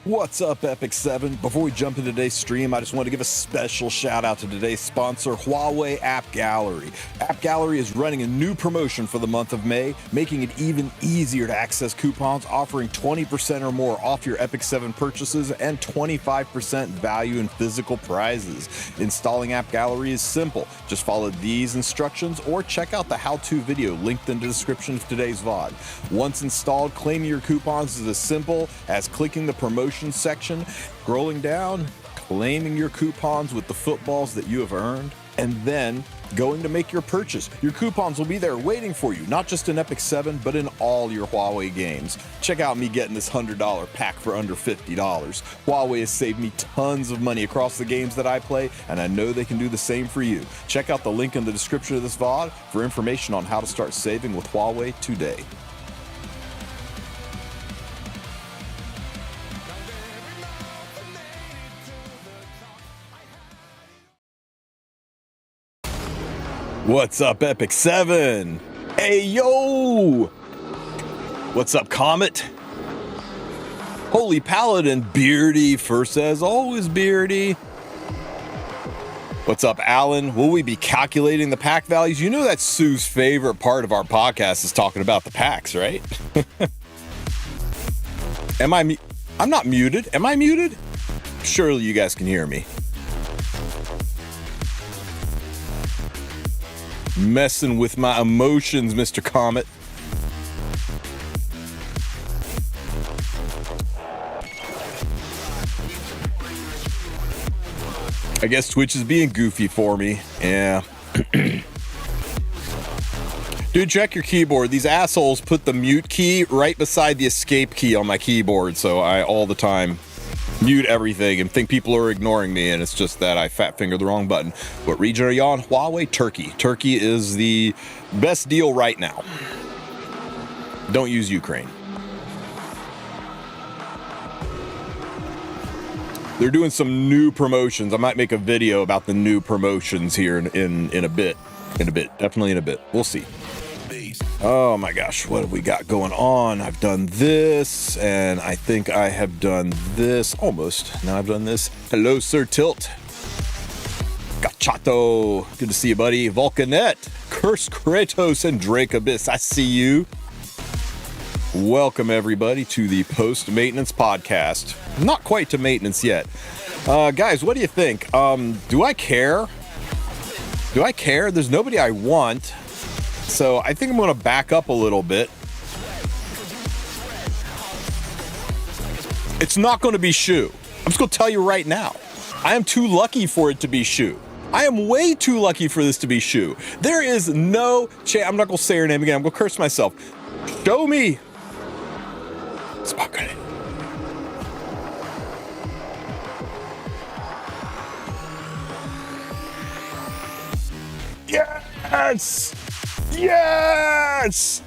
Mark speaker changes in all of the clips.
Speaker 1: What's up, Epic 7? Before we jump into today's stream, I just want to give a special shout out to today's sponsor, Huawei App Gallery. App Gallery is running a new promotion for the month of May, making it even easier to access coupons, offering 20% or more off your Epic 7 purchases and 25% value in physical prizes. Installing App Gallery is simple. Just follow these instructions or check out the how-to video linked in the description of today's VOD. Once installed, claiming your coupons is as simple as clicking the promotion section, scrolling down, claiming your coupons with the footballs that you have earned, and then going to make your purchase. Your coupons will be there waiting for you, not just in Epic 7, but in all your Huawei games. Check out me getting this $100 pack for under $50. Huawei has saved me tons of money across the games that I play, and I know they can do the same for you. Check out the link in the description of this VOD for information on how to start saving with Huawei today. What's up, Epic 7? Hey, yo! What's up, Comet? Holy Paladin, Beardy, first as always, Beardy. What's up, Alan? Will we be calculating the pack values? You know that's Sue's favorite part of our podcast is talking about the packs, right? I'm not muted. Am I muted? Surely you guys can hear me. Messing with my emotions, Mr. Comet. I guess Twitch is being goofy for me. Yeah. Dude, check your keyboard. These assholes put the mute key right beside the escape key on my keyboard, so I all the time mute everything and think people are ignoring me, and it's just that I fat fingered the wrong button. What region are you on? Huawei, Turkey. Turkey is the best deal right now. Don't use Ukraine. They're doing some new promotions. I might make a video about the new promotions here in a bit. Definitely in a bit. We'll see. Oh my gosh, what have we got going on? I've done this, and I think I have done this almost. Now I've done this. Hello, Sir Tilt. Gachato. Good to see you, buddy. Vulcanet. Curse Kratos and Drake Abyss. I see you. Welcome, everybody, to the Post-Maintenance Podcast. Not quite to maintenance yet. Guys, what do you think? Do I care? Do I care? There's nobody I want. So I think I'm going to back up a little bit. It's not going to be Shu. I'm just going to tell you right now. I am too lucky for it to be Shu. I am way too lucky for this to be Shu. There is no chance. I'm not going to say her name again. I'm going to curse myself. Show me. It's Baka. Yes! Yes!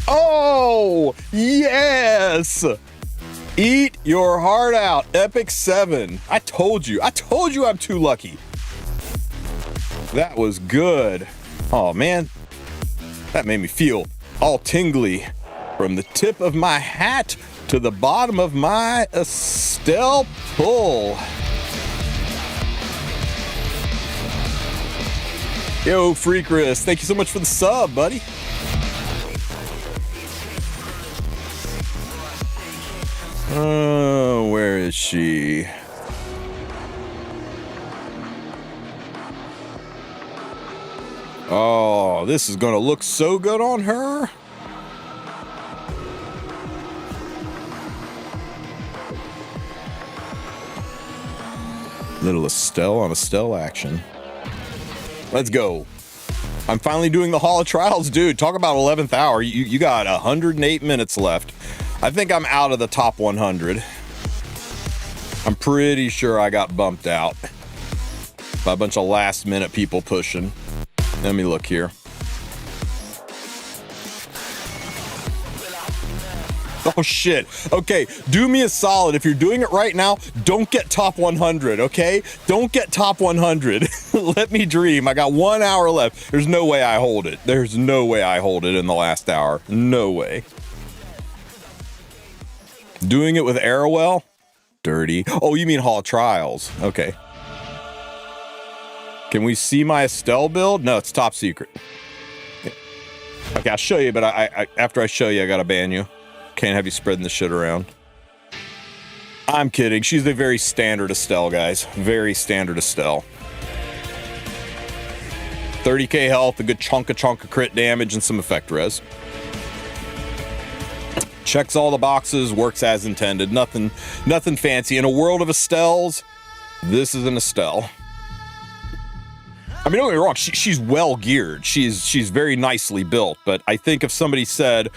Speaker 1: Oh, yes! Eat your heart out, Epic 7. I told you I'm too lucky. That was good. Oh man, that made me feel all tingly from the tip of my hat to the bottom of my Estelle pull. Yo, Free Chris, thank you so much for the sub, buddy. Oh, where is she? Oh, this is gonna look so good on her. Little Estelle on Estelle action. Let's go. I'm finally doing the Hall of Trials, dude. Talk about 11th hour. You got 108 minutes left. I think I'm out of the top 100. I'm pretty sure I got bumped out by a bunch of last minute people pushing. Let me look here. Oh shit. Okay, do me a solid. If you're doing it right now, don't get top 100, okay? Don't get top 100. Let me dream. I got 1 hour left. There's no way I hold it. There's no way I hold it in the last hour. No way. Doing it with Arrowell? Dirty. Oh, you mean Hall of Trials. Okay. Can we see my Estelle build? No, it's top secret. Okay, I'll show you, but I after I show you, I gotta ban you. Can't have you spreading this shit around. I'm kidding. She's a very standard Estelle, guys. Very standard Estelle. 30k health, a good chunk of crit damage, and some effect res. Checks all the boxes, works as intended. Nothing fancy. In a world of Estelles, this is an Estelle. I mean, don't get me wrong, she's well geared. She's very nicely built, but I think if somebody said,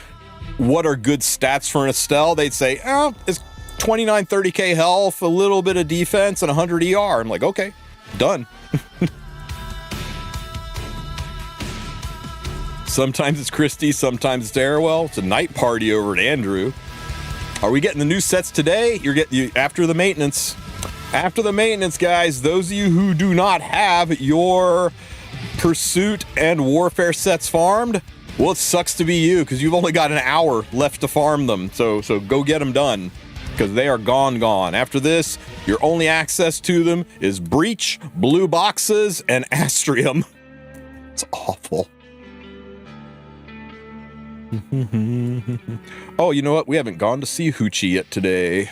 Speaker 1: what are good stats for an Estelle, they'd say, oh, it's 29, 30k health, a little bit of defense, and 100 ER. I'm like, okay, done. Sometimes it's Christy, sometimes it's Arrowell. It's a night party over at Andrew. Are we getting the new sets today? You're getting after the maintenance. After the maintenance, guys, those of you who do not have your Pursuit and Warfare sets farmed, well, it sucks to be you because you've only got an hour left to farm them. So go get them done because they are gone. After this, your only access to them is Breach, Blue Boxes, and Astrium. It's awful. Oh, you know what? We haven't gone to see Hoochie yet today.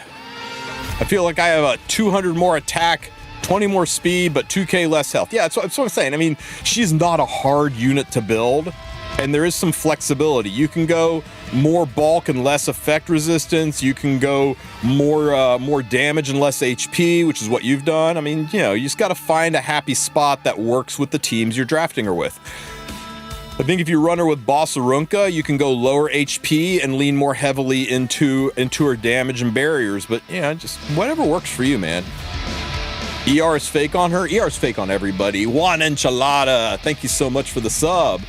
Speaker 1: I feel like I have a 200 more attack, 20 more speed, but 2k less health. Yeah, that's what I'm saying. I mean, she's not a hard unit to build, and there is some flexibility. You can go more bulk and less effect resistance. You can go more damage and less HP, which is what you've done. I mean, you know, you just got to find a happy spot that works with the teams you're drafting her with. I think if you run her with Bossarunka, you can go lower HP and lean more heavily into her damage and barriers. But yeah, just whatever works for you, man. ER is fake on her. ER is fake on everybody. Juan Enchilada, thank you so much for the sub.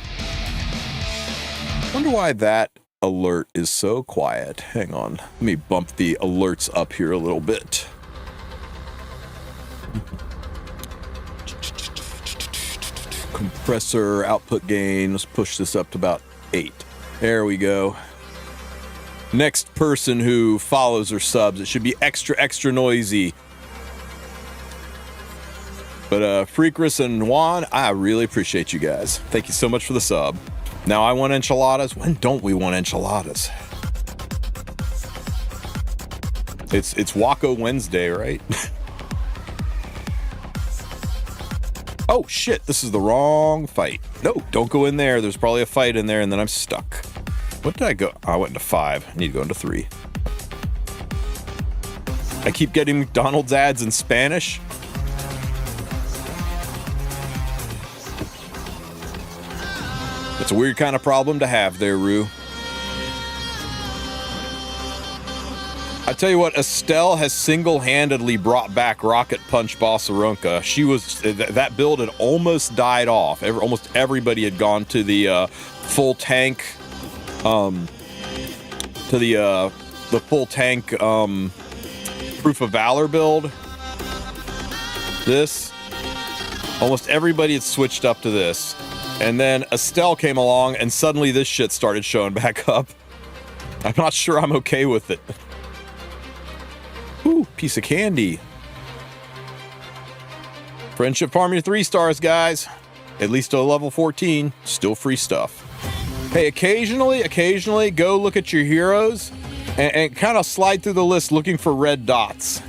Speaker 1: Wonder why that alert is so quiet. Hang on, let me bump the alerts up here a little bit. Compressor output gain. Let's push this up to about 8. There we go. Next person who follows or subs, it should be extra noisy. But Freakress and Juan, I really appreciate you guys. Thank you so much for the sub. Now I want enchiladas. When don't we want enchiladas? It's Waco Wednesday, right? Oh shit, this is the wrong fight. No, don't go in there. There's probably a fight in there and then I'm stuck. What did I go? Oh, I went into 5. I need to go into 3. I keep getting McDonald's ads in Spanish. It's a weird kind of problem to have there, Rue. I tell you what, Estelle has single-handedly brought back Rocket Punch Bossarunka. She was that build had almost died off. Almost everybody had gone to the full tank, the full tank Proof of Valor build. This, almost everybody had switched up to this, and then Estelle came along, and suddenly this shit started showing back up. I'm not sure I'm okay with it. Ooh, piece of candy. Friendship Farm your 3 stars, guys. At least to level 14. Still free stuff. Hey, occasionally go look at your heroes and kind of slide through the list looking for red dots.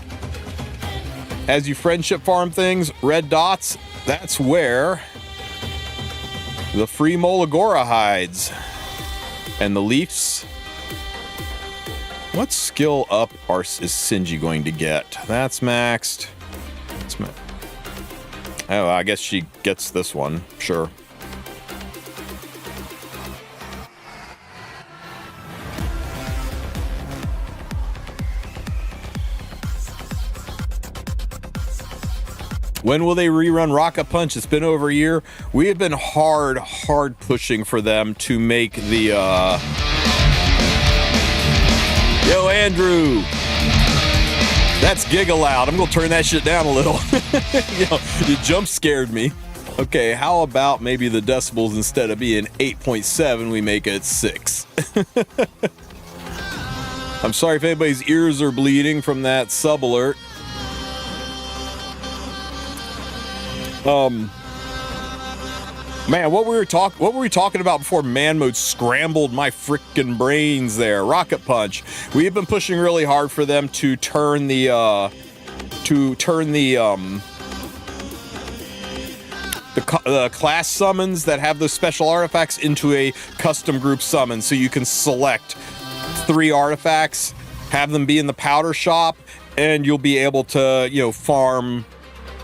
Speaker 1: As you friendship farm things, red dots, that's where the free Molagora hides. And the Leafs. What skill up is Sinji going to get? That's maxed. Oh, I guess she gets this one. Sure. When will they rerun Rocket Punch? It's been over a year. We have been hard pushing for them to make the Yo, Andrew. That's giga loud. I'm gonna turn that shit down a little. You jump scared me. Okay, how about maybe the decibels, instead of being 8.7, we make it 6. I'm sorry if anybody's ears are bleeding from that sub alert. Man, what were we talking about before man mode scrambled my frickin' brains there? Rocket Punch. We have been pushing really hard for them to turn the class summons that have those special artifacts into a custom group summon, so you can select 3 artifacts, have them be in the powder shop, and you'll be able to, you know, farm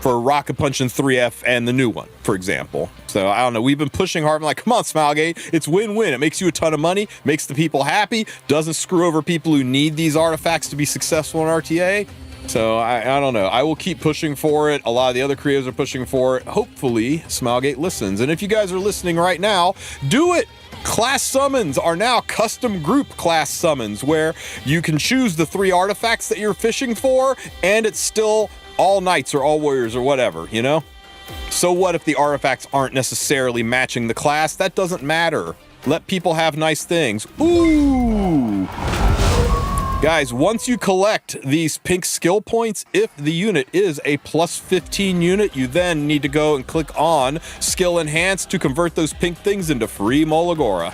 Speaker 1: for Rocket Punch and 3F and the new one, for example. So I don't know, we've been pushing hard. I'm like, come on, Smilegate, it's win-win. It makes you a ton of money, makes the people happy, doesn't screw over people who need these artifacts to be successful in RTA. So I don't know. I will keep pushing for it. A lot of the other creators are pushing for it. Hopefully, Smilegate listens. And if you guys are listening right now, do it. Class summons are now custom group class summons where you can choose the 3 artifacts that you're fishing for, and it's still all knights or all warriors or whatever, you know? So what if the artifacts aren't necessarily matching the class? That doesn't matter. Let people have nice things. Ooh! Guys, once you collect these pink skill points, if the unit is a plus 15 unit, you then need to go and click on Skill Enhance to convert those pink things into free Molagora.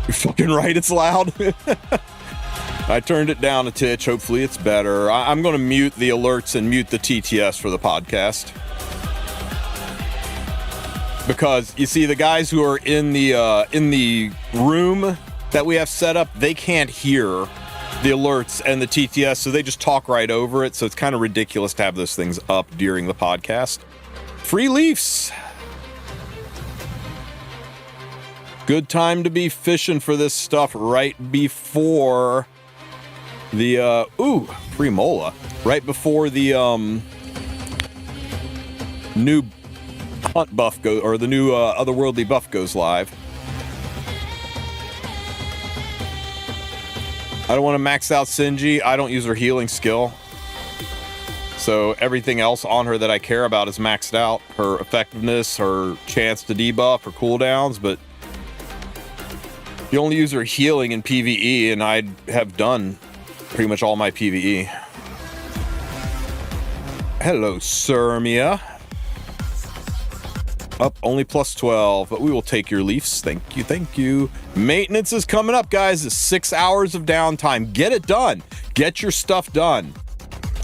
Speaker 1: You're fucking right, it's loud. I turned it down a titch. Hopefully it's better. I'm going to mute the alerts and mute the TTS for the podcast. Because you see, the guys who are in the room that we have set up, they can't hear the alerts and the TTS, so they just talk right over it. So it's kind of ridiculous to have those things up during the podcast. Free Leafs. Good time to be fishing for this stuff right before the free Mola. Right before the new hunt buff goes, or the new otherworldly buff goes live. I don't want to max out Sinji. I don't use her healing skill, so everything else on her that I care about is maxed out. Her effectiveness, her chance to debuff, her cooldowns, but you only use her healing in PvE, and I have done pretty much all my PvE. Hello, Sirmia. Up only plus 12, but we will take your Leafs. Thank you, thank you. Maintenance is coming up, guys. It's 6 hours of downtime. Get it done. Get your stuff done.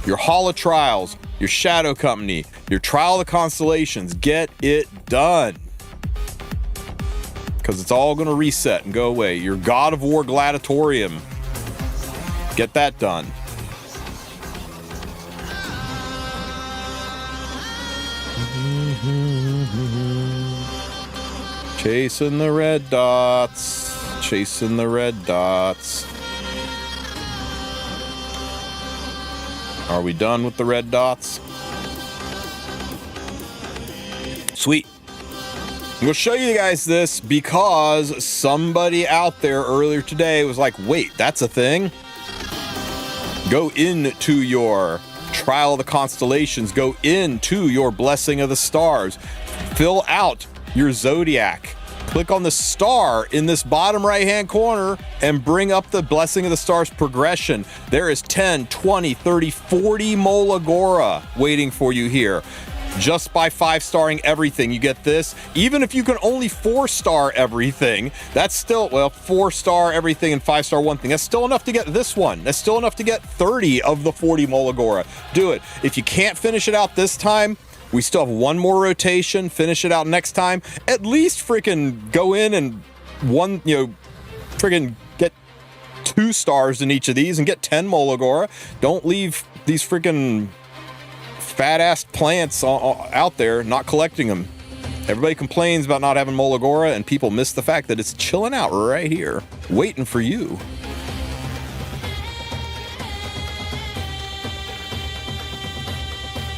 Speaker 1: Your Hall of Trials, your Shadow Company, your Trial of the Constellations. Get it done. Because it's all going to reset and go away. Your God of War Gladiatorium. Get that done. Chasing the red dots. Chasing the red dots. Are we done with the red dots? Sweet. I'm going to show you guys this because somebody out there earlier today was like, wait, that's a thing? Go into your Trial of the Constellations. Go into your Blessing of the Stars. Fill out your Zodiac. Click on the star in this bottom right hand corner and bring up the Blessing of the Stars progression. There is 10, 20, 30, 40 Molagora waiting for you here. Just by 5-starring everything, you get this. Even if you can only 4-star everything, that's still, well, 4-star everything and 5-star one thing. That's still enough to get this one. That's still enough to get 30 of the 40 Molagora. Do it. If you can't finish it out this time, we still have one more rotation. Finish it out next time. At least freaking go in and freaking get 2 stars in each of these and get 10 Molagora. Don't leave these freaking fat-ass plants out there not collecting them. Everybody complains about not having Molagora, and people miss the fact that it's chilling out right here, waiting for you.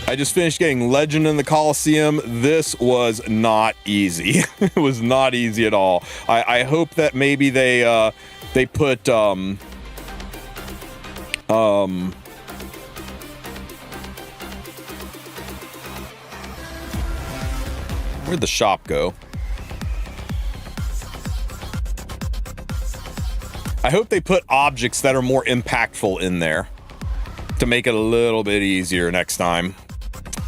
Speaker 1: I just finished getting Legend in the Coliseum. This was not easy. It was not easy at all. I hope that maybe they put where'd the shop go? I hope they put objects that are more impactful in there to make it a little bit easier next time.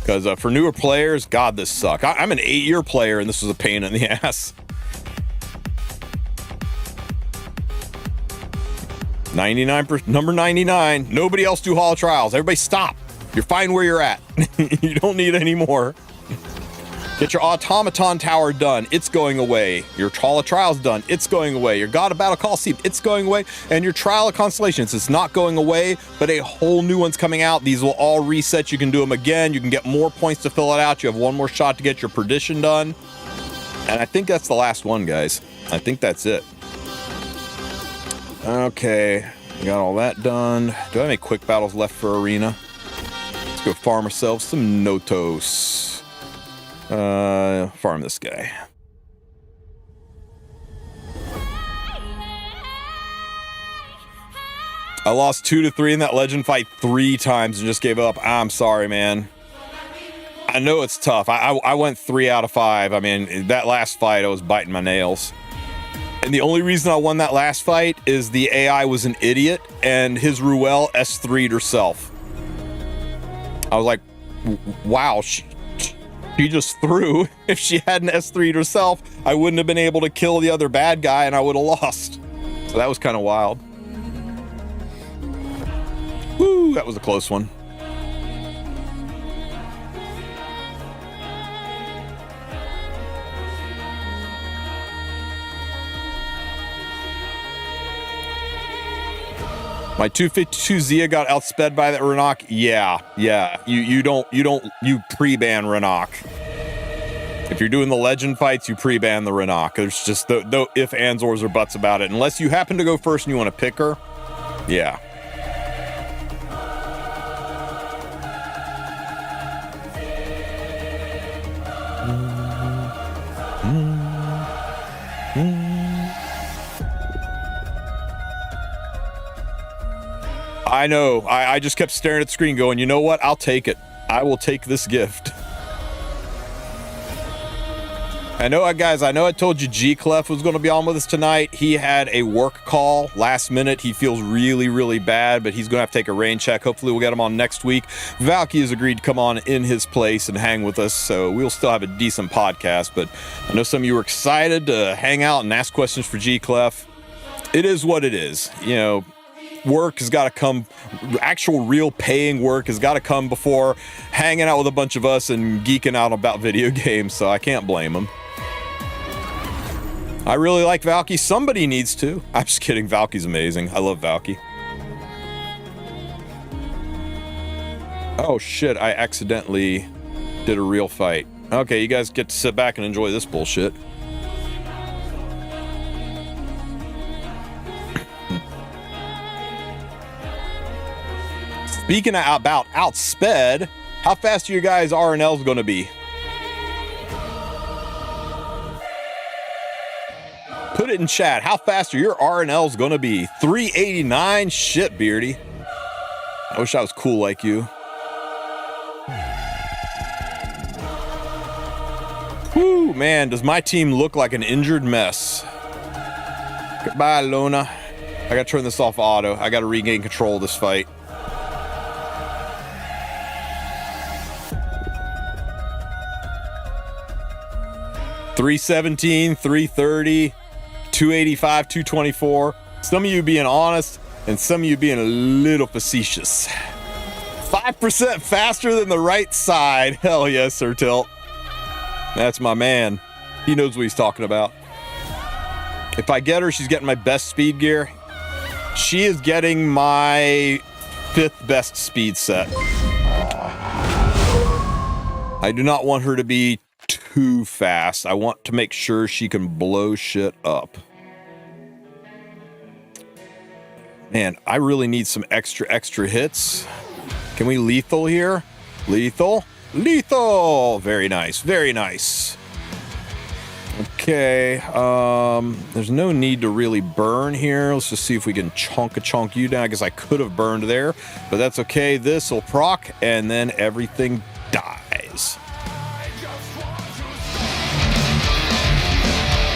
Speaker 1: Because for newer players, God, this sucks. I'm an 8-year player, and this was a pain in the ass. 99%, number 99. Nobody else do Hall of Trials. Everybody stop. You're fine where you're at. You don't need any more. Get your Automaton Tower done. It's going away. Your Hall of Trials done. It's going away. Your God of Battle Coliseum. It's going away. And your Trial of Constellations. It's not going away, but a whole new one's coming out. These will all reset. You can do them again. You can get more points to fill it out. You have one more shot to get your Perdition done. And I think that's the last one, guys. I think that's it. Okay. We got all that done. Do I have any quick battles left for Arena? Let's go farm ourselves some Notos. Farm this guy. I lost 2 to 3 in that legend fight 3 times and just gave up. I'm sorry, man. I know it's tough. I went 3 out of 5. I mean, that last fight, I was biting my nails. And the only reason I won that last fight is the AI was an idiot and his Ruel S3'd herself. I was like, wow, she just threw. If she hadn't S3'd herself, I wouldn't have been able to kill the other bad guy and I would have lost. So that was kind of wild. Woo, that was a close one. My 252 Zia got outsped by that Renok. Yeah. You pre-ban Renok. If you're doing the legend fights, you pre-ban the Renok. There's just no if, ands, ors, or buts about it. Unless you happen to go first and you want to pick her. Yeah. I know. I just kept staring at the screen going, you know what? I'll take it. I will take this gift. I know, guys, I know I told you G-Clef was going to be on with us tonight. He had a work call last minute. He feels really, really bad, but he's going to have to take a rain check. Hopefully we'll get him on next week. Valky has agreed to come on in his place and hang with us, so we'll still have a decent podcast, but I know some of you were excited to hang out and ask questions for G-Clef. It is what it is. You know, work has got to come, actual real paying work has got to come before hanging out with a bunch of us and geeking out about video games, so I can't blame him. I really like Valky. Somebody needs to. I'm just kidding. Valky's amazing. I love Valky. Oh shit, I accidentally did a real fight. Okay, you guys get to sit back and enjoy this bullshit. Speaking about outsped, how fast are your guys' RNLs going to be? Put it in chat. How fast are your RNLs going to be? 389? Shit, Beardy. I wish I was cool like you. Whew, man, does my team look like an injured mess? Goodbye, Lona. I gotta turn this off auto. I gotta regain control of this fight. $317, $330, $285, $224. Some of you being honest, and some of you being a little facetious. 5% faster than the right side. Hell yes, Sir Tilt. That's my man. He knows what he's talking about. If I get her, she's getting my best speed gear. She is getting my 5th best speed set. I do not want her to be too fast. I want to make sure she can blow shit up. Man, I really need some extra hits. Can we lethal here? Lethal? Lethal! Very nice, very nice. Okay, there's no need to really burn here. Let's just see if we can chunk you down. I guess I could have burned there, but that's okay. This will proc, and then everything dies.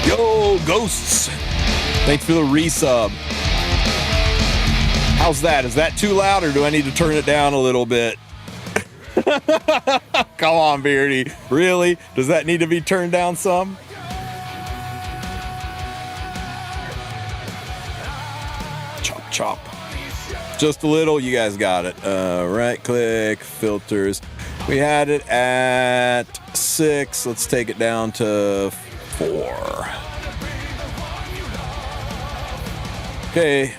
Speaker 1: Yo, Ghosts! Thanks for the resub. How's that? Is that too loud, or do I need to turn it down a little bit? Come on, Beardy. Really? Does that need to be turned down some? Chop, chop. Just a little. You guys got it. Right click, filters. We had it at 6. Let's take it down to 4. Okay.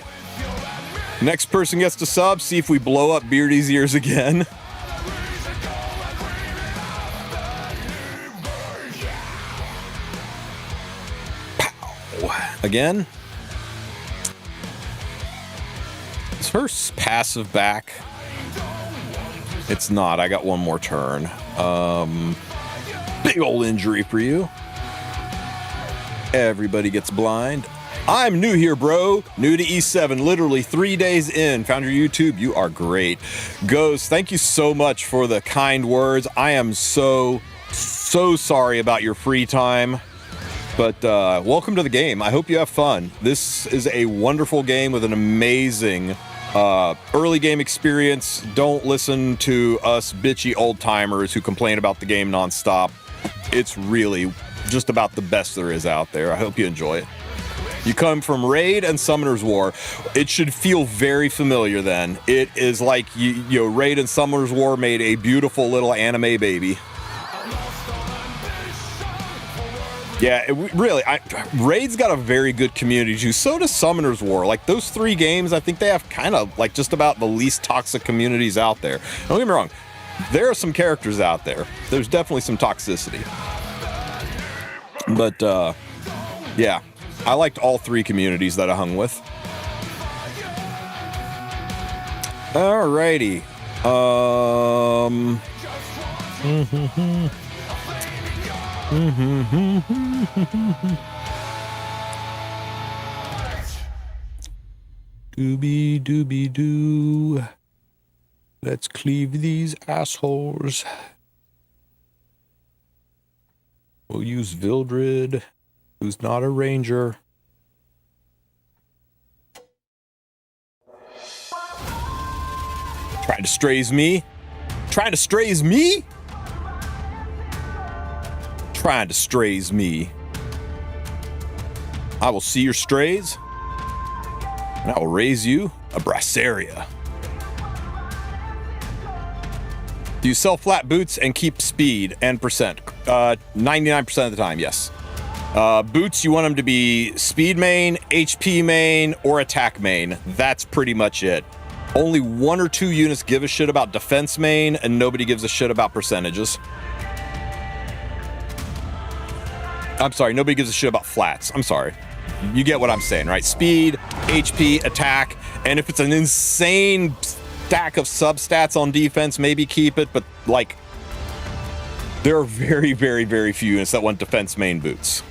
Speaker 1: Next person gets to sub. See if we blow up Beardy's ears again. Pow. Again. Is her passive back? It's not. I got one more turn. Big old injury for you. Everybody gets blind. I'm new here, bro. New to E7, literally 3 days in. Found your YouTube. You are great. Ghost, thank you so much for the kind words. I am so sorry about your free time. But welcome to the game. I hope you have fun. This is a wonderful game with an amazing early game experience. Don't listen to us bitchy old timers who complain about the game nonstop. It's really just about the best there is out there. I hope you enjoy it. You come from Raid and Summoner's War. It should feel very familiar then. It is like, you know, Raid and Summoner's War made a beautiful little anime baby. Yeah, really, Raid's got a very good community too. So does Summoner's War. Like, those 3 games, I think they have kind of like just about the least toxic communities out there. Don't get me wrong. There are some characters out there. There's definitely some toxicity. But, yeah. I liked all 3 communities that I hung with. Alrighty. Doobie doobie doo. Let's cleave these assholes. We'll use Vildred, who's not a ranger. Trying to strays me? Trying to strays me? Trying to strays me. I will see your strays, and I will raise you a Brasseria. Do you sell flat boots and keep speed and percent? 99% of the time, yes. Boots, you want them to be speed main, HP main, or attack main. That's pretty much it. Only 1 or 2 units give a shit about defense main, and nobody gives a shit about percentages. I'm sorry, nobody gives a shit about flats. I'm sorry. You get what I'm saying, right? Speed, HP, attack, and if it's an insane stack of substats on defense, maybe keep it, but like, there are very, very, very few units that want defense main boots.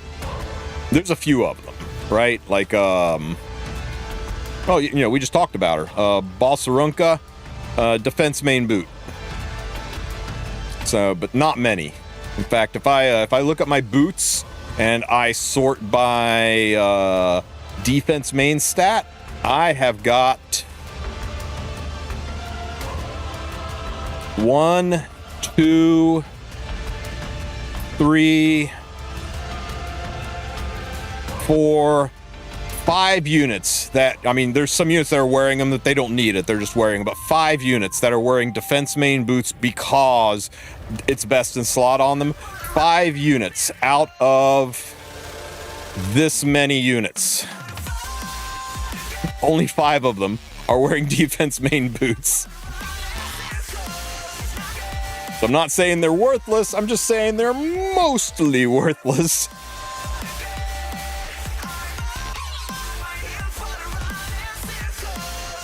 Speaker 1: There's a few of them, right? Like, oh, you know, we just talked about her. Balsarunka, defense main boot. So, but not many. In fact, if I look at my boots and I sort by defense main stat, I have got 1, 2, 3, 4, 5 units that, I mean, there's some units that are wearing them that they don't need it. They're just wearing them. But 5 units that are wearing defense main boots because it's best in slot on them. 5 units out of this many units. Only 5 of them are wearing defense main boots. So I'm not saying they're worthless. I'm just saying they're mostly worthless.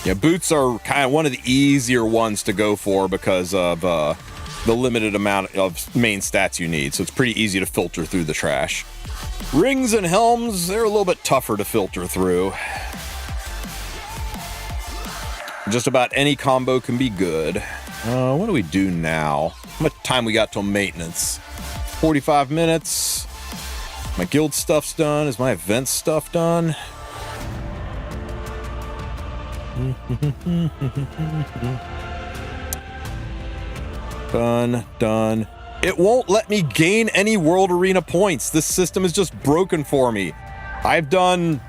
Speaker 1: Yeah, boots are kind of one of the easier ones to go for because of the limited amount of main stats you need. So it's pretty easy to filter through the trash. Rings and helms, they're a little bit tougher to filter through. Just about any combo can be good. What do we do now? How much time we got till maintenance? 45 minutes. My guild stuff's done. Is my event stuff done? Done. It won't let me gain any World Arena points. This system is just broken for me. I've done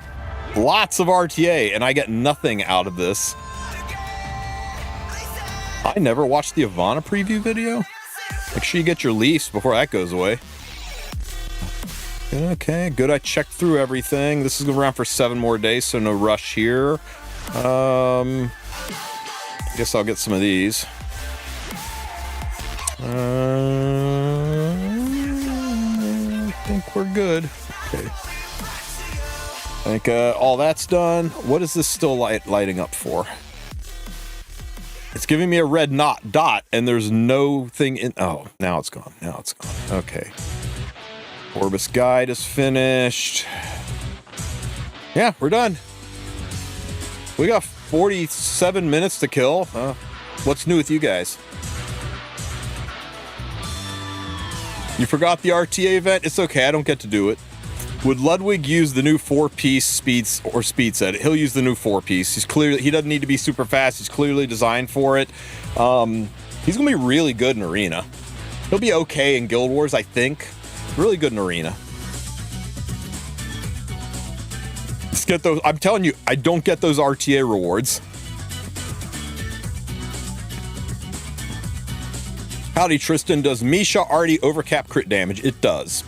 Speaker 1: lots of RTA and I get nothing out of this. I never watched the Ivana preview video. Make sure you get your leafs before that goes away. Okay, good. I checked through everything. This is around for 7 more days, so no rush here. I guess I'll get some of these. I think we're good. Okay. I think all that's done. What is this still lighting up for? It's giving me a red dot, and there's no thing in... Oh, now it's gone. Okay. Orbis Guide is finished. Yeah, we're done. We got 47 minutes to kill. What's new with you guys? You forgot the RTA event? It's okay, I don't get to do it. Would Ludwig use the new 4-piece speed set? He'll use the new 4-piece. He doesn't need to be super fast. He's clearly designed for it. He's gonna be really good in Arena. He'll be okay in Guild Wars, I think. Really good in Arena. Let's get those. I'm telling you, I don't get those RTA rewards. Howdy, Tristen. Does Misha already overcap crit damage? It does.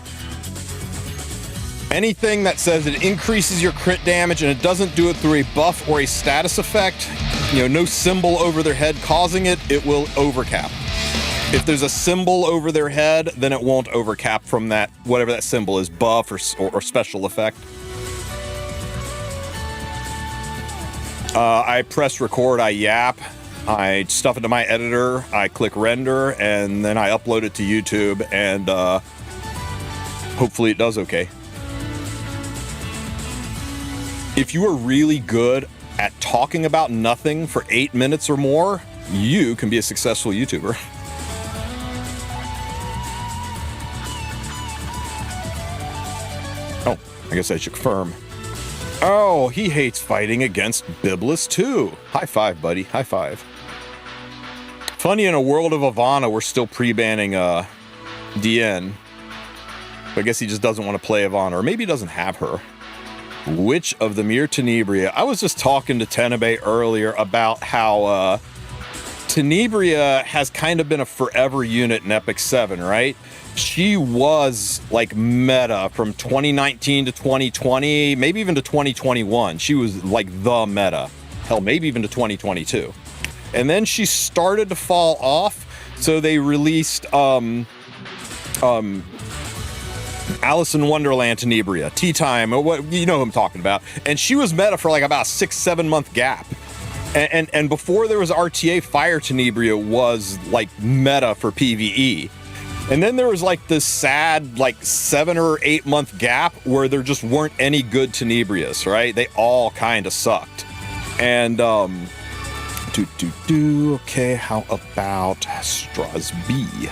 Speaker 1: Anything that says it increases your crit damage and it doesn't do it through a buff or a status effect, no symbol over their head causing it, it will overcap. If there's a symbol over their head, then it won't overcap from that, whatever that symbol is, buff or special effect. I press record, I yap, I stuff it to my editor, I click render, and then I upload it to YouTube, and hopefully it does okay. If you are really good at talking about nothing for 8 minutes or more, you can be a successful YouTuber. Oh, I guess I should confirm. Oh, he hates fighting against Biblis too. High five, buddy. High five. Funny, in a world of Ivana, we're still pre-banning DN. But I guess he just doesn't want to play Ivana, or maybe he doesn't have her. Which of the Mir Tenebria? I was just talking to Tenebe earlier about how Tenebria has kind of been a forever unit in Epic 7, right? She was like meta from 2019 to 2020, maybe even to 2021. She was like the meta. Hell, maybe even to 2022. And then she started to fall off, so they released Alice in Wonderland Tenebria, Tea Time, or what, you know who I'm talking about. And she was meta for like about a 6-7 month gap. And before there was RTA, Fire Tenebria was like meta for PvE. And then there was like this sad like 7 or 8 month gap where there just weren't any good Tenebrias, right? They all kind of sucked. And okay, how about Strasby?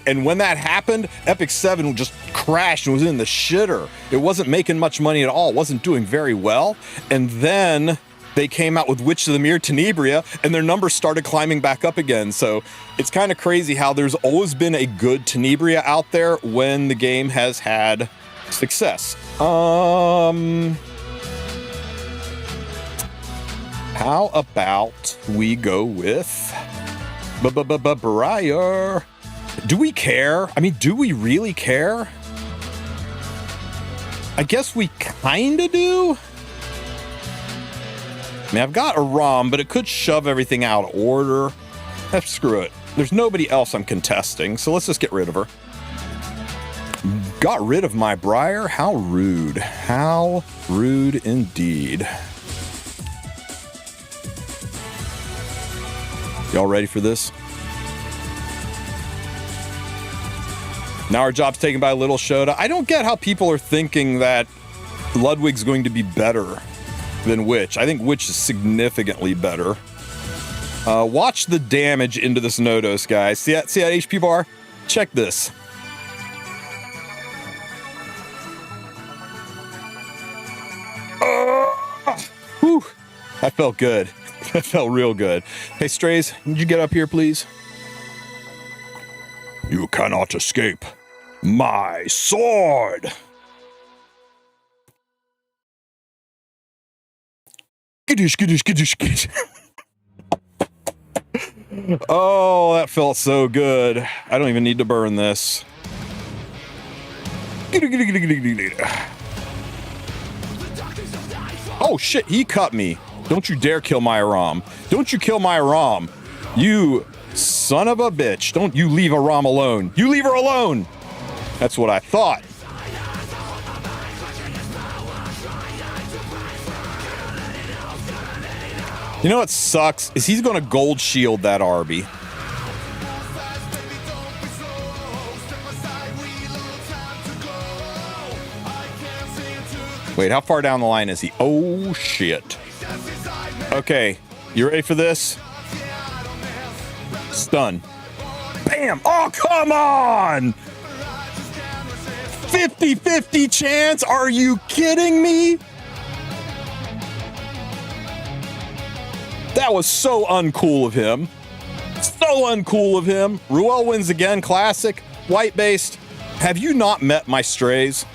Speaker 1: And when that happened, Epic 7 just crashed and was in the shitter. It wasn't making much money at all. It wasn't doing very well. And then they came out with Witch of the Mir Tenebria, and their numbers started climbing back up again. So it's kind of crazy how there's always been a good Tenebria out there when the game has had success. How about we go with Briar? Do we care? I mean, do we really care? I guess we kinda do. I mean, I've got a ROM, but it could shove everything out of order. Screw it. There's nobody else I'm contesting, so let's just get rid of her. Got rid of my Briar? How rude. How rude indeed. Y'all ready for this? Now our job's taken by Little Shoda. I don't get how people are thinking that Ludwig's going to be better than Witch. I think Witch is significantly better. Watch the damage into this Nodos, guys. See that HP bar? Check this. That felt good. That felt real good. Hey, Strays, would you get up here, please? You cannot escape my sword. Giddish, giddish, giddish, giddish. Oh, that felt so good. I don't even need to burn this. Oh shit, he cut me. Don't you dare kill my Aram. Don't you kill my Aram. You son of a bitch. Don't you leave Aram alone. You leave her alone. That's what I thought. You know what sucks? Is he's gonna gold shield that Arby. Wait, how far down the line is he? Oh, shit. Okay, you ready for this? Stun. Bam! Oh, come on! 50-50 chance? Are you kidding me? That was so uncool of him. So uncool of him. Ruel wins again, classic. White-based. Have you not met my Strays?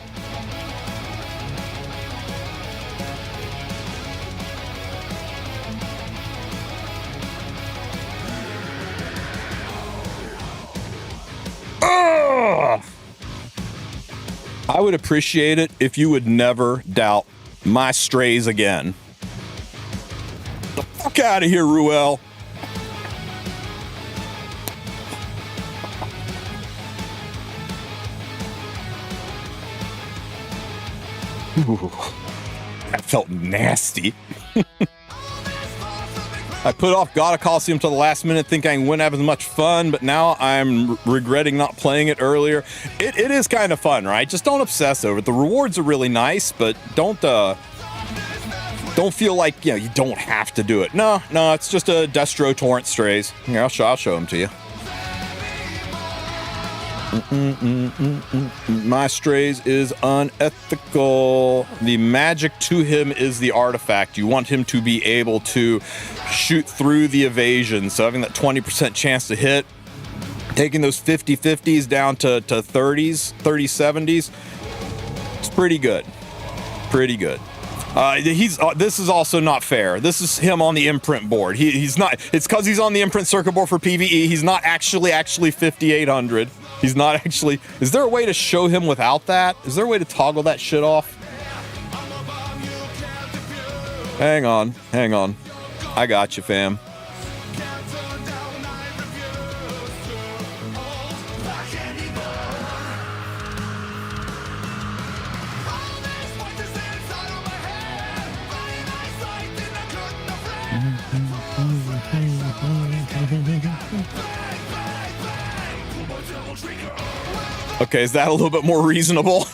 Speaker 1: Ugh! I would appreciate it if you would never doubt my Strays again. The fuck out of here, Ruel. Ooh, that felt nasty. I put off God of Coliseum till the last minute thinking I wouldn't have as much fun, but now I'm regretting not playing it earlier. It is kind of fun, right? Just don't obsess over it. The rewards are really nice, but don't feel like, you don't have to do it. No, it's just a Destro Torrent Strays. Here, I'll show them to you. My Strays is unethical. The magic to him is the artifact. You want him to be able to shoot through the evasion. So having that 20% chance to hit, taking those 50-50s down to 30s, 30-70s, it's pretty good. Pretty good. This is also not fair. This is him on the imprint board. He's not. It's because he's on the imprint circuit board for PvE. He's not actually 5,800. He's not actually. Is there a way to show him without that? Is there a way to toggle that shit off? Hang on. I got you, fam. Okay, is that a little bit more reasonable?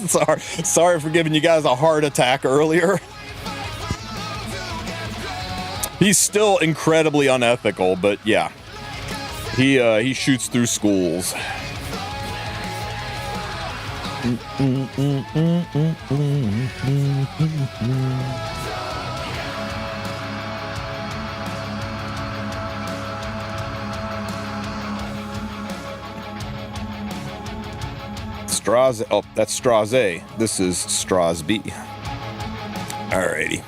Speaker 1: Sorry for giving you guys a heart attack earlier. He's still incredibly unethical, but yeah. He shoots through schools. Straze. Oh, that's Straze. This is Strasby. Alrighty.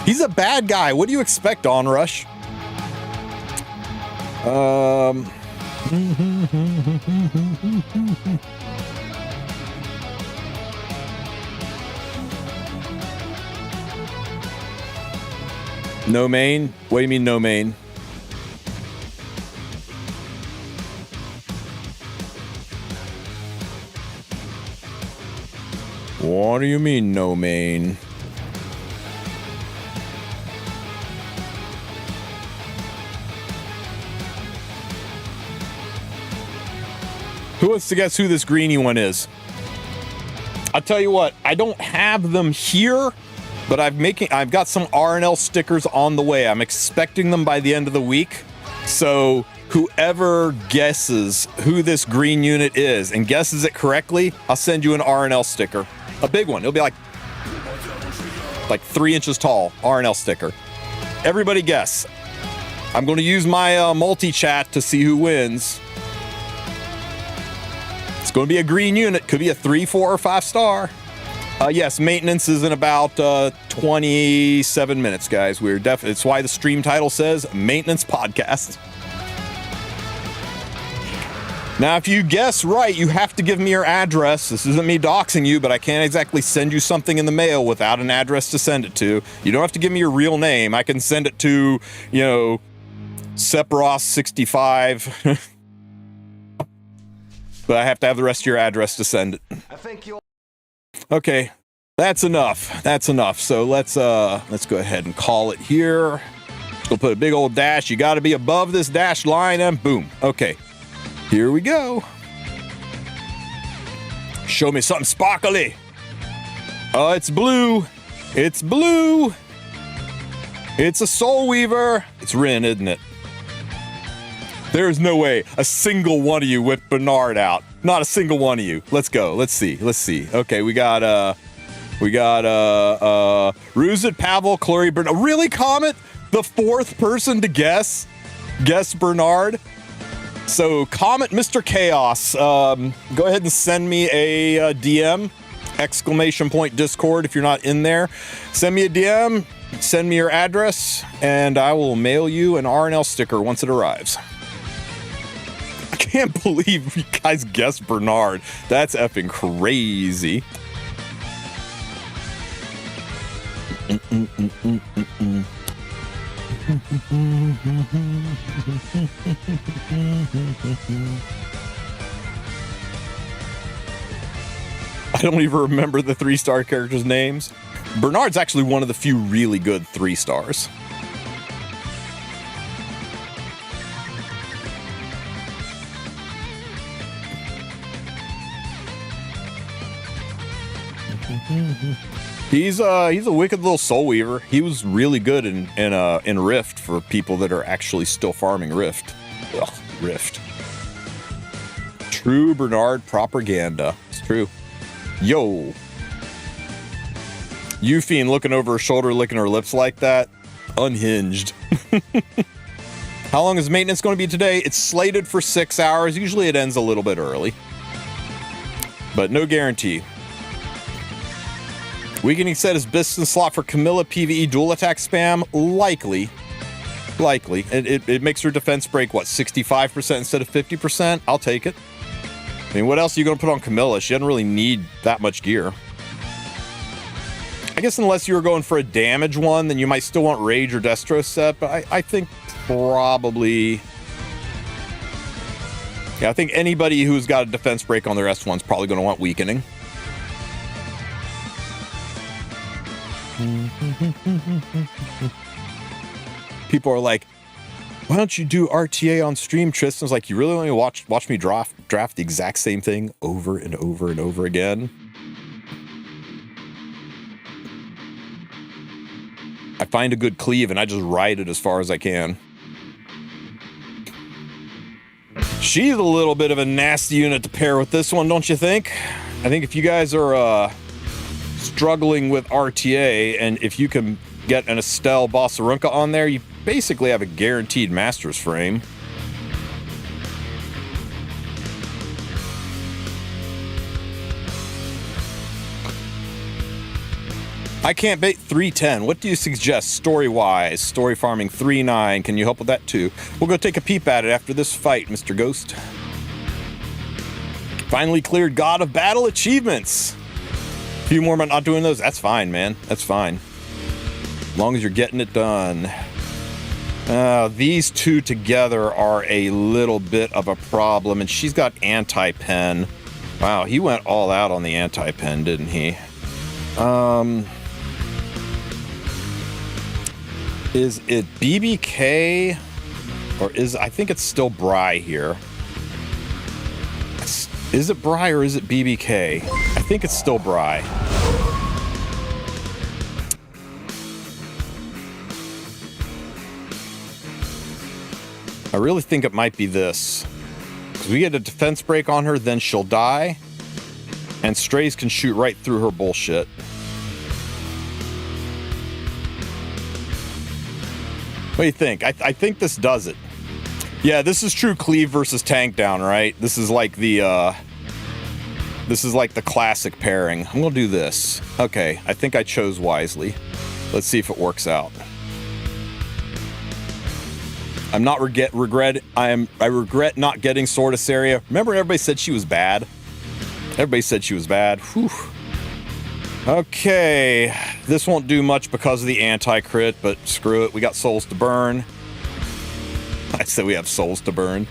Speaker 1: He's a bad guy. What do you expect, Onrush? No main? What do you mean no main? What do you mean, no main? Who wants to guess who this greeny one is? I'll tell you what, I don't have them here, but I've got some RNL stickers on the way. I'm expecting them by the end of the week. So whoever guesses who this green unit is and guesses it correctly, I'll send you an RNL sticker. A big one. It'll be like like 3 inches tall R&L sticker. Everybody guess. I'm going to use my multi-chat to see who wins. It's going to be a green unit. Could be a 3, 4, or 5 star. Yes, maintenance is in about 27 minutes, guys. We're definitely. It's why the stream title says Maintenance Podcast. Now, if you guess right, you have to give me your address. This isn't me doxing you, but I can't exactly send you something in the mail without an address to send it to. You don't have to give me your real name. I can send it to, you know, Sephiroth65. But I have to have the rest of your address to send it. I think you'll. Okay, that's enough. That's enough. So let's go ahead and call it here. We'll put a big old dash. You got to be above this dash line, and boom. Okay, here we go. Show me something sparkly. Oh, it's blue. It's blue. It's a Soul Weaver. It's Rin, isn't it? There's no way a single one of you whipped Bernard out. Not a single one of you. Let's go. Let's see. Let's see. Okay, we got Ruzit, Pavel, Chloe, Bernard. Really, Comet? The 4th person to guess Bernard? So, Comet, Mr. Chaos, go ahead and send me a DM, ! Discord if you're not in there. Send me a DM, send me your address, and I will mail you an R&L sticker once it arrives. I can't believe you guys guessed Bernard. That's effing crazy. I don't even remember the 3-star characters' names. Bernard's actually one of the few really good 3-stars. He's a wicked little Soul Weaver. He was really good in Rift for people that are actually still farming Rift. Ugh, Rift. True Bernard propaganda. It's true. Yo. Euphine looking over her shoulder, licking her lips like that. Unhinged. How long is maintenance going to be today? It's slated for 6 hours. Usually it ends a little bit early. But no guarantee. Weakening set is business slot for Camilla PvE dual attack spam. Likely. It makes her defense break, what, 65% instead of 50%? I'll take it. I mean, what else are you going to put on Camilla? She doesn't really need that much gear. I guess unless you were going for a damage one, then you might still want Rage or Destro set, but I think probably... Yeah, I think anybody who's got a defense break on their S1 is probably going to want Weakening. People are like, why don't you do RTA on stream? Tristan's like, you really want to watch me draft the exact same thing over and over and over again? I find a good cleave and I just ride it as far as I can. She's a little bit of a nasty unit to pair with this one, don't you think? I think if you guys are struggling with RTA, and if you can get an Estelle Bossarunca on there, you basically have a guaranteed Masters frame. I can't bait 310. What do you suggest story-wise? Story farming 3-9. Can you help with that too? We'll go take a peep at it after this fight, Mr. Ghost. Finally cleared God of Battle achievements. A few more about not doing those. That's fine, man. That's fine. As long as you're getting it done. These two together are a little bit of a problem, and she's got anti-pen. Wow, he went all out on the anti-pen, didn't he? Is it BBK or I think it's still Bry here. Is it Bry or is it BBK? I think it's still Bry. I really think it might be this. Because we get a defense break on her, then she'll die. And strays can shoot right through her bullshit. What do you think? I think this does it. Yeah, this is true cleave versus tank down, right? This is like the classic pairing. I'm gonna do this. Okay, I think I chose wisely. Let's see if it works out. I regret not getting Sword of Saria. Remember everybody said she was bad? Everybody said she was bad. Whew. Okay, this won't do much because of the anti-crit, but screw it. We got souls to burn. I said we have souls to burn.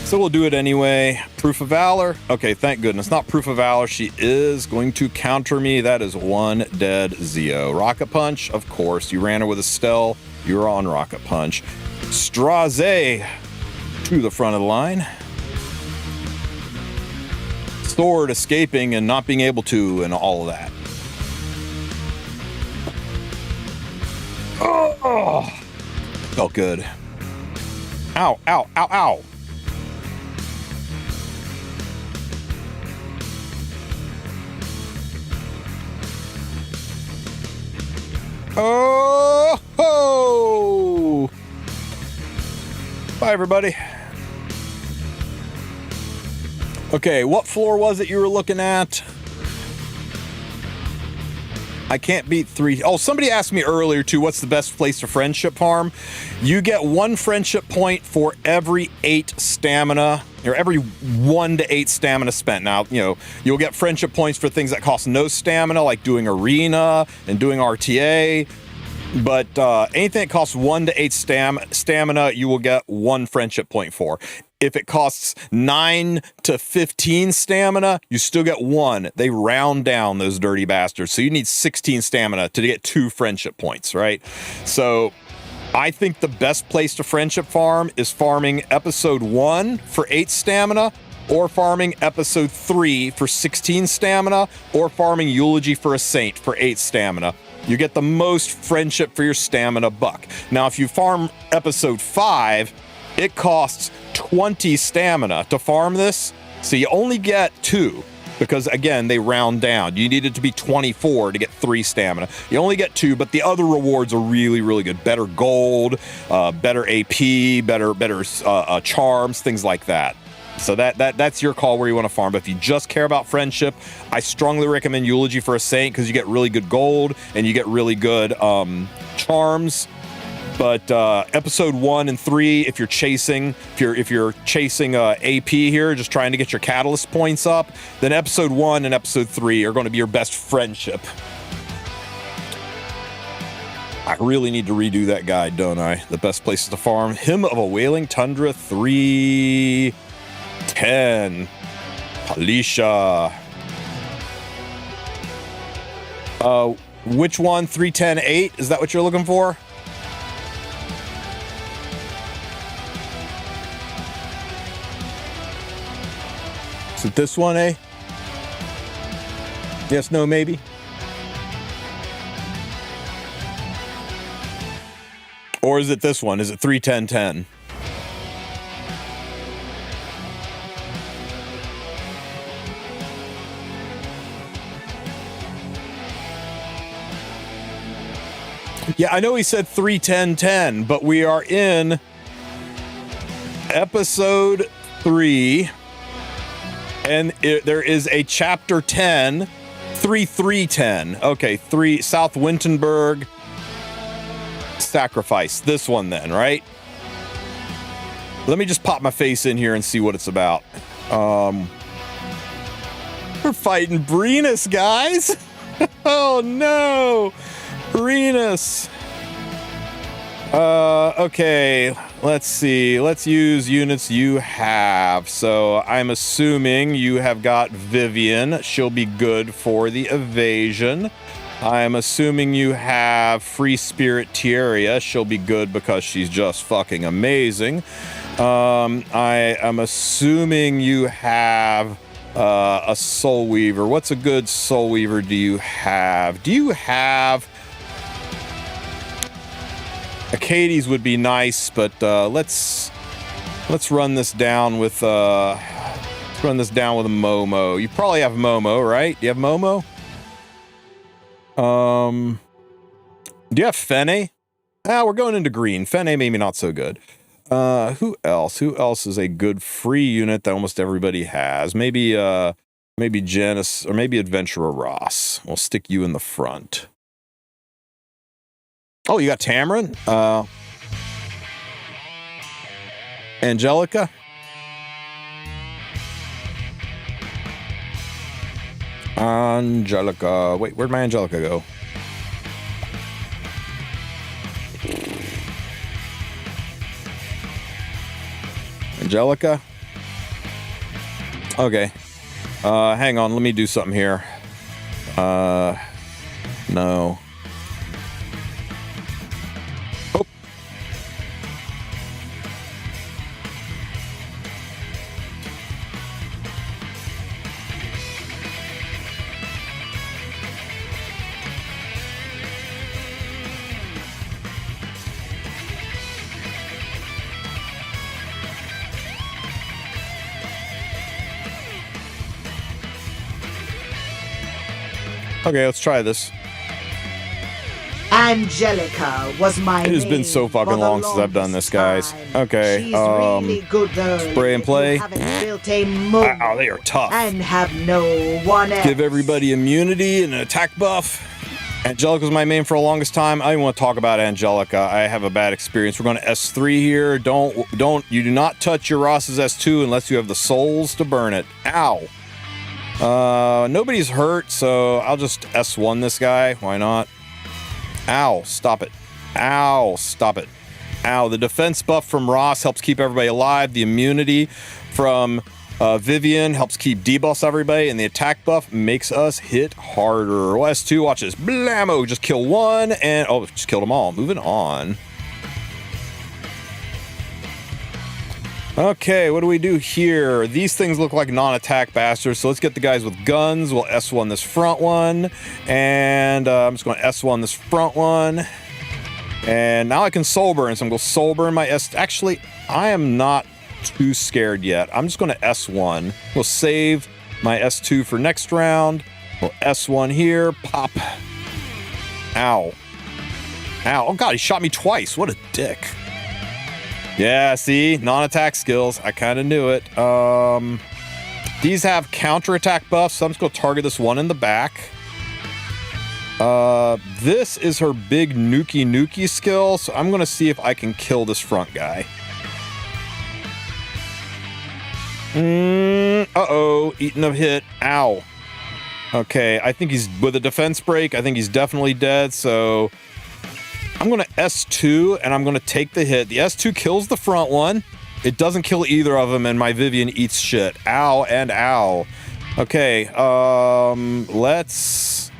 Speaker 1: So we'll do it anyway. Proof of Valor. Okay, thank goodness. Not Proof of Valor. She is going to counter me. That is one dead Zeo. Rocket Punch, of course. You ran her with Estelle. You're on Rocket Punch. Straze to the front of the line. Sword escaping and not being able to and all of that. Oh, felt good. Ow, ow, ow, ow. Oh, ho. Bye, everybody. Okay, what floor was it you were looking at? I can't beat 3. Oh, somebody asked me earlier, too, what's the best place to friendship farm? You get 1 friendship point for every 8 stamina, or every 1 to 8 stamina spent. Now, you know, you'll get friendship points for things that cost no stamina, like doing arena and doing RTA. But anything that costs 1 to 8 stamina, you will get 1 friendship point for. If it costs 9 to 15 stamina, you still get 1. They round down, those dirty bastards. So you need 16 stamina to get 2 friendship points, right? So I think the best place to friendship farm is farming episode 1 for 8 stamina, or farming episode 3 for 16 stamina, or farming Eulogy for a Saint for 8 stamina. You get the most friendship for your stamina buck. Now, if you farm episode 5, it costs 20 stamina to farm this, so you only get 2, because again, they round down. You need it to be 24 to get 3 stamina. You only get 2, but the other rewards are really, really good. Better gold, better AP, better charms, things like that. So that's your call where you want to farm. But if you just care about friendship, I strongly recommend Eulogy for a Saint, because you get really good gold and you get really good charms. But episode 1 and 3, if you're chasing AP here, just trying to get your catalyst points up, then episode 1 and episode 3 are going to be your best friendship. I really need to redo that guide, don't I? The best places to farm. Hymn of a Wailing Tundra 310. Alicia. Which one? 310-8? Is that what you're looking for? Is it this one, eh? Yes, no, maybe? Or is it this one? Is it 310-10? Yeah, I know he said 310-10, but we are in episode 3. And there is a chapter 10, 3-3-10. Okay, 3 South Wintenberg Sacrifice. This one then, right? Let me just pop my face in here and see what it's about. We're fighting Brenus, guys. Oh no, Brenus. Okay, let's see. Let's use units you have. So I'm assuming you have got Vivian. She'll be good for the evasion. I'm assuming you have Free Spirit Tieria. She'll be good because she's just fucking amazing. I am assuming you have a Soul Weaver. What's a good Soul Weaver do you have? Do you have... Acades would be nice, but let's run this down with a Momo. You probably have Momo, right? Do you have Momo? Do you have Fene? We're going into green. Fene maybe not so good. Who else? Who else is a good free unit that almost everybody has? Maybe Janice, or maybe Adventurer Ross. We'll stick you in the front. Oh, you got Tamarin? Angelica? Angelica. Wait, where'd my Angelica go? Angelica? Okay. Hang on, let me do something here. No. Oh. Okay, let's try this.
Speaker 2: Angelica was my name.
Speaker 1: It has been so fucking long since I've done this, guys. Okay,
Speaker 2: she's really good though.
Speaker 1: Spray and play.
Speaker 2: Wow,
Speaker 1: they are tough.
Speaker 2: And have no one else.
Speaker 1: Give everybody immunity and an attack buff. Angelica's my main for the longest time. I don't want to talk about Angelica. I have a bad experience. We're going to S3 here. You do not touch your Ross's S2 unless you have the souls to burn it. Ow. Nobody's hurt, so I'll just S1 this guy. Why not? Ow, stop it. Ow, stop it. Ow, the defense buff from Ross helps keep everybody alive. The immunity from Vivian helps keep debuffs everybody, and the attack buff makes us hit harder. Well, S2, watch this. Blammo, just kill one, and oh, just killed them all. Moving on. Okay, what do we do here? These things look like non-attack bastards, so let's get the guys with guns. We'll S1 this front one, and I'm just going to S1 this front one. And now I can soul burn, so I'm going to soul burn my S. Actually, I am not too scared yet. I'm just going to S1. We'll save my S2 for next round. We'll S1 here. Pop. Ow. Ow. Oh, God, he shot me twice. What a dick. Yeah, see? Non-attack skills. I kind of knew it. These have counter-attack buffs, so I'm just going to target this one in the back. This is her big nuki skill, so I'm going to see if I can kill this front guy. Uh-oh. Eating a hit. Ow. Okay, I think he's... With a defense break, I think he's definitely dead, so... I'm going to S2, and I'm going to take the hit. The S2 kills the front one. It doesn't kill either of them, and my Vivian eats shit. Ow and ow. Okay, let's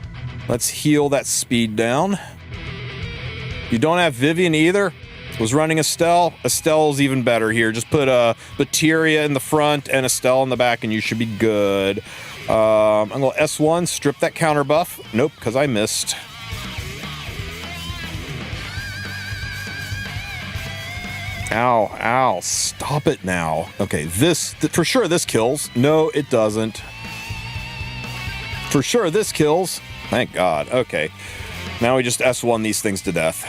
Speaker 1: heal that speed down. You don't have Vivian either? Was running Estelle? Estelle's even better here. Just put Bateria in the front and Estelle in the back, and you should be good. I'm going to S1, strip that counter buff. Nope, because I missed. Ow, ow, stop it now. Okay, for sure this kills. No, it doesn't. For sure this kills. Thank God. Okay. Now we just S1 these things to death.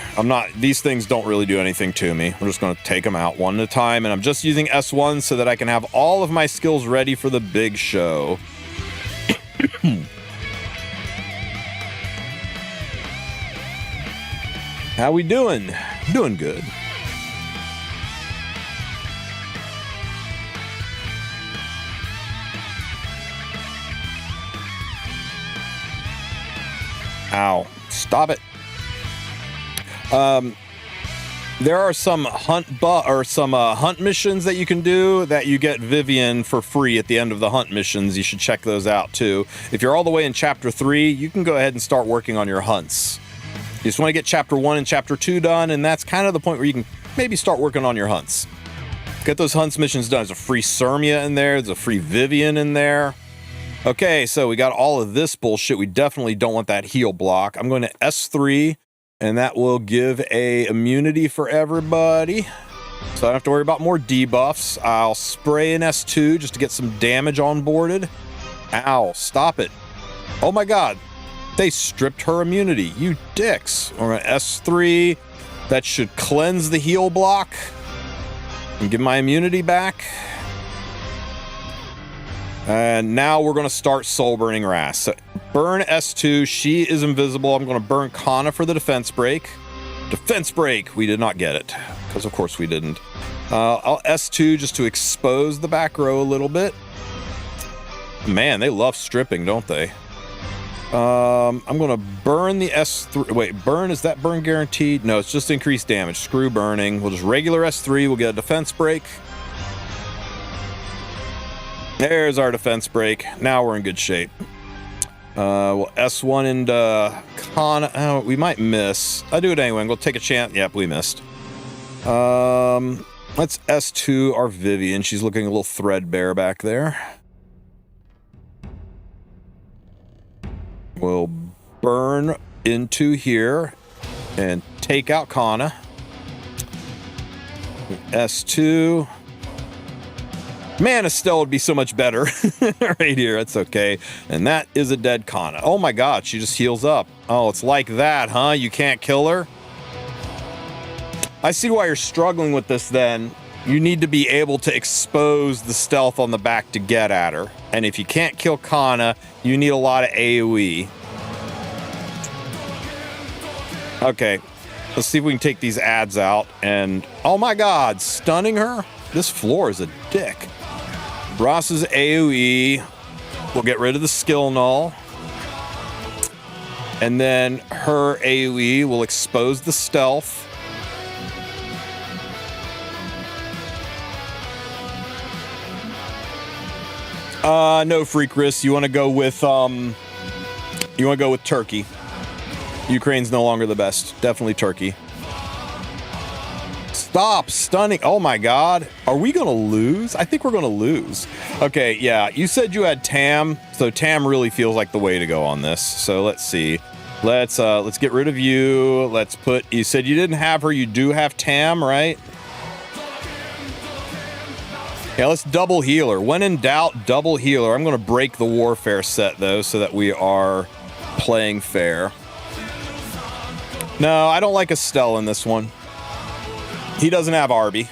Speaker 1: These things don't really do anything to me. We're just going to take them out one at a time, and I'm just using S1 so that I can have all of my skills ready for the big show. How we doing? Doing good. Ow. Stop it. There are some hunt missions that you can do that you get Vivian for free at the end of the hunt missions. You should check those out too. If you're all the way in chapter 3, you can go ahead and start working on your hunts. You just want to get chapter 1 and chapter 2 done, and that's kind of the point where you can maybe start working on your hunts. Get those hunts missions done. There's a free Sermia in there. There's a free Vivian in there. Okay, so we got all of this bullshit. We definitely don't want that heal block. I'm going to S3, and that will give a immunity for everybody. So I don't have to worry about more debuffs. I'll spray an S2 just to get some damage onboarded. Ow, stop it. Oh my God, they stripped her immunity. You dicks. We're going to S3, That should cleanse the heal block and give my immunity back. And now we're going to start soul burning Ras. So burn S2. She is invisible. I'm going to burn Kana for the defense break. Defense break. We did not get it because of course we didn't. I'll S2 just to expose the back row a little bit. Man, they love stripping, don't they? I'm going to burn the S3. Wait, burn, is that burn guaranteed? No, it's just increased damage. Screw burning. We'll just regular S3. We'll get a defense break. There's our defense break. Now we're in good shape. We'll S1 into Kana. Oh, we might miss. I do it anyway. We'll take a chance. Yep, we missed. Let's S2 our Vivian. She's looking a little threadbare back there. We'll burn into here and take out Kana. S2. Man, Estelle would be so much better right here. That's okay. And that is a dead Kana. Oh my god, she just heals up. Oh, it's like that, huh? You can't kill her? I see why you're struggling with this then. You need to be able to expose the stealth on the back to get at her. And if you can't kill Kana, you need a lot of AoE. Okay, let's see if we can take these ads out. And oh my god, stunning her? This floor is a dick. Ross's AoE. We'll get rid of the skill null. And then her AoE will expose the stealth. No, Freak Risk. You want to go with Turkey. Ukraine's no longer the best. Definitely Turkey. Stop stunning. Oh my god. Are we gonna lose? I think we're gonna lose. Okay, yeah. You said you had Tam, so Tam really feels like the way to go on this. So let's see. Let's get rid of you. Let's put, you said you didn't have her, you do have Tam, right? Yeah, let's double healer. When in doubt, double healer. I'm gonna break the warfare set though, so that we are playing fair. No, I don't like Estelle in this one. He doesn't have Arby.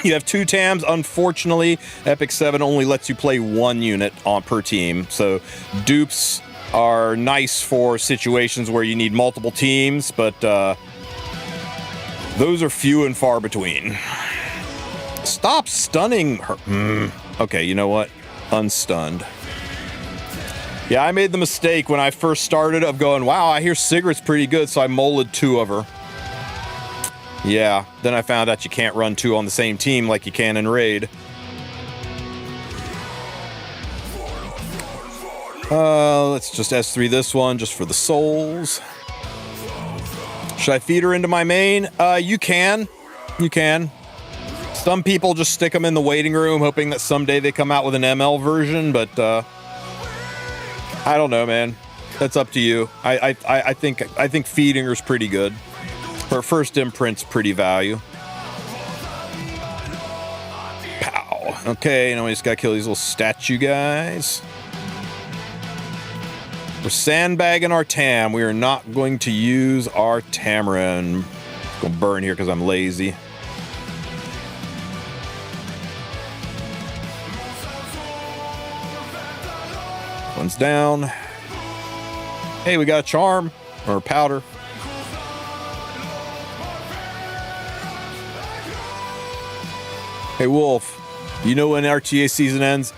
Speaker 1: You have 2 Tams. Unfortunately, Epic 7 only lets you play 1 unit per team. So dupes are nice for situations where you need multiple teams, but those are few and far between. Stop stunning her. Okay, you know what? Unstunned. Yeah, I made the mistake when I first started of going, wow, I hear Sigrid's pretty good, so I molded 2 of her. Yeah, then I found out you can't run 2 on the same team like you can in Raid. Let's just S3 this one just for the souls. Should I feed her into my main? You can. You can. Some people just stick them in the waiting room hoping that someday they come out with an ML version, but I don't know, man. That's up to you. I think feeding her's pretty good. Her first imprint's pretty value. Pow. Okay, now we just gotta kill these little statue guys. We're sandbagging our Tam. We are not going to use our Tamarin. I'm gonna burn here because I'm lazy. One's down. Hey, we got a charm or a powder. Hey, Wulf, you know when RTA season ends?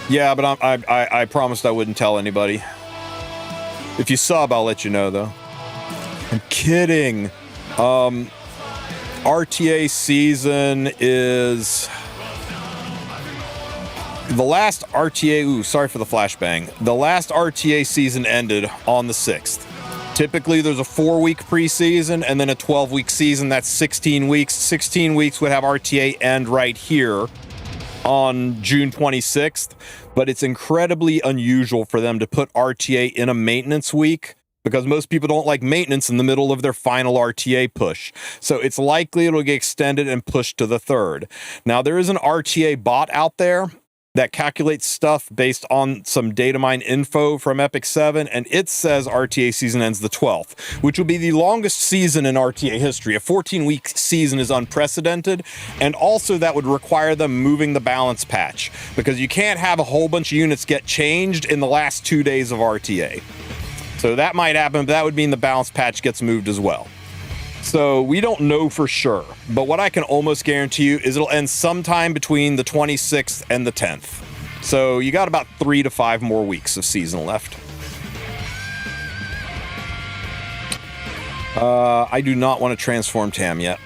Speaker 1: Yeah, but I promised I wouldn't tell anybody. If you sub, I'll let you know, though. I'm kidding. RTA season is... The last RTA... Ooh, sorry for the flashbang. The last RTA season ended on the 6th. Typically, there's a 4-week preseason and then a 12-week season. That's 16 weeks. 16 weeks would have RTA end right here on June 26th. But it's incredibly unusual for them to put RTA in a maintenance week because most people don't like maintenance in the middle of their final RTA push. So it's likely it'll get extended and pushed to the 3rd. Now, there is an RTA bot out there that calculates stuff based on some data mine info from Epic 7, and it says RTA season ends the 12th, which will be the longest season in RTA history. A 14-week season is unprecedented, and also that would require them moving the balance patch, because you can't have a whole bunch of units get changed in the last 2 days of RTA. So that might happen, but that would mean the balance patch gets moved as well. So we don't know for sure, but what I can almost guarantee you is it'll end sometime between the 26th and the 10th. So you got about 3 to 5 more weeks of season left. I do not want to transform Tam yet.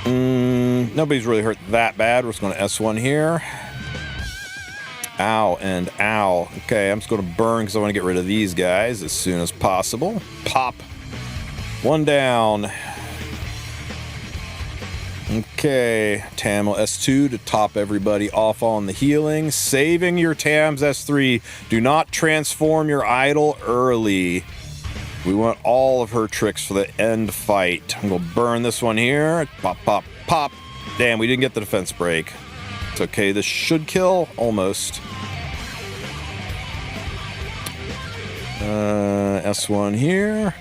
Speaker 1: Nobody's really hurt that bad. We're just going to S1 here. Ow and ow. Okay, I'm just going to burn because I want to get rid of these guys as soon as possible. Pop. One down. Okay, Tam will S2 to top everybody off on the healing. Saving your Tams S3. Do not transform your idol early. We want all of her tricks for the end fight. I'm going to burn this one here. Pop, pop, pop. Damn, we didn't get the defense break. It's okay, this should kill. Almost. S1 here.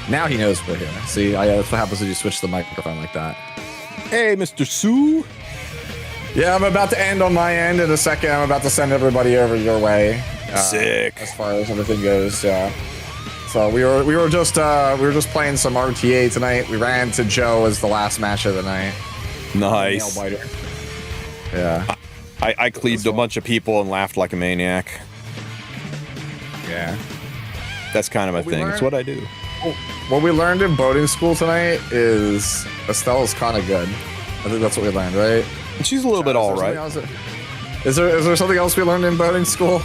Speaker 3: Now he knows we're here. See, that's what happens when you switch the microphone like that.
Speaker 1: Hey, Mr. Sue.
Speaker 3: Yeah, I'm about to end on my end in a second. I'm about to send everybody over your way.
Speaker 1: Sick.
Speaker 3: As far as everything goes, yeah. So we were just playing some RTA tonight. We ran to Joe as the last match of the night.
Speaker 1: Nice.
Speaker 3: Nail biter. Yeah.
Speaker 1: I cleaved a bunch of people and laughed like a maniac.
Speaker 3: Yeah.
Speaker 1: That's kind of my thing. It's what I do.
Speaker 3: What we learned in boating school tonight is Estelle's kind of good. I think that's what we learned, right?
Speaker 1: She's a little bit all right.
Speaker 3: Is there something else we learned in boating school?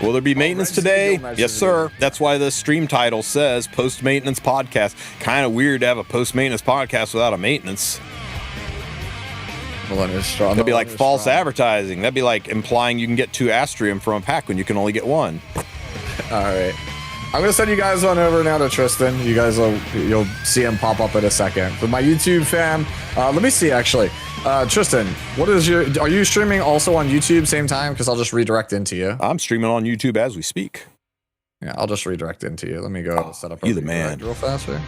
Speaker 1: Will there be maintenance today? Yes, sir. That's why the stream title says post-maintenance podcast. Kind of weird to have a post-maintenance podcast without a maintenance. That'd be like false advertising. That'd be like implying you can get 2 Astrium from a pack when you can only get 1.
Speaker 3: All right. I'm going to send you guys on over now to Tristen. You guys you'll see him pop up in a second. For my YouTube fam, let me see actually. Tristen, are you streaming also on YouTube same time? Because I'll just redirect into you.
Speaker 1: I'm streaming on YouTube as we speak.
Speaker 3: Yeah, I'll just redirect into you. Let me go set up
Speaker 1: you the man.
Speaker 3: Real fast here.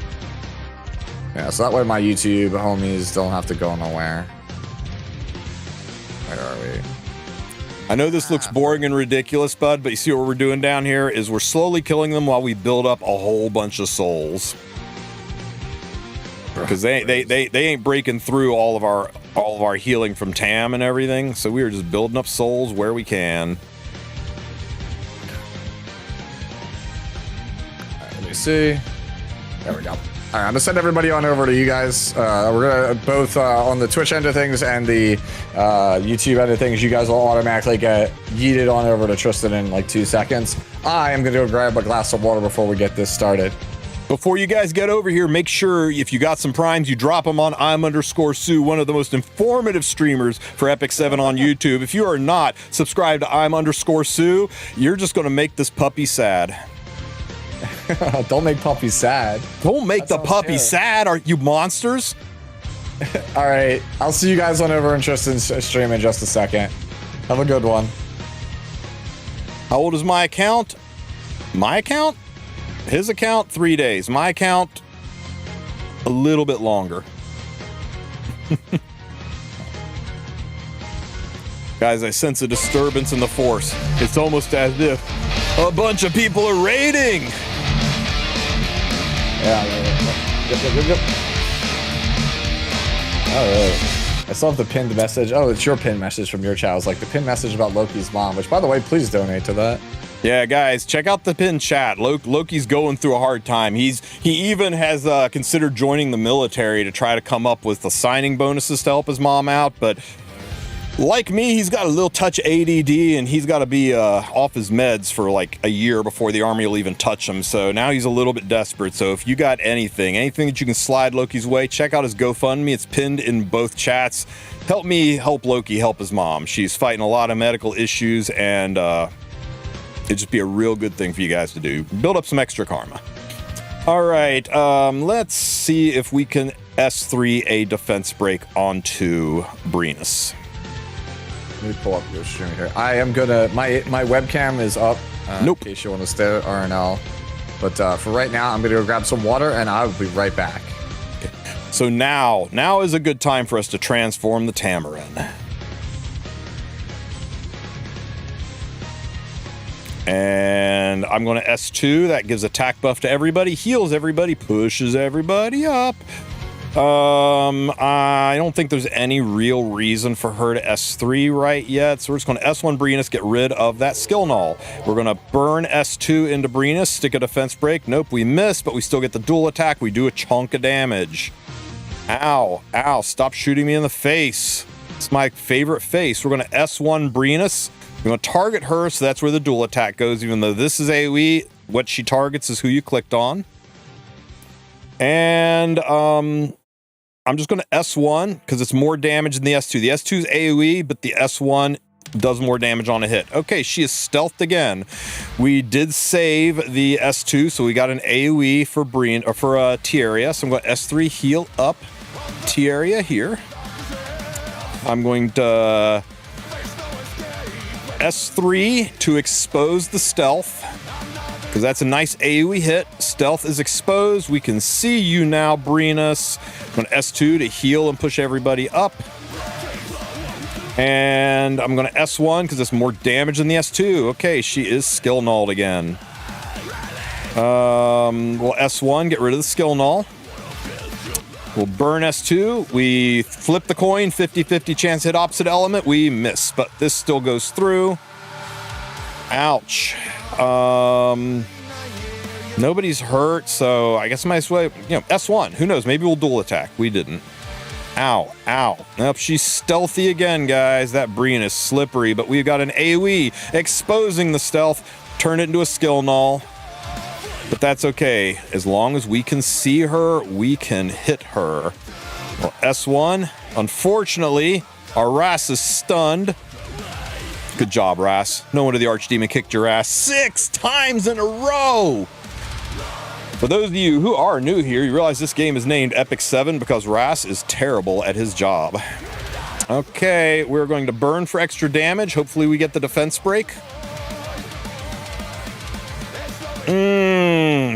Speaker 3: Yeah, so that way my YouTube homies don't have to go nowhere. Where are we?
Speaker 1: I know this looks boring and ridiculous, bud, but you see what we're doing down here is we're slowly killing them while we build up a whole bunch of souls. Because they ain't breaking through all of our healing from Tam and everything, so we are just building up souls where we can.
Speaker 3: Let me see. There we go. All right, I'm gonna send everybody on over to you guys. We're gonna both on the Twitch end of things and the YouTube end of things. You guys will automatically get yeeted on over to Tristen in like 2 seconds. I am gonna go grab a glass of water before we get this started.
Speaker 1: Before you guys get over here, make sure if you got some primes, you drop them on I'm_Sue, one of the most informative streamers for Epic 7 on YouTube. If you are not subscribed to I'm_Sue, you're just gonna make this puppy sad.
Speaker 3: Don't make puppy sad.
Speaker 1: Don't make the puppy sad, are you monsters?
Speaker 3: All right, I'll see you guys on over in Tristen's stream in just a second. Have a good one.
Speaker 1: How old is my account? My account? His account, 3 days. My account, a little bit longer. Guys, I sense a disturbance in the force. It's almost as if a bunch of people are raiding.
Speaker 3: Yeah. Yep. All right. I still have the pinned message. Oh, it's your pinned message from your chat. It was like the pinned message about Loki's mom, which, by the way, please donate to that.
Speaker 1: Yeah, guys, check out the pinned chat. Loki's going through a hard time. He even has considered joining the military to try to come up with the signing bonuses to help his mom out, but like me, he's got a little touch ADD, and he's got to be off his meds for like a year before the army will even touch him. So now he's a little bit desperate. So if you got anything that you can slide Loki's way, check out his GoFundMe. It's pinned in both chats. Help me help Loki help his mom. She's fighting a lot of medical issues, and it'd just be a real good thing for you guys to do. Build up some extra karma. All right, let's see if we can S3 a defense break onto Brenus.
Speaker 3: Let me pull up your stream here. I am gonna, my webcam is up.
Speaker 1: Nope.
Speaker 3: In case you want to stay at RNL. But for right now, I'm gonna go grab some water and I'll be right back.
Speaker 1: Okay. So now is a good time for us to transform the Tamarin. And I'm going to S2. That gives attack buff to everybody, heals everybody, pushes everybody up. I don't think there's any real reason for her to S3 right yet. So we're just going to S1 Brenus, get rid of that skill null. We're going to burn S2 into Brenus, stick a defense break. Nope, we missed, but we still get the dual attack. We do a chunk of damage. Ow, ow, stop shooting me in the face. It's my favorite face. We're going to S1 Brenus. We're going to target her, so that's where the dual attack goes, even though this is AoE. What she targets is who you clicked on. And I'm just going to S1 because it's more damage than the S2. The S2 is AoE, but the S1 does more damage on a hit. Okay, she is stealthed again. We did save the S2, so we got an AoE for Tieria. So I'm going to S3 heal up Tieria here. I'm going to S3 to expose the stealth, because that's a nice AoE hit. Stealth is exposed. We can see you now, Brenus. I'm going to S2 to heal and push everybody up. And I'm going to S1 because it's more damage than the S2. Okay, she is skill nulled again. We'll S1, get rid of the skill null. We'll burn S2. We flip the coin, 50-50 chance hit opposite element. We miss, but this still goes through. Ouch. Nobody's hurt, so I guess I might as well, S1. Who knows? Maybe we'll dual attack. We didn't. Ow, ow. Nope, she's stealthy again, guys. That Breen is slippery, but we've got an AoE exposing the stealth. Turn it into a skill null. But that's okay. As long as we can see her, we can hit her. Well, S1. Unfortunately, our Ras is stunned. Good job, Ras. No wonder the Archdemon kicked your ass 6 times in a row. For those of you who are new here, you realize this game is named Epic 7 because Ras is terrible at his job. Okay, we're going to burn for extra damage. Hopefully we get the defense break.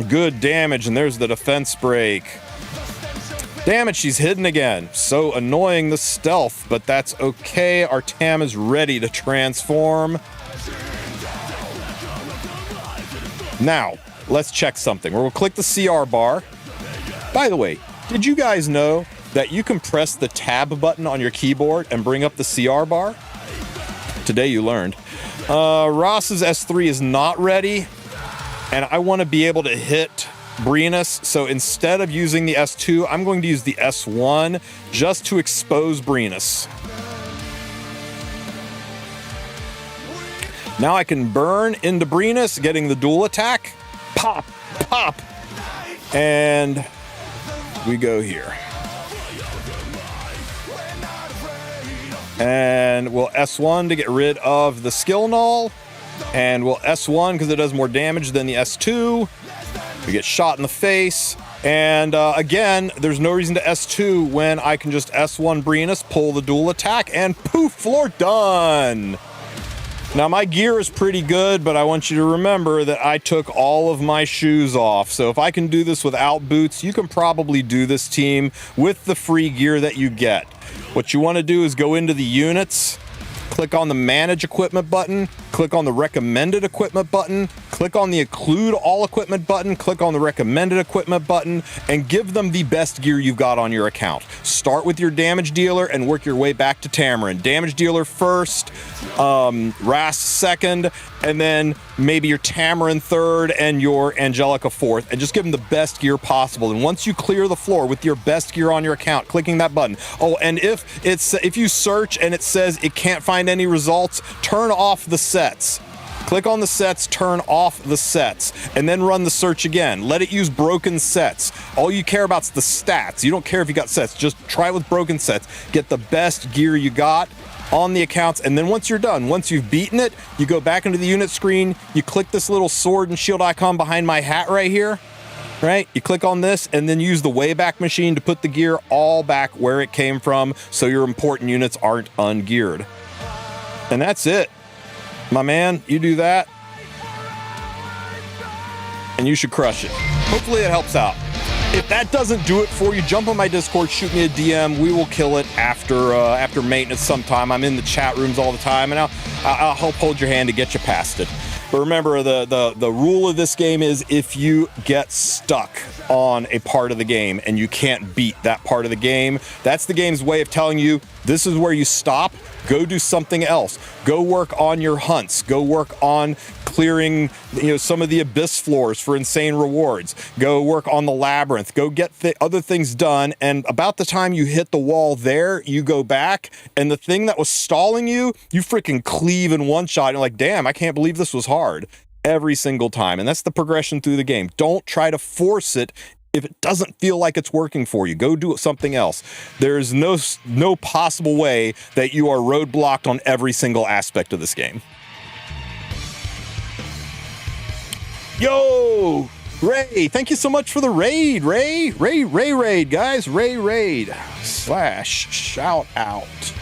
Speaker 1: Good damage, and there's the defense break. Damn it, she's hidden again. So annoying, the stealth, but that's okay. Our Tam is ready to transform. Now, let's check something. We'll click the CR bar. By the way, did you guys know that you can press the tab button on your keyboard and bring up the CR bar? Today you learned. Ross's S3 is not ready, and I want to be able to hit Brenus, so instead of using the S2, I'm going to use the S1 just to expose Brenus. Now I can burn into Brenus, getting the dual attack. Pop, pop, and we go here. And we'll S1 to get rid of the skill null, and we'll S1 because it does more damage than the S2. We get shot in the face, and again, there's no reason to S2 when I can just S1 Brenus, pull the dual attack, and poof, floor done. Now, my gear is pretty good, but I want you to remember that I took all of my shoes off. So if I can do this without boots, you can probably do this, team, with the free gear that you get. What you want to do is go into the units, click on the Manage Equipment button, click on the Recommended Equipment button, click on the Include All Equipment button, click on the Recommended Equipment button, and give them the best gear you've got on your account. Start with your Damage Dealer and work your way back to Tamarin. Damage Dealer first, Ras second, and then maybe your Tamarin third and your Angelica fourth, and just give them the best gear possible. And once you clear the floor with your best gear on your account, clicking that button. Oh, and if you search and it says it can't find any results, turn off the sets. Click on the sets, turn off the sets, and then run the search again. Let it use broken sets. All you care about is the stats. You don't care if you got sets. Just try it with broken sets. Get the best gear you got on the accounts, and then once you're done, once you've beaten it, you go back into the unit screen, you click this little sword and shield icon behind my hat right here, right? You click on this and then use the Wayback Machine to put the gear all back where it came from so your important units aren't ungeared. And that's it. My man, you do that and you should crush it. Hopefully it helps out. If that doesn't do it for you, jump on my Discord, shoot me a DM. We will kill it after maintenance sometime. I'm in the chat rooms all the time, and I'll help hold your hand to get you past it. But remember, the rule of this game is if you get stuck on a part of the game and you can't beat that part of the game, that's the game's way of telling you this is where you stop. Go do something else. Go work on your hunts. Go work on clearing, some of the abyss floors for insane rewards. Go work on the labyrinth. Go get other things done. And about the time you hit the wall there, you go back, and the thing that was stalling you, you freaking cleave in one shot. You're like, damn, I can't believe this was hard. Every single time. And that's the progression through the game. Don't try to force it if it doesn't feel like it's working for you. Go do something else. There's no possible way that you are roadblocked on every single aspect of this game. Yo, Ray, thank you so much for the raid, Ray, guys, Ray / shout out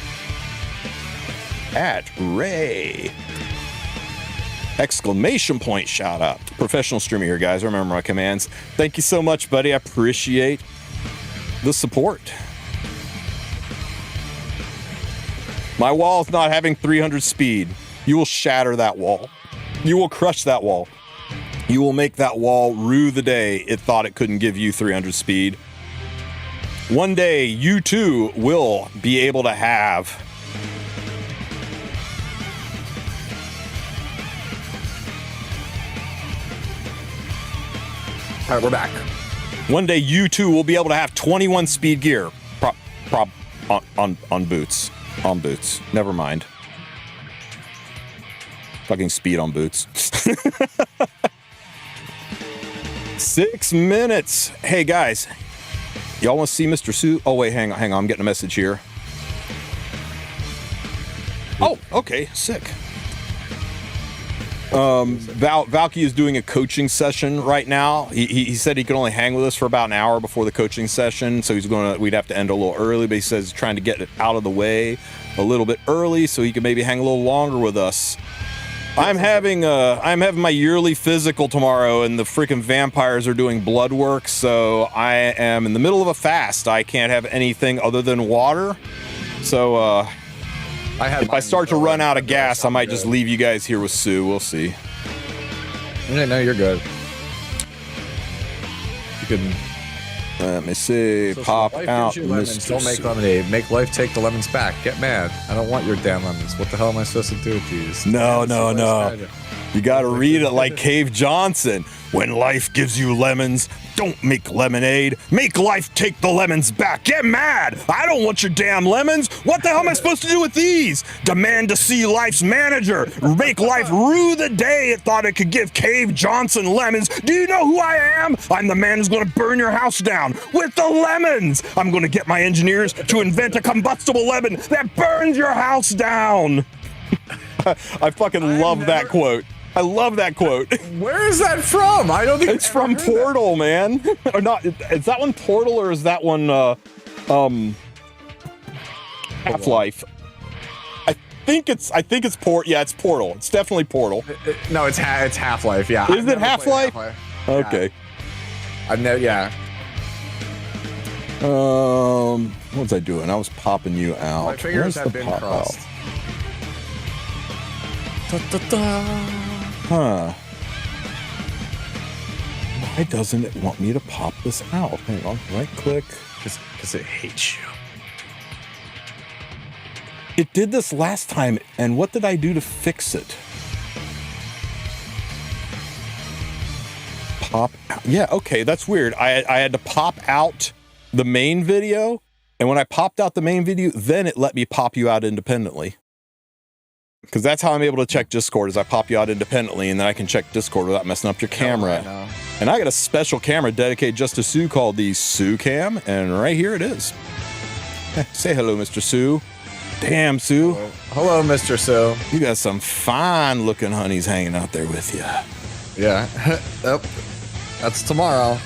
Speaker 1: at Ray. Exclamation point shout out. Professional streamer here, guys. Remember my commands. Thank you so much, buddy. I appreciate the support. My wall is not having 300 speed. You will shatter that wall. You will crush that wall. You will make that wall rue the day it thought it couldn't give you 300 speed. One day, you too will be able to have
Speaker 3: All right, we're back.
Speaker 1: One day, you too will be able to have 21 speed gear. On boots. On boots. Never mind. Fucking speed on boots. 6 minutes. Hey, guys. Y'all want to see Mr. Sue? Oh, wait, hang on. I'm getting a message here. Oh, okay. Sick. Valky is doing a coaching session right now. He said he could only hang with us for about an hour before the coaching session, so we'd have to end a little early, but he says he's trying to get it out of the way a little bit early so he can maybe hang a little longer with us. I'm having my yearly physical tomorrow, and the freaking vampires are doing blood work, so I am in the middle of a fast. I can't have anything other than water. So if I start to run out of gas, I might just leave you guys here with Sue. We'll see.
Speaker 3: No, you're good. You can.
Speaker 1: Let me see. So pop out,
Speaker 3: Mr. Don't make lemonade. Make life take the lemons back. Get mad. I don't want your damn lemons. What the hell am I supposed to do with these?
Speaker 1: No. You got to read it like Cave Johnson. When life gives you lemons, don't make lemonade. Make life take the lemons back. Get mad. I don't want your damn lemons. What the hell am I supposed to do with these? Demand to see life's manager. Make life rue the day it thought it could give Cave Johnson lemons. Do you know who I am? I'm the man who's going to burn your house down with the lemons. I'm going to get my engineers to invent a combustible lemon that burns your house down. I fucking love that quote. I love that quote.
Speaker 3: Where is that from? I don't think
Speaker 1: it's from Portal, man. Or not? Is that one Portal or is that one Half-Life? I think it's Portal. Yeah, it's Portal. It's definitely Portal.
Speaker 3: No, it's Half-Life. Yeah.
Speaker 1: Is it Half-Life? Okay.
Speaker 3: I've never. Yeah.
Speaker 1: What was I doing? I was popping you out.
Speaker 3: My fingers have been crossed.
Speaker 1: Huh. Why doesn't it want me to pop this out? Hang on, right click.
Speaker 3: Because it hates you.
Speaker 1: It did this last time, and what did I do to fix it? Pop out. Yeah, okay, that's weird. I had to pop out the main video, and when I popped out the main video, then it let me pop you out independently. Because that's how I'm able to check Discord, is I pop you out independently, and then I can check Discord without messing up your camera. And I got a special camera dedicated just to Sue called the Sue Cam, and right here it is. Say hello, Mr. Sue. Damn, Sue.
Speaker 3: Hello, Mr. Sue.
Speaker 1: You got some fine-looking honeys hanging out there with you.
Speaker 3: Yeah. Yep. That's tomorrow.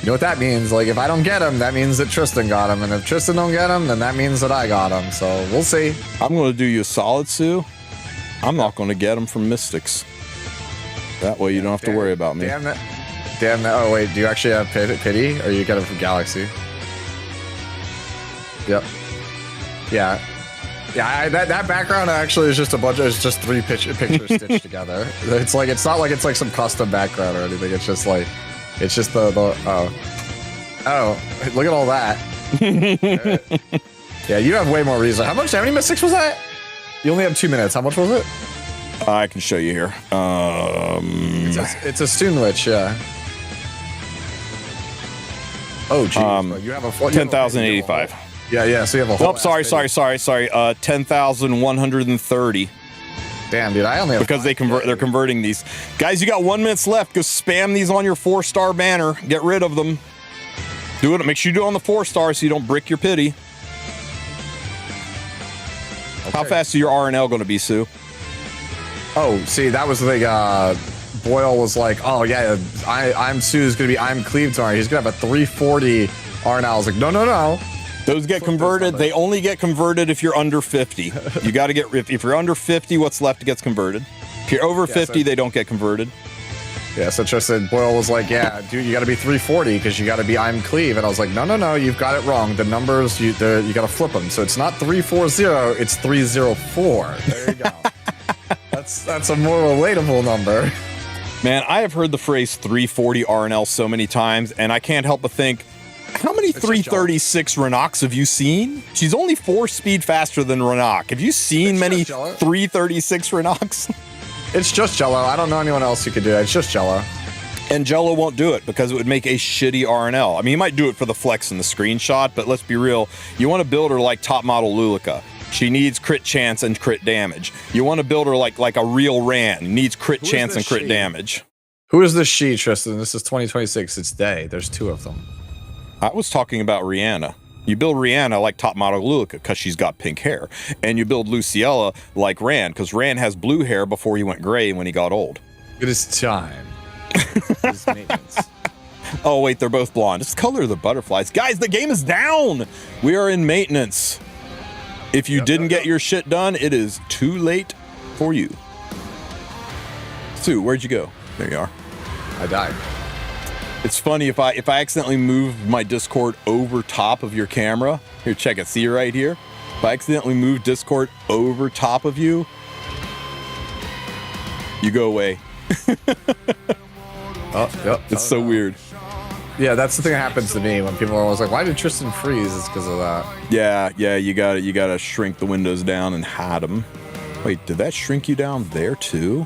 Speaker 3: You know what that means? Like, if I don't get him, that means that Tristen got him. And if Tristen don't get him, then that means that I got him. So we'll see.
Speaker 1: I'm going to do you a solid, Sue. I'm not going to get him from Mystics. That way you don't have to worry about me.
Speaker 3: Damn that. Oh, wait. Do you actually have pity? Or you get him from Galaxy? Yep. Yeah. Yeah, that background actually is just a bunch of, it's just 3 pictures stitched together. It's not like it's like some custom background or anything. It's just like, it's just the look at all that. Yeah, you have way more reason. How many Mystics was that? You only have 2 minutes. How much was it?
Speaker 1: I can show you here.
Speaker 3: It's a Stoonwich, yeah. Oh, geez. You have a
Speaker 1: 10,085.
Speaker 3: Yeah. So you have a whole.
Speaker 1: Oh, sorry. 10,130.
Speaker 3: Damn, dude, I only have
Speaker 1: because they're converting these. Guys, you got 1 minute left. Go spam these on your 4-star banner. Get rid of them. Do it. Make sure you do it on the 4-star so you don't brick your pity. Okay. How fast is your RNL going to be, Sue?
Speaker 3: Oh, see, that was the thing. Boyle was like, oh, yeah, I'm Sue's going to be I'm Cleve tomorrow. He's going to have a 340 RNL. I was like, no.
Speaker 1: Those get converted. They only get converted if you're under 50. You got to get, if you're under 50, what's left gets converted. If you're over 50, they don't get converted.
Speaker 3: Yeah, so Tristan Boyle was like, yeah, dude, you got to be 340 because you got to be I'm Cleve. And I was like, no, you've got it wrong. The numbers, you got to flip them. So it's not 340, it's 304. There you go. That's a more relatable number.
Speaker 1: Man, I have heard the phrase 340 RNL so many times, and I can't help but think, how many 336 Renox have you seen? She's only 4 speed faster than Renox. Have you seen many 336 Renox?
Speaker 3: It's just Jello. I don't know anyone else who could do it. It's just Jello.
Speaker 1: And Jello won't do it because it would make a shitty RNL. I mean, he might do it for the flex and the screenshot, but let's be real. You want to build her like top model Lulika. She needs crit chance and crit damage. You want to build her like a real Ran. Needs crit chance and crit damage.
Speaker 3: Who is this she, Tristan? This is 2026. It's they. There's 2 of them.
Speaker 1: I was talking about Rihanna. You build Rihanna like top model Lulika because she's got pink hair. And you build Luciella like Ran because Ran has blue hair before he went gray when he got old.
Speaker 3: It is time. It's maintenance.
Speaker 1: Oh, wait, they're both blonde. It's the color of the butterflies. Guys, the game is down. We are in maintenance. If you didn't get your shit done, it is too late for you. Sue, where'd you go? There you are.
Speaker 3: I died.
Speaker 1: It's funny if I accidentally move my Discord over top of your camera. Here, check it. See right here? If I accidentally move Discord over top of you, you go away. It's so weird.
Speaker 3: Yeah, that's the thing that happens to me when people are always like, why did Tristan freeze? It's because of that.
Speaker 1: Yeah, you gotta shrink the windows down and hide them. Wait, did that shrink you down there too?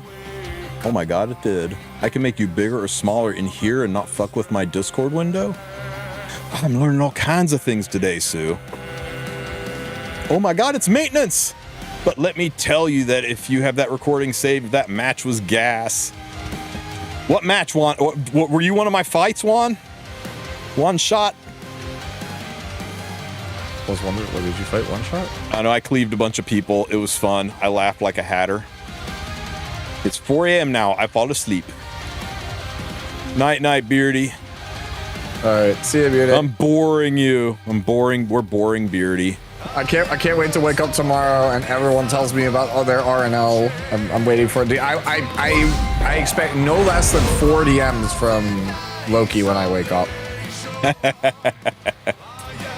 Speaker 1: Oh my god, it did. I can make you bigger or smaller in here and not fuck with my Discord window? I'm learning all kinds of things today, Sue. Oh my god, it's maintenance! But let me tell you that if you have that recording saved, that match was gas. What match, Juan? What, were you one of my fights, Juan? One shot?
Speaker 3: I was wondering, what did you fight? One shot?
Speaker 1: I know, I cleaved a bunch of people. It was fun. I laughed like a hatter. It's 4 a.m. now. I fall asleep. Night, Beardy.
Speaker 3: All right, see you, Beardy.
Speaker 1: I'm boring you. We're boring Beardy.
Speaker 3: I can't wait to wake up tomorrow and everyone tells me about their RNL. I'm waiting for it. I expect no less than 4 DMs from Loki when I wake up.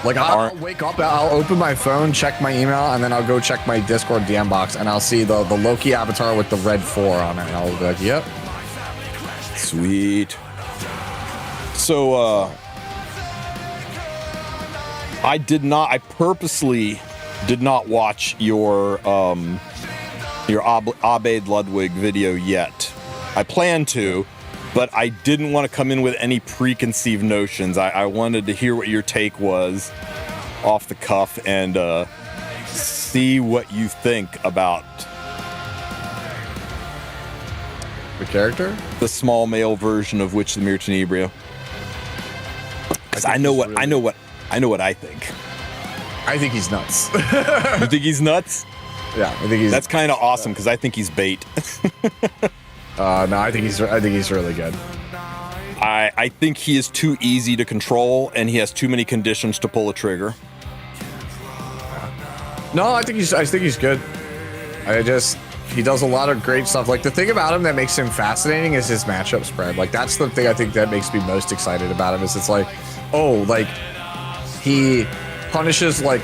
Speaker 3: Like, I'll wake up, I'll open my phone, check my email, and then I'll go check my Discord DM box, and I'll see the Loki avatar with the red 4 on it, and I'll be like, yep.
Speaker 1: Sweet. So, I purposely did not watch your Abed Ludwig video yet. I plan to, but I didn't want to come in with any preconceived notions. I wanted to hear what your take was off the cuff and see what you think about
Speaker 3: the character,
Speaker 1: the small male version of Witch the Mirror Tenebria. I know what I think.
Speaker 3: I think he's nuts.
Speaker 1: You think he's nuts?
Speaker 3: Yeah, I think he's.
Speaker 1: That's kind of awesome because I think he's bait.
Speaker 3: No, I think he's really good.
Speaker 1: I think he is too easy to control, and he has too many conditions to pull a trigger.
Speaker 3: No, I think he's good. He does a lot of great stuff. Like, the thing about him that makes him fascinating is his matchup spread. Like, that's the thing I think that makes me most excited about him, is it's like, oh, like, he punishes, like,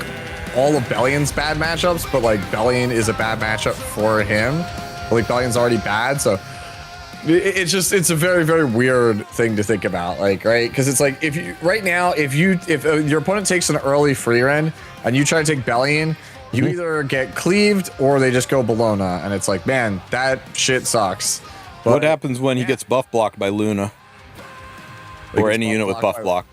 Speaker 3: all of Bellion's bad matchups, but, like, Bellion is a bad matchup for him. Like, Bellion's already bad, so it's a very, very weird thing to think about, like, right? Because it's like, if your opponent takes an early free run and you try to take Bellion, you either get cleaved or they just go Bologna, and it's like, man, that shit sucks. But
Speaker 1: what happens when he gets buff blocked by Luna? Or any unit with buff block?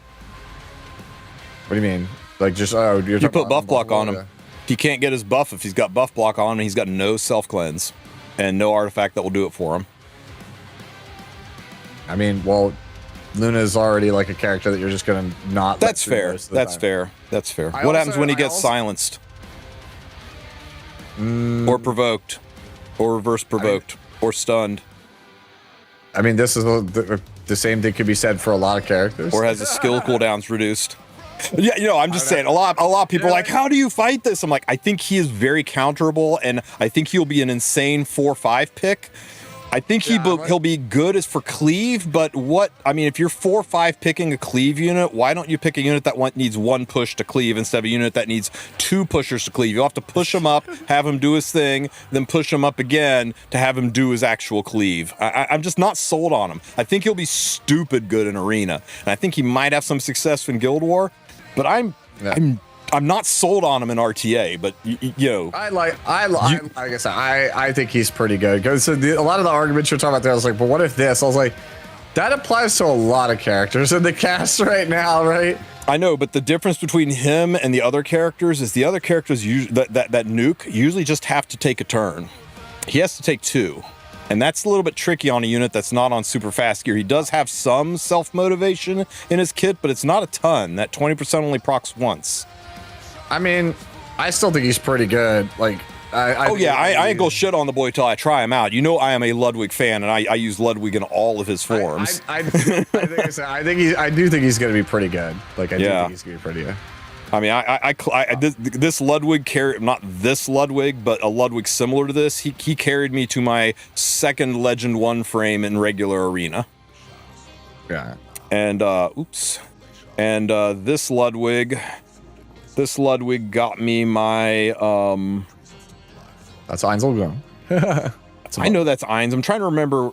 Speaker 3: What do you mean? Like, just
Speaker 1: you put buff block on him. He can't get his buff if he's got buff block on him. He's got no self cleanse and no artifact that will do it for him.
Speaker 3: I mean, well, Luna is already like a character that you're just gonna not.
Speaker 1: That's fair. That's fair. That's fair. What happens when he gets silenced, or provoked, or reverse provoked, or stunned?
Speaker 3: I mean, this is the same thing could be said for a lot of characters.
Speaker 1: Or has his skill cooldowns reduced? Yeah, you know, I'm just saying, a lot of people are like, how do you fight this? I'm like, I think he is very counterable, and I think he'll be an insane 4/5 pick. I think he'll be good as for cleave, but if you're 4/5 picking a cleave unit, why don't you pick a unit that needs one push to cleave instead of a unit that needs two pushers to cleave? You'll have to push him up, have him do his thing, then push him up again to have him do his actual cleave. I'm just not sold on him. I think he'll be stupid good in Arena, and I think he might have some success in Guild War, but I'm not sold on him in RTA, but you know,
Speaker 3: I think he's pretty good. Because a lot of the arguments you're talking about there, I was like, but what if this? I was like, that applies to a lot of characters in the cast right now, right?
Speaker 1: I know, but the difference between him and the other characters is the other characters that nuke usually just have to take a turn. He has to take two. And that's a little bit tricky on a unit that's not on super fast gear. He does have some self-motivation in his kit, but it's not a ton. That 20% only procs once.
Speaker 3: I mean, I still think he's pretty good. Like, I
Speaker 1: ain't gonna shit on the boy till I try him out. You know, I am a Ludwig fan, and I use Ludwig in all of his forms.
Speaker 3: I do think he's gonna be pretty good. Like, I do think he's gonna be pretty good.
Speaker 1: I mean, this Ludwig carried, not this Ludwig, but a Ludwig similar to this. He carried me to my second Legend 1 frame in regular Arena.
Speaker 3: Yeah.
Speaker 1: And this Ludwig got me my
Speaker 3: That's Einzelgum.
Speaker 1: I know that's Eins. I'm trying to remember.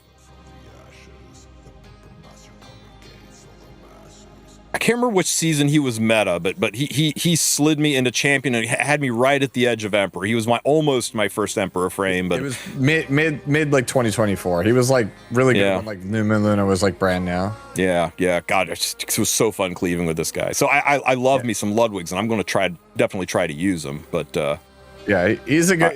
Speaker 1: I can't remember which season he was meta, but he slid me into champion and had me right at the edge of Emperor. He was almost my first Emperor frame, but
Speaker 3: it was mid like 2024. He was like really good when like New Moon Luna was like brand new.
Speaker 1: Yeah. God, it was so fun cleaving with this guy. So I love me some Ludwigs, and I'm going to definitely try to use him. But
Speaker 3: he's a good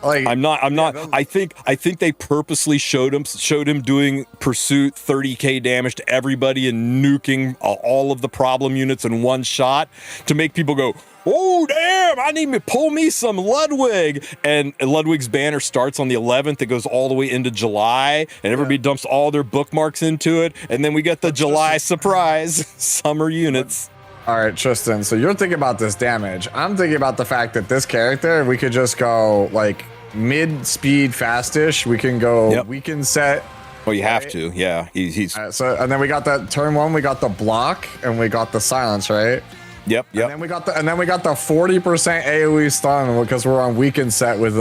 Speaker 3: Like,
Speaker 1: I'm not. I think they purposely showed him doing pursuit 30k damage to everybody and nuking all of the problem units in one shot to make people go, oh damn! I need to pull me some Ludwig. And Ludwig's banner starts on the 11th. It goes all the way into July, and everybody dumps all their bookmarks into it. And then we get the July surprise summer units.
Speaker 3: All right, Tristen, so you're thinking about this damage. I'm thinking about the fact that this character, we could just go like mid-speed fastish. We can go weaken set.
Speaker 1: Well, you have to, yeah. He's
Speaker 3: so, and then we got that turn one. We got the block, and we got the silence, right?
Speaker 1: Yep.
Speaker 3: And then we got the 40% AOE stun because we're on weaken set with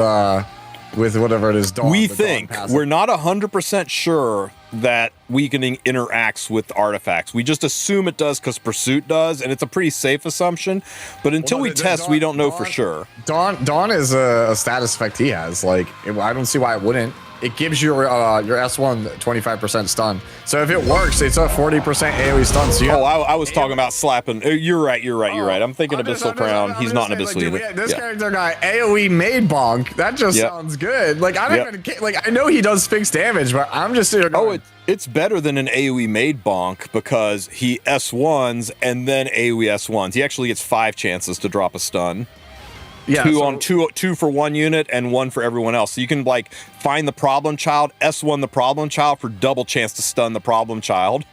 Speaker 3: whatever it is. Dawn,
Speaker 1: we think we're not 100% sure that weakening interacts with artifacts. We just assume it does because pursuit does, and it's a pretty safe assumption. But until we test, we don't know for sure.
Speaker 3: Dawn is a status effect he has. Like, I don't see why it wouldn't. It gives your S1 25% stun. So if it works, it's a 40% AoE stun. So
Speaker 1: I was talking about slapping. You're right. I'm thinking Abyssal Crown. He's not an Abyssal either.
Speaker 3: This character got AoE made bonk. That just sounds good. Like, I know he does fixed damage, but I'm just sitting there going,
Speaker 1: it's better than an AoE made bonk because he S1s and then AoE S1s. He actually gets 5 chances to drop a stun.
Speaker 3: Yeah,
Speaker 1: two for one unit and one for everyone else. So you can like find the problem child, S1 the problem child for double chance to stun the problem child.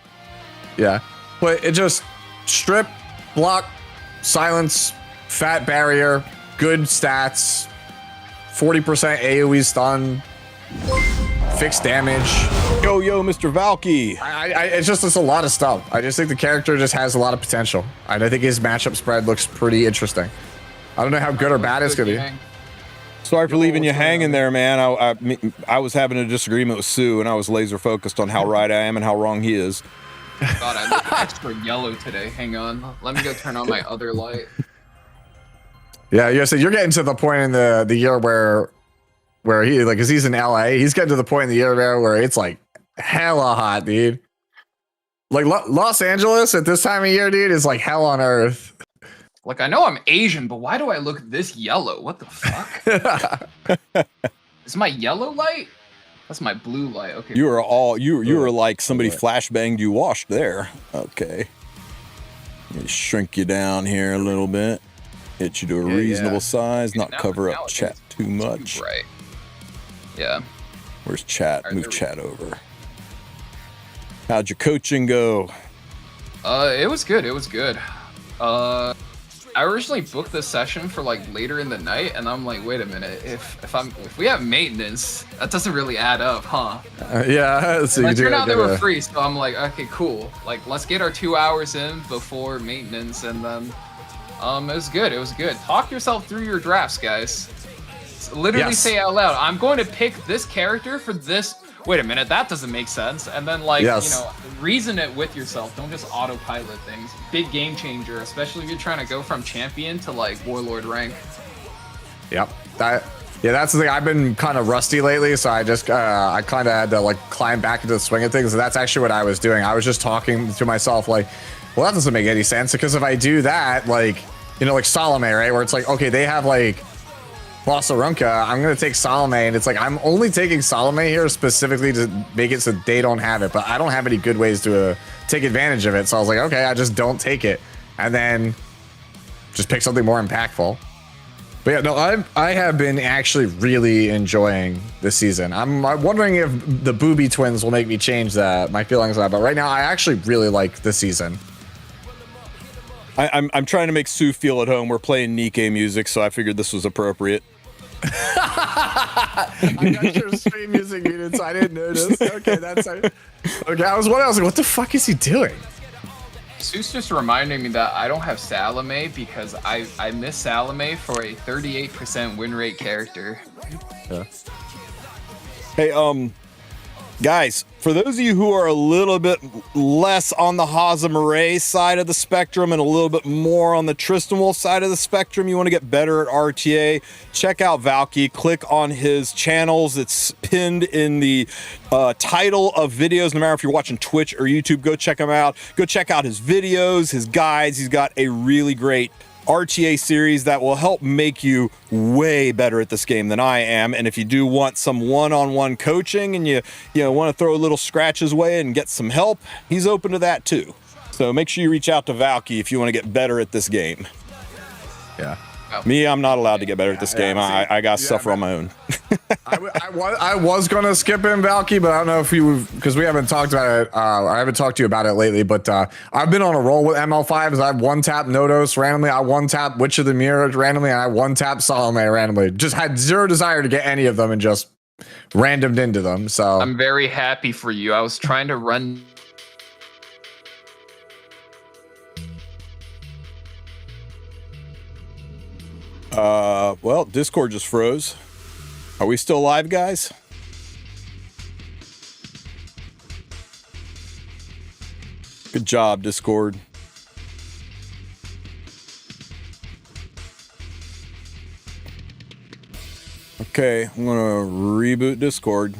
Speaker 3: Yeah, but it just strip, block, silence, fat barrier, good stats, 40% AoE stun, fixed damage.
Speaker 1: Yo, Mr. Valky.
Speaker 3: It's a lot of stuff. I just think the character just has a lot of potential. And I think his matchup spread looks pretty interesting. I don't know how good or bad it's gonna be.
Speaker 1: Sorry for leaving you hanging there, man. I was having a disagreement with Sue, and I was laser focused on how right I am and how wrong he is.
Speaker 4: God, I look extra yellow today. Hang on. Let me go turn on my other light.
Speaker 3: Yeah, so you're getting to the point in the year where he, like, cause he's in LA, he's getting to the point in the year there where it's like hella hot, dude. Like Los Angeles at this time of year, dude, is like hell on earth.
Speaker 4: Like, I know I'm Asian, but why do I look this yellow? What the fuck? Is my yellow light? That's my blue light. Okay.
Speaker 1: You were like somebody flashbanged you washed there. Okay. Let me shrink you down here a little bit. Get you to a reasonable size, not cover up chat too much.
Speaker 4: Right. Yeah.
Speaker 1: Where's chat? Move chat over. How'd your coaching go?
Speaker 4: It was good. It was good. I originally booked this session for like later in the night, and I'm like, wait a minute, if we have maintenance, that doesn't really add up, huh?
Speaker 3: Yeah. So
Speaker 4: it turned out they were free, so I'm like, okay, cool. Like, let's get our 2 hours in before maintenance, and then it was good. It was good. Talk yourself through your drafts, guys. Literally say out loud, I'm going to pick this character for this. Wait a minute, that doesn't make sense. And then, like, you know, reason it with yourself. Don't just autopilot things. Big game changer, especially if you're trying to go from champion to, like, warlord rank.
Speaker 3: Yep. That's the thing. I've been kind of rusty lately, so I just I kind of had to, like, climb back into the swing of things. And that's actually what I was doing. I was just talking to myself, like, well, that doesn't make any sense, because if I do that, like, you know, like Salome, right, where it's like, okay, they have, like, Bossarunka, I'm going to take Salome, and it's like, I'm only taking Salome here specifically to make it so they don't have it, but I don't have any good ways to take advantage of it, so I was like, okay, I just don't take it, and then just pick something more impactful. But yeah, no, I have been actually really enjoying this season. I'm wondering if the Booby twins will make me change my feelings on that, but right now, I actually really like this season.
Speaker 1: I'm trying to make Sue feel at home. We're playing Nikke music, so I figured this was appropriate.
Speaker 3: I got your stream music muted, so I didn't notice. Okay, okay. I was like, what the fuck is he doing?
Speaker 4: Sue's just reminding me that I don't have Salome because I miss Salome for a 38% win rate character.
Speaker 3: Yeah.
Speaker 1: Hey, guys, for those of you who are a little bit less on the Haza side of the spectrum and a little bit more on the Tristen Wulf side of the spectrum, you want to get better at RTA, check out Valky. Click on his channels. It's pinned in the title of videos. No matter if you're watching Twitch or YouTube, go check him out. Go check out his videos, his guides. He's got a really great RTA series that will help make you way better at this game than I am. And if you do want some one-on-one coaching and you want to throw a little scratch his way and get some help, he's open to that too. So make sure you reach out to Valky if you want to get better at this game.
Speaker 3: Yeah.
Speaker 1: Me, I'm not allowed to get better at this game. I got to suffer on my own.
Speaker 3: I was going to skip in Valky, but I don't know if because we haven't talked about it. I haven't talked to you about it lately, but I've been on a roll with ML5s. I've one-tap Nodos randomly. I one-tap Witch of the Mirror randomly, and I one-tap Salome randomly. Just had zero desire to get any of them and just randomed into them. So
Speaker 4: I'm very happy for you. I was trying to run...
Speaker 1: Well, Discord just froze. Are we still live, guys? Good job, Discord. Okay, I'm gonna reboot Discord.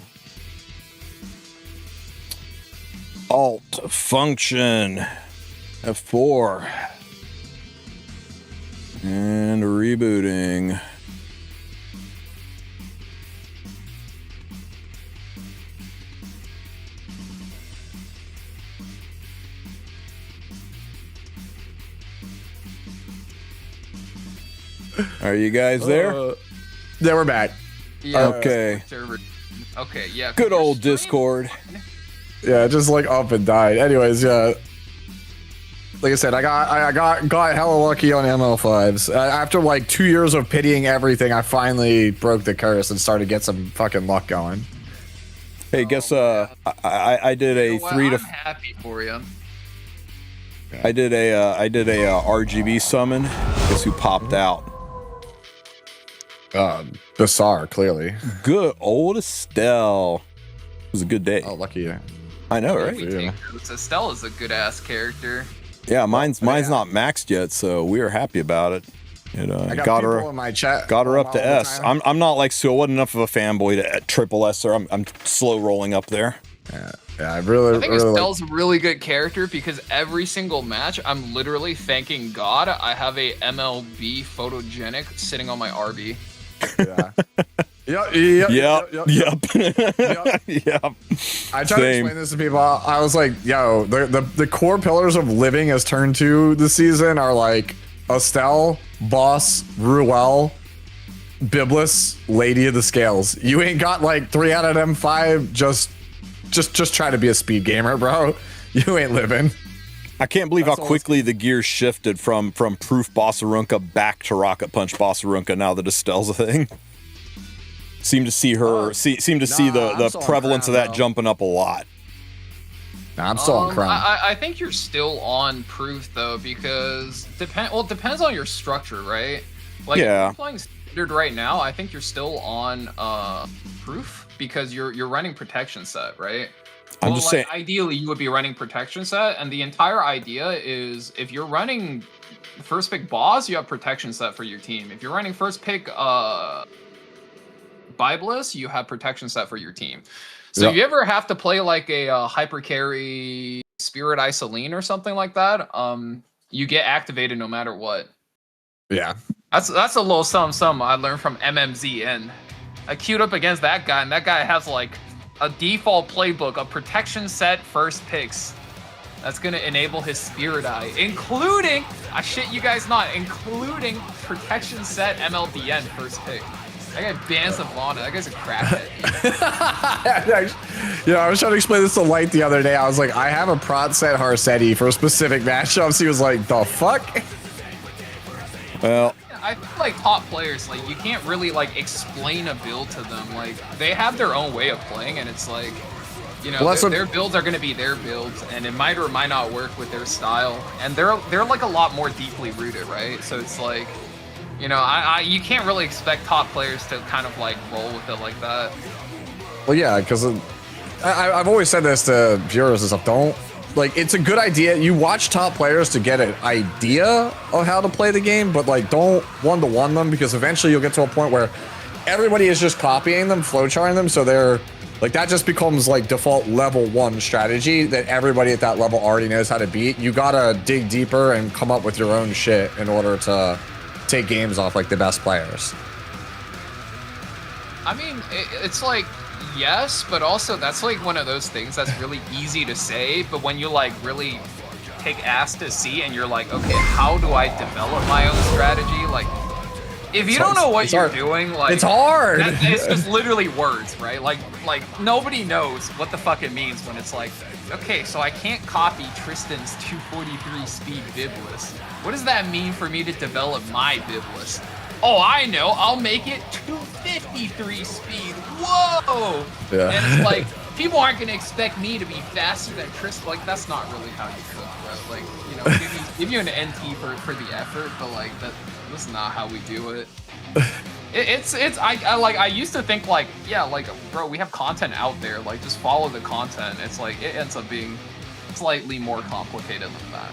Speaker 1: Alt function F4 and rebooting. Are you guys there?
Speaker 3: Yeah, we're back.
Speaker 4: Yeah,
Speaker 1: Okay.
Speaker 4: Okay, yeah.
Speaker 1: Good old Discord.
Speaker 3: Yeah, just like up and died. Anyways, yeah. Like I said, I got hella lucky on ML5s. After like 2 years of pitying everything, I finally broke the curse and started to get some fucking luck going.
Speaker 1: Hey, guess I did a
Speaker 4: I'm happy for you.
Speaker 1: I did a RGB summon. Guess who popped out?
Speaker 3: Bizarre, clearly.
Speaker 1: Good old Estelle. It was a good day.
Speaker 3: Oh, lucky you.
Speaker 1: I know, right?
Speaker 4: Yeah. Estella's a good ass character.
Speaker 1: Yeah, mine's not maxed yet, so we are happy about it. And
Speaker 3: I
Speaker 1: got her
Speaker 3: in my chat.
Speaker 1: got her up to S. I'm not like Sue. I wasn't enough of a fanboy to triple S her. I'm slow rolling up there.
Speaker 3: Yeah, I think
Speaker 4: Estelle's a really good character because every single match I'm literally thanking God I have a MLB photogenic sitting on my RB.
Speaker 3: Yeah. Yep. I try to explain this to people. I was like, yo, the core pillars of living as turn 2 this season are like Estelle, Boss, Ruel, Biblis, Lady of the Scales. You ain't got like 3 out of them 5. Just try to be a speed gamer, bro. You ain't living.
Speaker 1: I can't believe how quickly the gears shifted from Proof Bossarunka back to Rocket Punch Bossarunka now that Estelle's a thing. Seem to see the prevalence of that jumping up a lot.
Speaker 3: Nah, I'm still on Crown.
Speaker 4: I think you're still on Proof though because it depends on your structure, right? Like if you're playing Standard right now, I think you're still on Proof because you're running Protection Set, right?
Speaker 1: I'm just saying.
Speaker 4: Ideally, you would be running Protection Set, and the entire idea is if you're running first pick Boss, you have Protection Set for your team. If you're running first pick Biblis, you have Protection Set for your team. So if you ever have to play like a hyper carry Spirit Isoline or something like that, you get activated no matter what.
Speaker 3: Yeah,
Speaker 4: that's a little something I learned from MMZN. I queued up against that guy, and that guy has like a default playbook of Protection Set first picks. That's gonna enable his Spirit Eye, including, I shit you guys not, including Protection Set MLDN first pick. That guy bans Savannah. That guy's a crackhead.
Speaker 3: Yeah, I was trying to explain this to Light the other day. I was like, I have a prot set Harsetti for specific matchups. He was like, the fuck?
Speaker 1: Well,
Speaker 4: I feel like top players, like you can't really like explain a build to them. Like they have their own way of playing, and it's like, you know, their builds are going to be their builds, and it might or might not work with their style. And they're like a lot more deeply rooted, right? So it's like, you know, you can't really expect top players to kind of like roll with it like that.
Speaker 3: Well, yeah, because I've always said this to viewers and stuff. Don't, like, it's a good idea. You watch top players to get an idea of how to play the game, but like don't one-to-one them, because eventually you'll get to a point where everybody is just copying them, flowcharting them, so they're like, that just becomes like default level 1 strategy that everybody at that level already knows how to beat. You gotta dig deeper and come up with your own shit in order to take games off like the best players.
Speaker 4: I mean, it's like, yes, but also that's like one of those things that's really easy to say, but when you like really take ass to see and you're like, okay, how do I develop my own strategy? Like, if you don't know what you're doing, like,
Speaker 3: it's hard.
Speaker 4: It's just literally words, right? Like nobody knows what the fuck it means when it's like, okay, so I can't copy Tristen's 243 speed Biblis. What does that mean for me to develop my Biblis? Oh, I know. I'll make it 253 speed. Whoa!
Speaker 3: Yeah.
Speaker 4: And it's like, people aren't going to expect me to be faster than Tristen. Like, that's not really how you cook, bro. Like, you know, give you an NT for the effort, but like, that's not how we do it. I used to think like, yeah, like, bro, we have content out there. Like, just follow the content. It's like, it ends up being slightly more complicated than that.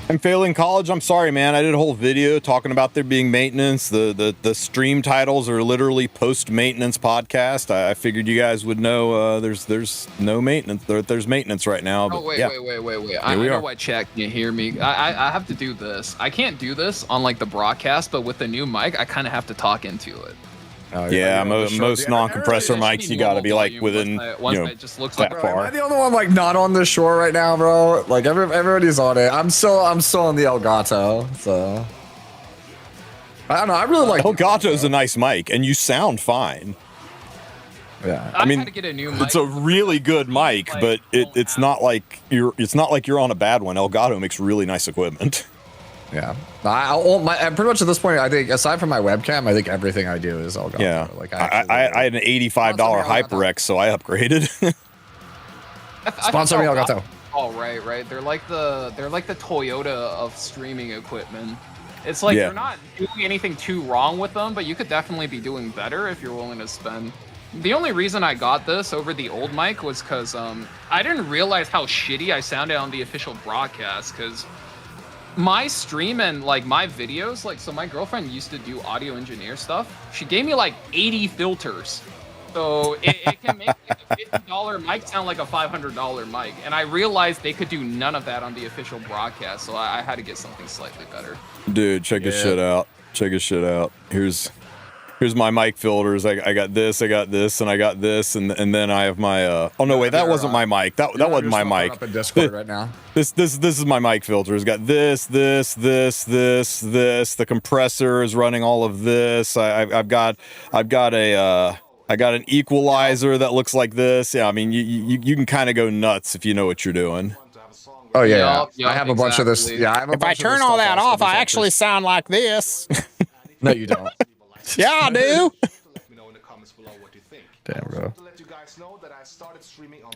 Speaker 1: I'm failing college. I'm sorry, man. I did a whole video talking about there being maintenance. The stream titles are literally post-maintenance podcast. I figured you guys would know there's no maintenance. There's maintenance right now. But
Speaker 4: wait.
Speaker 1: yeah.
Speaker 4: I know what chat can hear me. I have to do this. I can't do this on like the broadcast, but with the new mic, I kind of have to talk into it.
Speaker 1: Yeah, most non-compressor mics, you gotta be like within,
Speaker 4: it just looks like
Speaker 1: that far.
Speaker 3: Am I the only one like not on the shore right now, bro? Like everybody's on it. I'm still on the Elgato, so. I don't know. I really like
Speaker 1: Elgato's a nice mic, and you sound fine.
Speaker 3: Yeah,
Speaker 1: I mean,
Speaker 4: had to get a new mic.
Speaker 1: it's a really good mic, but it's not like you're on a bad one. Elgato makes really nice equipment.
Speaker 3: yeah. Pretty much at this point, I think aside from my webcam, I think everything I do is Elgato.
Speaker 1: Yeah,
Speaker 3: Like
Speaker 1: I had an $85 HyperX, so I upgraded.
Speaker 3: Sponsor me, Elgato.
Speaker 4: Oh right. They're like the Toyota of streaming equipment. It's like you're not doing anything too wrong with them, but you could definitely be doing better if you're willing to spend. The only reason I got this over the old mic was because I didn't realize how shitty I sounded on the official broadcast, because my stream and like my videos, like, so my girlfriend used to do audio engineer stuff. She gave me like 80 filters. So it can make like a $50 mic sound like a $500 mic. And I realized they could do none of that on the official broadcast, so I had to get something slightly better.
Speaker 1: Dude, check his shit out. Here's my mic filters. I got this, and I got this, and then I have my oh no, wait, that wasn't my mic. That wasn't my mic.
Speaker 3: Up in Discord right now.
Speaker 1: This is my mic filters. Got this. The compressor is running all of this. I've got an equalizer that looks like this. Yeah, I mean you can kind of go nuts if you know what you're doing.
Speaker 3: Oh yeah, I have a bunch of this. Yeah, I have a
Speaker 1: if I turn all that off, I actually sound like this.
Speaker 3: No, you don't.
Speaker 1: Yeah, I do.
Speaker 3: Damn, bro.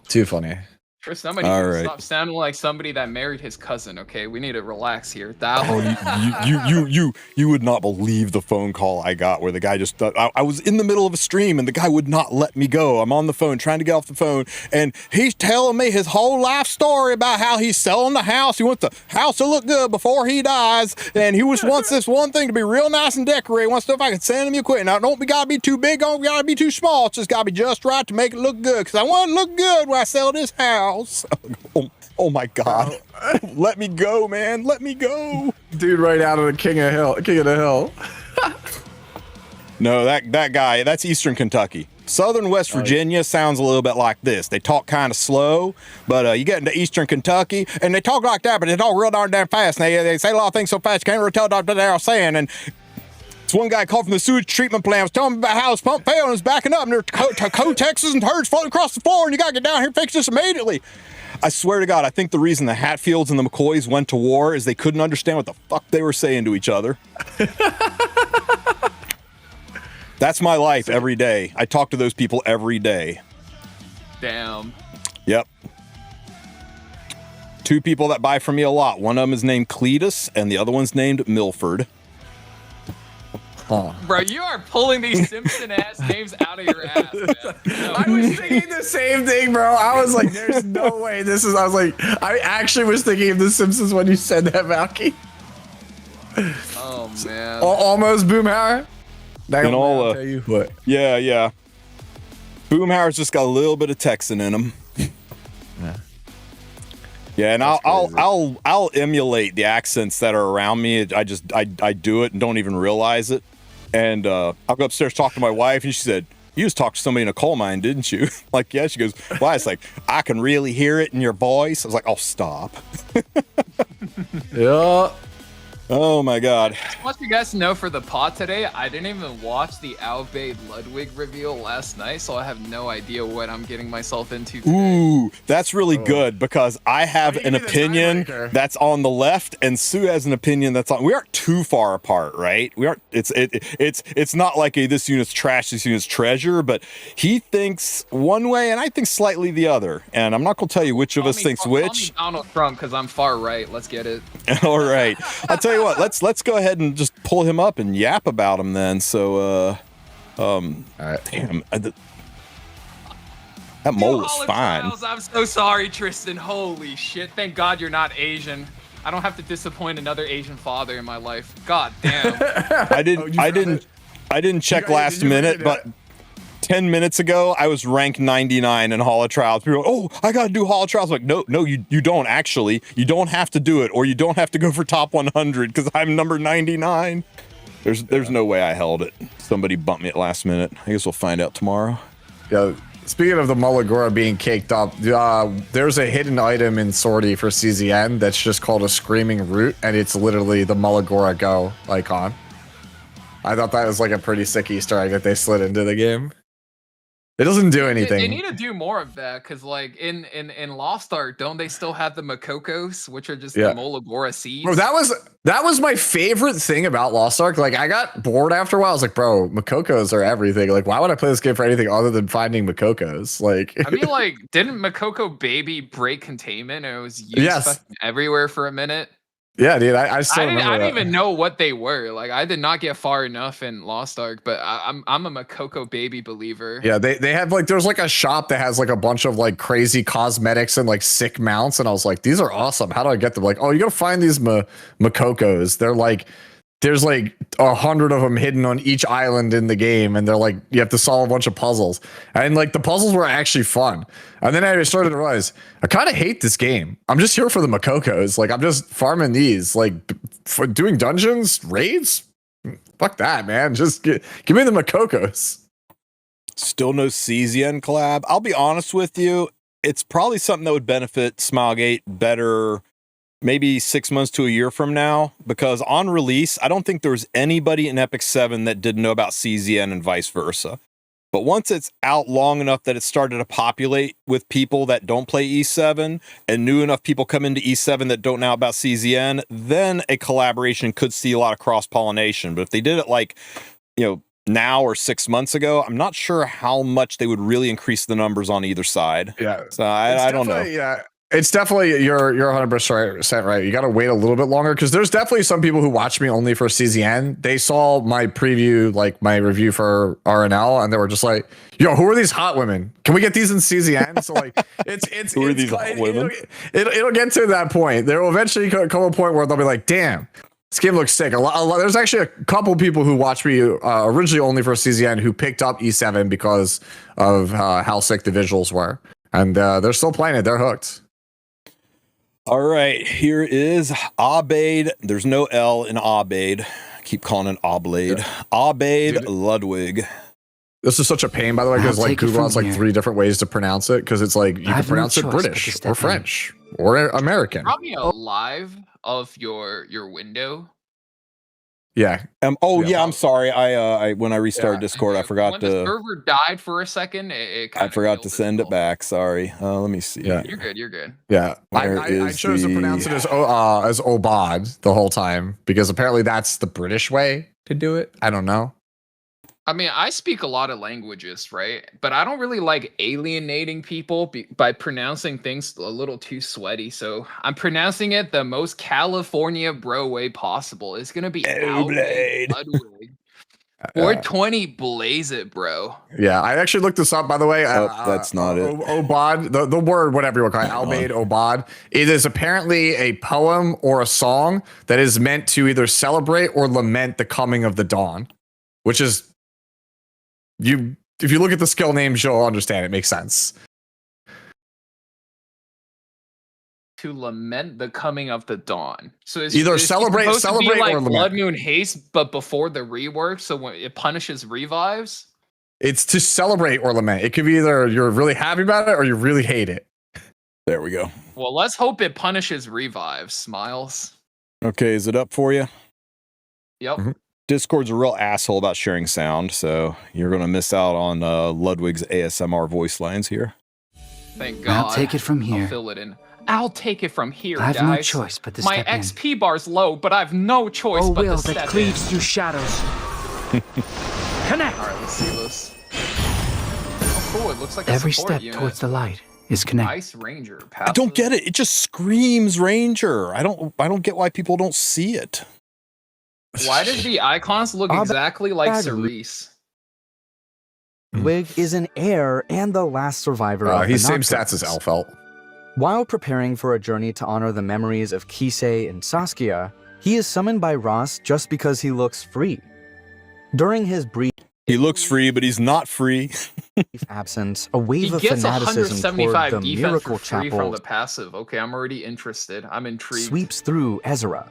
Speaker 3: Too funny.
Speaker 4: For somebody, stop sounding like somebody that married his cousin. Okay, we need to relax here.
Speaker 1: You would not believe the phone call I got where the guy just I was in the middle of a stream and the guy would not let me go. I'm on the phone trying to get off the phone, and he's telling me his whole life story about how he's selling the house. He wants the house to look good before he dies, and he wants this one thing to be real nice and decorated. Wants to know if I can send him equipment. Now, don't gotta be too big, don't gotta be too small. It's just gotta be just right to make it look good, because I want it to look good when I sell this house. Oh my God! Let me go, man! Let me go,
Speaker 3: dude! Right out of the King of the Hill.
Speaker 1: No, that guy. That's Eastern Kentucky. Southern West Virginia sounds a little bit like this. They talk kind of slow, but you get into Eastern Kentucky and they talk like that, but they talk real darn damn fast. And they say a lot of things so fast you can't really tell what they're saying. And this one guy called from the sewage treatment plant was telling me about how his pump failed and was backing up, and there are co-Texas and turds floating across the floor, and you got to get down here and fix this immediately. I swear to God, I think the reason the Hatfields and the McCoys went to war is they couldn't understand what the fuck they were saying to each other. That's my life every day. I talk to those people every day.
Speaker 4: Damn.
Speaker 1: Yep. Two people that buy from me a lot. One of them is named Cletus, and the other one's named Milford.
Speaker 3: Huh.
Speaker 4: Bro, you are pulling these Simpson-ass names out of your ass, man. No.
Speaker 3: I was thinking the same thing, bro. I was like, there's no way this is... I actually was thinking of The Simpsons when you said that, Valky.
Speaker 4: Oh, man.
Speaker 3: Almost Boomhauer.
Speaker 1: And all,
Speaker 3: I'll tell you what.
Speaker 1: Yeah. Boomhauer's just got a little bit of Texan in him.
Speaker 3: Yeah.
Speaker 1: Yeah, and I'll emulate the accents that are around me. I do it and don't even realize it. And I'll go upstairs, talk to my wife, and she said, "You just talked to somebody in a coal mine, didn't you?" Like, yeah. She goes, "Why?" It's like, "I can really hear it in your voice." I was like, "Oh, stop."
Speaker 3: Yeah.
Speaker 1: Oh my God.
Speaker 4: I want you guys to know, for the pod today, I didn't even watch the Albade Ludwig reveal last night, so I have no idea what I'm getting myself into today.
Speaker 1: Ooh, that's really good, because I have an opinion that's on the left and Sue has an opinion that's on. We aren't too far apart, right? We aren't. It's not like this unit's trash, this unit's treasure, but he thinks one way and I think slightly the other. And I'm not gonna tell you which of us thinks which.
Speaker 4: Call me Donald Trump, because I'm far right. Let's get it.
Speaker 1: All right. I'll tell you what, let's go ahead and just pull him up and yap about him then. So
Speaker 3: all right.
Speaker 1: Damn, that mole is fine.
Speaker 4: Trials, I'm so sorry, Tristen. Holy shit. Thank God you're not Asian. I don't have to disappoint another Asian father in my life. God damn.
Speaker 1: I didn't check last minute, but 10 minutes ago, I was ranked 99 in Hall of Trials. People go, "Oh, I got to do Hall of Trials." I'm like, no, you don't actually. You don't have to do it, or you don't have to go for top 100, because I'm number 99. There's no way I held it. Somebody bumped me at last minute. I guess we'll find out tomorrow.
Speaker 3: Yeah. Speaking of the Mulligora being caked up, there's a hidden item in Sortie for CZN that's just called a Screaming Root, and it's literally the Mulligora Go icon. I thought that was like a pretty sick Easter egg that they slid into the game. It doesn't do anything.
Speaker 4: They need to do more of that because, like in Lost Ark, don't they still have the Makokos, which are just the Molagora seeds?
Speaker 3: Bro, that was my favorite thing about Lost Ark. Like, I got bored after a while. I was like, bro, Makokos are everything. Like, why would I play this game for anything other than finding Makokos? Like,
Speaker 4: I mean, like, didn't Makoko Baby break containment and it was used everywhere for a minute?
Speaker 3: Yeah, dude, I still remember
Speaker 4: I didn't even know what they were. Like, I did not get far enough in Lost Ark, but I'm a Makoko Baby believer.
Speaker 3: Yeah, they have like, there's like a shop that has like a bunch of like crazy cosmetics and like sick mounts, and I was like, these are awesome. How do I get them? Like, oh, you gotta find these Makokos. They're like, there's like 100 of them hidden on each island in the game, and they're like, you have to solve a bunch of puzzles, and like the puzzles were actually fun. And then I started to realize I kind of hate this game. I'm just here for the Makokos. Like, I'm just farming these, like, for doing dungeons, raids. Fuck that, man. Just give me the Makokos.
Speaker 1: Still no CZN collab. I'll be honest with you. It's probably something that would benefit Smilegate better maybe 6 months to a year from now, because on release, I don't think there was anybody in Epic 7 that didn't know about CZN and vice versa. But once it's out long enough that it started to populate with people that don't play E7 and new enough people come into E7 that don't know about CZN, then a collaboration could see a lot of cross-pollination. But if they did it like, now or 6 months ago, I'm not sure how much they would really increase the numbers on either side.
Speaker 3: Yeah.
Speaker 1: So I don't know.
Speaker 3: Yeah. It's definitely, you're 100% right. You got to wait a little bit longer, because there's definitely some people who watch me only for CZN. They saw my preview, like my review for RNL, and they were just like, yo, who are these hot women? Can we get these in CZN? So like,
Speaker 1: who are these hot women?
Speaker 3: It'll get to that point. There will eventually come a point where they'll be like, damn, this game looks sick. There's actually a couple people who watched me originally only for CZN who picked up E7 because of how sick the visuals were. And they're still playing it. They're hooked.
Speaker 1: All right, here is Obaid. There's no L in Obaid. I keep calling it Oblade. Yeah. Obaid Ludwig.
Speaker 3: This is such a pain, by the way, because like Google has like 3 different ways to pronounce it, because it's like you can pronounce it British or French or American.
Speaker 4: Draw me a live of your window.
Speaker 3: Yeah.
Speaker 1: I'm sorry. I when I restarted Discord, I forgot
Speaker 4: when
Speaker 1: to.
Speaker 4: The server died for a second.
Speaker 1: I forgot to send it back. Sorry. Let me see.
Speaker 3: Yeah.
Speaker 4: You're good. You're good.
Speaker 3: Yeah. I chose to pronounce it as Obad the whole time, because apparently that's the British way to do it. I don't know.
Speaker 4: I mean, I speak a lot of languages, right? But I don't really like alienating people by pronouncing things a little too sweaty. So I'm pronouncing it the most California bro way possible. It's going to be
Speaker 1: Ludwig.
Speaker 4: 420 blaze it, bro.
Speaker 3: Yeah, I actually looked this up, by the way.
Speaker 1: That's not it.
Speaker 3: Obad, the word, whatever you want to call it, Albaid, Obad. It is apparently a poem or a song that is meant to either celebrate or lament the coming of the dawn, which is... If you look at the skill names, you'll understand. It makes sense.
Speaker 4: To lament the coming of the dawn. So it's
Speaker 3: either celebrate like or lament.
Speaker 4: Blood Moon Haste, but before the rework, so when it punishes revives.
Speaker 3: It's to celebrate or lament. It could be either you're really happy about it or you really hate it.
Speaker 1: There we go.
Speaker 4: Well, let's hope it punishes revives. Smiles.
Speaker 1: Okay, is it up for you?
Speaker 4: Yep.
Speaker 3: Mm-hmm.
Speaker 1: Discord's a real asshole about sharing sound, so you're going to miss out on Ludwig's ASMR voice lines here.
Speaker 4: Thank God.
Speaker 5: I'll take it from here.
Speaker 4: I'll fill it in. I'll take it from here,
Speaker 5: I have
Speaker 4: guys.
Speaker 5: no choice but to
Speaker 4: My
Speaker 5: step in.
Speaker 4: XP bar's low, but I've no choice but to step
Speaker 5: that
Speaker 4: in.
Speaker 5: cleaves through shadows. Connect.
Speaker 4: All right, let's see this. Oh, cool. It looks like a
Speaker 5: Every
Speaker 4: support
Speaker 5: step
Speaker 4: unit.
Speaker 5: towards the light is connected.
Speaker 4: Ice Ranger.
Speaker 1: I don't get it. It just screams Ranger. I don't get why people don't see it.
Speaker 4: Why does the icons look exactly like Cerise?
Speaker 6: Ludwig is an heir and the last survivor of
Speaker 3: he's
Speaker 6: the
Speaker 3: same
Speaker 6: Nocturnes.
Speaker 3: stats as Elfelt.
Speaker 6: While preparing for a journey to honor the memories of Kisei and Saskia, he is summoned by Ross just because he looks free. During his brief
Speaker 1: He looks free, but he's not free.
Speaker 6: absence, a wave
Speaker 4: He
Speaker 6: of
Speaker 4: gets
Speaker 6: fanaticism
Speaker 4: 175
Speaker 6: toward the
Speaker 4: defense
Speaker 6: Miracle
Speaker 4: for free from
Speaker 6: Chapel
Speaker 4: the passive. Okay, I'm already interested. I'm intrigued.
Speaker 6: sweeps through Ezra.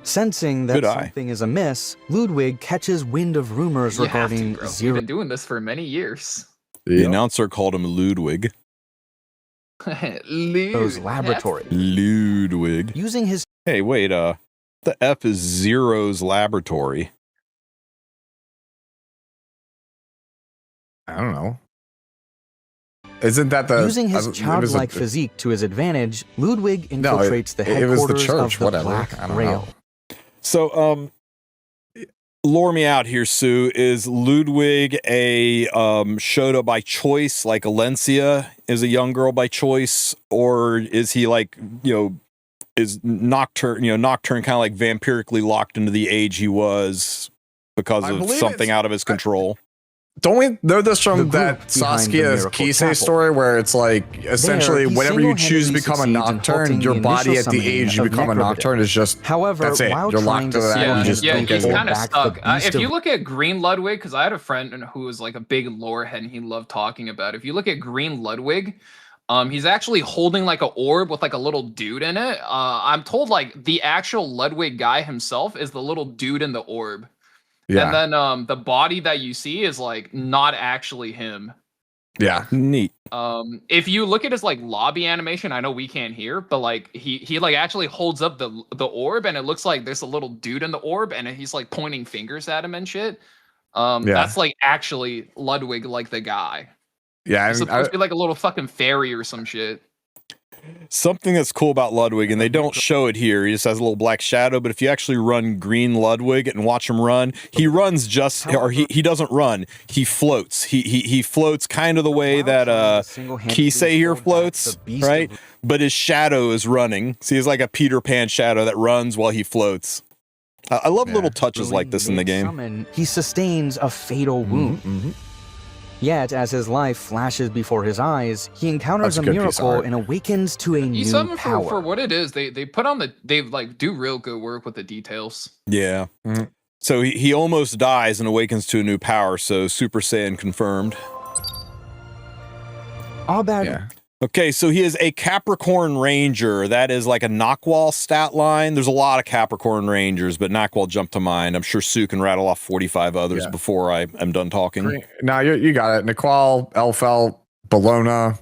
Speaker 6: Sensing that something is amiss, Ludwig catches wind of rumors regarding
Speaker 4: We've
Speaker 6: Zero.
Speaker 4: been doing this for many years.
Speaker 1: The announcer called him Ludwig.
Speaker 6: Zero's laboratory.
Speaker 1: Ludwig.
Speaker 6: Using his
Speaker 1: Hey, wait, the F is Zero's laboratory.
Speaker 3: I don't know. Isn't that the
Speaker 6: Using his
Speaker 3: it was
Speaker 6: childlike physique to his advantage, Ludwig infiltrates the headquarters
Speaker 3: it was the church,
Speaker 6: of the
Speaker 3: whatever.
Speaker 6: Black
Speaker 3: I don't
Speaker 6: Grail.
Speaker 3: know.
Speaker 1: So, lure me out here, Sue. Is Ludwig a Shota by choice, like Alencia is a young girl by choice, or is he like, is Nocturne kind of like vampirically locked into the age he was because of something out of his control?
Speaker 3: Don't we know this from that Saskia Kisei story where it's like essentially whenever you choose to become a Nocturne, your body at the age you become a Nocturne is just,
Speaker 6: however,
Speaker 3: that's it. You're locked to that. You just don't
Speaker 4: he's
Speaker 3: get
Speaker 4: kind of stuck. If you look at Green Ludwig, because I had a friend who was like a big lore head and he loved talking about it. If you look at Green Ludwig, he's actually holding like an orb with like a little dude in it. I'm told like the actual Ludwig guy himself is the little dude in the orb. Yeah. And then the body that you see is like not actually him.
Speaker 3: Yeah.
Speaker 1: Neat.
Speaker 4: If you look at his like lobby animation, I know we can't hear, but like he like actually holds up the orb and it looks like there's a little dude in the orb and he's like pointing fingers at him and shit. That's like actually Ludwig, like the guy.
Speaker 3: Yeah,
Speaker 4: it's supposed to be like a little fucking fairy or some shit.
Speaker 1: Something that's cool about Ludwig, and they don't show it here, he just has a little black shadow, but if you actually run Green Ludwig and watch him run, he runs he doesn't run, he floats. He floats kind of the way that Kisei here floats, right? But his shadow is running. So he's like a Peter Pan shadow that runs while he floats. I love little touches like this in the game.
Speaker 6: He sustains a fatal wound. Yet, as his life flashes before his eyes, he encounters a miracle and awakens to a new power.
Speaker 4: For what it is, they put on they like do real good work with the details.
Speaker 1: Yeah. So he almost dies and awakens to a new power. So Super Saiyan confirmed.
Speaker 6: Yeah.
Speaker 1: Okay, so he is a Capricorn Ranger. That is like a Knockwall stat line. There's a lot of Capricorn Rangers, but Knockwall jumped to mind. I'm sure Sue can rattle off 45 others before I am done talking.
Speaker 3: No, you got it. Knockwall, Elfelt, Bologna,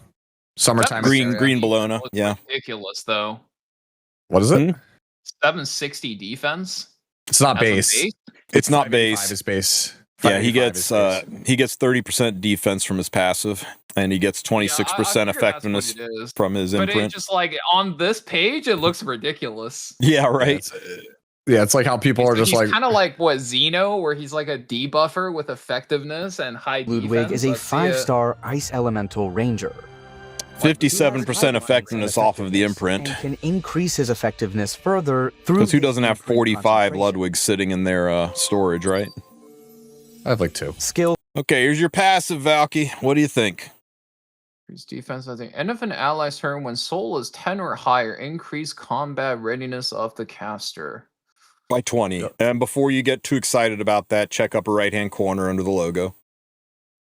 Speaker 3: Summertime.
Speaker 1: Green Bologna. Yeah.
Speaker 4: Ridiculous, though.
Speaker 3: What is it?
Speaker 4: 760 defense?
Speaker 3: It's not base.
Speaker 1: It's not base.
Speaker 3: It's base.
Speaker 1: Yeah, he gets 30% defense from his passive, and he gets 26% effectiveness from his imprint.
Speaker 4: But it's just like on this page, it looks ridiculous.
Speaker 1: Yeah, right.
Speaker 3: It's like how people are just
Speaker 4: he's kind of like what Xeno, where he's like a debuffer with effectiveness and high defense.
Speaker 6: Ludwig is a 5-star Ice Elemental Ranger.
Speaker 1: 57% effectiveness off of the imprint.
Speaker 6: And can increase his effectiveness further through.
Speaker 1: Because who doesn't have 45 Ludwigs sitting in their storage, right?
Speaker 3: I have like 2.
Speaker 6: Skill.
Speaker 1: Okay, here's your passive, Valky. What do you think?
Speaker 4: Increase defense, I think. End of an ally's turn when soul is 10 or higher. Increase combat readiness of the caster.
Speaker 1: By 20. Yep. And before you get too excited about that, check upper right-hand corner under the logo.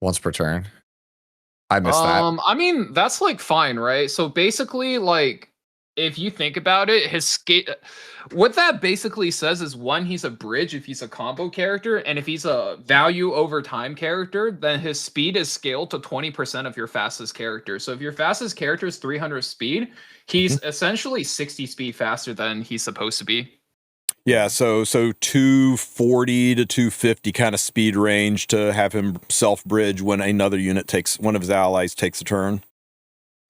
Speaker 3: Once per turn. I missed that.
Speaker 4: I mean, that's like fine, right? So basically, like, if you think about it, what that basically says is, one, he's a bridge if he's a combo character, and if he's a value over time character, then his speed is scaled to 20% of your fastest character. So if your fastest character is 300 speed, he's essentially 60 speed faster than he's supposed to be.
Speaker 1: Yeah, so 240 to 250 kind of speed range to have him self-bridge when another unit one of his allies takes a turn.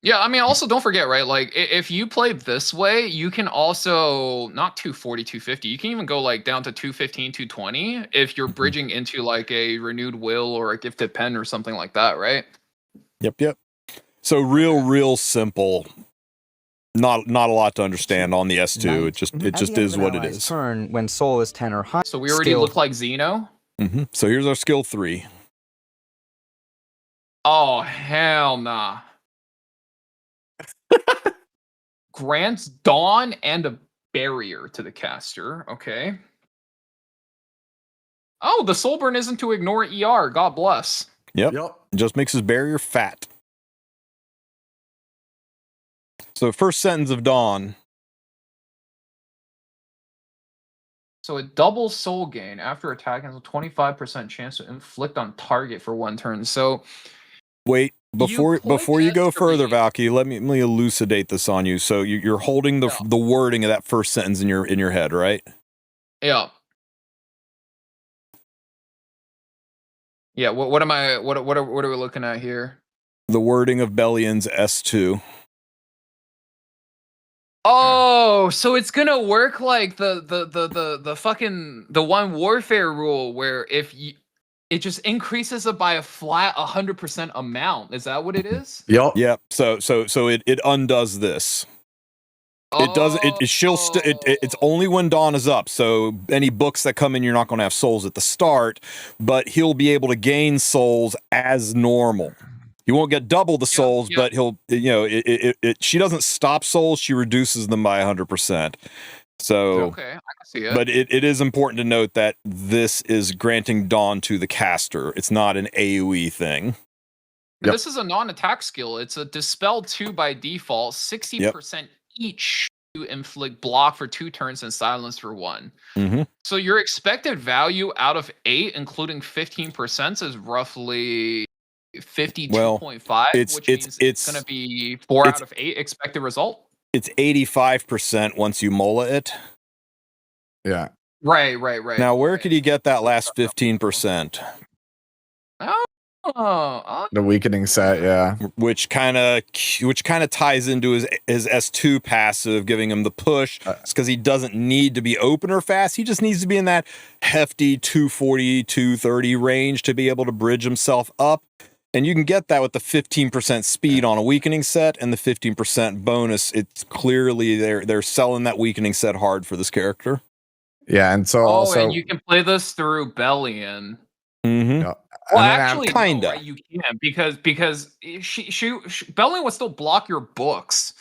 Speaker 4: Yeah, I mean, also don't forget, right? Like, if you play this way, you can also, not 240, 250, you can even go, like, down to 215, 220 if you're bridging into, like, a Renewed Will or a Gifted Pen or something like that, right?
Speaker 1: Yep. So real simple. Not a lot to understand on the S2. It just is what it is.
Speaker 6: Turn when soul is 10 or higher.
Speaker 4: So we already look like Xeno?
Speaker 1: So here's our skill 3.
Speaker 4: Oh, hell nah. Grants Dawn and a barrier to the caster. Okay. Oh, the soul burn isn't to ignore ER. God bless.
Speaker 1: Yep. It just makes his barrier fat. So first sentence of Dawn.
Speaker 4: So it doubles soul gain after attack has a 25% chance to inflict on target for 1 turn. So
Speaker 1: wait, before you go further, Valky, let me elucidate this on you. So you're holding the wording of that first sentence in your head, right?
Speaker 4: Yeah. Yeah. What am I? What are we looking at here?
Speaker 1: The wording of Bellion's S2.
Speaker 4: Oh, so it's gonna work like the fucking the one warfare rule where if you it just increases it by a flat 100% amount. Is that what it is?
Speaker 3: Yep.
Speaker 1: Yep. So it undoes this. It doesn't. It's only when Dawn is up. So any books that come in, you're not going to have souls at the start, but he'll be able to gain souls as normal. He won't get double the souls, but he'll. She doesn't stop souls; she reduces them by 100%. So
Speaker 4: okay, I can see it.
Speaker 1: But it is important to note that this is granting Dawn to the caster. It's not an AoE thing.
Speaker 3: Yep.
Speaker 4: This is a non-attack skill. It's a Dispel 2 by default, 60% each to inflict block for 2 turns and silence for 1.
Speaker 1: Mm-hmm.
Speaker 4: So your expected value out of 8, including 15%, is roughly 52.5, which means it's going to be 4 out of 8 expected result.
Speaker 1: It's 85% once you mola it.
Speaker 3: Yeah.
Speaker 4: Right.
Speaker 1: Now, where could you get that last 15%?
Speaker 3: The weakening set, yeah.
Speaker 1: Which kind of ties into his S2 passive, giving him the push. It's because he doesn't need to be opener fast. He just needs to be in that hefty 240, 230 range to be able to bridge himself up. And you can get that with the 15% speed on a weakening set and the 15% bonus. It's clearly they're selling that weakening set hard for this character.
Speaker 3: Yeah, and so also
Speaker 4: and you can play this through Bellion.
Speaker 1: Mm-hmm.
Speaker 3: Yeah.
Speaker 4: Well, actually,
Speaker 1: kinda.
Speaker 4: no, right, you can because Bellion will still block your books,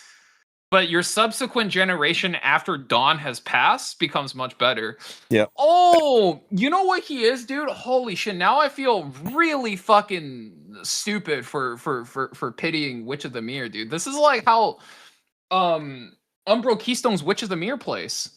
Speaker 4: but your subsequent generation after Dawn has passed becomes much better.
Speaker 1: Yeah.
Speaker 4: Oh, you know what he is, dude? Holy shit! Now I feel really fucking stupid for pitying Witch of the Mirror, dude. This is like how Umbro Keystone's Witch of the Mirror plays.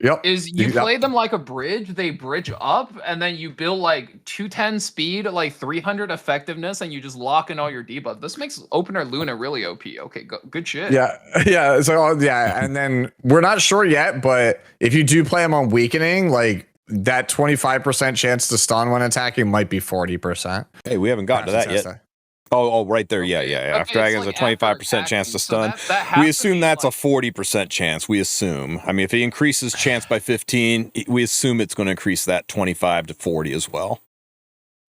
Speaker 3: Yep.
Speaker 4: Is you play them like a bridge, they bridge up, and then you build like 210 speed, like 300 effectiveness, and you just lock in all your debuff. This makes Opener Luna really OP. Okay, good shit.
Speaker 3: Yeah. So and then we're not sure yet, but if you do play him on weakening, like that 25% chance to stun when attacking might be 40%.
Speaker 1: Hey, we haven't gotten to that yet. Oh, right there. Yeah. After Dragon's a 25% chance to stun. We assume that's a 40% chance. We assume. I mean, if he increases chance by 15, we assume it's going to increase that 25 to 40 as well.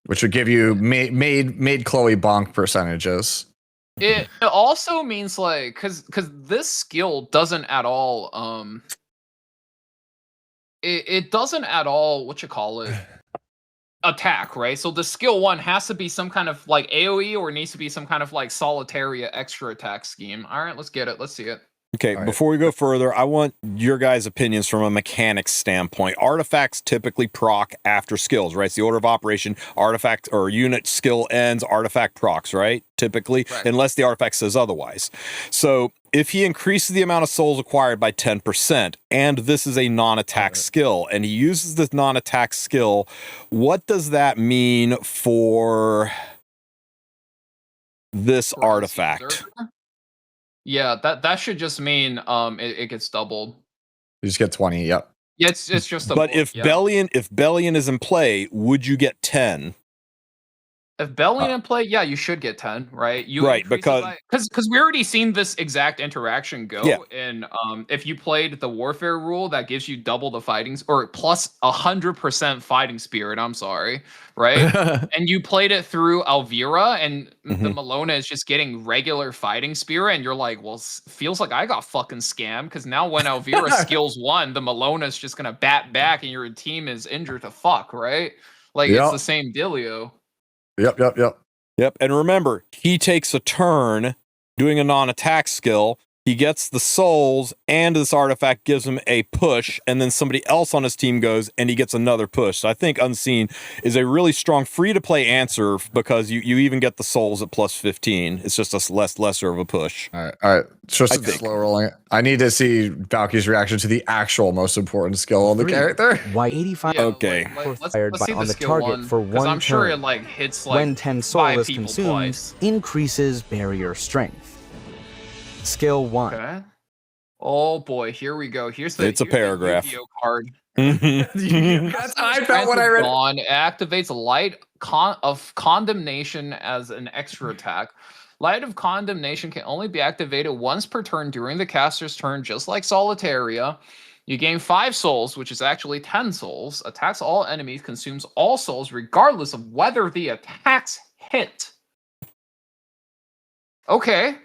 Speaker 3: Which would give you made Chloe bonk percentages.
Speaker 4: It also means like because this skill doesn't at all it doesn't at all attack, right? So the skill 1 has to be some kind of like AoE or needs to be some kind of like solitaria extra attack scheme. All right, let's get it. Let's see it.
Speaker 1: Okay, before we go further, I want your guys' opinions from a mechanics standpoint. Artifacts typically proc after skills, right? It's the order of operation. Artifact or unit skill ends, artifact procs, right? Typically, unless the artifact says otherwise. So if he increases the amount of souls acquired by 10%, and this is a non-attack skill, and he uses this non-attack skill, what does that mean for this artifact?
Speaker 4: Yeah, that should just mean it gets doubled.
Speaker 3: You just get 20. Yep.
Speaker 4: Yeah, it's just.
Speaker 1: But if Bellion is in play, would you get 10?
Speaker 4: If Bellion in play, yeah, you should get 10, right? Because we already seen this exact interaction go.
Speaker 1: Yeah.
Speaker 4: And if you played the warfare rule, that gives you double the fighting or plus 100% fighting spirit. I'm sorry, right? And you played it through Alvira, and the Malona is just getting regular fighting spirit, and you're like, well, feels like I got fucking scammed because now when Alvira skills 1, the Malona is just gonna bat back, and your team is injured to fuck, right? Like it's the same dealio.
Speaker 3: Yep.
Speaker 1: And remember, he takes a turn doing a non-attack skill. He gets the souls, and this artifact gives him a push, and then somebody else on his team goes, and he gets another push. So I think Unseen is a really strong free-to-play answer because you even get the souls at plus 15. It's just a lesser of a push.
Speaker 3: All right. Just slow rolling. I need to see Valky's reaction to the actual most important skill on the character.
Speaker 6: Why 85?
Speaker 1: Okay.
Speaker 4: Let's see
Speaker 6: on the
Speaker 4: skill
Speaker 6: target
Speaker 4: 1,
Speaker 6: for 1
Speaker 4: I'm sure
Speaker 6: turn.
Speaker 4: it like hits like
Speaker 6: When 10 soul
Speaker 4: 5
Speaker 6: is
Speaker 4: people
Speaker 6: consumed,
Speaker 4: twice.
Speaker 6: increases barrier strength. Skill 1.
Speaker 4: Okay. Oh boy, here we go. Here's
Speaker 1: It's a paragraph.
Speaker 4: Yu-Gi-Oh card.
Speaker 3: That's I felt when I read.
Speaker 4: Dawn activates Light of Condemnation as an extra attack. Light of Condemnation can only be activated once per turn during the caster's turn, just like Solitaria. You gain 5 souls, which is actually 10 souls. Attacks all enemies, consumes all souls, regardless of whether the attacks hit. Okay.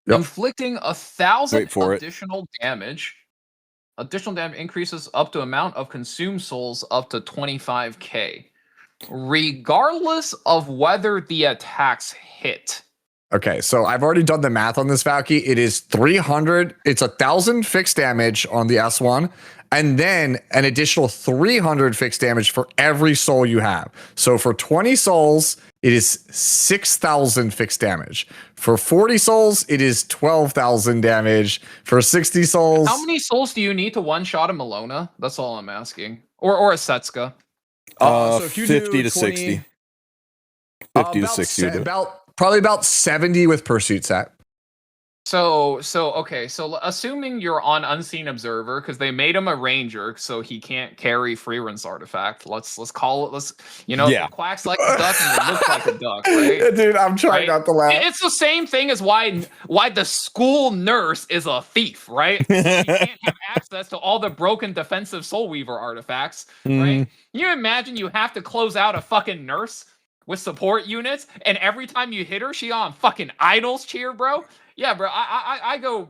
Speaker 4: Yep. Inflicting 1,000 additional damage. Additional damage increases up to amount of consumed souls up to 25k, regardless of whether the attacks hit.
Speaker 3: Okay, so I've already done the math on this, Valky. It is 300. It's 1,000 fixed damage on the S1, and then an additional 300 fixed damage for every soul you have. So for 20 souls, it is 6,000 fixed damage. For 40 souls, it is 12,000 damage. For 60 souls,
Speaker 4: how many souls do you need to one-shot a Malona? That's all I'm asking. Or a Setsuka.
Speaker 3: So if you
Speaker 1: 50
Speaker 3: do
Speaker 1: to
Speaker 3: 20,
Speaker 1: 60. 50 to 60.
Speaker 3: Probably about 70 with Pursuit set.
Speaker 4: So assuming you're on Unseen Observer, because they made him a ranger, so he can't carry Freeren's artifact. Let's call it. It quacks like a duck and it looks like a duck, right?
Speaker 3: Dude, I'm trying not to laugh.
Speaker 4: It's the same thing as why the school nurse is a thief, right? So you can't have access to all the broken defensive Soul Weaver artifacts, right? You imagine you have to close out a fucking nurse with support units, and every time you hit her, she on fucking idols cheer, bro. Yeah, bro. I go.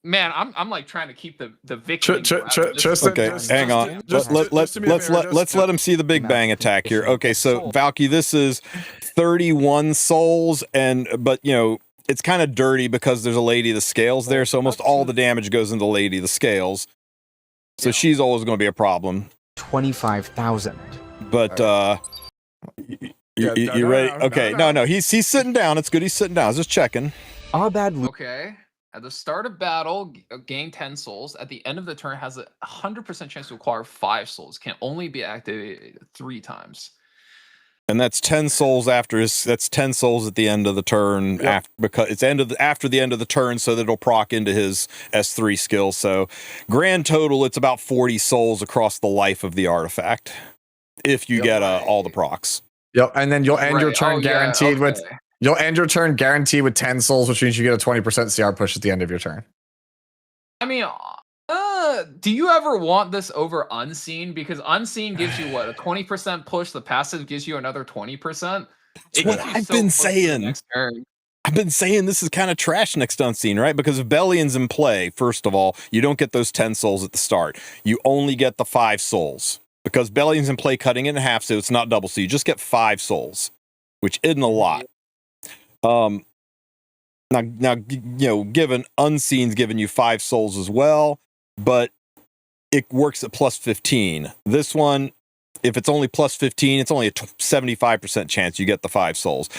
Speaker 4: Man, I'm like trying to keep the victim.
Speaker 1: Okay, hang on. Let's let him see the Big Bang attack here. Okay, so Valky, this is 31 souls, but it's kind of dirty because there's a Lady of the Scales there, so almost all the damage goes into Lady of the Scales. So she's always going to be a problem.
Speaker 6: 25,000.
Speaker 1: But you ready? Okay, no. He's sitting down. It's good. He's sitting down. I was just checking.
Speaker 4: Okay. At the start of battle, gain 10 souls. At the end of the turn, has a 100% chance to acquire 5 souls. Can only be activated 3 times.
Speaker 1: And that's 10 souls that's 10 souls at the end of the turn. Yep. Because it's after the end of the turn, so that it'll proc into his S3 skill. So grand total, it's about 40 souls across the life of the artifact. If you get all the procs.
Speaker 3: Yep, and then you'll end your turn guaranteed with. You'll end your turn guaranteed with 10 souls, which means you get a 20% CR push at the end of your turn.
Speaker 4: I mean, do you ever want this over Unseen? Because Unseen gives you what, a 20% push. The passive gives you another 20%.
Speaker 1: That's what I've been saying. I've been saying this is kind of trash next Unseen, right? Because if Bellion's in play, first of all, you don't get those 10 souls at the start. You only get the 5 souls. Because Bellion's in play, cutting it in half, so it's not double. So you just get 5 souls, which isn't a lot. Now, given Unseen's giving you 5 souls as well, but it works at plus 15. This one, if it's only plus 15, it's only a 75% chance you get the 5 souls.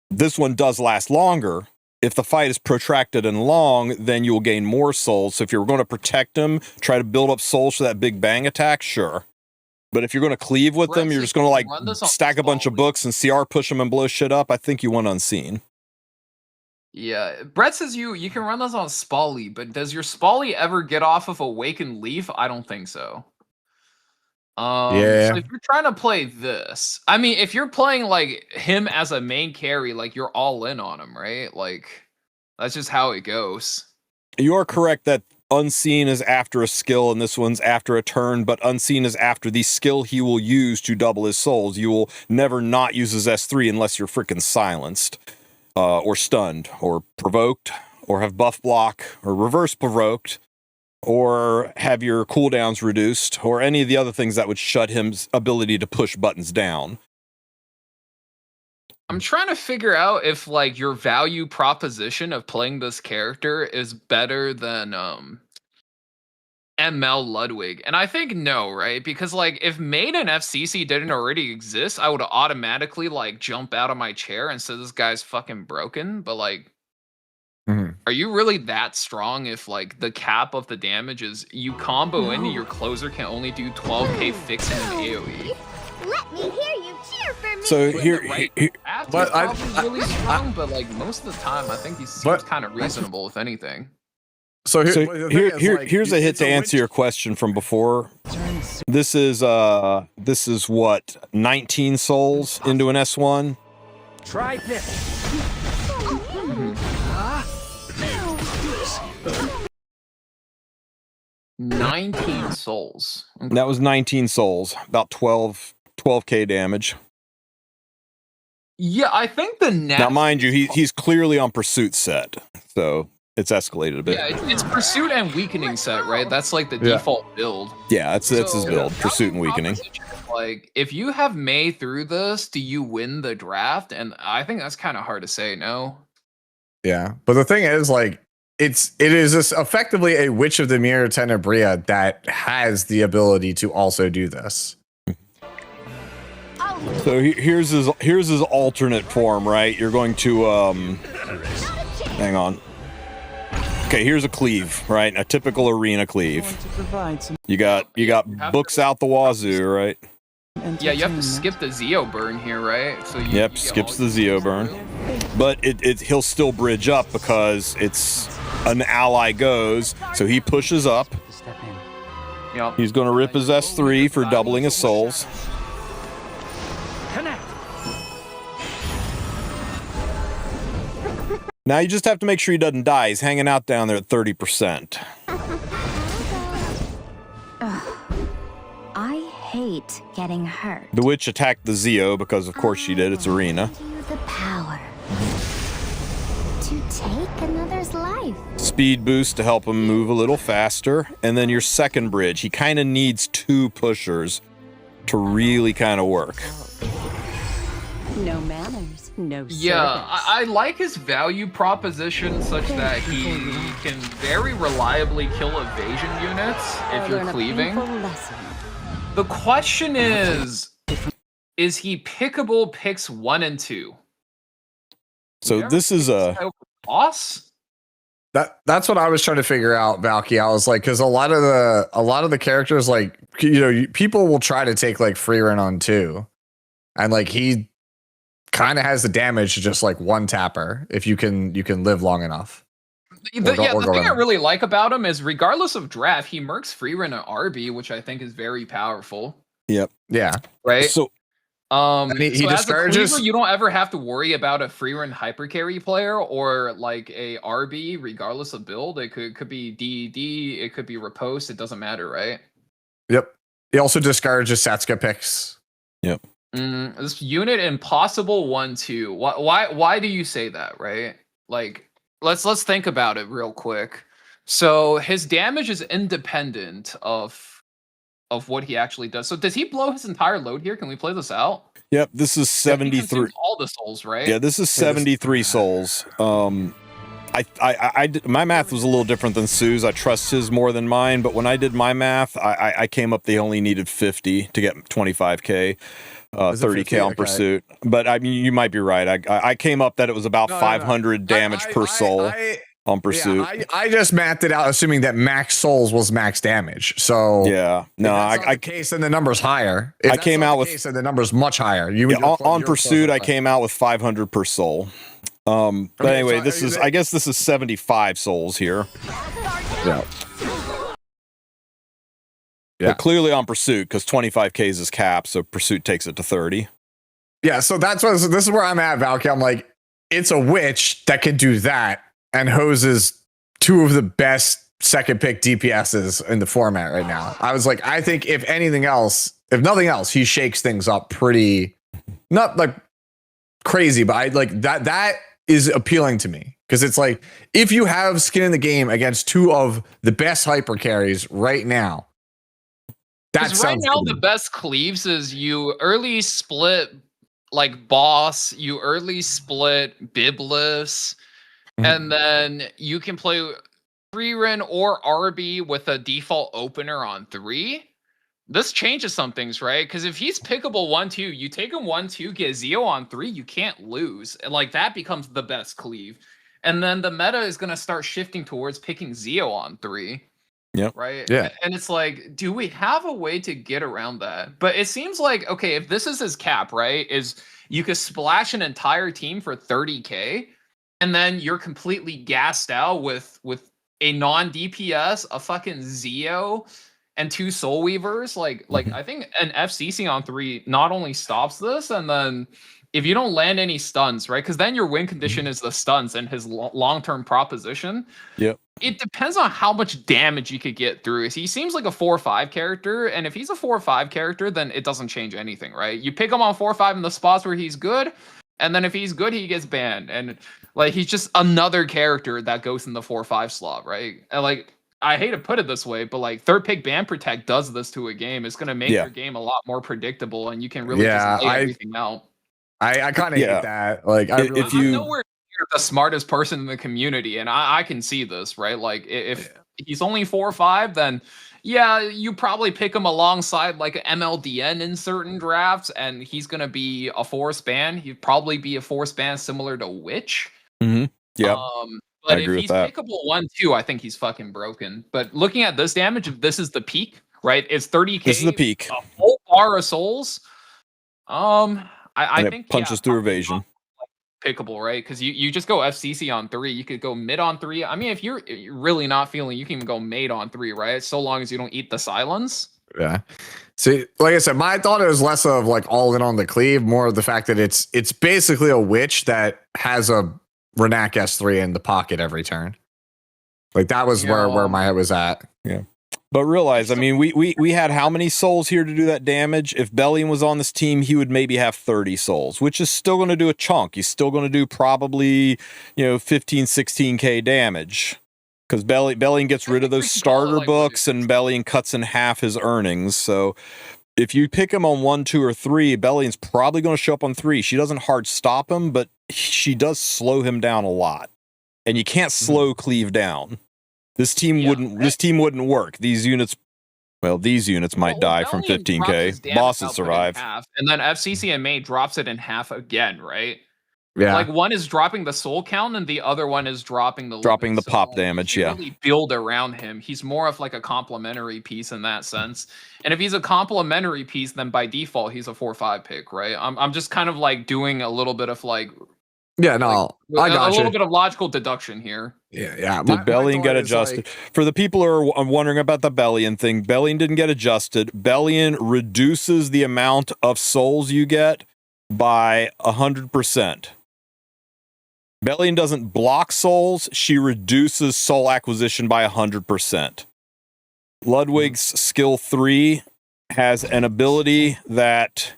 Speaker 1: This one does last longer. If the fight is protracted and long, then you'll gain more souls. So if you're going to protect them, try to build up souls for that Big Bang attack, sure. But if you're going to cleave with them, you're just going to stack a bunch of books and CR push them and blow shit up. I think you want Unseen.
Speaker 4: Yeah, Brett says you can run this on Spally, but does your Spally ever get off of Awakened Leaf? I don't think so. So if you're trying to play this, I mean, if you're playing like him as a main carry, like you're all in on him, right? Like that's just how it goes.
Speaker 1: You are correct that Unseen is after a skill and this one's after a turn, but Unseen is after the skill he will use to double his souls. You will never not use his S3 unless you're freaking silenced, or stunned, or provoked, or have buff block, or reverse provoked, or have your cooldowns reduced, or any of the other things that would shut his ability to push buttons down.
Speaker 4: I'm trying to figure out if like your value proposition of playing this character is better than ML Ludwig. And I think no, right? Because like if Main and FCC didn't already exist, I would automatically like jump out of my chair and say this guy's fucking broken. But like, are you really that strong if like the cap of the damage is you combo into your closer can only do 12k fixing an AoE?
Speaker 7: Let me hear you cheer for me.
Speaker 1: So here
Speaker 4: but I'm really strong, but like most of the time I think he seems kind of reasonable if anything.
Speaker 1: Here's a hit to answer your question from before. This is what, 19 souls into an S1.
Speaker 5: Try this.
Speaker 4: 19 souls. Okay.
Speaker 1: That was 19 souls, about 12k damage.
Speaker 4: Yeah, I think the
Speaker 1: now, mind you, he's clearly on pursuit set, so it's escalated a bit.
Speaker 4: Yeah, it's pursuit and weakening set, right? That's like the default build.
Speaker 1: Yeah, that's his build, pursuit and weakening.
Speaker 4: Like, if you have Mei through this, do you win the draft? And I think that's kind of hard to say. No.
Speaker 3: Yeah, but the thing is, like, it is effectively a Witch of the Mirror Tenebria that has the ability to also do this.
Speaker 1: So here's his alternate form, right? You're going to hang on. Okay, here's a cleave, right? A typical arena cleave. You got books out the wazoo, right?
Speaker 4: Yeah, you have to skip the Zeo burn here, right? So
Speaker 1: you skips the Zeo burn, but he'll still bridge up because it's an ally goes, so he pushes up.
Speaker 4: Yep.
Speaker 1: He's going to rip his S3 for doubling his souls. Now you just have to make sure he doesn't die. He's hanging out down there at 30%.
Speaker 7: I hate getting hurt.
Speaker 1: The witch attacked the Zeo because, of course, she did. It's arena.
Speaker 7: The power to take another's life.
Speaker 1: Speed boost to help him move a little faster, and then your second bridge. He kind of needs 2 pushers to really kind of work.
Speaker 8: No manners, no service.
Speaker 4: Yeah, I like his value proposition such that he can very reliably kill evasion units if you're cleaving. The question is he pickable picks 1 and 2?
Speaker 1: So this is a
Speaker 4: boss.
Speaker 3: That's what I was trying to figure out, Valky. I was like, because a lot of the characters, like, you know, people will try to take like free run on 2, and like he kind of has the damage to just like one tapper if you can live long enough.
Speaker 4: The thing I really like about him is, regardless of draft, he mercs free run at RB, which I think is very powerful.
Speaker 1: Yep.
Speaker 3: Yeah.
Speaker 4: Right.
Speaker 1: So
Speaker 3: he discourages.
Speaker 4: As a cleaver, you don't ever have to worry about a free run hyper carry player or like a RB, regardless of build. It could be DED, it could be riposte. It doesn't matter, right?
Speaker 3: Yep. He also discourages Satsuka picks.
Speaker 1: Yep.
Speaker 4: This unit impossible 1-2. Why do you say that, right? Like, let's think about it real quick. So his damage is independent of what he actually does. So does he blow his entire load here? Can we play this out?
Speaker 1: Yep, this is 73.
Speaker 4: All the souls, right?
Speaker 1: Yeah, this is 73 souls. My math was a little different than Sue's. I trust his more than mine, but when I did my math, I came up they only needed 50 to get 25k. 30k on pursuit, but I mean, you might be right. I came up that it was about 500 damage per soul on pursuit.
Speaker 3: Yeah, I just mathed it out, assuming that max souls was max damage. So
Speaker 1: yeah, no,
Speaker 3: I case then the number's higher. If
Speaker 1: I came out with
Speaker 3: the number's much higher.
Speaker 1: On pursuit, I came out with 500 per soul. But anyway, I guess this is 75 souls here.
Speaker 3: Yeah.
Speaker 1: But clearly on pursuit, because 25k is his cap, so pursuit takes it to 30.
Speaker 3: Yeah, so this is where I'm at, Valky. I'm like, it's a witch that can do that and hoses 2 of the best second pick DPSs in the format right now. I was like, I think if nothing else, he shakes things up pretty, not like crazy, but I like that is appealing to me. Because it's like, if you have skin in the game against 2 of the best hyper carries right now,
Speaker 4: because right now the best cleaves is you early split like boss, you early split bibless, and then you can play free run or RB with a default opener on 3. This changes some things, right? Because if he's pickable 1-2, you take him 1-2, get Zeo on 3, you can't lose. And like that becomes the best cleave. And then the meta is gonna start shifting towards picking Zeo on 3.
Speaker 1: Yep.
Speaker 4: Right.
Speaker 3: Yeah.
Speaker 4: And it's like, do we have a way to get around that? But it seems like, okay, if this is his cap, right, is you could splash an entire team for 30k, and then you're completely gassed out with a non-DPS, a fucking Zeo, and 2 Soul Weavers, like I think an FCC on 3 not only stops this, and then if you don't land any stuns, right? Because then your win condition is the stuns and his long-term proposition.
Speaker 1: Yep.
Speaker 4: It depends on how much damage you could get through. He seems like a 4/5 character, and if he's a 4/5 character, then it doesn't change anything, right? You pick him on 4/5 in the spots where he's good, and then if he's good, he gets banned, and like he's just another character that goes in the 4/5 slot, right? And like, I hate to put it this way, but like third pick ban protect does this to a game. It's gonna make your game a lot more predictable, and you can really just lay everything out.
Speaker 3: I kind of hate that. Like, I'm
Speaker 4: nowhere near the smartest person in the community, and I can see this, right? Like, if he's only 4/5, then yeah, you probably pick him alongside like an MLDN in certain drafts, and he's gonna be a force ban. He'd probably be a force ban similar to Witch.
Speaker 1: Yeah.
Speaker 4: But if he's pickable 1/2, I think he's fucking broken. But looking at this damage, if this is the peak, right? It's 30k.
Speaker 1: This is the peak.
Speaker 4: A full bar of souls. I think
Speaker 1: punches through evasion.
Speaker 4: Pickable, right? Because you just go FCC on 3. You could go mid on 3. I mean, if you're really not feeling, you can even go mate on 3, right? So long as you don't eat the silence.
Speaker 3: Yeah. See, like I said, my thought is less of like all in on the cleave, more of the fact that it's basically a witch that has a Renak S3 in the pocket every turn. Like that was where my head was at.
Speaker 1: Yeah. But realize, I mean, we had how many souls here to do that damage? If Bellion was on this team, he would maybe have 30 souls, which is still going to do a chunk. He's still going to do probably, 15, 16k damage. Because Bellion gets rid of those starter books, and Bellion cuts in half his earnings. So if you pick him on 1, 2, or 3, Bellion's probably going to show up on 3. She doesn't hard stop him, but she does slow him down a lot. And you can't slow cleave down. This team wouldn't work. These units might die from 15k. Bosses survive.
Speaker 4: And then FCC and May drops it in half again, right?
Speaker 3: Yeah.
Speaker 4: Like one is dropping the soul count and the other one is dropping the
Speaker 1: pop damage. Yeah.
Speaker 4: Really build around him. He's more of like a complementary piece in that sense. And if he's a complementary piece, then by default he's a 4/5 pick, right? I'm just kind of like doing a little bit of like
Speaker 3: I got
Speaker 4: a little bit of logical deduction here.
Speaker 3: Yeah.
Speaker 1: Did Bellion get adjusted? For the people who are wondering about the Bellion thing, Bellion didn't get adjusted. Bellion reduces the amount of souls you get by 100%. Bellion doesn't block souls. She reduces soul acquisition by 100%. Ludwig's skill 3 has an ability that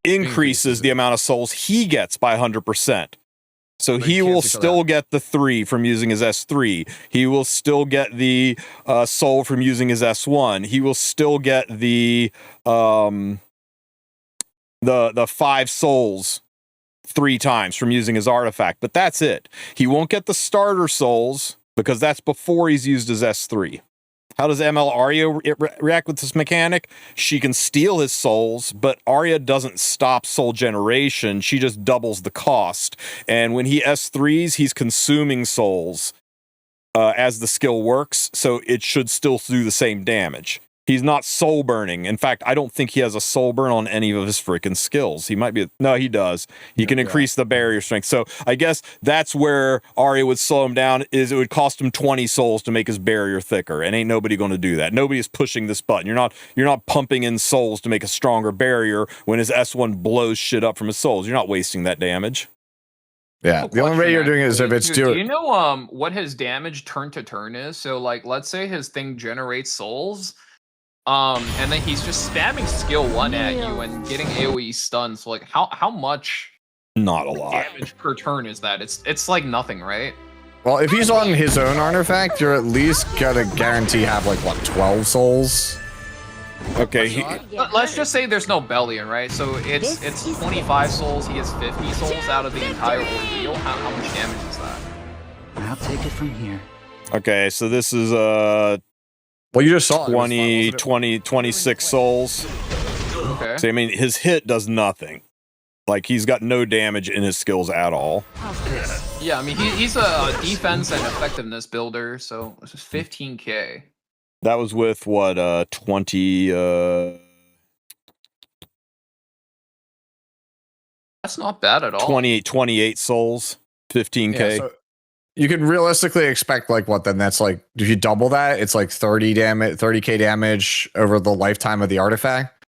Speaker 1: increases the amount of souls he gets by 100%. So he will still get the 3 from using his S3. He will still get the soul from using his S1. He will still get the 5 souls 3 times from using his artifact. But that's it. He won't get the starter souls because that's before he's used his S3. How does ML Arya react with this mechanic? She can steal his souls, but Arya doesn't stop soul generation. She just doubles the cost. And when he S3s, he's consuming souls as the skill works, so it should still do the same damage. He's not soul burning. In fact, I don't think he has a soul burn on any of his freaking skills. He might be. No, he does. He can increase the barrier strength. So I guess that's where Arya would slow him down, is it would cost him 20 souls to make his barrier thicker. And ain't nobody going to do that. Nobody is pushing this button. You're not pumping in souls to make a stronger barrier when his S1 blows shit up from his souls. You're not wasting that damage.
Speaker 3: Yeah, the only way you're doing it is if it's
Speaker 4: do you know what his damage turn to turn is? So like, let's say his thing generates souls. And then he's just spamming skill 1 at you and getting AoE stuns. So like, how much?
Speaker 1: Not a lot.
Speaker 4: Damage per turn is that? It's like nothing, right?
Speaker 3: Well, if he's on his own artifact, you're at least gonna guarantee have like 12 souls.
Speaker 1: Okay.
Speaker 4: Let's just say there's no Bellion, right? So it's 25 souls. He gets 50 souls out of the entire ordeal. How much damage is that?
Speaker 6: I'll take it from here.
Speaker 1: Okay, so this is
Speaker 3: well, you just saw
Speaker 1: 26 souls.
Speaker 4: Okay.
Speaker 1: So, I mean, his hit does nothing. Like, he's got no damage in his skills at all.
Speaker 4: Yeah, I mean, he's a defense and effectiveness builder, so this is 15k.
Speaker 1: That was with, what, 20...
Speaker 4: That's not bad at all.
Speaker 1: 28 souls, 15k.
Speaker 3: Yeah, You can realistically expect like what then? That's like if you double that, it's like 30k damage over the lifetime of the artifact.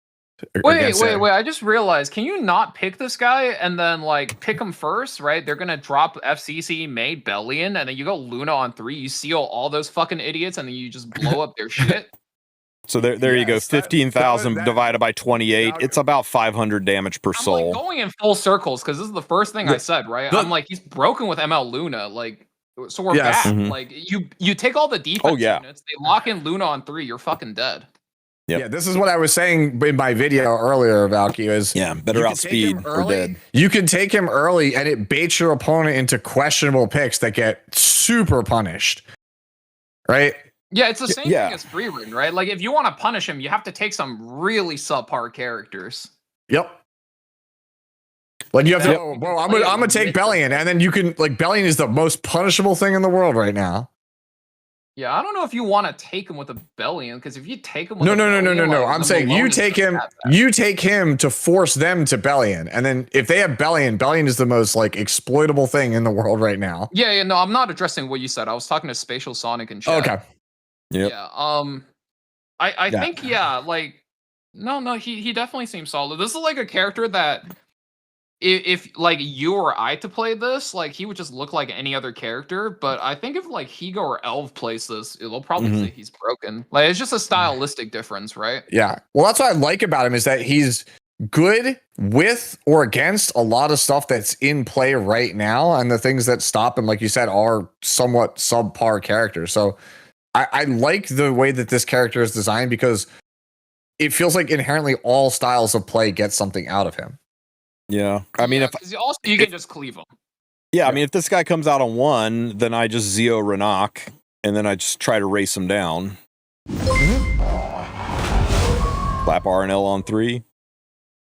Speaker 4: Wait! I just realized. Can you not pick this guy and then like pick him first? Right? They're gonna drop FCC made Bellion, and then you go Luna on 3. You seal all those fucking idiots, and then you just blow up their shit.
Speaker 1: So there you go. 15,000 divided by 28. It's about 500 damage per soul.
Speaker 4: Like going in full circles because this is the first thing I said. Right? I'm like, he's broken with ML Luna. Like, so we're back.
Speaker 1: Mhm.
Speaker 4: Like you take all the defense units, they lock in Luna on 3. You're fucking dead.
Speaker 1: Yep.
Speaker 3: Yeah, this is what I was saying in my video earlier, Valky, is
Speaker 1: better outspeed or dead.
Speaker 3: You can take him early and it baits your opponent into questionable picks that get super punished. Right?
Speaker 4: Yeah, it's the same thing as free written, right? Like if you want to punish him, you have to take some really subpar characters.
Speaker 3: Yep. Like you have to I'm gonna take Bellion, and then you can like Bellion is the most punishable thing in the world right now.
Speaker 4: Yeah, I don't know if you want to take him with a Bellion, because if you take him with
Speaker 3: No. I'm saying you take him to force them to Bellion, and then if they have Bellion is the most like exploitable thing in the world right now.
Speaker 4: Yeah, no, I'm not addressing what you said. I was talking to Spatial Sonic and chat.
Speaker 3: Okay.
Speaker 1: Yep.
Speaker 4: Yeah. I think like no, he definitely seems solid. This is like a character that if like you or I to play this, like he would just look like any other character. But I think if like Higo or Elv plays this, it'll probably say he's broken. Like it's just a stylistic difference, right?
Speaker 3: Yeah. Well, that's what I like about him is that he's good with or against a lot of stuff that's in play right now, and the things that stop him, like you said, are somewhat subpar characters. So I like the way that this character is designed because it feels like inherently all styles of play get something out of him.
Speaker 1: Yeah, I mean,
Speaker 4: you can just cleave him.
Speaker 1: Yeah, I mean, if this guy comes out on 1, then I just Zeo Renak, and then I just try to race him down. Slap RNL on 3.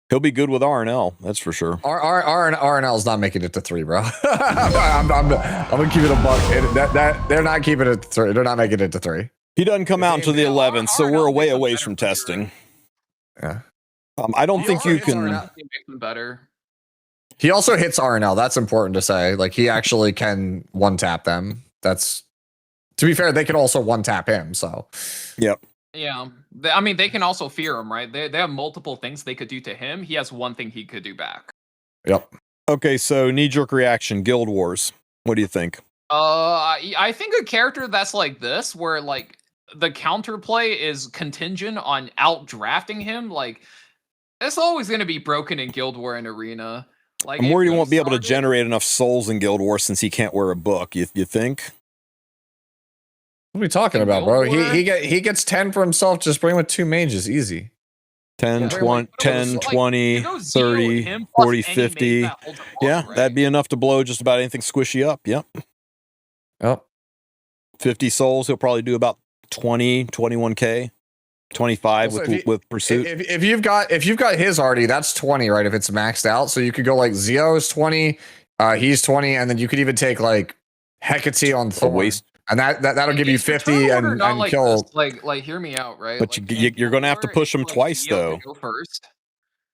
Speaker 1: He'll be good with RNL, that's for sure.
Speaker 3: RNL's not making it to 3, bro. I'm gonna keep it a buck. They're not keeping it to 3. They're not making it to 3.
Speaker 1: He doesn't come out until the 11th, so we're a ways from testing.
Speaker 3: Yeah.
Speaker 1: I don't think you can.
Speaker 4: Make them better.
Speaker 3: He also hits RNL. That's important to say. Like he actually can one tap them. That's to be fair. They can also one tap him. So.
Speaker 1: Yep.
Speaker 4: Yeah. I mean, they can also fear him, right? They have multiple things they could do to him. He has one thing he could do back.
Speaker 3: Yep.
Speaker 1: Okay, so knee-jerk reaction, Guild Wars. What do you think?
Speaker 4: I think a character that's like this, where like the counterplay is contingent on out drafting him, like it's always going to be broken in Guild War and Arena. Like
Speaker 1: I'm worried he won't be able to generate enough souls in Guild War since he can't wear a book. You think?
Speaker 3: What are we talking about, bro? He gets 10 for himself. Just bring with 2 mages, easy.
Speaker 1: 10, 20, 10, 20, 30, 40, 50. Yeah, that'd be enough to blow just about anything squishy up. Yep.
Speaker 3: Yep.
Speaker 1: 50 souls, he'll probably do about 20, 21k. 25 with pursuit.
Speaker 3: If you've got his already, that's 20, right? If it's maxed out, so you could go like Zeo's 20, he's 20, and then you could even take like Hecate on Thorn, and that'll give you 50 and
Speaker 4: like
Speaker 3: kill.
Speaker 4: This. Like hear me out, right?
Speaker 1: But
Speaker 4: like,
Speaker 1: you're gonna have to push him twice, though.
Speaker 4: Go first.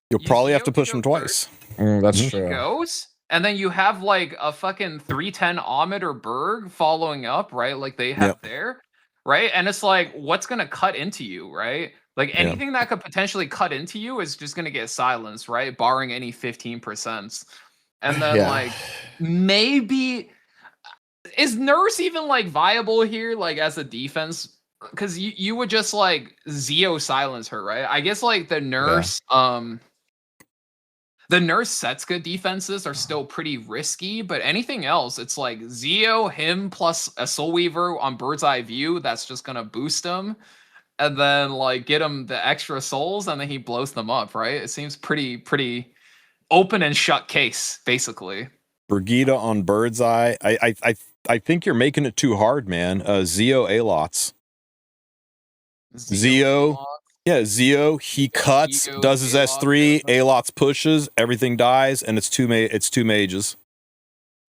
Speaker 1: You'll probably have to push him twice.
Speaker 3: That's true.
Speaker 4: He goes, and then you have like a fucking 310 Ahmed or Berg following up, right? Like they have there. Right. And it's like, what's going to cut into you? Right. Like anything that could potentially cut into you is just going to get silenced. Right. Barring any 15%. And then like maybe is Nurse even like viable here? Like as a defense? Because you would just like Zeo silence her. Right. I guess like the Nurse, the Nurse Setsuka defenses are still pretty risky, but anything else, it's like Zeo, him plus a Soul Weaver on Bird's Eye View, that's just gonna boost him, and then like get him the extra souls, and then he blows them up, right? It seems pretty open and shut case, basically.
Speaker 1: Brigida on Bird's Eye. I think you're making it too hard, man. Zeo Alots. Zeo. Yeah, Zeo, he cuts, does his S3, Alots pushes, everything dies, and it's two mages.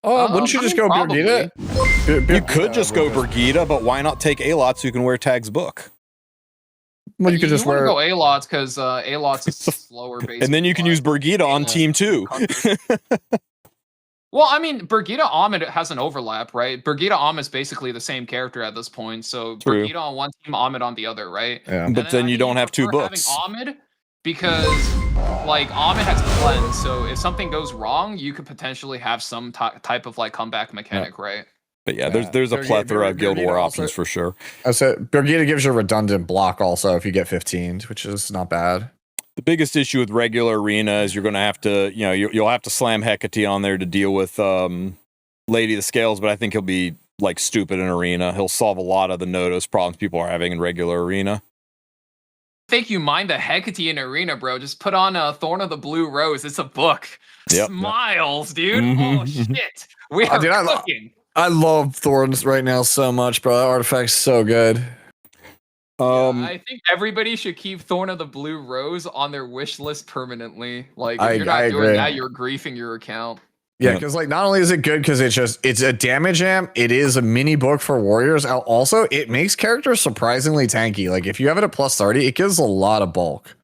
Speaker 3: Oh, wouldn't you just go Brigida?
Speaker 1: You could just go Brigida, but why not take Alots so you can wear Tag's book?
Speaker 3: Well, you could just wear
Speaker 4: go Alots because Alots is slower base.
Speaker 1: And then you can use Brigida on team 2.
Speaker 4: Well, I mean, Birgitta Ahmed has an overlap, right? Birgitta Ahmed is basically the same character at this point. So
Speaker 1: True.
Speaker 4: Birgitta on one team, Ahmed on the other, right?
Speaker 3: Yeah.
Speaker 4: And
Speaker 1: But then
Speaker 4: I
Speaker 1: you
Speaker 4: think
Speaker 1: don't have two
Speaker 4: prefer
Speaker 1: books.
Speaker 4: having Ahmed because, like, Ahmed has cleanse. So if something goes wrong, you could potentially have some type of like comeback mechanic, right?
Speaker 1: But yeah, there's a plethora of Guild War options for sure.
Speaker 3: I said Birgitta gives you a redundant block also if you get 15, which is not bad.
Speaker 1: The biggest issue with regular arena is you're going to have to, you'll have to slam Hecate on there to deal with Lady of the Scales, but I think he'll be like stupid in arena. He'll solve a lot of the Nodos problems people are having in regular arena.
Speaker 4: I think you mind the Hecate in arena, bro. Just put on a Thorn of the Blue Rose. It's a book.
Speaker 1: Yep.
Speaker 4: Smiles, dude.
Speaker 1: Mhm.
Speaker 4: Oh shit. We are cooking.
Speaker 3: I love Thorns right now so much, bro. That artifact's so good.
Speaker 4: I think everybody should keep Thorn of the Blue Rose on their wish list permanently. Like, if you're not doing
Speaker 3: agree.
Speaker 4: that, you're griefing your account.
Speaker 3: Yeah, because like not only is it good because it's a damage amp, it is a mini book for warriors. Also, it makes characters surprisingly tanky. Like if you have it at plus 30, it gives a lot of bulk.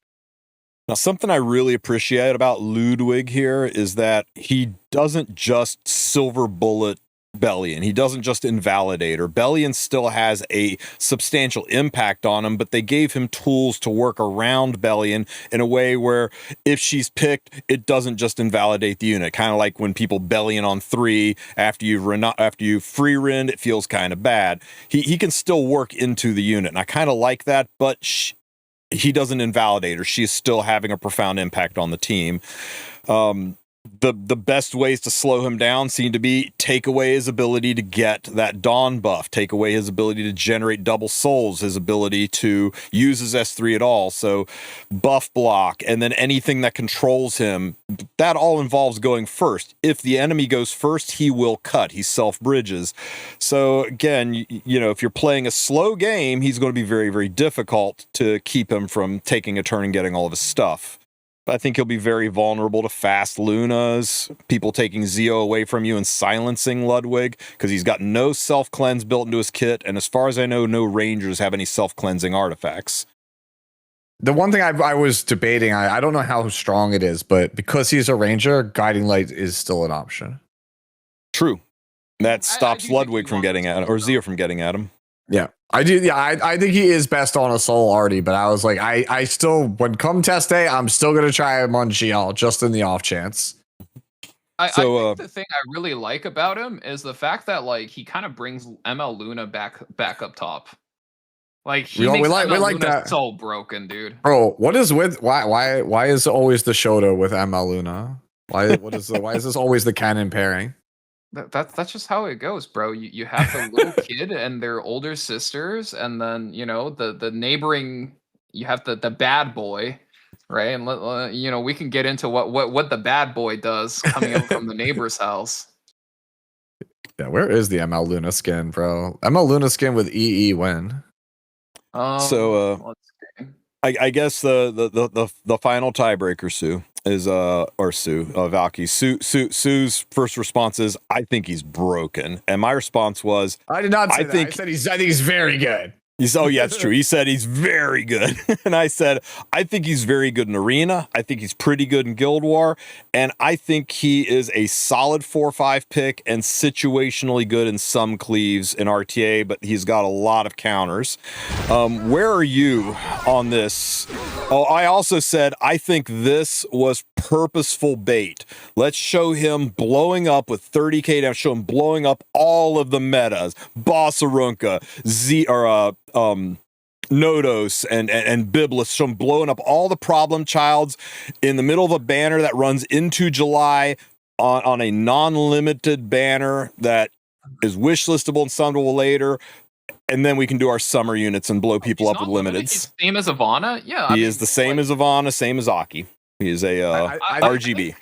Speaker 1: Now, something I really appreciate about Ludwig here is that he doesn't just silver bullet Bellion. He doesn't just invalidate her. Bellion still has a substantial impact on him, but they gave him tools to work around Bellion in a way where if she's picked, it doesn't just invalidate the unit. Kind of like when people Bellion on 3 after you've free rend, it feels kind of bad. He can still work into the unit, and I kind of like that, but he doesn't invalidate her. She's still having a profound impact on the team. The best ways to slow him down seem to be take away his ability to get that Dawn buff, take away his ability to generate double souls, his ability to use his S3 at all. So buff block, and then anything that controls him, that all involves going first. If the enemy goes first, he will cut. He self-bridges. So again, if you're playing a slow game, he's going to be very, very difficult to keep him from taking a turn and getting all of his stuff. I think he'll be very vulnerable to fast Lunas, people taking Zeo away from you and silencing Ludwig, because he's got no self-cleanse built into his kit, and as far as I know, no Rangers have any self-cleansing artifacts.
Speaker 3: The one thing I was debating, I don't know how strong it is, but because he's a Ranger, Guiding Light is still an option.
Speaker 1: True. That stops Ludwig from getting at him, or Zeo from getting at him.
Speaker 3: Yeah, I do. Yeah, I think he is best on a soul already, but I was like, I still, when come test day, I'm still going to try him on GL just in the off chance.
Speaker 4: I think the thing I really like about him is the fact that like he kind of brings ML Luna back up top. Like he makes ML Luna that so broken, dude.
Speaker 3: Bro, what is with why is always the Shoto with ML Luna? Why is this always the canon pairing?
Speaker 4: That's just how it goes, bro. You have the little kid and their older sisters, and then the neighboring. You have the bad boy, right? And we can get into what the bad boy does coming up from the neighbor's house.
Speaker 3: Yeah, where is the ML Luna skin, bro? ML Luna skin with EE when?
Speaker 4: Let's see.
Speaker 1: I guess the final tiebreaker, Sue, is Valky. Sue's first response is, I think he's broken, and my response was,
Speaker 3: I did not say that. I think he's very good.
Speaker 1: Oh yeah, it's true. He said he's very good, and I said I think he's very good in Arena. I think he's pretty good in Guild War, and I think he is a solid 4/5 pick and situationally good in some cleaves in RTA. But he's got a lot of counters. Where are you on this? Oh, I also said I think this was purposeful bait. Let's show him blowing up with 30k down. Show him blowing up all of the metas. Bossarunka, Nodos and Biblis, show him blowing up all the problem childs in the middle of a banner that runs into July on a non-limited banner that is wishlistable and summonable later. And then we can do our summer units and blow people up with limiteds.
Speaker 4: He's the same as Ivana? Yeah.
Speaker 1: He is the same as Ivana, same as Aki. He is a RGB.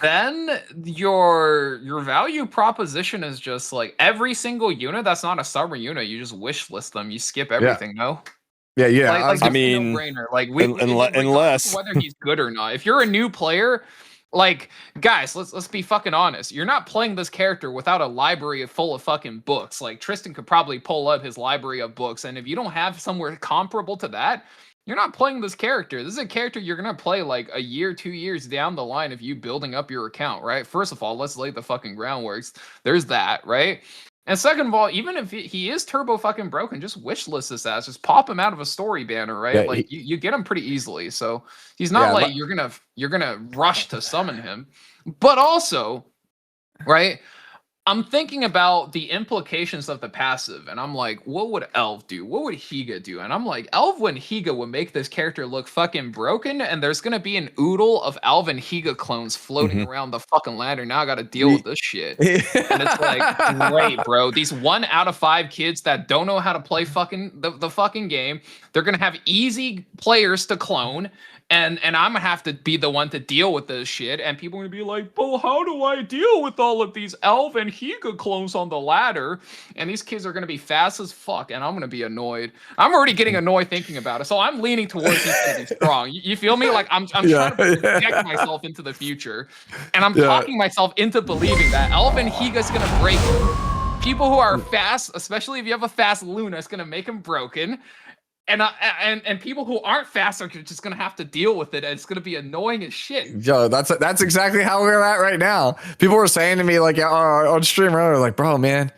Speaker 4: Then your value proposition is just like every single unit that's not a summer unit, you just wish list them. You skip everything, no?
Speaker 3: Yeah.
Speaker 4: Like I mean, no-brainer. Like unless whether he's good or not. If you're a new player, like guys, let's be fucking honest. You're not playing this character without a library full of fucking books. Like Tristen could probably pull up his library of books, and if you don't have somewhere comparable to that, you're not playing this character. This is a character you're gonna play like a year, 2 years down the line of you building up your account, right? First of all, let's lay the fucking groundworks. There's that, right? And second of all, even if he is turbo fucking broken, just wishlist this ass. Just pop him out of a story banner, right?
Speaker 3: Yeah,
Speaker 4: like you get him pretty easily. So he's not like you're gonna rush to summon him. But also, right? I'm thinking about the implications of the passive, and I'm like, what would Elf do? What would Higa do? And I'm like, Elf and Higa would make this character look fucking broken, and there's gonna be an oodle of Elf and Higa clones floating around the fucking ladder. Now I gotta deal with this shit. And it's like, great, bro. These 1 out of 5 kids that don't know how to play fucking the fucking game, they're gonna have easy players to clone. And I'm gonna have to be the one to deal with this shit, and people are gonna be like, "Well, how do I deal with all of these Elf and Higa clones on the ladder?" And these kids are gonna be fast as fuck, and I'm gonna be annoyed. I'm already getting annoyed thinking about it, so I'm leaning towards he's gonna be strong. You feel me? Like I'm trying to project myself into the future, and I'm talking myself into believing that Elf and Higa's gonna break people who are fast, especially if you have a fast Luna. It's gonna make him broken. And people who aren't fast are just gonna have to deal with it, and it's gonna be annoying as shit.
Speaker 3: Yo, that's exactly how we're at right now. People were saying to me like on stream earlier, like, bro, man,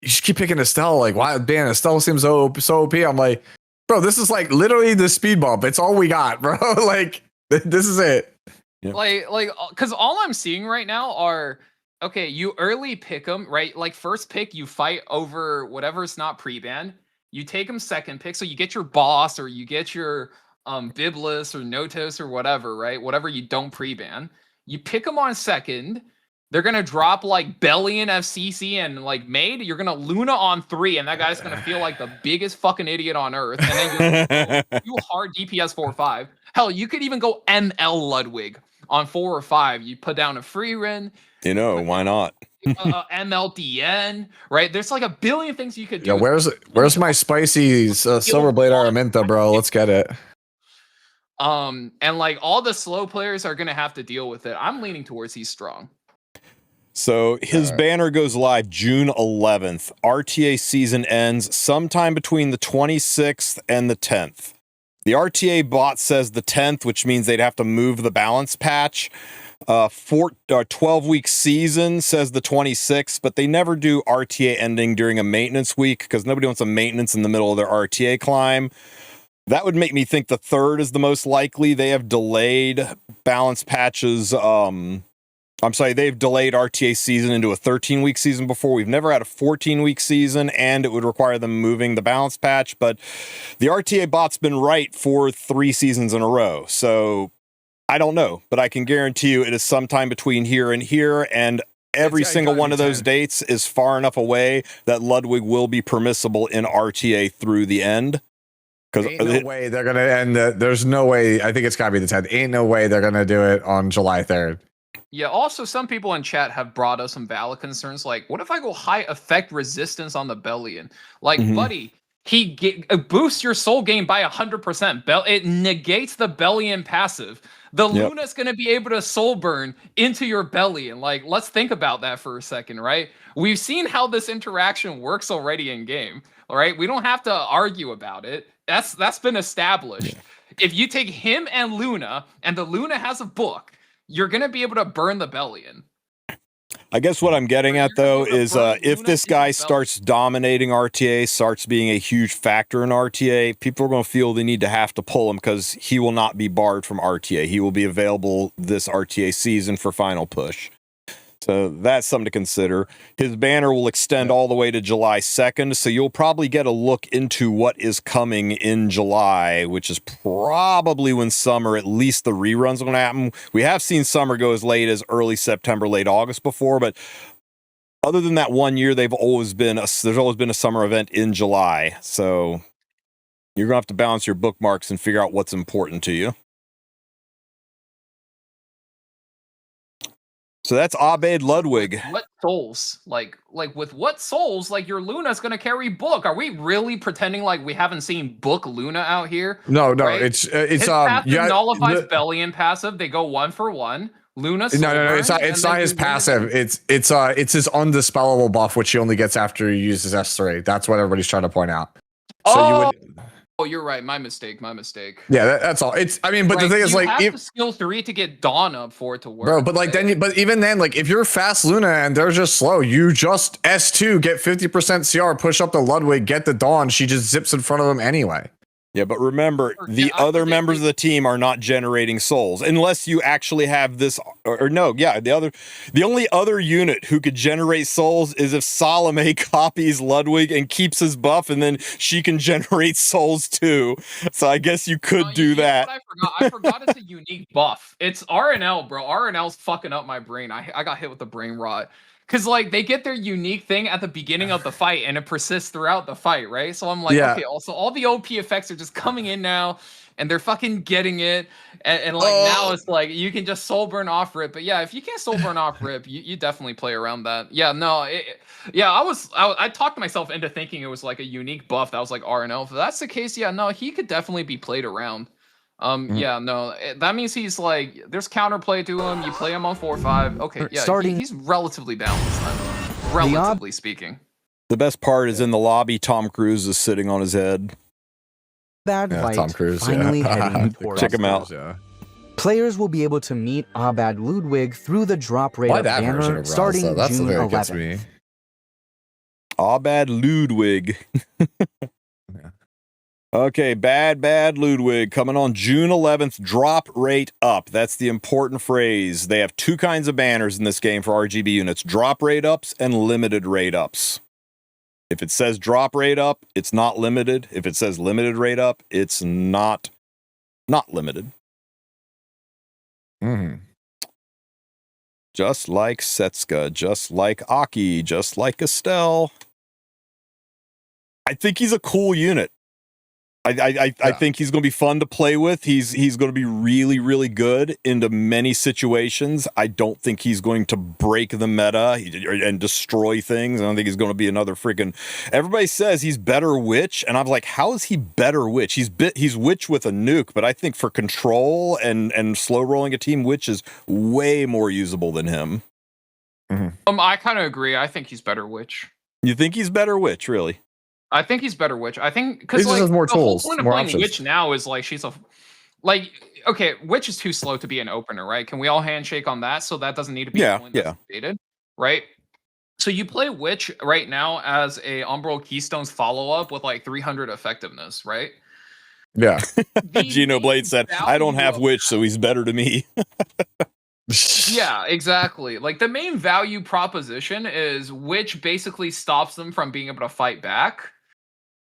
Speaker 3: you should keep picking Estelle. Like, why, man, Estelle seems so OP. I'm like, bro, this is like literally the speed bump. It's all we got, bro. Like, this is it.
Speaker 4: Yep. Like, because all I'm seeing right now are, okay, you early pick them, right? Like first pick, you fight over whatever's not pre-banned. You take them second pick, so you get your boss or you get your Biblis or Notos or whatever, right? Whatever you don't pre-ban. You pick them on second. They're gonna drop like Bellion, FCC, and like Maid. You're gonna Luna on 3, and that guy's gonna feel like the biggest fucking idiot on earth. And then you're gonna do hard DPS 4 or 5. Hell, you could even go ML Ludwig on 4 or 5. You put down a free Ren.
Speaker 1: You know, why not?
Speaker 4: MLDN, right? There's like a billion things you could do.
Speaker 3: Yeah, where's my spicy Silverblade Araminta, bro? Let's get it.
Speaker 4: And like all the slow players are gonna have to deal with it. I'm leaning towards he's strong.
Speaker 1: So his banner goes live June 11th. RTA season ends sometime between the 26th and the 10th. The RTA bot says the 10th, which means they'd have to move the balance patch. 12-week season says the 26th, but they never do RTA ending during a maintenance week because nobody wants a maintenance in the middle of their RTA climb. That would make me think the 3rd is the most likely. They have delayed balance patches. They've delayed RTA season into a 13-week season before. We've never had a 14-week season, and it would require them moving the balance patch. But the RTA bot's been right for 3 seasons in a row. So I don't know, but I can guarantee you it is sometime between here and here, and every single one of those dates is far enough away that Ludwig will be permissible in RTA through the end. Because
Speaker 3: no way they're gonna end. There's no way. I think it's gotta be the 10th. Ain't no way they're gonna do it on July 3rd.
Speaker 4: Yeah, also some people in chat have brought us some valid concerns, like, what if I go high effect resistance on the Bellion? Like, buddy, he boosts your soul gain by 100%. It negates the Bellion passive. The Luna's going to be able to soul burn into your Bellion. Like, let's think about that for a second, right? We've seen how this interaction works already in game, all right? We don't have to argue about it. That's been established. If you take him and Luna, and the Luna has a book, you're going to be able to burn the Bellion.
Speaker 1: I guess what I'm getting at, though, is if this guy starts dominating RTA, starts being a huge factor in RTA, people are going to feel they need to have to pull him because he will not be barred from RTA. He will be available this RTA season for final push. So that's something to consider. His banner will extend all the way to July 2nd, so you'll probably get a look into what is coming in July, which is probably when summer, at least the reruns are going to happen. We have seen summer go as late as early September, late August before, but other than that 1 year, there's always been a summer event in July. So you're going to have to balance your bookmarks and figure out what's important to you. So that's Abed Ludwig.
Speaker 4: What souls? Like with what souls? Like your Luna's gonna carry book. Are we really pretending like we haven't seen book Luna out here?
Speaker 3: No,
Speaker 4: right?
Speaker 3: it's
Speaker 4: his passive nullifies Bellion passive. They go 1 for 1. Luna.
Speaker 3: No. It's not his passive. It's his undispellable buff, which he only gets after he uses S3. That's what everybody's trying to point out.
Speaker 4: So Oh, you're right. My mistake.
Speaker 3: Yeah, that's all. It's, I mean, but the thing is, like,
Speaker 4: you have to skill 3 to get Dawn up for it to work.
Speaker 3: Bro, but like
Speaker 4: right?
Speaker 3: but even then, like if you're fast Luna and they're just slow, you just S2, get 50% CR, push up the Ludwig, get the Dawn. She just zips in front of them anyway.
Speaker 1: Yeah, but remember, the other members of the team are not generating souls unless you actually have this. Or no, yeah, the only other unit who could generate souls is if Salome copies Ludwig and keeps his buff, and then she can generate souls too. So I guess you could do that.
Speaker 4: I forgot it's a unique buff. It's RNL, bro. RNL's fucking up my brain. I got hit with the brain rot. Because, like, they get their unique thing at the beginning of the fight, and it persists throughout the fight, right? So I'm like, okay, also, all the OP effects are just coming in now, and they're fucking getting it. And now it's like, you can just soul burn off rip. But yeah, if you can't soul burn off rip, you definitely play around that. Yeah, no, I talked myself into thinking it was like a unique buff that was like RNL. If that's the case, yeah, no, he could definitely be played around. Yeah, no, that means he's like, there's counterplay to him. You play him on 4-5. Okay, yeah, he's relatively balanced, relatively speaking.
Speaker 1: The best part is in the lobby, Tom Cruise is sitting on his head.
Speaker 3: Tom Cruise,
Speaker 6: finally heading towards
Speaker 1: Check him out.
Speaker 6: Players will be able to meet Abad Ludwig through the drop rate of banner starting June 11th.
Speaker 1: Abad Ludwig. Okay, bad Ludwig coming on June 11th. Drop rate up. That's the important phrase. They have 2 kinds of banners in this game for RGB units: drop rate ups and limited rate ups. If it says drop rate up, it's not limited. If it says limited rate up, it's not limited. Just like Setsuka, just like Aki, just like Estelle. I think he's a cool unit. I think he's going to be fun to play with. He's going to be really, really good into many situations. I don't think he's going to break the meta and destroy things. I don't think he's going to be another freaking... Everybody says he's better Witch, and I'm like, how is he better Witch? He's Witch with a nuke, but I think for control and slow rolling a team, Witch is way more usable than him.
Speaker 4: I kind of agree. I think he's better Witch.
Speaker 1: You think he's better Witch, really?
Speaker 4: I think he's better Witch. I think because like
Speaker 3: more
Speaker 4: the
Speaker 3: tools,
Speaker 4: whole point of
Speaker 3: more
Speaker 4: playing
Speaker 3: options.
Speaker 4: Witch now is like okay, Witch is too slow to be an opener, right? Can we all handshake on that? So that doesn't need to be dated, right? So you play Witch right now as a Umbral Keystones follow up with like 300 effectiveness, right?
Speaker 3: Yeah.
Speaker 1: Geno Blade said, "I don't have Witch, so he's better to me."
Speaker 4: Yeah, exactly. Like the main value proposition is Witch basically stops them from being able to fight back.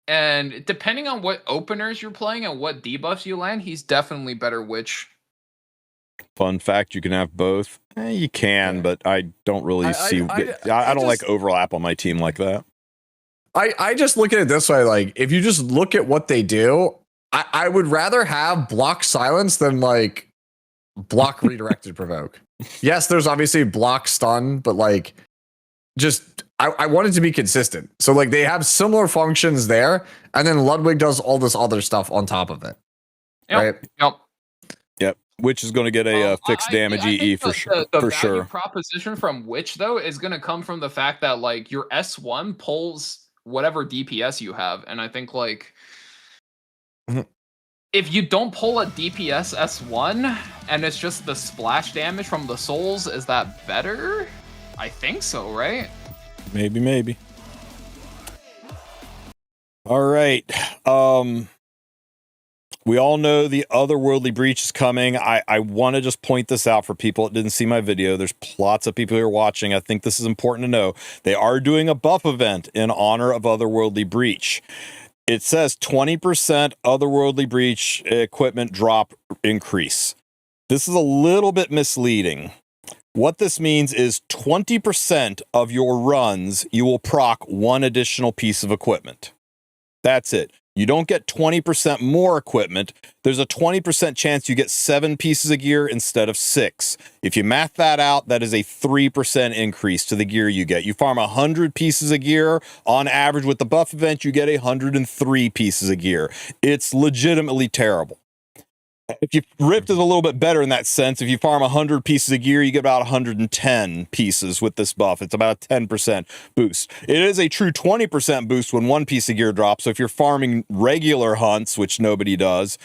Speaker 4: And depending on what openers you're playing and what debuffs you land, he's definitely better Witch.
Speaker 1: Fun fact, you can have both. You can, but I don't really see... I don't like overlap on my team like that.
Speaker 3: I just look at it this way, like, if you just look at what they do, I would rather have block silence than, like, block redirected provoke. Yes, there's obviously block stun, but, like, just... I want it to be consistent. So, like, they have similar functions there, and then Ludwig does all this other stuff on top of it. Right?
Speaker 1: Yep. Witch is going to get a fixed damage EE for sure.
Speaker 4: The value proposition from Witch, though, is going to come from the fact that, like, your S1 pulls whatever DPS you have. And I think, like, if you don't pull a DPS S1, and it's just the splash damage from the souls, is that better? I think so, right?
Speaker 1: Maybe. All right. We all know the otherworldly breach is coming. I want to just point this out for people that didn't see my video. There's lots of people who are watching. I think this is important to know. They are doing a buff event in honor of otherworldly breach. It says 20% otherworldly breach equipment drop increase. This is a little bit misleading. What this means is 20% of your runs, you will proc 1 additional piece of equipment. That's it. You don't get 20% more equipment. There's a 20% chance you get 7 pieces of gear instead of 6. If you math that out, that is a 3% increase to the gear you get. You farm 100 pieces of gear. On average, with the buff event, you get 103 pieces of gear. It's legitimately terrible. If you Rift is a little bit better in that sense. If you farm 100 pieces of gear, you get about 110 pieces with this buff. It's about a 10% boost. It is a true 20% boost when one piece of gear drops. So if you're farming regular hunts, which nobody does,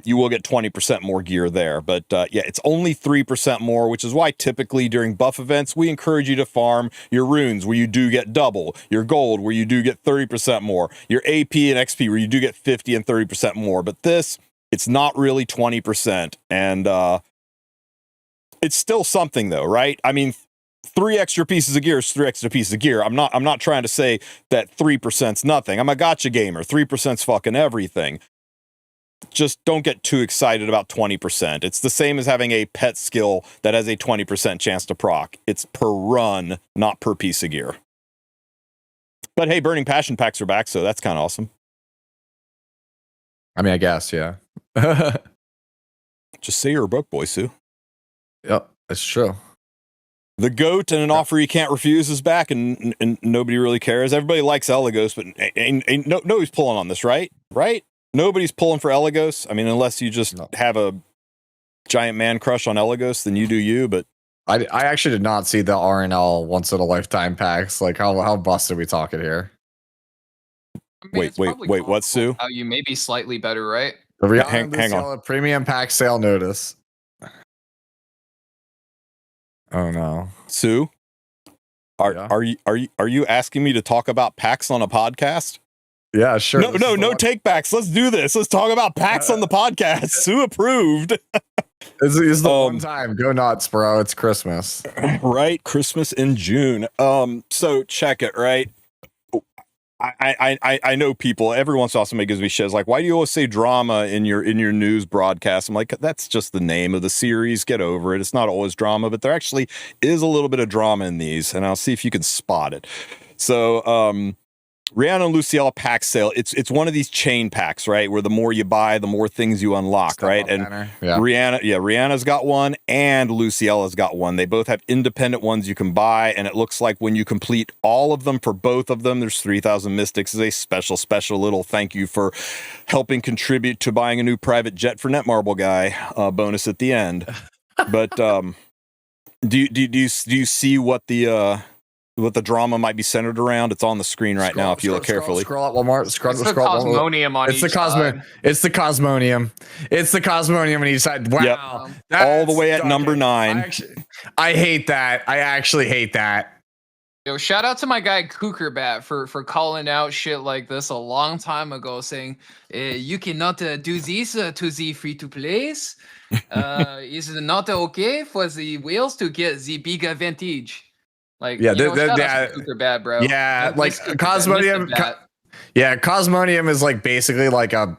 Speaker 1: you will get 20% more gear there. But yeah, it's only 3% more, which is why typically during buff events, we encourage you to farm your runes where you do get double, your gold where you do get 30% more, your AP and XP where you do get 50 and 30% more. But this, it's not really 20%, and it's still something, though, right? I mean, 3 extra pieces of gear is 3 extra pieces of gear. I'm not trying to say that 3%'s nothing. I'm a gotcha gamer. 3%'s fucking everything. Just don't get too excited about 20%. It's the same as having a pet skill that has a 20% chance to proc. It's per run, not per piece of gear. But hey, Burning Passion packs are back, so that's kind of awesome.
Speaker 3: I mean, I guess, yeah.
Speaker 1: Just say you're a broke boy, Sue.
Speaker 3: Yep, that's true.
Speaker 1: The GOAT and an offer you can't refuse is back, and nobody really cares. Everybody likes Elagos, but nobody's pulling on this, right? Right? Nobody's pulling for Elagos. I mean, unless you just have a giant man crush on Elagos, then you do you. But
Speaker 3: I actually did not see the RNL once in a lifetime packs. Like, how busted are we talking here?
Speaker 4: I mean,
Speaker 1: wait, what, Sue?
Speaker 4: How you may be slightly better, right?
Speaker 1: Hang on.
Speaker 3: Premium pack sale notice. Oh no,
Speaker 1: Sue, are you asking me to talk about packs on a podcast?
Speaker 3: Yeah, sure.
Speaker 1: No take backs. Let's do this. Let's talk about packs on the podcast. Sue approved.
Speaker 3: This is the one time. Go nuts, bro. It's Christmas.
Speaker 1: Right? Christmas in June. So check it, right? I know people every once in a while somebody gives me shit. It's like, why do you always say drama in your news broadcast? I'm like, that's just the name of the series. Get over it. It's not always drama, but there actually is a little bit of drama in these, and I'll see if you can spot it. So Rihanna and Luciella pack sale. It's one of these chain packs, right? Where the more you buy, the more things you unlock, right? And Rihanna's got one and Luciella's got one. They both have independent ones you can buy, and it looks like when you complete all of them for both of them, there's 3,000 Mystics as a special little thank you for helping contribute to buying a new private jet for Netmarble guy bonus at the end. But do you see what the drama might be centered around? It's on the screen right now if you look carefully.
Speaker 3: Scroll up one more. Scroll
Speaker 4: the Cosmonium on each side.
Speaker 3: It's the Cosmonium. It's the Cosmonium on each side. Wow.
Speaker 1: Yep. All the way at number 9.
Speaker 3: I hate that. I actually hate that.
Speaker 4: Yo, shout out to my guy Kukerbat for calling out shit like this a long time ago, saying you cannot do this to the free-to-plays. Is it not okay for the whales to get the big advantage? Like,
Speaker 3: yeah,
Speaker 4: super bad, bro.
Speaker 3: Yeah, like Cosmonium. Cosmonium is like basically like a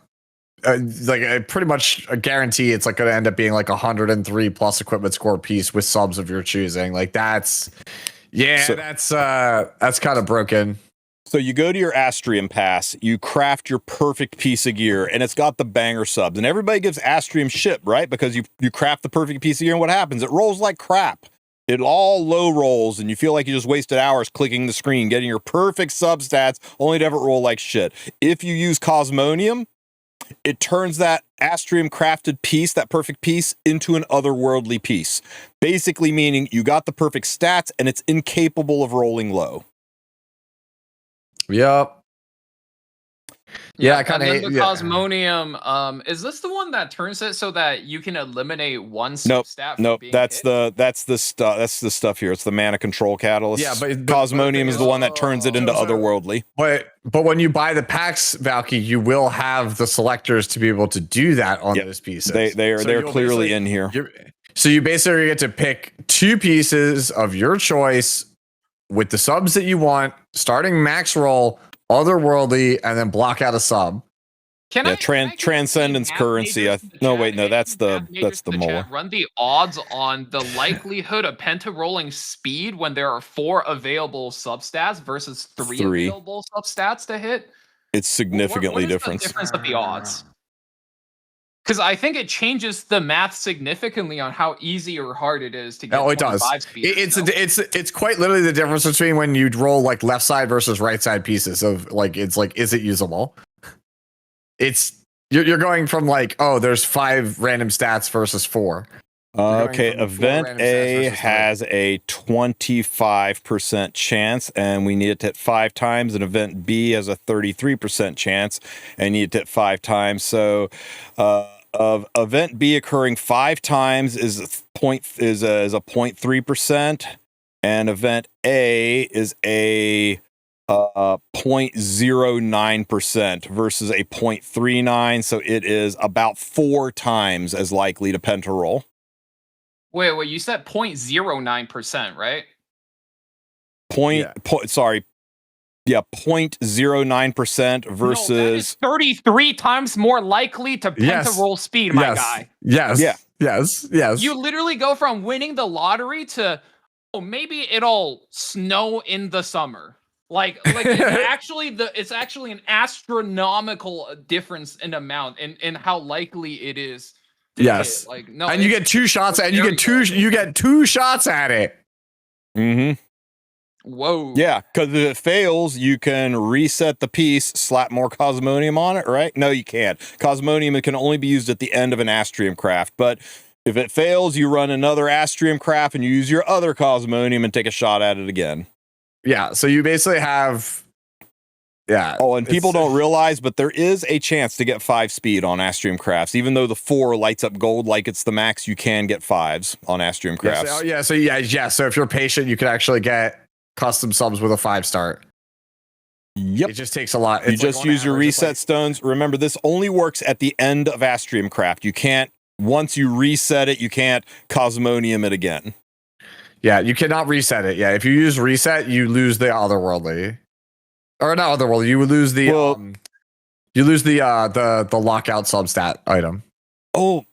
Speaker 3: pretty much a guarantee. It's like going to end up being like 103 plus equipment score piece with subs of your choosing. Like that's kind of broken.
Speaker 1: So you go to your Astrium pass, you craft your perfect piece of gear, and it's got the banger subs. And everybody gives Astrium shit, right? Because you craft the perfect piece of gear, and what happens? It rolls like crap. It all low rolls, and you feel like you just wasted hours clicking the screen, getting your perfect sub stats, only to have it roll like shit. If you use Cosmonium, it turns that Astrium crafted piece, that perfect piece, into an otherworldly piece. Basically meaning you got the perfect stats, and it's incapable of rolling low.
Speaker 3: Yep. Yeah, I kind of hate
Speaker 4: the Cosmonium. Is this the one that turns it so that you can eliminate one stat?
Speaker 1: Nope. That's the stuff here. It's the mana control catalyst.
Speaker 3: Yeah, but
Speaker 1: Cosmonium is the one that turns it into otherworldly.
Speaker 3: But when you buy the packs, Valky, you will have the selectors to be able to do that on those pieces.
Speaker 1: They're clearly in here.
Speaker 3: So you basically get to pick 2 pieces of your choice with the subs that you want, starting max roll, otherworldly, and then block out a sub.
Speaker 1: Transcendence currency. That's the molar.
Speaker 4: Run the odds on the likelihood of penta rolling speed when there are 4 available substats versus 3 available substats to hit.
Speaker 1: It's significantly different.
Speaker 4: The difference of the odds. Because I think it changes the math significantly on how easy or hard it is to get.
Speaker 3: Oh, it does.
Speaker 4: Speed,
Speaker 3: it's quite literally the difference between when you roll like left side versus right side pieces of like, it's like, is it usable? It's You're going from like, oh, there's 5 random stats versus 4.
Speaker 1: Okay, event A has a 25% chance, and we need it to hit 5 times. And event B has a 33% chance, and need it to hit 5 times. So, of event B occurring 5 times is a 0.3%, and event A is a 0.09% versus a 0.39. So it is about 4 times as likely to pentaroll.
Speaker 4: Wait, you said 0.09%, right?
Speaker 1: 0.09% versus.
Speaker 4: No, that is 33 times more likely to pentaroll speed, my guy.
Speaker 3: Yes.
Speaker 4: You literally go from winning the lottery to, maybe it'll snow in the summer. Like it's actually an astronomical difference in amount in how likely it is.
Speaker 3: Yes.
Speaker 4: Like, no,
Speaker 3: and you get 2 shots at it. You get 2 shots at it.
Speaker 1: Mm-hmm.
Speaker 4: Whoa.
Speaker 1: Yeah, because if it fails, you can reset the piece, slap more cosmonium on it, right? No, you can't. Cosmonium can only be used at the end of an astrium craft, but if it fails, you run another astrium craft and you use your other cosmonium and take a shot at it again.
Speaker 3: Yeah, so you basically have... Yeah.
Speaker 1: Oh, and people don't realize, but there is a chance to get 5 speed on astrium crafts. Even though the 4 lights up gold like it's the max, you can get 5s on astrium crafts.
Speaker 3: So if you're patient, you can actually get custom subs with a 5 start.
Speaker 1: Yep.
Speaker 3: It just takes a lot.
Speaker 1: You just use your reset stones. Remember, this only works at the end of astrium craft. You can't, once you reset it, you can't cosmonium it again.
Speaker 3: Yeah, you cannot reset it. Yeah, if you use reset, you lose the otherworldly. Or not otherworldly, you would lose the the lockout substat item.
Speaker 1: Oh,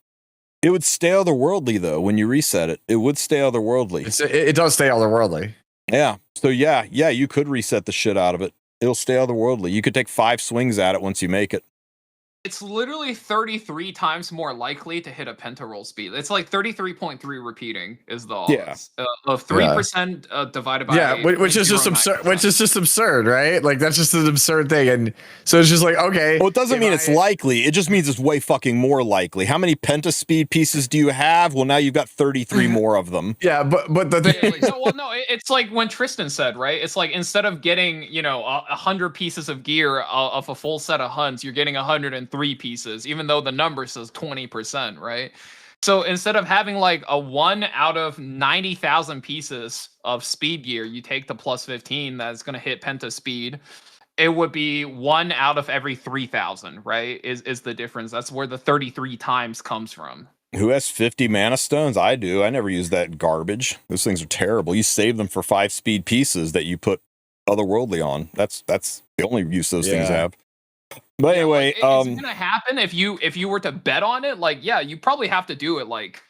Speaker 1: it would stay otherworldly though when you reset it. It would stay otherworldly.
Speaker 3: It does stay otherworldly.
Speaker 1: Yeah. So yeah, you could reset the shit out of it. It'll stay otherworldly. You could take 5 swings at it once you make it.
Speaker 4: It's literally 33 times more likely to hit a pentaroll speed. It's like 33.3 repeating is the odds of 3% divided by
Speaker 3: which is just absurd. Which is just absurd, right? Like that's just an absurd thing, and so it's just like okay.
Speaker 1: Well, it doesn't mean it's likely. It just means it's way fucking more likely. How many pentaspeed pieces do you have? Well, now you've got 33 more of them.
Speaker 3: Yeah, but the thing.
Speaker 4: It's like when Tristen said, right? It's like instead of getting 100 pieces of gear of a full set of hunts, you're getting 103 pieces, even though the number says 20%, right? So instead of having like a 1 out of 90,000 pieces of speed gear, you take the plus 15 that's going to hit penta speed. It would be 1 out of every 3,000, right? Is the difference. That's where the 33 times comes from.
Speaker 1: Who has 50 mana stones? I do. I never use that garbage. Those things are terrible. You save them for 5 speed pieces that you put otherworldly on. That's the only use those things have. But anyway,
Speaker 4: it's gonna happen if you were to bet on it. Like, you probably have to do it like,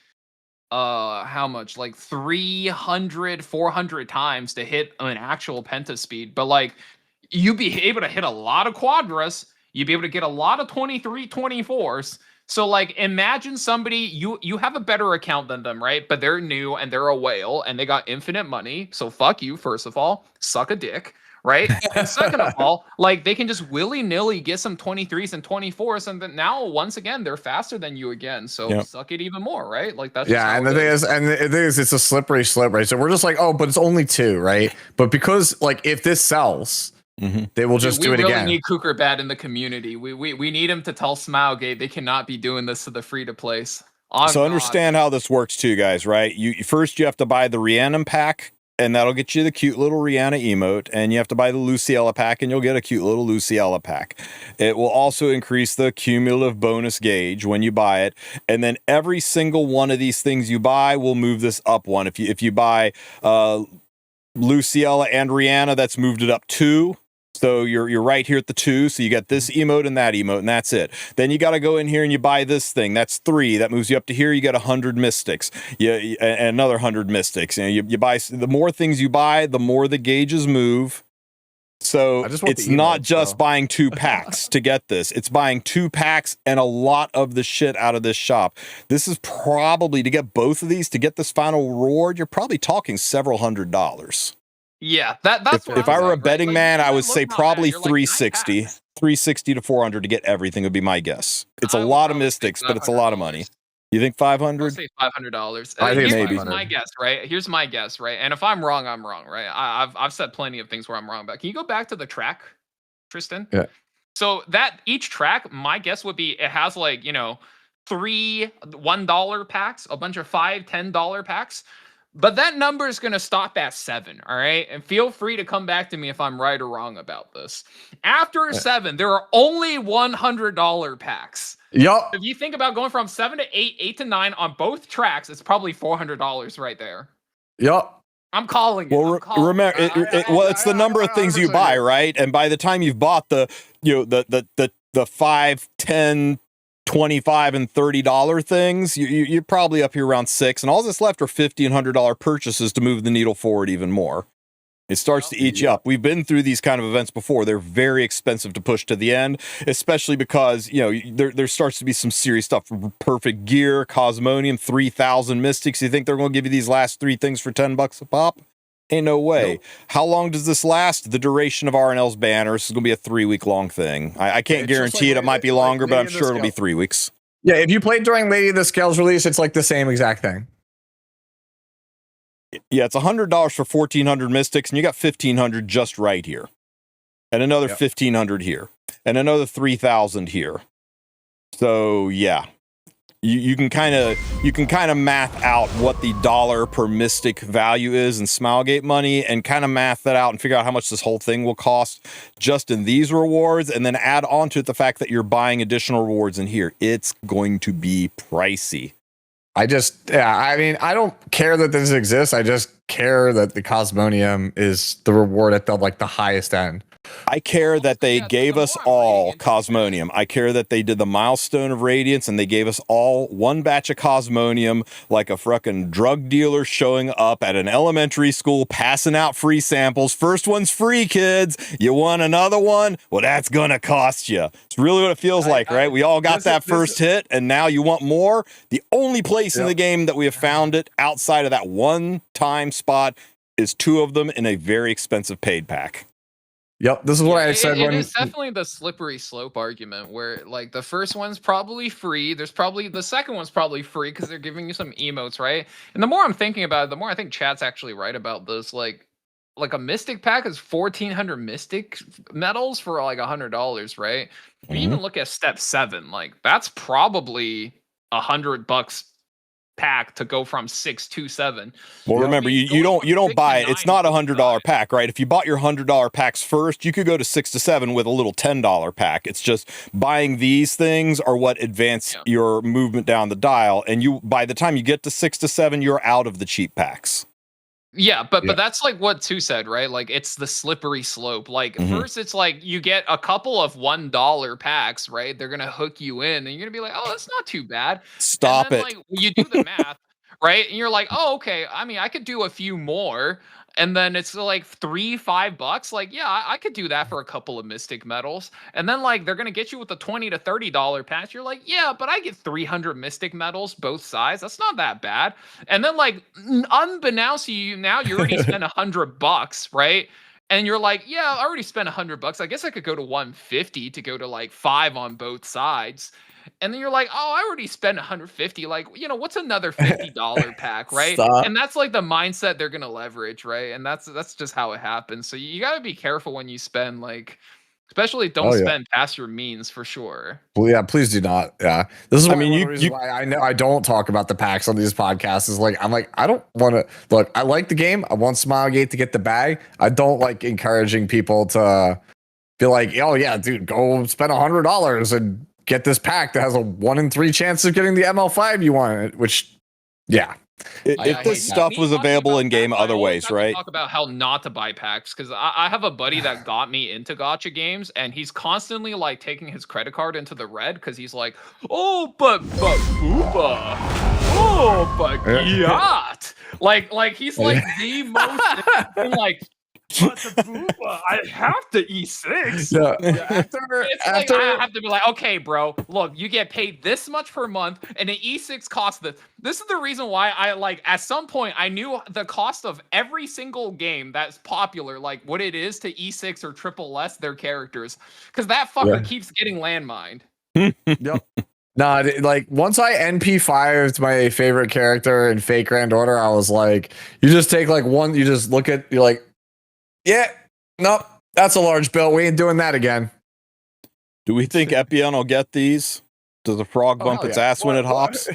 Speaker 4: how much? Like 300, 400 times to hit an actual penta speed. But like, you'd be able to hit a lot of quadras. You'd be able to get a lot of 23, 24s. So like, imagine somebody you have a better account than them, right? But they're new and they're a whale and they got infinite money. So fuck you. First of all, suck a dick. Right? And second of all, like they can just willy-nilly get some 23s and 24s, and then now once again they're faster than you again. So suck it even more, right? Like that's
Speaker 3: and the thing is, it's a slippery slope, right? So we're just like, oh, but it's only 2, right? But because like if this sells, they will just do it again. We really
Speaker 4: need Kuker Bad in the community. We need him to tell Smilegate they cannot be doing this to the free to place.
Speaker 1: So understand how this works too, guys, right? You first you have to buy the Rhiannon pack. And that'll get you the cute little Rihanna emote. And you have to buy the Luciella pack, and you'll get a cute little Luciella pack. It will also increase the cumulative bonus gauge when you buy it. And then every single one of these things you buy will move this up 1. If you buy Luciella and Rihanna, that's moved it up 2. So you're right here at the 2. So you got this emote and that emote, and that's it. Then you got to go in here and you buy this thing. That's 3. That moves you up to here. You got 100 mystics. And another 100 mystics. You buy, the more things you buy, the more the gauges move. So it's not just buying 2 packs to get this. It's buying 2 packs and a lot of the shit out of this shop. This is probably, to get both of these, to get this final reward, you're probably talking several $100s.
Speaker 4: Yeah, that's
Speaker 1: if I were a betting man, I would say probably 360. 360 to 400 to get everything would be my guess. It's a
Speaker 4: I would
Speaker 1: lot of
Speaker 4: probably
Speaker 1: mystics,
Speaker 4: say
Speaker 1: but it's a lot of money. You think
Speaker 4: I'll
Speaker 1: 500?
Speaker 4: say $500.
Speaker 3: I think it's
Speaker 1: maybe.
Speaker 4: Here's my guess, right? Here's my guess, right? And if I'm wrong, I'm wrong, right? I've said plenty of things where I'm wrong about. Can you go back to the track, Tristen?
Speaker 3: Yeah.
Speaker 4: So that each track, my guess would be it has like, you know, 3 $1 packs, a bunch of $5, $10 packs. But that number is going to stop at 7, all right? And feel free to come back to me if I'm right or wrong about this. After 7, there are only $100 packs.
Speaker 3: Yup.
Speaker 4: If you think about going from 7 to 8, 8 to 9 on both tracks, it's probably $400 right there.
Speaker 3: Yup.
Speaker 4: I'm calling it.
Speaker 1: Well,
Speaker 4: I'm calling
Speaker 1: remember, it's the number of things you buy, right? And by the time you've bought the 5, 10, 25 and $30 things, you're probably up here around 6, and all that's left are $50 and $100 purchases to move the needle forward even more. It starts to eat you up. We've been through these kind of events before. They're very expensive to push to the end, especially because, you know, there starts to be some serious stuff. Perfect gear, Cosmonium, 3,000 mystics. You think they're going to give you these last 3 things for $10 a pop? Ain't no way. Nope. How long does this last? The duration of RNL's banner. This is going to be a 3-week long thing. I can't guarantee it. It might be longer, but I'm sure it'll be 3 weeks.
Speaker 3: Yeah, if you played during Lady of the Scales release, it's like the same exact thing.
Speaker 1: Yeah, it's $100 for 1,400 mystics, and you got 1,500 just right here, and another 1,500 here, and another 3,000 here. So yeah, you can kind of math out what the dollar per mystic value is in Smilegate money, and kind of math that out and figure out how much this whole thing will cost just in these rewards, and then add on to it the fact that you're buying additional rewards in here. It's going to be pricey.
Speaker 3: I mean, I don't care that this exists. I just care that the Cosmonium is the reward at the highest end.
Speaker 1: I care that they gave us all Cosmonium. I care that they did the milestone of Radiance and they gave us all one batch of Cosmonium, like a frickin' drug dealer showing up at an elementary school, passing out free samples. First one's free, kids. You want another one? Well, that's gonna cost you. It's really what it feels like, right? We all got that first hit, and now you want more? The only place in the game that we have found it outside of that one-time spot is 2 of them in a very expensive paid pack.
Speaker 3: Yep, this is what I said.
Speaker 4: It's definitely the slippery slope argument where, like, the first one's probably free. There's probably the second one's probably free because they're giving you some emotes, right? And the more I'm thinking about it, the more I think chat's actually right about this. Like a mystic pack is 1,400 mystic medals for like $100, right? If you even look at step 7, like that's probably $100 pack to go from 6 to 7.
Speaker 1: Well, remember, you don't buy it. It's not $100 pack, right? If you bought your $100 packs first, you could go to 6 to 7 with a little $10 pack. It's just buying these things are what advance your movement down the dial, and by the time you get to 6 to 7, you're out of the cheap packs.
Speaker 4: Yeah, but that's like what 2 said, right? Like it's the slippery slope. Like first it's like you get a couple of $1 packs, right? They're gonna hook you in and you're gonna be like, oh, that's not too bad.
Speaker 1: Stop it.
Speaker 4: Like you do the math, right? And you're like, oh, okay. I mean, I could do a few more. And then it's like $3-5. Like, yeah, I could do that for a couple of mystic medals. And then like they're gonna get you with the $20 to $30 pass. You're like, yeah, but I get 300 mystic medals both sides. That's not that bad. And then like unbeknownst to you, now you already spent $100, right? And you're like, yeah, I already spent $100. I guess I could go to 150 to go to like 5 on both sides. And then you're like, oh, I already spent 150. Like, you know, what's another $50 pack, right?
Speaker 3: Stop.
Speaker 4: And that's like the mindset they're gonna leverage, right? And that's just how it happens. So you gotta be careful when you spend, like, especially don't spend past your means for sure.
Speaker 3: Well, yeah, please do not. Yeah, this is why I know I don't talk about the packs on these podcasts. Is like I don't want to look. I like the game. I want Smilegate to get the bag. I don't like encouraging people to be like, oh yeah, dude, go spend $100 and get this pack that has a 1 in 3 chance of getting the ML5 you want. Which, yeah.
Speaker 1: If this stuff was available in game other ways, right?
Speaker 4: Talk about how not to buy packs, because I have a buddy that got me into gacha games, and he's constantly like taking his credit card into the red because he's like, oh, but Booba, oh, but yacht, like he's like the most like I have to E6.
Speaker 3: Yeah.
Speaker 4: Like I have to be like, okay, bro, look, you get paid this much per month, and an E6 costs this. This is the reason why I like. At some point, I knew the cost of every single game that's popular, like what it is to E6 or triple S their characters, because that fucker keeps getting landmined.
Speaker 3: Yep. Nah, like once I NP5'd my favorite character in Fake Grand Order, I was like, you just take like one, you just look at, you're like, yeah, nope, that's a large bill. We ain't doing that again.
Speaker 1: Do we think Epion will get these? Does the frog bump its ass when it hops?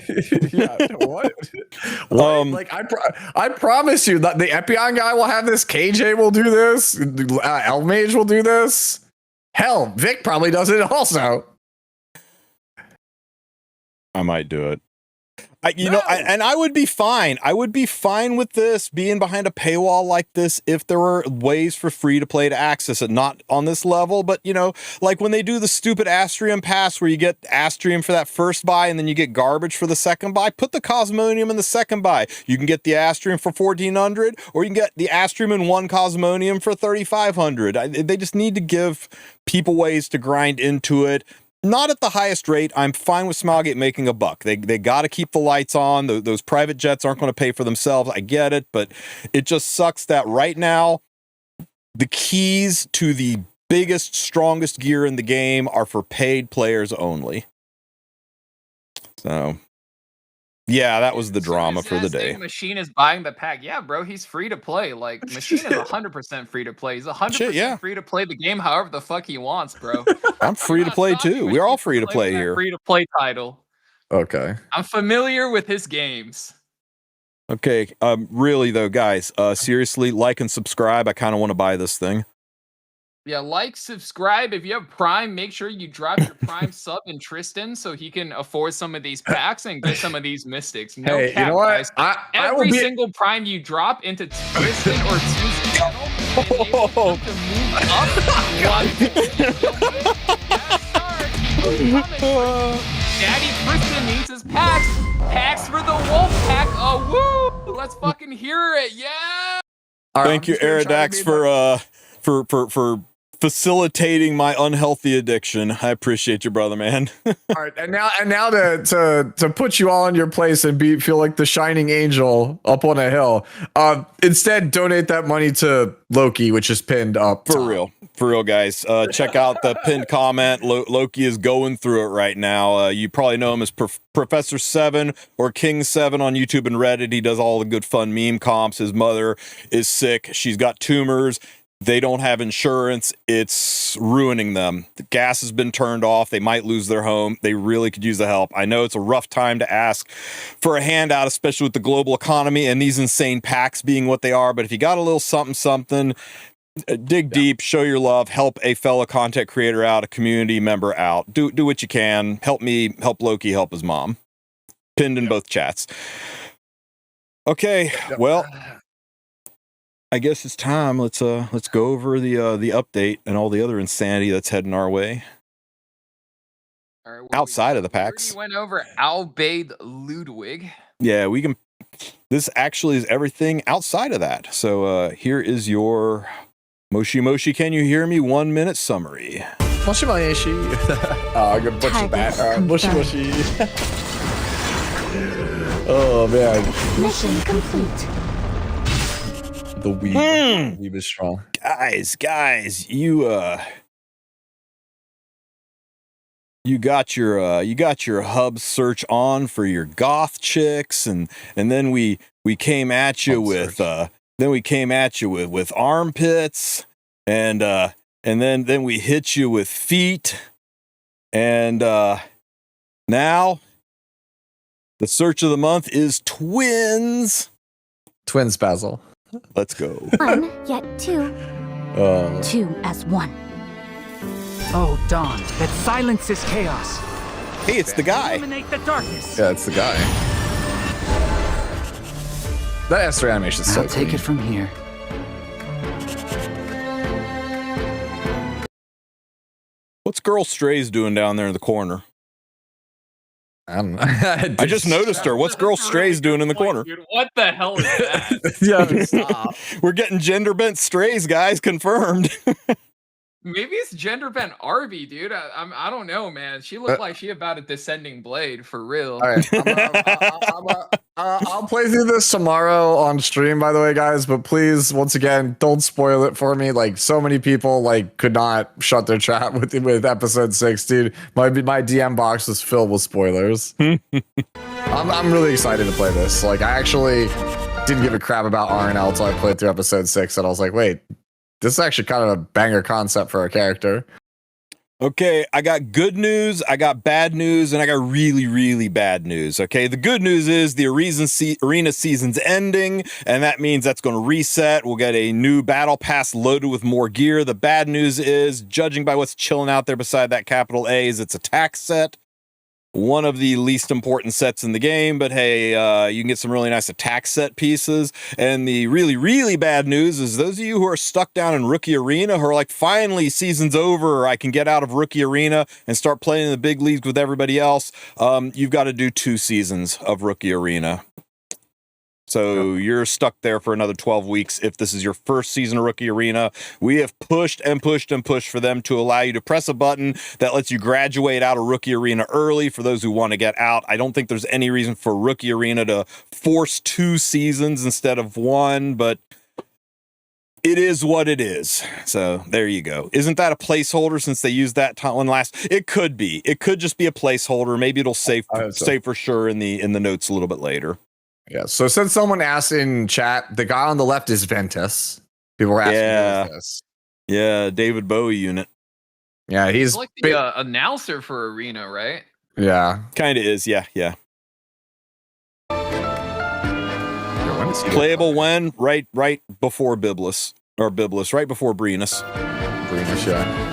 Speaker 3: Yeah, what? Like I promise you that the Epion guy will have this. KJ will do this. Elmage will do this. Hell, Vic probably does it also.
Speaker 1: I might do it. I would be fine. I would be fine with this being behind a paywall like this if there were ways for free to play to access it. Not on this level, but like when they do the stupid Astrium pass where you get Astrium for that first buy and then you get garbage for the second buy, put the Cosmonium in the second buy. You can get the Astrium for 1,400, or you can get the Astrium and one Cosmonium for 3,500. They just need to give people ways to grind into it. Not at the highest rate. I'm fine with Smilegate making a buck. They got to keep the lights on. Those private jets aren't going to pay for themselves. I get it, but it just sucks that right now the keys to the biggest, strongest gear in the game are for paid players only. So, yeah, that was the drama for the day.
Speaker 4: Machine is buying the pack. Yeah, bro, he's free to play. Like, Machine is 100% free to play. He's 100% free to play the game however the fuck he wants, bro.
Speaker 1: I'm free to play too. We're all free to play here.
Speaker 4: Free to play title.
Speaker 3: Okay.
Speaker 4: I'm familiar with his games.
Speaker 1: Okay. Really though, guys, seriously, like and subscribe. I kind of want to buy this thing.
Speaker 4: Yeah, like, subscribe. If you have Prime, make sure you drop your Prime sub in Tristen so he can afford some of these packs and get some of these mystics. No
Speaker 3: hey,
Speaker 4: cap,
Speaker 3: you know what?
Speaker 4: guys. Every single Prime you drop into Tristen or Two's channel, to move up Daddy Tristen needs his packs. Packs for the Wulf pack. Oh, woo! Let's fucking hear it. Yeah.
Speaker 1: Thank you, Eridax, for facilitating my unhealthy addiction. I appreciate you, brother, man.
Speaker 3: All right, and now to put you all in your place and feel like the shining angel up on a hill. Instead, donate that money to Loki, which is pinned up.
Speaker 1: For real, guys. Check out the pinned comment. Loki is going through it right now. You probably know him as Professor 7 or King 7 on YouTube and Reddit. He does all the good fun meme comps. His mother is sick. She's got tumors. They don't have insurance. It's ruining them. The gas has been turned off. They might lose their home. They really could use the help. I know it's a rough time to ask for a handout, especially with the global economy and these insane packs being what they are. But if you got a little something, dig deep, show your love, help a fellow content creator out, a community member out. Do what you can. Help me, help Loki, help his mom. Pinned in both chats. Okay, well, I guess it's time. Let's go over the update and all the other insanity that's heading our way.
Speaker 4: All right,
Speaker 1: outside of the packs.
Speaker 4: We went over Albaid Ludwig.
Speaker 1: Yeah, we can. This actually is everything outside of that. So here is your Moshi. Can you hear me? 1 minute summary.
Speaker 3: Moshi. Oh, I'm gonna butcher that. All right, Moshi. Oh man.
Speaker 7: Mission complete.
Speaker 3: The weeb. Weeb is strong.
Speaker 1: Guys, you got your hub search on for your goth chicks, and then we came at you with armpits, and then we hit you with feet, and now the search of the month is twins.
Speaker 3: Twins, Basil.
Speaker 1: Let's go.
Speaker 7: One, yet two. Two as one.
Speaker 5: Oh, Dawn, that silences chaos.
Speaker 1: Hey, it's the guy.
Speaker 5: Eliminate the darkness.
Speaker 3: Yeah, it's the guy. That S3 animation is so
Speaker 6: I'll take
Speaker 3: clean.
Speaker 6: it from here.
Speaker 1: What's Girl Strays doing down there in the corner?
Speaker 3: I don't know.
Speaker 1: I just noticed her. What's Girl Strays doing in the corner?
Speaker 4: Dude, what the hell is that?
Speaker 3: Yeah, stop.
Speaker 1: We're getting gender bent strays, guys. Confirmed.
Speaker 4: Maybe it's gender bent Arby, dude. I don't know, man. She looked like she about a descending blade for real.
Speaker 3: All right, I'll play through this tomorrow on stream, by the way, guys. But please, once again, don't spoil it for me. Like, so many people like could not shut their chat with episode 6, dude. My DM box was filled with spoilers. I'm really excited to play this. Like, I actually didn't give a crap about RNL until I played through episode 6, and I was like, wait. This is actually kind of a banger concept for a character.
Speaker 1: Okay, I got good news, I got bad news, and I got really, really bad news. Okay, the good news is the arena season's ending, and that means that's going to reset. We'll get a new battle pass loaded with more gear. The bad news is, judging by what's chilling out there beside that capital A, is its attack set. One of the least important sets in the game, but hey, you can get some really nice attack set pieces. And the really, really bad news is those of you who are stuck down in Rookie Arena, who are like, finally, season's over, I can get out of Rookie Arena and start playing in the big leagues with everybody else, you've got to do 2 seasons of Rookie Arena. So you're stuck there for another 12 weeks if this is your first season of Rookie Arena. We have pushed and pushed and pushed for them to allow you to press a button that lets you graduate out of Rookie Arena early for those who want to get out. I don't think there's any reason for Rookie Arena to force 2 seasons instead of 1, but it is what it is. So there you go. Isn't that a placeholder since they used that one last? It could be. It could just be a placeholder. Maybe it'll say for sure in the notes a little bit later.
Speaker 3: Yeah, so since someone asked in chat, the guy on the left is Ventus. People were asking who is this.
Speaker 1: Yeah, David Bowie unit.
Speaker 3: Yeah, he's
Speaker 4: like the announcer for Arena, right?
Speaker 3: Yeah.
Speaker 1: Kind of is, yeah. Playable when? Right before Biblis. Or Biblis, right before Brenus.
Speaker 3: Brenus, yeah.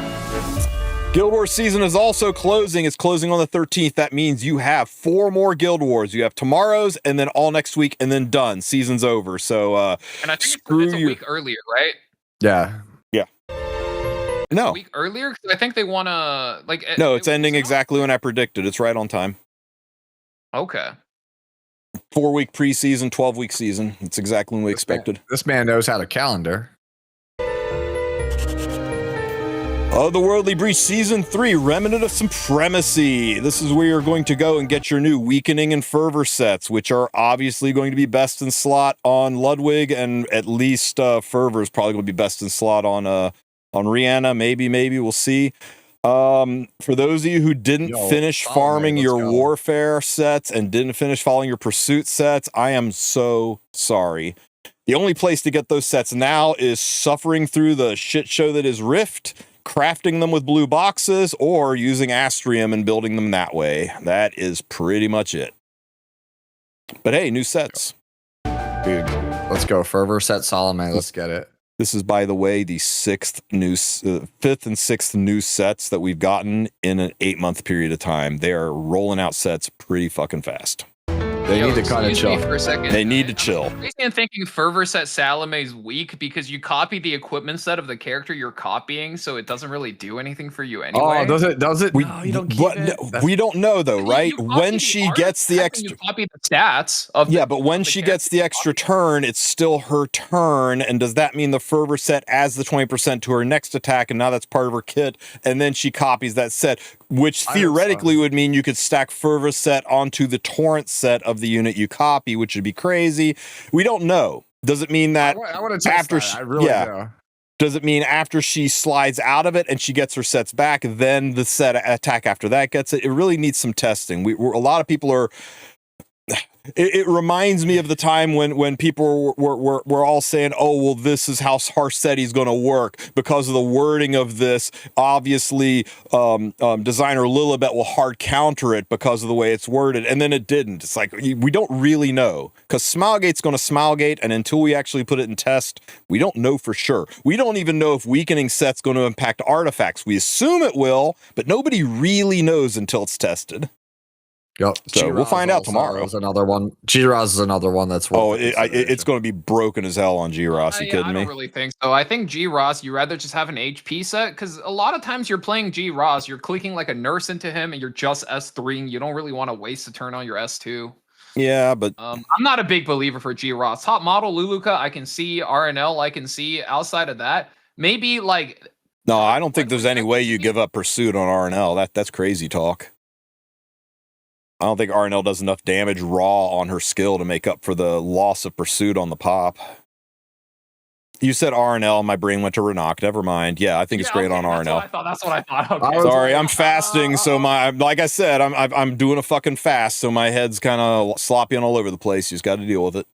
Speaker 1: Guild Wars season is also closing. It's closing on the 13th. That means you have 4 more Guild Wars. You have tomorrow's and then all next week and then done. Season's over. So
Speaker 4: and I think it's a week earlier, right?
Speaker 3: Yeah.
Speaker 1: No.
Speaker 4: A week earlier? Because I think they want to like.
Speaker 1: No, it's ending exactly when I predicted. It's right on time.
Speaker 4: Okay.
Speaker 1: 4-week preseason, 12-week season. It's exactly when we expected.
Speaker 3: This man knows how to calendar.
Speaker 1: Otherworldly Breach Season 3, Remnant of Supremacy. This is where you're going to go and get your new Weakening and Fervor sets, which are obviously going to be best in slot on Ludwig, and at least Fervor is probably going to be best in slot on Rihanna. Maybe, we'll see. For those of you who didn't finish farming your Warfare sets and didn't finish following your Pursuit sets, I am so sorry. The only place to get those sets now is suffering through the shit show that is Rift, crafting them with blue boxes, or using Astrium and building them that way. That is pretty much it. But hey, new sets.
Speaker 3: Dude, let's go. Fervor set Salome. Let's get it.
Speaker 1: This is, by the way, the 5th and 6th new sets that we've gotten in an 8-month period of time. They are rolling out sets pretty fucking fast.
Speaker 3: They need to kind of chill
Speaker 4: for a second.
Speaker 1: They need to chill.
Speaker 4: I'm thinking Fervor set Salome is weak because you copy the equipment set of the character you're copying, so it doesn't really do anything for you anyway.
Speaker 3: Oh, does it?
Speaker 1: No, you don't keep it. We don't know though, right? When she gets the extra,
Speaker 4: you copy the stats of
Speaker 1: but when she gets the extra turn, it's still her turn. And does that mean the Fervor set adds the 20% to her next attack, and now that's part of her kit, and then she copies that set, which theoretically would mean you could stack Fervor set onto the Torrent set of the unit you copy, which would be crazy. We don't know. Does it mean that
Speaker 3: I want to test that. I really do.
Speaker 1: Does it mean after she slides out of it and she gets her sets back, then the set attack after that gets it? It really needs some testing. A lot of people are. It reminds me of the time when people were all saying, oh, well, this is how Harsetti's going to work because of the wording of this. Obviously, designer Lilibet will hard counter it because of the way it's worded. And then it didn't. It's like, we don't really know because Smilegate's going to Smilegate. And until we actually put it in test, we don't know for sure. We don't even know if Weakening set's going to impact artifacts. We assume it will, but nobody really knows until it's tested.
Speaker 3: Yep.
Speaker 1: So we'll find out tomorrow.
Speaker 3: Is another one. G-Raz is another one that's
Speaker 1: it's going to be broken as hell on G-Raz. You kidding me?
Speaker 4: I don't really think so. I think G-Raz, you rather just have an HP set, because a lot of times you're playing G-Raz, you're clicking like a nurse into him, and you're just S3, and you don't really want to waste a turn on your S2.
Speaker 1: Yeah, but
Speaker 4: I'm not a big believer for G-Raz. Top model Luluka, I can see. RNL, I can see. Outside of that, maybe like...
Speaker 1: No, I don't think there's any way you give up Pursuit on RNL. That's crazy talk. I don't think RNL does enough damage raw on her skill to make up for the loss of Pursuit on the pop. You said RNL, my brain went to Renok. Never mind. Yeah, I think it's great on RNL.
Speaker 4: That's what I thought. Okay.
Speaker 1: Sorry, I'm fasting, so like I said, I'm doing a fucking fast, so my head's kind of sloppy and all over the place. You just got to deal with it.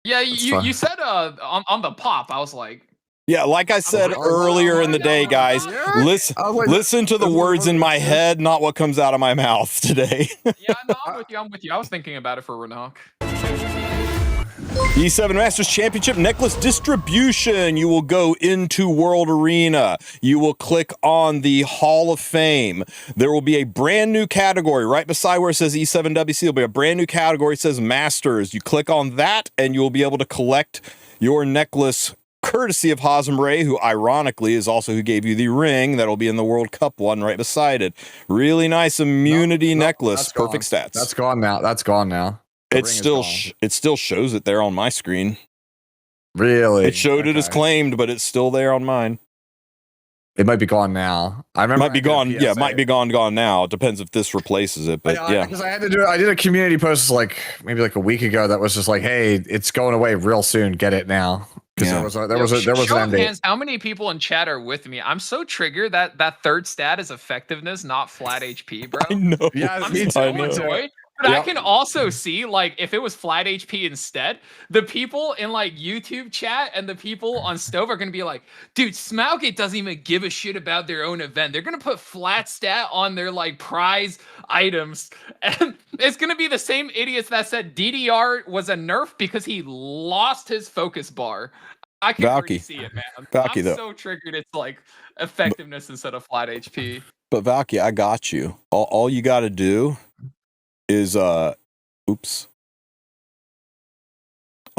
Speaker 4: Yeah, you said on the pop, I was like...
Speaker 1: Yeah, like I said earlier in the day, guys, listen to the words in my head, not what comes out of my mouth today.
Speaker 4: Yeah, no, I'm with you. I was thinking about it for Renok.
Speaker 1: E7 Masters Championship necklace distribution. You will go into World Arena. You will click on the Hall of Fame. There will be a brand new category right beside where it says E7WC. There'll be a brand new category. It says Masters. You click on that and you will be able to collect your necklace courtesy of Hazem Ray, who ironically is also who gave you the ring that'll be in the World Cup one right beside it. Really nice immunity necklace. Perfect stats.
Speaker 3: That's gone now.
Speaker 1: It still shows it there on my screen.
Speaker 3: Really?
Speaker 1: It showed it as claimed, but it's still there on mine.
Speaker 3: It might be gone now. I remember.
Speaker 1: Might be gone. Yeah, it might be gone now. It depends if this replaces it. But yeah,
Speaker 3: because I had to do it. I did a community post maybe a week ago that was just like, "Hey, it's going away real soon. Get it now." Because there was an end date.
Speaker 4: How many people in chat are with me? I'm so triggered that third stat is effectiveness, not flat HP, bro.
Speaker 1: I know.
Speaker 3: Yeah,
Speaker 4: I'm so annoyed. But I can also see, like, if it was flat HP instead, the people in, like, YouTube chat and the people on Stove are going to be like, dude, Smougate doesn't even give a shit about their own event. They're going to put flat stat on their, like, prize items. And it's going to be the same idiots that said DDR was a nerf because he lost his focus bar. I can already see it, man. I'm so triggered it's, like, effectiveness instead of flat HP.
Speaker 1: But Valky, I got you. All you got to do is all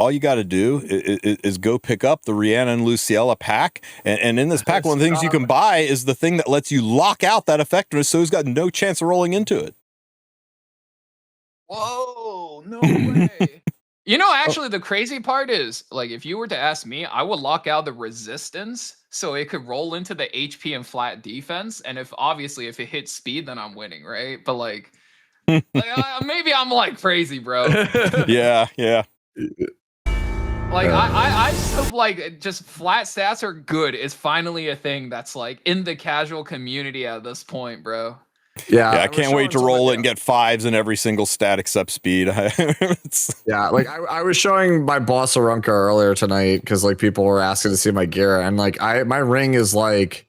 Speaker 1: you got to do is go pick up the Rihanna and Luciella pack, and in this pack, one of the things you can buy is the thing that lets you lock out that effectiveness, so he's got no chance of rolling into it.
Speaker 4: Whoa, no way. You know, actually, the crazy part is, like, if you were to ask me, I would lock out the resistance so it could roll into the HP and flat defense, and if it hits speed, then I'm winning, right? But like maybe I'm like crazy, bro.
Speaker 1: Yeah.
Speaker 4: Like I just like just flat stats are good is finally a thing that's like in the casual community at this point, bro.
Speaker 1: Yeah, I can't wait to roll it and get 5s in every single stat except speed.
Speaker 3: Yeah, like I was showing my boss Arunca earlier tonight because like people were asking to see my gear, and like my ring is like,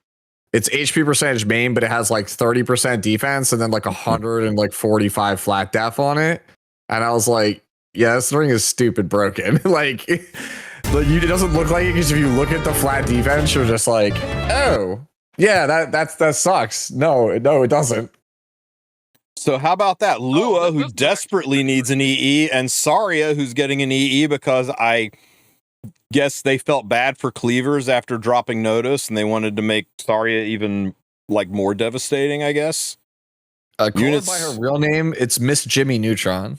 Speaker 3: it's HP percentage main, but it has like 30% defense and then like 145 flat def on it. And I was like, yeah, this ring is stupid broken. like it doesn't look like it because if you look at the flat defense, you're just like, oh, yeah, that sucks. No, it doesn't.
Speaker 1: So how about that? Lua, who desperately needs an EE, and Saria, who's getting an EE because I guess they felt bad for cleavers after dropping notice, and they wanted to make Saria even like more devastating, I guess.
Speaker 3: Called by her real name, it's Miss Jimmy Neutron.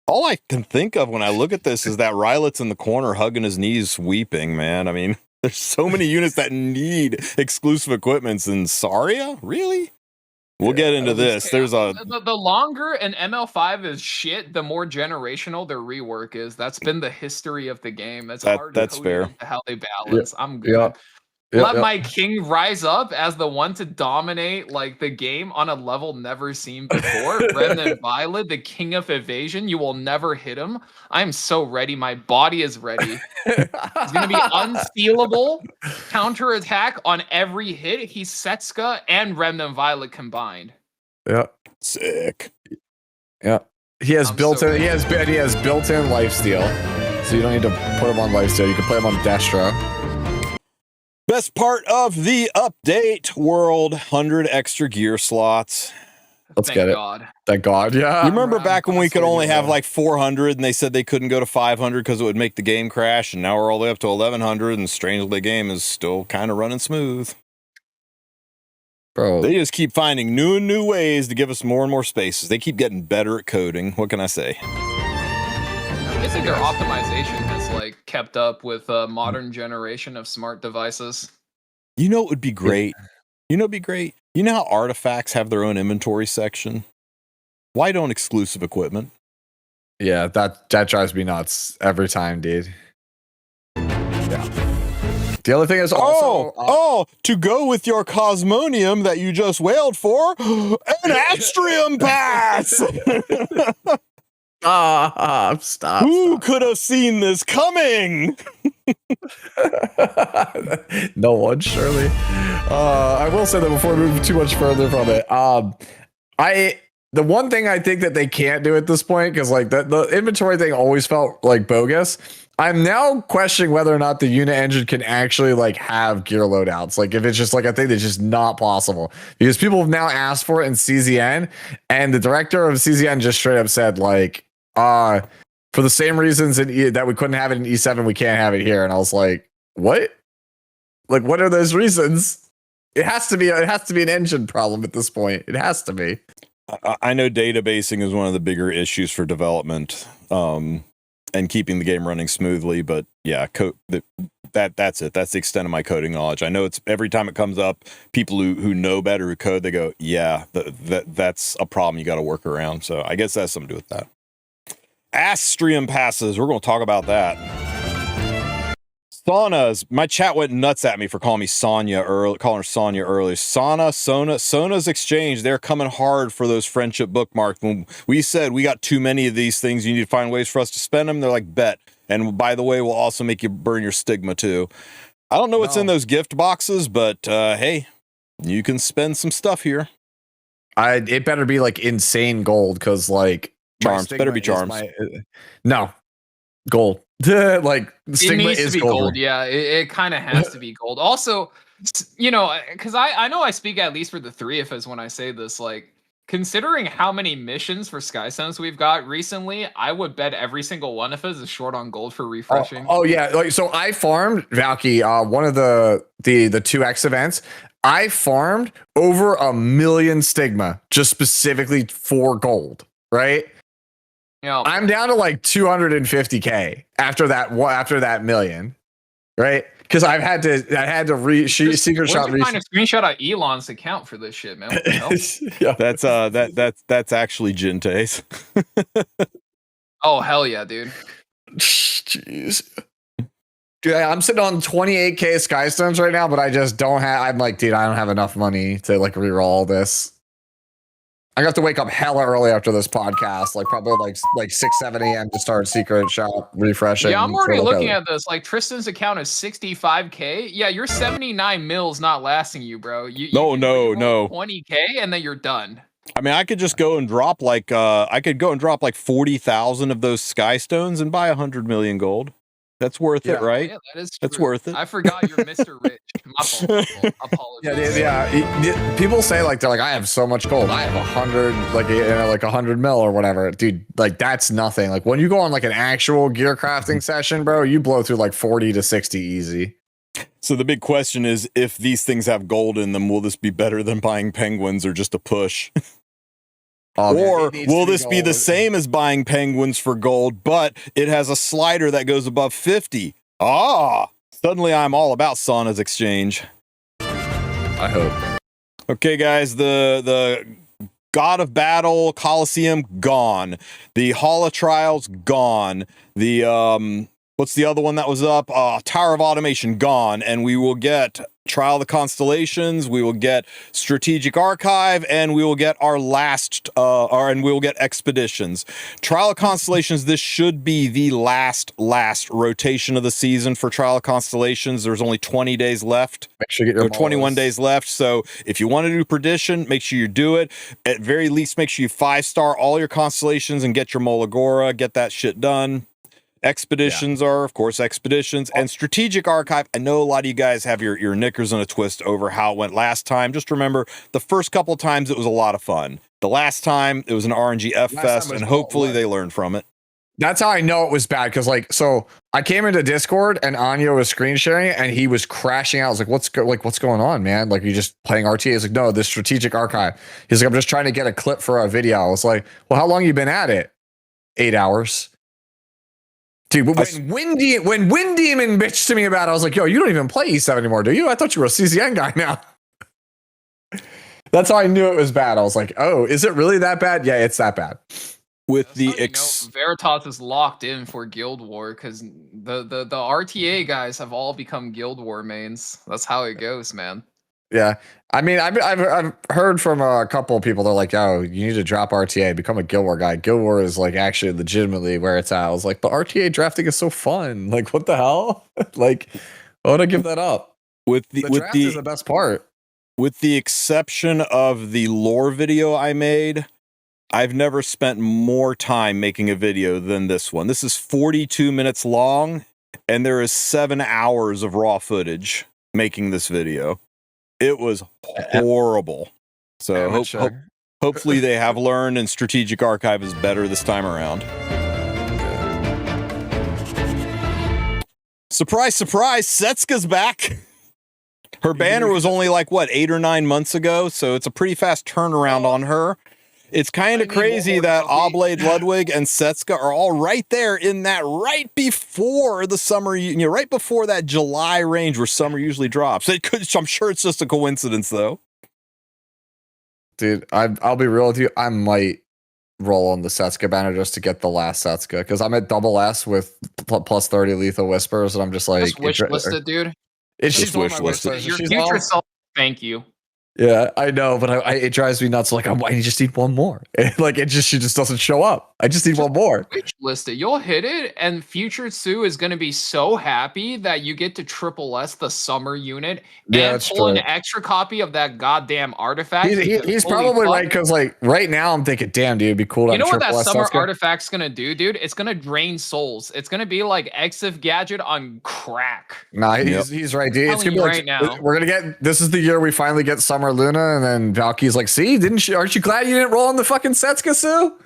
Speaker 1: All I can think of when I look at this is that Rylet's in the corner hugging his knees, weeping, man. I mean, there's so many units that need exclusive equipments, and Saria? Really? We'll get into this. There's
Speaker 4: the longer an ML5 is shit, the more generational their rework is. That's been the history of the game. That's fair. How they balance.
Speaker 3: Yeah.
Speaker 4: I'm good. Let my king rise up as the one to dominate like the game on a level never seen before. Remnant Violet, the king of evasion. You will never hit him. I'm so ready. My body is ready. He's gonna be unstealable. Counterattack on every hit. He's Setska and Remnant Violet combined.
Speaker 3: Yeah.
Speaker 1: Sick.
Speaker 3: Yeah. He has built-in lifesteal. So you don't need to put him on lifesteal. You can play him on Destro.
Speaker 1: Best part of the update, world, 100 extra gear slots.
Speaker 3: Let's
Speaker 4: Thank
Speaker 3: get it.
Speaker 4: God.
Speaker 3: Thank God. Yeah.
Speaker 1: You remember back when we could only have
Speaker 3: yeah.
Speaker 1: like 400 and they said they couldn't go to 500 because it would make the game crash, and now we're all the way up to 1100 and strangely the game is still kind of running smooth.
Speaker 3: Bro.
Speaker 1: They just keep finding new and new ways to give us more and more spaces. They keep getting better at coding. What can I say?
Speaker 4: I think their optimization has like kept up with a modern generation of smart devices.
Speaker 1: You know, it would be great. You know, it'd be great. You know how artifacts have their own inventory section? Why don't exclusive equipment?
Speaker 3: Yeah, that drives me nuts every time, dude. Yeah. The other thing is also...
Speaker 1: to go with your Cosmonium that you just wailed for, an Astrium pass!
Speaker 3: Stop.
Speaker 1: Who could have seen this coming?
Speaker 3: No one, surely. I will say that before we move too much further from it, the one thing I think that they can't do at this point, because like the inventory thing always felt like bogus. I'm now questioning whether or not the unit engine can actually like have gear loadouts. Like if it's just like a thing that's just not possible, because people have now asked for it in CZN, and the director of CZN just straight up said like, for the same reasons that we couldn't have it in E7, we can't have it here. And I was like, what? Like, what are those reasons? It has to be an engine problem at this point. It has to be.
Speaker 1: I know databasing is one of the bigger issues for development, and keeping the game running smoothly. But yeah, that's it. That's the extent of my coding knowledge. I know it's every time it comes up, people who know better who code, they go, yeah, that's a problem you got to work around. So I guess that has something to do with that. Astrium passes. We're going to talk about that. Saunas. My chat went nuts at me for calling her Sonya earlier. Sona's Exchange. They're coming hard for those friendship bookmarks. When we said we got too many of these things, you need to find ways for us to spend them. They're like, bet. And by the way, we'll also make you burn your stigma too. I don't know what's in those gift boxes, but hey, you can spend some stuff here.
Speaker 3: It better be like insane gold, because like
Speaker 1: charms. Better be charms.
Speaker 3: No, gold. Like
Speaker 4: it needs to be gold. Yeah, it kind of has to be gold. Also, you know, because I know I speak at least for the three of us when I say this. Like, considering how many missions for Skystones we've got recently, I would bet every single one of us is short on gold for refreshing.
Speaker 3: Oh yeah, like so I farmed Valky, one of the 2X events. I farmed over 1 million stigma just specifically for gold, right?
Speaker 4: Yeah.
Speaker 3: I'm down to like 250k after that million, right? Because I had to secret shot.
Speaker 4: Find a screenshot of Elon's account for this shit, man. What the hell?
Speaker 1: Yeah, that's actually Jinte's.
Speaker 4: Oh hell yeah, dude.
Speaker 3: Jeez. Dude, I'm sitting on 28k Skystones right now, but I just don't have. I'm like, dude, I don't have enough money to like reroll all this. I have to wake up hella early after this podcast, like probably like 6-7 a.m. to start secret shop refreshing.
Speaker 4: Yeah, I'm already looking at this. Like Tristan's account is 65k. Yeah, your 79 mils not lasting you, bro. No. 20k and then you're done.
Speaker 1: I mean, I could just go and drop like 40,000 of those Skystones and buy 100 million gold. That's worth it, right?
Speaker 4: Yeah, that is true.
Speaker 1: That's worth it.
Speaker 4: I forgot you're Mr. Rich. My fault. Apologies.
Speaker 3: Yeah. People say like they're like, I have so much gold. I have 100, like 100 mil or whatever, dude. Like that's nothing. Like when you go on like an actual gear crafting session, bro, you blow through like 40 to 60 easy.
Speaker 1: So the big question is, if these things have gold in them, will this be better than buying penguins or just a push? Or will this be the same as buying penguins for gold, but it has a slider that goes above 50? Suddenly I'm all about Sauna's Exchange.
Speaker 3: I hope.
Speaker 1: Okay, guys, the God of Battle Coliseum gone. The Hall of Trials gone. The what's the other one that was up? Tower of Automation gone, and we will get Trial of the Constellations, we will get Strategic Archive, and we will get our last, and we will get Expeditions. Trial of Constellations, this should be the last rotation of the season for Trial of Constellations. There's only 20 days left.
Speaker 3: Make sure you get your
Speaker 1: 21 days left. So if you want to do Perdition, make sure you do it. At very least, make sure you 5-star all your Constellations and get your Molagora, get that shit done. Expeditions are, of course, expeditions. And Strategic Archive, I know a lot of you guys have your knickers in a twist over how it went last time. Just remember, the first couple times it was a lot of fun. The last time it was an RNG F fest, and hopefully they learned from it.
Speaker 3: That's how I know it was bad, because so I came into Discord and Anya was screen sharing it and he was crashing out. I was like, what's going on, man? Like, you just playing RTA? He's like, no, this Strategic Archive. He's like, I'm just trying to get a clip for a video. I was like, well, how long you been at it? 8 hours. Dude, when Wind Demon bitched to me about it, I was like, yo, you don't even play E7 anymore, do you? I thought you were a CCN guy now. That's how I knew it was bad. I was like, oh, is it really that bad? Yeah, it's that bad.
Speaker 1: With
Speaker 4: Veritas is locked in for Guild War because the RTA guys have all become Guild War mains. That's how it goes, man.
Speaker 3: Yeah, I mean, I've heard from a couple of people. They're like, "Oh, you need to drop RTA, become a Guild War guy." Guild War is like actually legitimately where it's at. I was like, "But RTA drafting is so fun. Like, what the hell? Like, why would I give that up?" The draft is the best part.
Speaker 1: With the exception of the lore video I made, I've never spent more time making a video than this one. This is 42 minutes long, and there is 7 hours of raw footage making this video. It was horrible. So hopefully they have learned, and Strategic Archive is better this time around. Surprise, surprise, Setsuka's back. Her banner was only like, 8 or 9 months ago, so it's a pretty fast turnaround on her. It's kind of crazy that Oblade, Ludwig, and Setsuka are all right there in that right before the summer, right before that July range where summer usually drops. I'm sure it's just a coincidence, though.
Speaker 3: Dude, I'll be real with you. I might roll on the Setsuka banner just to get the last Setsuka, because I'm at double S with plus 30 lethal whispers, and I'm just like,
Speaker 4: just wish listed, dude.
Speaker 3: She's wish listed.
Speaker 4: Your future self, thank you.
Speaker 3: Yeah, I know, but it drives me nuts. Like, I just need one more. Like, she just doesn't show up. I just need one more.
Speaker 4: Wish list it. You'll hit it, and Future Sue is going to be so happy that you get to triple S the summer unit and pull an extra copy of that goddamn artifact.
Speaker 3: He's probably right, because like right now I'm thinking, damn, dude, it'd be cool to have
Speaker 4: know what
Speaker 3: triple
Speaker 4: that
Speaker 3: S
Speaker 4: summer artifact's going to do, dude? It's going to drain souls. It's going to be like Exif Gadget on crack.
Speaker 3: Nah, he's right, dude. It's going to be like, now. We're going to get, this is the year we finally get Summer Luna, and then Valky's like, see, aren't you glad you didn't roll on the fucking Setsuka, Sue?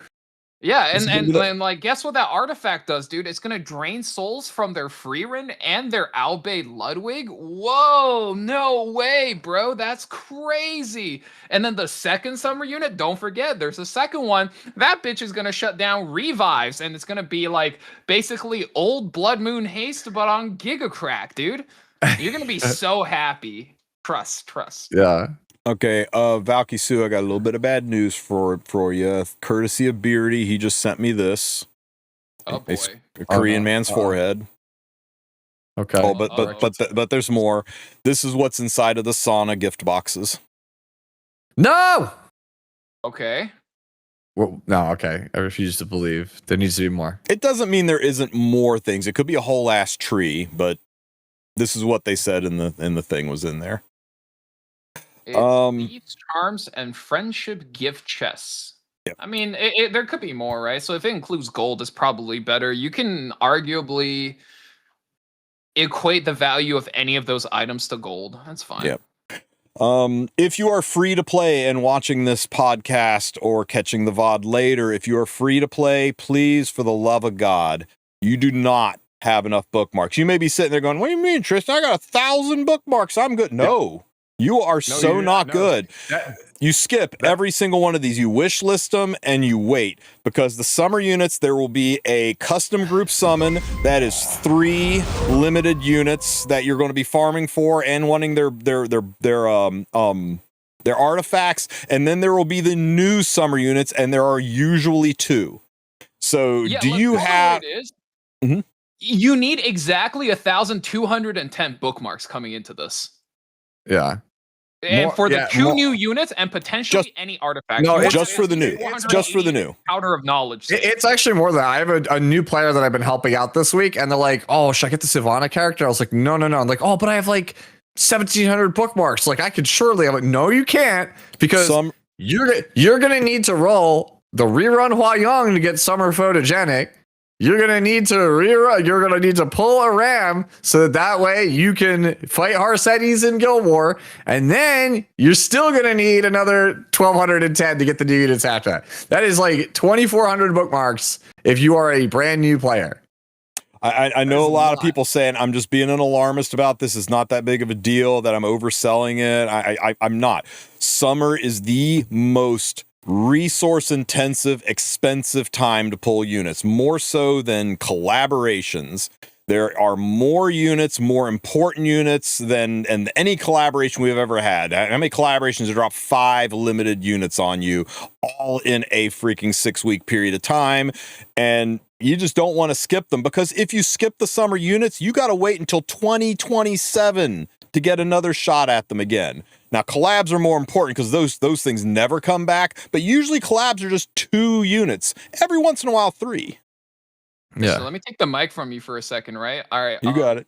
Speaker 4: Yeah, and like, guess what that artifact does, dude? It's gonna drain souls from their Freerin and their Albay Ludwig. Whoa, no way, bro. That's crazy. And then the second summer unit, don't forget, there's a second one. That bitch is gonna shut down revives, and it's gonna be like basically old Blood Moon Haste, but on Gigacrack, dude. You're gonna be so happy. Trust.
Speaker 3: Yeah.
Speaker 1: Okay, Valky Sue, I got a little bit of bad news for you. Courtesy of Beardy, he just sent me this.
Speaker 4: Oh boy.
Speaker 1: A Korean man's forehead.
Speaker 3: Okay.
Speaker 1: Oh, but there's more. This is what's inside of the sauna gift boxes.
Speaker 3: No!
Speaker 4: Okay.
Speaker 3: Well, no, okay. I refuse to believe. There needs to be more.
Speaker 1: It doesn't mean there isn't more things. It could be a whole ass tree, but this is what they said in the thing was in there.
Speaker 4: It's Thieves' Charms and Friendship gift chests.
Speaker 1: Yep.
Speaker 4: I mean, there could be more, right? So if it includes gold, it's probably better. You can arguably equate the value of any of those items to gold. That's fine.
Speaker 1: Yep. If you are free to play and watching this podcast or catching the VOD later, if you are free to play, please, for the love of God, you do not have enough bookmarks. You may be sitting there going, what do you mean, Tristen? I got 1,000 bookmarks. I'm good. No. Yeah. You are not good. You skip every single one of these. You wish list them and you wait, because the summer units, there will be a custom group summon that is 3 limited units that you're going to be farming for and wanting their artifacts, and then there will be the new summer units, and there are usually 2. So do you have?
Speaker 4: Mm-hmm. You need exactly 1,210 bookmarks coming into this.
Speaker 3: Yeah.
Speaker 4: And for the 2 new units and potentially any artifact.
Speaker 1: No, just for the new. Just for the new.
Speaker 4: Powder of knowledge.
Speaker 3: It's actually more than that. I have a new player that I've been helping out this week, and they're like, oh, should I get the Sivana character? I was like, no. I'm like, oh, but I have like 1,700 bookmarks. Like, I could surely. I'm like, no, you can't, because you're going to need to roll the rerun Hua Young to get summer photogenic. you're gonna need to rerun. You're gonna need to pull a ram so that way you can fight Harsetes in Guild War, and then you're still gonna need another 1210 to get the new units after that. That is like 2,400 bookmarks if you are a brand new player.
Speaker 1: I know a lot of people saying I'm just being an alarmist about this. It's not that big of a deal, that I'm overselling it. I'm not. Summer is the most resource intensive, expensive time to pull units, more so than collaborations. There are more units, more important units than any collaboration we've ever had. How many collaborations have dropped 5 limited units on you, all in a freaking 6-week period of time? And you just don't want to skip them, because if you skip the summer units, you got to wait until 2027 to get another shot at them again. Now, collabs are more important because those things never come back, but usually collabs are just 2 units. Every once in a while, 3.
Speaker 3: Yeah.
Speaker 4: So let me take the mic from you for a second, right? All right.
Speaker 1: You got it.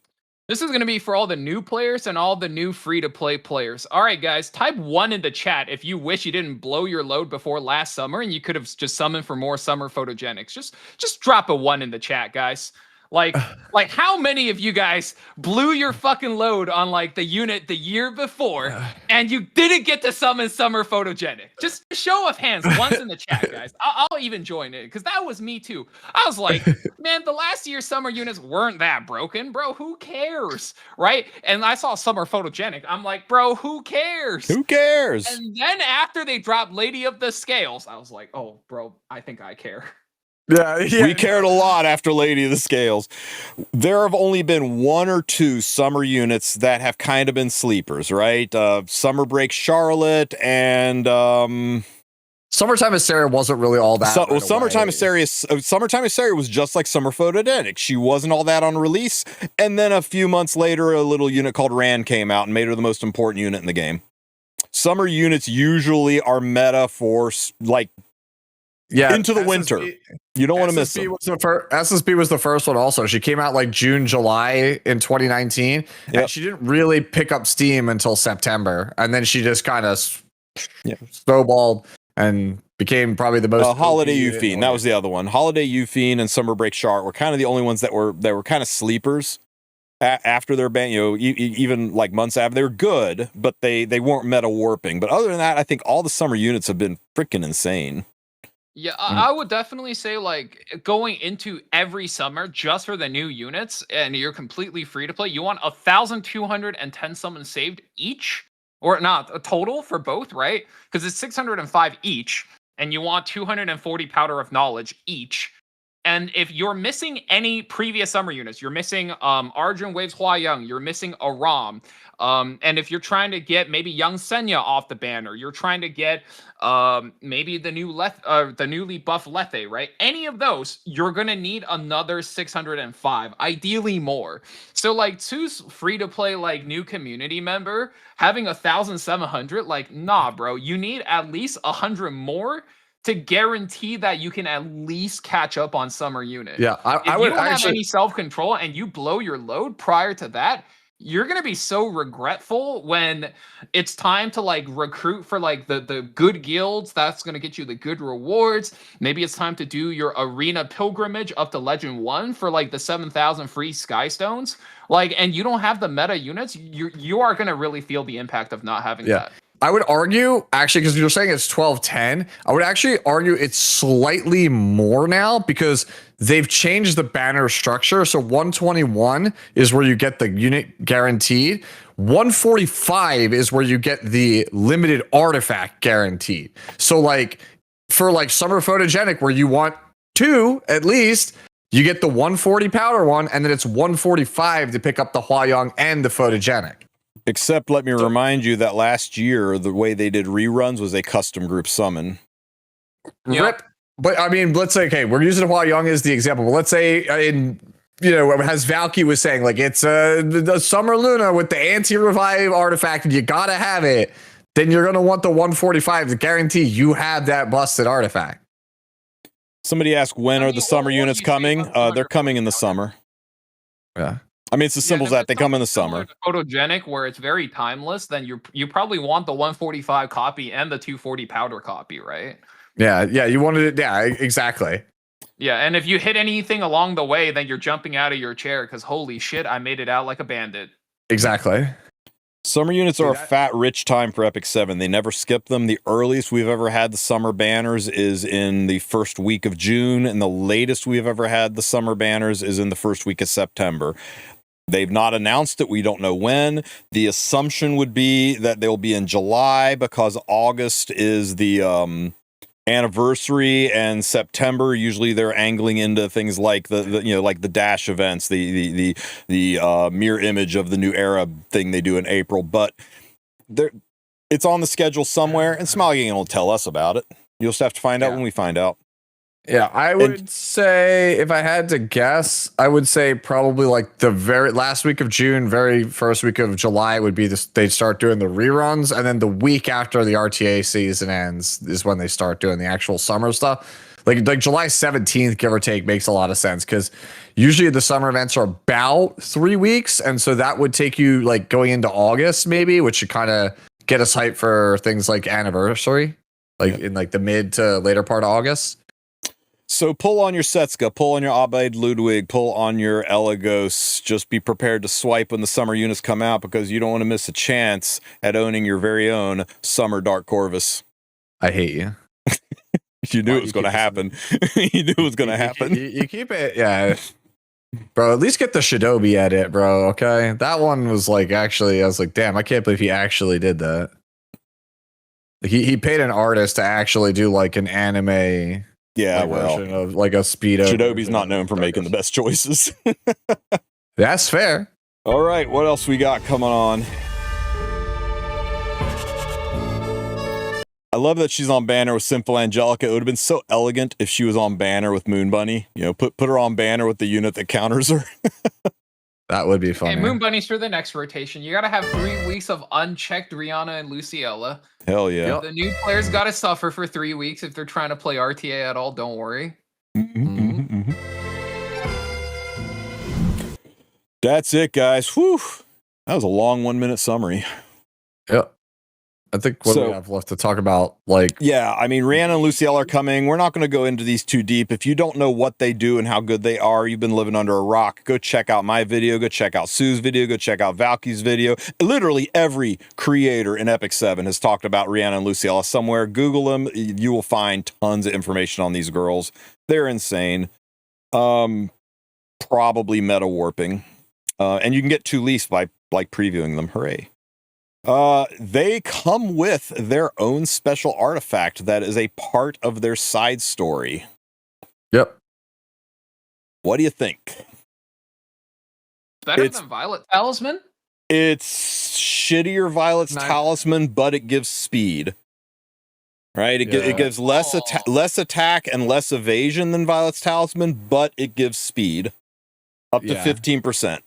Speaker 4: This is going to be for all the new players and all the new free-to-play players. All right, guys, type 1 in the chat if you wish you didn't blow your load before last summer and you could have just summoned for more summer photogenics. Just drop a 1 in the chat, guys. Like how many of you guys blew your fucking load on like the unit the year before and you didn't get to summon summer photogenic? Just a show of hands once in the chat, guys. I'll even join it because that was me too. I was like, man, the last year's summer units weren't that broken, bro. Who cares, right? And I saw summer photogenic. I'm like, bro, who cares?
Speaker 1: Who cares?
Speaker 4: And then after they dropped Lady of the Scales, I was like, oh, bro, I think I care.
Speaker 3: Yeah.
Speaker 1: We cared a lot after Lady of the Scales. There have only been 1 or 2 summer units that have kind of been sleepers, right? Summer Break Charlotte and
Speaker 3: Summertime Hysteria wasn't really all that.
Speaker 1: Summertime Hysteria was just like Summer Photodenic. She wasn't all that on release, and then a few months later, a little unit called Rand came out and made her the most important unit in the game. Summer units usually are meta for like. Yeah, into the winter. You don't want to miss them.
Speaker 3: SSB was the first one also. She came out like June, July in 2019. Yep. And she didn't really pick up steam until September. And then she just kind of snowballed and became probably the most
Speaker 1: Holiday Euphine. That was the other one. Holiday Euphine and Summer Break Shard were kind of the only ones that were kind of sleepers after their ban. You know, even like months after, they were good, but they weren't meta warping. But other than that, I think all the summer units have been freaking insane.
Speaker 4: Yeah, I would definitely say like going into every summer just for the new units, and you're completely free to play. You want 1,210 summons saved each, or not a total for both, right? Because it's 605 each, and you want 240 Powder of Knowledge each. And if you're missing any previous summer units, you're missing Arjun Waves Hua Young, you're missing Aram, and if you're trying to get maybe Young Senya off the banner, you're trying to get maybe the newly buffed Lethe, right? Any of those, you're gonna need another 605, ideally more. So like Two's free to play like new community member having 1,700, like nah, bro, you need at least 100 more to guarantee that you can at least catch up on summer unit.
Speaker 3: Yeah,
Speaker 4: I would actually have any self-control and you blow your load prior to that, you're gonna be so regretful when it's time to like recruit for like the good guilds. That's gonna get you the good rewards. Maybe it's time to do your arena pilgrimage up to Legend 1 for like the 7,000 free sky stones. Like, and you don't have the meta units, you are gonna really feel the impact of not having that.
Speaker 3: I would argue, actually, because you're saying it's 1210, I would actually argue it's slightly more now because they've changed the banner structure. So 121 is where you get the unit guaranteed. 145 is where you get the limited artifact guaranteed. So like for like Summer Photogenic, where you want 2 at least, you get the 140 powder one, and then it's 145 to pick up the Huayang and the Photogenic.
Speaker 1: Except let me remind you that last year, the way they did reruns was a custom group summon.
Speaker 3: Yep. But I mean, let's say, okay, we're using Hua Young as the example, but let's say as Valky was saying, like it's the Summer Luna with the anti-revive artifact and you gotta have it, then you're gonna want the 145 to guarantee you have that busted artifact.
Speaker 1: Somebody asked, when are the summer units coming? They're coming in the summer.
Speaker 3: Yeah.
Speaker 1: I mean, it's as simple as that. They come in the summer.
Speaker 4: Photogenic, where it's very timeless, then you probably want the 145 copy and the 240 powder copy, right?
Speaker 3: Yeah, you wanted it. Yeah, exactly.
Speaker 4: Yeah, and if you hit anything along the way, then you're jumping out of your chair because holy shit, I made it out like a bandit.
Speaker 3: Exactly.
Speaker 1: Summer units are a fat, rich time for Epic 7. They never skip them. The earliest we've ever had the summer banners is in the first week of June, and the latest we've ever had the summer banners is in the first week of September. They've not announced it. We don't know when. The assumption would be that they'll be in July because August is the anniversary, and September usually they're angling into things like the like the dash events, the mirror image of the new era thing they do in April. But it's on the schedule somewhere, and Smiley Gang will tell us about it. You'll just have to find out when we find out.
Speaker 3: Yeah, I would say, if I had to guess, I would say probably like the very last week of June, very first week of July would be this. They'd start doing the reruns, and then the week after the RTA season ends is when they start doing the actual summer stuff. Like July 17th, give or take, makes a lot of sense because usually the summer events are about 3 weeks, and so that would take you like going into August maybe, which should kind of get us hyped for things like anniversary, like in like the mid to later part of August.
Speaker 1: So pull on your Setska, pull on your Abed Ludwig, pull on your Elagos. Just be prepared to swipe when the summer units come out because you don't want to miss a chance at owning your very own Summer Dark Corvus.
Speaker 3: I hate you.
Speaker 1: You knew it was going to happen. You knew it was going to happen.
Speaker 3: You keep it, yeah. Bro, at least get the Shinobi edit, bro, okay? That one was like, actually, I was like, damn, I can't believe he actually did that. Like, he paid an artist to actually do like an anime...
Speaker 1: Yeah,
Speaker 3: version of like a Speedo.
Speaker 1: Shinobi's not known for making the best choices.
Speaker 3: That's fair.
Speaker 1: All right, what else we got coming on? I love that she's on banner with Simple Angelica. It would have been so elegant if she was on banner with Moon Bunny. You know, put her on banner with the unit that counters her.
Speaker 3: That would be fun.
Speaker 4: Hey, Moon Bunnies for the next rotation. You got to have 3 weeks of unchecked Rihanna and Luciella.
Speaker 1: Hell yeah.
Speaker 4: The new players got to suffer for 3 weeks if they're trying to play RTA at all. Don't worry.
Speaker 1: That's it, guys. Whew. That was a long 1-minute summary.
Speaker 3: Yep. I think what do we have left to talk about? Like,
Speaker 1: yeah, I mean, Rihanna and Lucielle are coming. We're not going to go into these too deep. If you don't know what they do and how good they are, you've been living under a rock. Go check out my video. Go check out Sue's video. Go check out Valky's video. Literally every creator in Epic 7 has talked about Rihanna and Luciella somewhere. Google them. You will find tons of information on these girls. They're insane. Probably meta warping. And you can get 2 leases by like previewing them. Hooray. They come with their own special artifact that is a part of their side story.
Speaker 3: Yep.
Speaker 1: What do you think?
Speaker 4: Better than Violet Talisman?
Speaker 1: It's shittier Violet's Talisman, but it gives speed. Right? It gives less attack and less evasion than Violet's Talisman, but it gives speed. Up to 15%.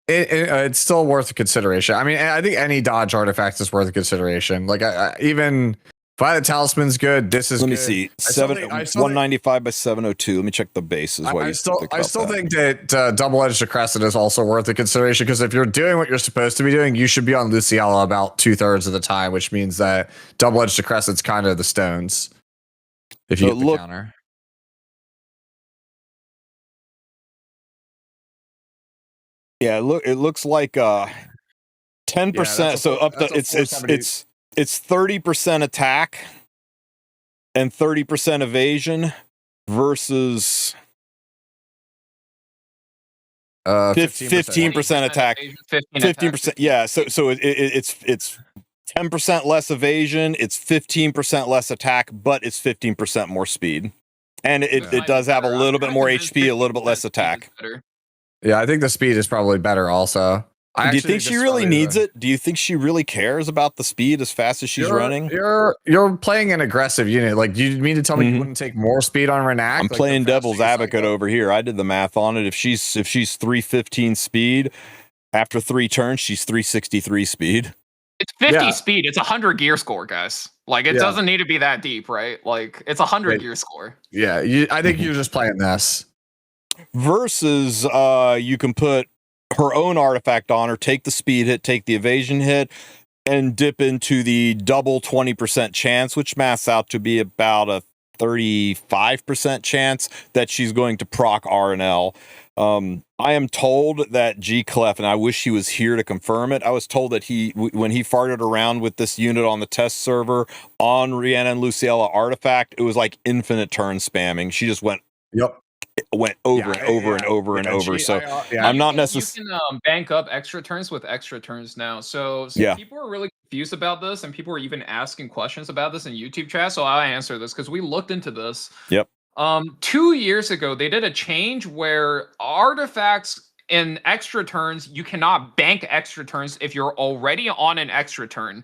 Speaker 3: It's still worth a consideration. I mean, I think any dodge artifact is worth a consideration. Like, even Violet Talisman's good. This is.
Speaker 1: Let me see. 195 by 702. Let me check the bases.
Speaker 3: I still think that double-edged crescent is also worth a consideration because if you're doing what you're supposed to be doing, you should be on Luciella about 2/3 of the time, which means that double-edged crescent's kind of the stones. If you get the counter.
Speaker 1: Yeah, it looks like 10%. So up to it's 30% attack and 30% evasion versus 15% attack. 15%. Yeah, so it's 10% less evasion, it's 15% less attack, but it's 15% more speed. And it does have a little bit more HP, a little bit less attack.
Speaker 3: Yeah, I think the speed is probably better also.
Speaker 1: Do you think she really needs it? Do you think she really cares about the speed as fast as she's running?
Speaker 3: You're playing an aggressive unit. Like, do you mean to tell me you wouldn't take more speed on Renac?
Speaker 1: I'm playing devil's advocate over here. I did the math on it. If she's 315 speed, after 3 turns, she's 363 speed.
Speaker 4: It's 50 speed. It's 100 gear score, guys. Like, it doesn't need to be that deep, right? Like, it's 100 gear score.
Speaker 3: Yeah, I think you're just playing this.
Speaker 1: Versus you can put her own artifact on her, take the speed hit, take the evasion hit, and dip into the double 20% chance, which maths out to be about a 35% chance that she's going to proc RNL. I am told that G Clef, and I wish he was here to confirm it. I was told that when he farted around with this unit on the test server on Rihanna and Luciella Artifact, it was like infinite turn spamming. She just went over and over and over and over. So I'm not necessarily.
Speaker 4: You can bank up extra turns with extra turns now. So people are really confused about this, and people are even asking questions about this in YouTube chat. So I'll answer this because we looked into this.
Speaker 1: Yep.
Speaker 4: 2 years ago, they did a change where artifacts in extra turns, you cannot bank extra turns if you're already on an extra turn.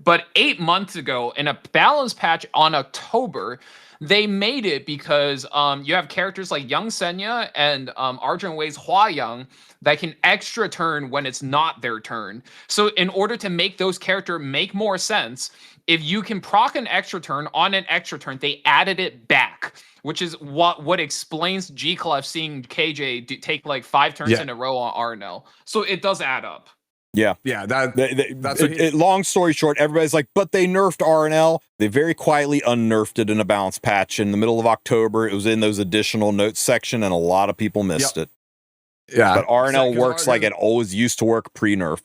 Speaker 4: But 8 months ago, in a balance patch on October, they made it because you have characters like Young Senya and Arjun Wei's Hua Young that can extra turn when it's not their turn. So in order to make those characters make more sense, if you can proc an extra turn on an extra turn, they added it back, which is what explains G-Clef seeing KJ take like 5 turns in a row on RNL. So it does add up.
Speaker 1: Yeah. That's long story short, everybody's like, but they nerfed RNL. They very quietly unnerfed it in a balance patch in the middle of October. It was in those additional notes section, and a lot of people missed it.
Speaker 3: Yeah.
Speaker 1: But RNL works like it always used to work pre-nerf.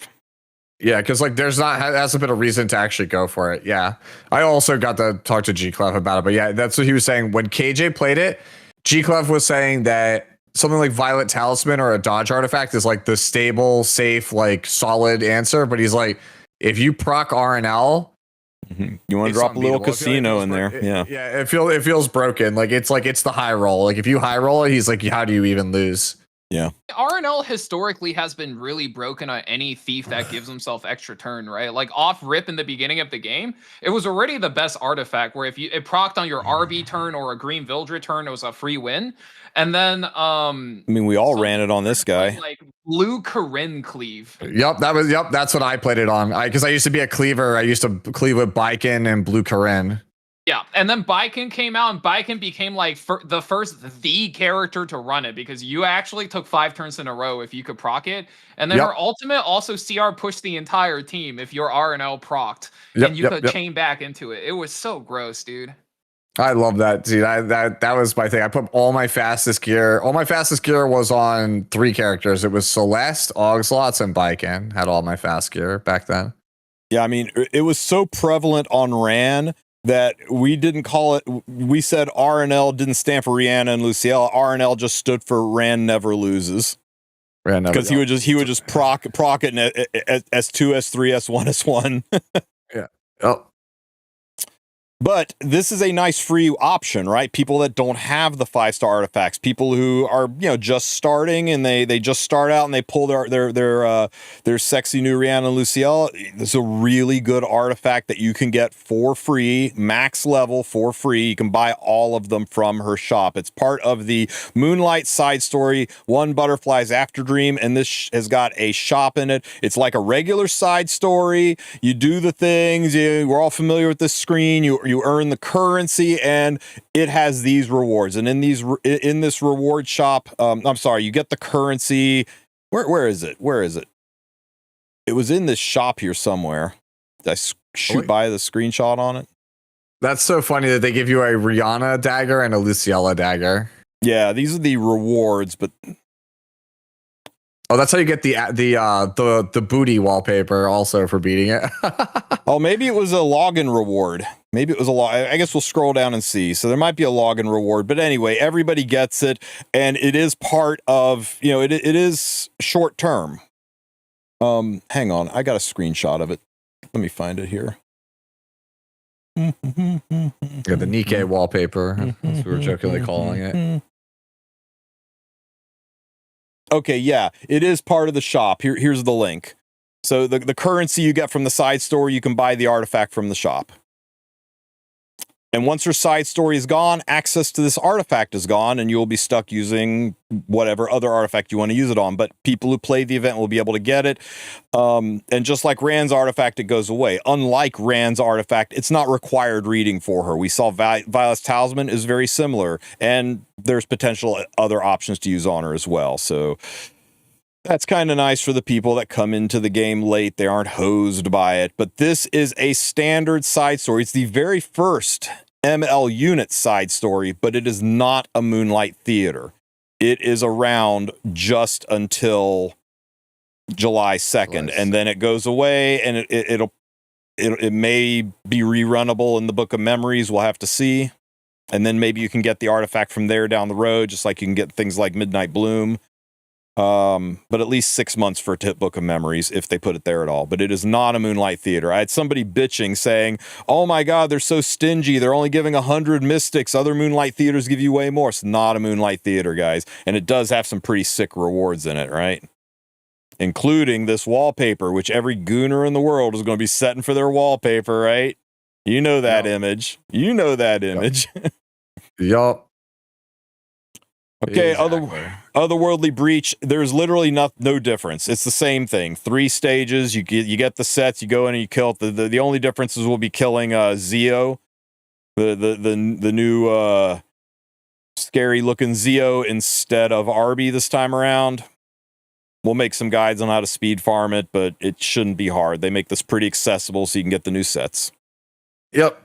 Speaker 3: Yeah, because like hasn't been a reason to actually go for it. Yeah. I also got to talk to G-Clef about it, but yeah, that's what he was saying. When KJ played it, G-Clef was saying that something like Violet Talisman or a dodge artifact is like the stable, safe, like solid answer. But he's like, if you proc RNL,
Speaker 1: you want to drop a little casino in there.
Speaker 3: It feels broken. Like it's the high roll. Like if you high roll it, he's like, how do you even lose?
Speaker 1: Yeah.
Speaker 4: RNL historically has been really broken on any thief that gives himself extra turn, right? Like off rip in the beginning of the game, it was already the best artifact where if it procced on your RB turn or a green Vildred turn, it was a free win. And then
Speaker 1: I mean, we all ran it on this guy.
Speaker 4: Like blue Corinne cleave.
Speaker 3: That's what I played it on. Because I used to be a cleaver. I used to cleave with Baiken and blue Corinne.
Speaker 4: Yeah, and then Baiken came out, and Baiken became like the character to run it because you actually took 5 turns in a row if you could proc it. And then her ultimate also CR pushed the entire team if your RNL procced, and you could chain back into it. It was so gross, dude.
Speaker 3: I love that, dude. That was my thing. I put all my fastest gear. All my fastest gear was on 3 characters. It was Celeste, Ogslots, and Baiken. Had all my fast gear back then.
Speaker 1: Yeah, I mean, it was so prevalent on Ran that we didn't call it. We said RNL didn't stand for Rihanna and Luciella. RNL just stood for Ran Never Loses. Because he would just proc it S2, S3, S1, S1.
Speaker 3: Yeah. Oh.
Speaker 1: But this is a nice free option, right? People that don't have the 5-star artifacts, people who are, just starting and they just start out and they pull their sexy new Rihanna and Luciella. It's a really good artifact that you can get for free, max level for free. You can buy all of them from her shop. It's part of the Moonlight side story, One Butterfly's After Dream, and this has got a shop in it. It's like a regular side story. You do the things. We're all familiar with this screen. You earn the currency, and it has these rewards. And in this reward shop, you get the currency. Where is it? Where is it? It was in this shop here somewhere. Did I shoot by the screenshot on it?
Speaker 3: That's so funny that they give you a Rihanna dagger and a Luciella dagger.
Speaker 1: Yeah, these are the rewards, but.
Speaker 3: Oh, that's how you get the booty wallpaper also for beating it.
Speaker 1: Oh, maybe it was a login reward. Maybe it was I guess we'll scroll down and see. So there might be a login reward. But anyway, everybody gets it. And it is part of, it is short term. Hang on. I got a screenshot of it. Let me find it here.
Speaker 3: Yeah, the Nikkei wallpaper, as we were jokingly calling it.
Speaker 1: Okay, yeah, it is part of the shop. Here's the link. So the currency you get from the side story, you can buy the artifact from the shop. And once your side story is gone, access to this artifact is gone, and you'll be stuck using whatever other artifact you want to use it on. But people who play the event will be able to get it. And just like Rand's artifact, it goes away. Unlike Rand's artifact, it's not required reading for her. We saw Violet's Talisman is very similar, and there's potential other options to use on her as well. So that's kind of nice for the people that come into the game late. They aren't hosed by it. But this is a standard side story. It's the very first ML unit side story, but it is not a Moonlight Theater. It is around just until July 2nd, and then it goes away, and it may be rerunnable in the Book of Memories. We'll have to see. And then maybe you can get the artifact from there down the road, just like you can get things like Midnight Bloom. But at least 6 months for a tip Book of Memories, if they put it there at all. But it is not a Moonlight Theater. I had somebody bitching saying, oh my God, they're so stingy. They're only giving 100 mystics. Other Moonlight Theaters give you way more. It's not a Moonlight Theater, guys. And it does have some pretty sick rewards in it, right? Including this wallpaper, which every gooner in the world is going to be setting for their wallpaper, right? You know that image. You know that image.
Speaker 3: Yup.
Speaker 1: Okay,
Speaker 3: Exactly.
Speaker 1: Otherworldly Breach, there's literally no difference. It's the same thing. 3 stages, you get the sets, you go in and you kill it. The only differences will be killing Zeo, the new scary looking Zeo instead of Arby this time around. We'll make some guides on how to speed farm it, but it shouldn't be hard. They make this pretty accessible so you can get the new sets.
Speaker 3: Yep.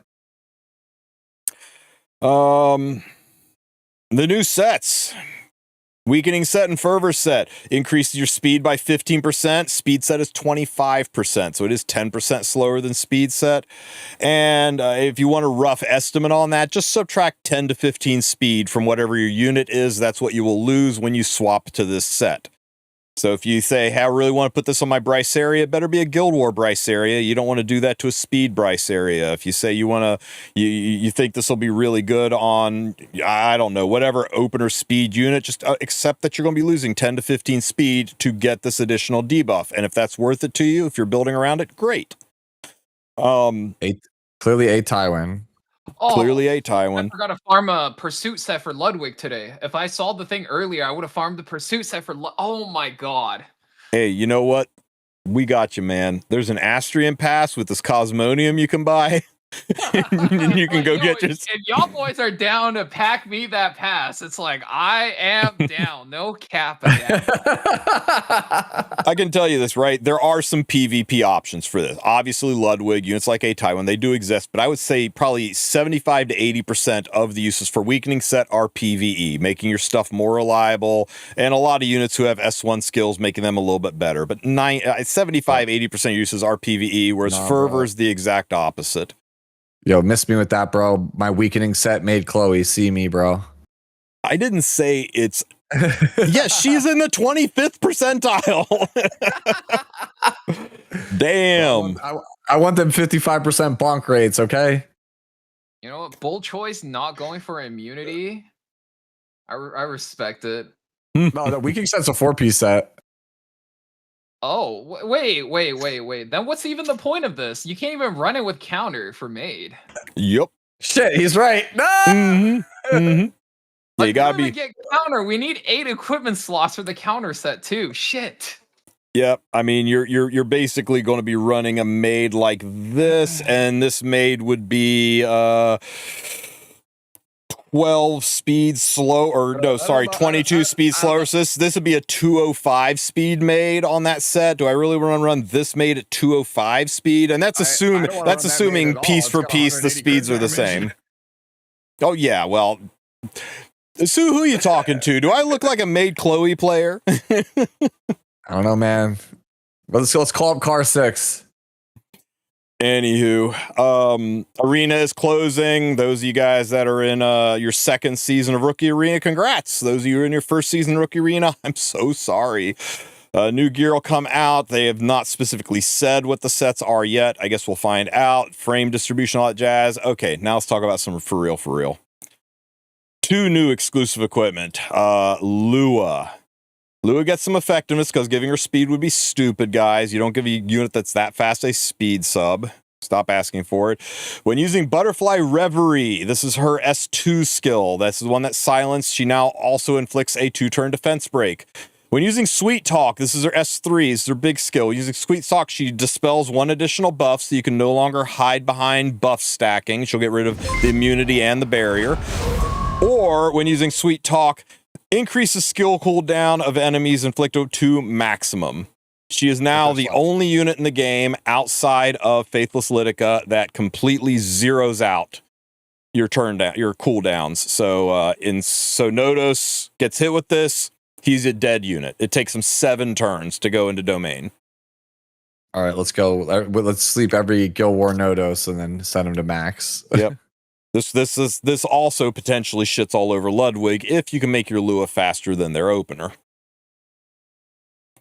Speaker 1: The new sets. Weakening set and fervor set increases your speed by 15%. Speed set is 25%, so it is 10% slower than speed set. And if you want a rough estimate on that, just subtract 10 to 15 speed from whatever your unit is. That's what you will lose when you swap to this set. So if you say, hey, I really want to put this on my Bryce area, it better be a Guild War Bryce area. You don't want to do that to a speed Bryce area. If you say you want to, you think this will be really good on, I don't know, whatever opener speed unit, just accept that you're going to be losing 10 to 15 speed to get this additional debuff. And if that's worth it to you, if you're building around it, great.
Speaker 3: Clearly a Tywin.
Speaker 4: Oh,
Speaker 1: Clearly a Tywin.
Speaker 4: I forgot to farm a pursuit set for Ludwig today. If I saw the thing earlier, I would have farmed the pursuit set for Oh my God.
Speaker 1: Hey, you know what? We got you, man. There's an Astrian pass with this Cosmonium you can buy. And you can go get your...
Speaker 4: If y'all boys are down to pack me that pass, it's like, I am down. No cap again.
Speaker 1: I can tell you this, right? There are some PvP options for this. Obviously, Ludwig, units like a Tywin, they do exist, but I would say probably 75 to 80% of the uses for weakening set are PvE, making your stuff more reliable, and a lot of units who have S1 skills, making them a little bit better. But 75, 80% uses are PvE, whereas Fervor is the exact opposite.
Speaker 3: Yo, miss me with that, bro. My weakening set made Chloe see me, bro.
Speaker 1: I didn't say it's... Yes, she's in the 25th percentile. Damn.
Speaker 3: I want them 55% bonk rates, okay?
Speaker 4: You know what? Bold choice, not going for immunity. I respect it.
Speaker 3: No, the weakening set's a 4-piece set.
Speaker 4: Oh, wait. Then what's even the point of this? You can't even run it with counter for Maid.
Speaker 1: Yep.
Speaker 3: Shit, he's right. No!
Speaker 1: Mm-hmm. Mm-hmm. Yeah, you gotta be...
Speaker 4: get counter. We need 8 equipment slots for the counter set too. Shit.
Speaker 1: Yep. I mean, you're basically going to be running a Maid like this, and this Maid would be 12 speed slow, or no, sorry, 22 speed slower. So this would be a 205 speed Maid on that set. Do I really want to run this Maid at 205 speed? And that's assuming piece for piece the speeds are the same. Oh yeah, well, Sue, who are you talking to? Do I look like a Maid Chloe player?
Speaker 3: I don't know, man. But let's call up Car 6.
Speaker 1: Anywho, Arena is closing. Those of you guys that are in your second season of Rookie Arena, congrats. Those of you who are in your first season of Rookie Arena, I'm so sorry. New gear will come out. They have not specifically said what the sets are yet. I guess we'll find out. Frame distribution, all that jazz. Okay, now let's talk about some for real. 2 new exclusive equipment. Lua. Lua gets some effectiveness because giving her speed would be stupid, guys. You don't give a unit that's that fast a speed sub. Stop asking for it. When using Butterfly Reverie, this is her S2 skill. This is one that silenced. She now also inflicts a 2-turn defense break. When using Sweet Talk, this is her S3. This is her big skill. Using Sweet Talk, she dispels 1 additional buff, so you can no longer hide behind buff stacking. She'll get rid of the immunity and the barrier. Or when using Sweet Talk, increases skill cooldown of enemies inflicted to maximum. She is now the only unit in the game outside of Faithless Litica that completely zeroes out your turn down, your cooldowns. So so Nodos gets hit with this, he's a dead unit. It takes him 7 turns to go into domain.
Speaker 3: All right, let's go. Let's sleep every Guild War Nodos and then send him to max.
Speaker 1: Yep. This also potentially shits all over Ludwig if you can make your Lua faster than their opener.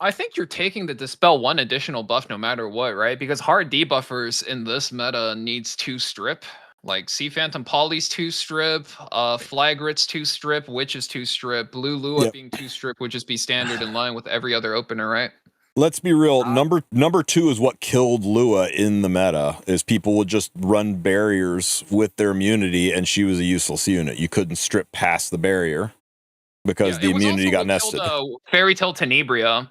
Speaker 4: I think you're taking the Dispel 1 additional buff no matter what, right? Because hard debuffers in this meta needs 2 strip. Like Sea Phantom Polly's 2 strip, Flagrit's 2 strip, Witch is 2 strip, Blue Lua being 2 strip would just be standard in line with every other opener, right?
Speaker 1: Let's be real. Number 2 is what killed Lua in the meta. Is people would just run barriers with their immunity, and she was a useless unit. You couldn't strip past the barrier because the immunity got nested.
Speaker 4: Fairy Tale Tenebria,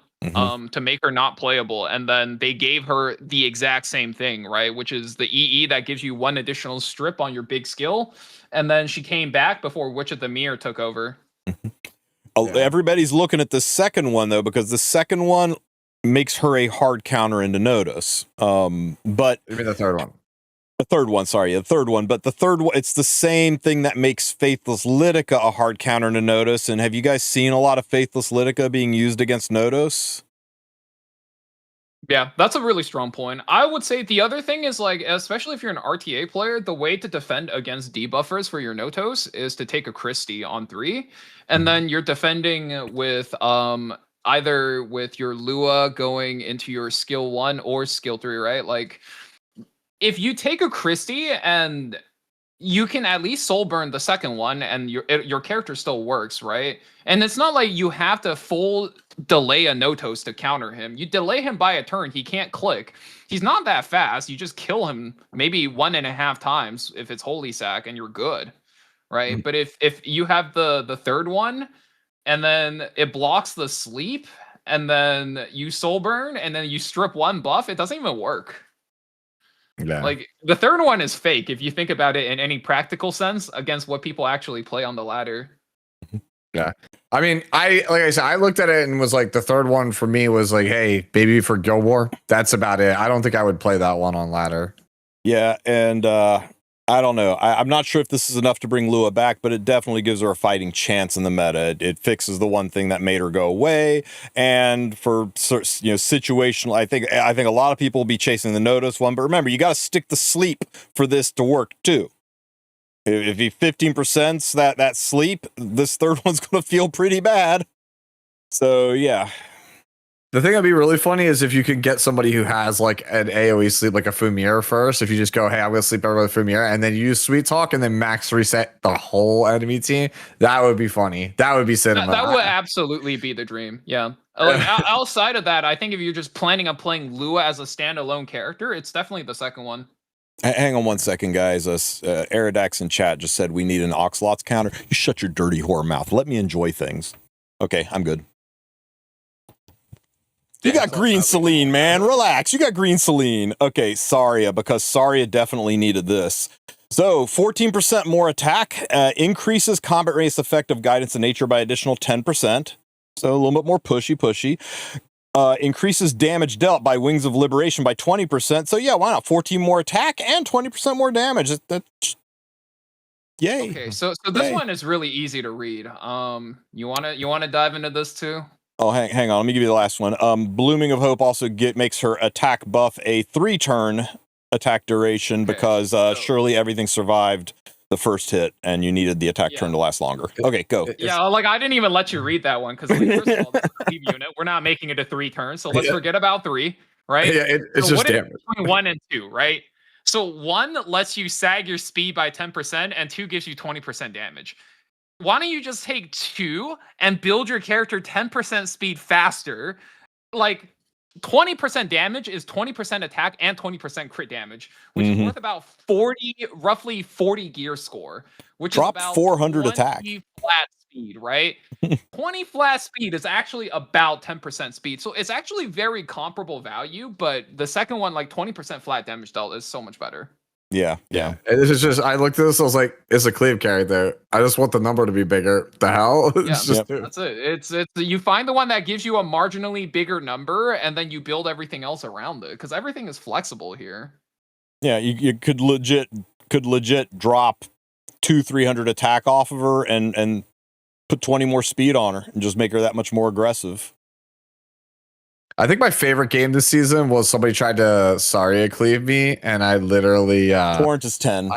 Speaker 4: to make her not playable, and then they gave her the exact same thing, right? Which is the EE that gives you 1 additional strip on your big skill, and then she came back before Witch of the Mirror took over.
Speaker 1: Everybody's looking at the second one though, because the second one makes her a hard counter into Nodos. But
Speaker 3: you mean the third one?
Speaker 1: The third one. But the third one, it's the same thing that makes Faithless Litica a hard counter into Nodos. And have you guys seen a lot of Faithless Litica being used against Nodos?
Speaker 4: Yeah, that's a really strong point. I would say the other thing is, like, especially if you're an RTA player, the way to defend against debuffers for your Notos is to take a Christie on 3, and then you're defending with either with your Lua going into your skill 1 or skill 3, right? Like, if you take a Christie and you can at least soul burn the second one and your character still works, right? And it's not like you have to full delay a Notos to counter him. You delay him by a turn, he can't click. He's not that fast. You just kill him maybe 1.5 times if it's Holy Sack and you're good, right? But if you have the third one, and then it blocks the sleep, and then you soul burn, and then you strip 1 buff, it doesn't even work.
Speaker 3: Yeah.
Speaker 4: Like, the third one is fake if you think about it in any practical sense against what people actually play on the ladder.
Speaker 3: Yeah. I mean, like I said, I looked at it and was like, the third one for me was like, hey, baby for Guild War. That's about it. I don't think I would play that one on ladder.
Speaker 1: Yeah, and I don't know. I'm not sure if this is enough to bring Lua back, but it definitely gives her a fighting chance in the meta. It fixes the one thing that made her go away, and for situational, I think a lot of people will be chasing the Nodos one. But remember, you got to stick the sleep for this to work too. If you 15% that sleep, this third one's going to feel pretty bad. So yeah.
Speaker 3: The thing that'd be really funny is if you could get somebody who has like an AoE sleep, like a Fumir first. If you just go, hey, I'm going to sleep over with Fumir, and then you use Sweet Talk and then max reset the whole enemy team, that would be funny. That would be cinema.
Speaker 4: That would absolutely be the dream. Yeah. Like, outside of that, I think if you're just planning on playing Lua as a standalone character, it's definitely the second one.
Speaker 1: Hang on one second, guys. Eridax in chat just said we need an Oxlots counter. You shut your dirty whore mouth. Let me enjoy things. Okay, I'm good. You got green Celine, man. Relax. You got green Celine. Okay, Saria, because Saria definitely needed this. So, 14% more attack, increases combat race effect of guidance and nature by additional 10%. So, a little bit more pushy. Increases damage dealt by Wings of Liberation by 20%. So, yeah, why not? 14 more attack and 20% more damage. Yay.
Speaker 4: Okay, so this one is really easy to read. You wanna dive into this too?
Speaker 1: Oh, hang on. Let me give you the last one. Blooming of Hope also makes her attack buff a 3-turn attack duration, because surely everything survived the first hit, and you needed the attack turn to last longer. Okay, go.
Speaker 4: Yeah, like, I didn't even let you read that one, because, like, first of all, this is a leave unit. We're not making it a 3 turn, so let's forget about 3, right?
Speaker 3: Yeah, it's
Speaker 4: so
Speaker 3: just damage.
Speaker 4: Between 1 and 2, right? So 1 lets you sag your speed by 10%, and 2 gives you 20% damage. Why don't you just take 2 and build your character 10% speed faster? Like, 20% damage is 20% attack and 20% crit damage, which is worth about roughly 40 gear score, which
Speaker 1: Drop
Speaker 4: is about
Speaker 1: 400 attack.
Speaker 4: Flat speed, right? 20 flat speed is actually about 10% speed. So it's actually very comparable value, but the second one, like 20% flat damage dealt, is so much better.
Speaker 1: Yeah.
Speaker 3: And this is just, I looked at this, I was like, it's a cleave character. I just want the number to be bigger. The hell?
Speaker 4: That's it. It's you find the one that gives you a marginally bigger number, and then you build everything else around it, because everything is flexible here.
Speaker 1: Yeah, you could legit drop 200-300 attack off of her and put 20 more speed on her and just make her that much more aggressive.
Speaker 3: I think my favorite game this season was somebody tried to Saria cleave me, and I literally
Speaker 1: Torrent is 10.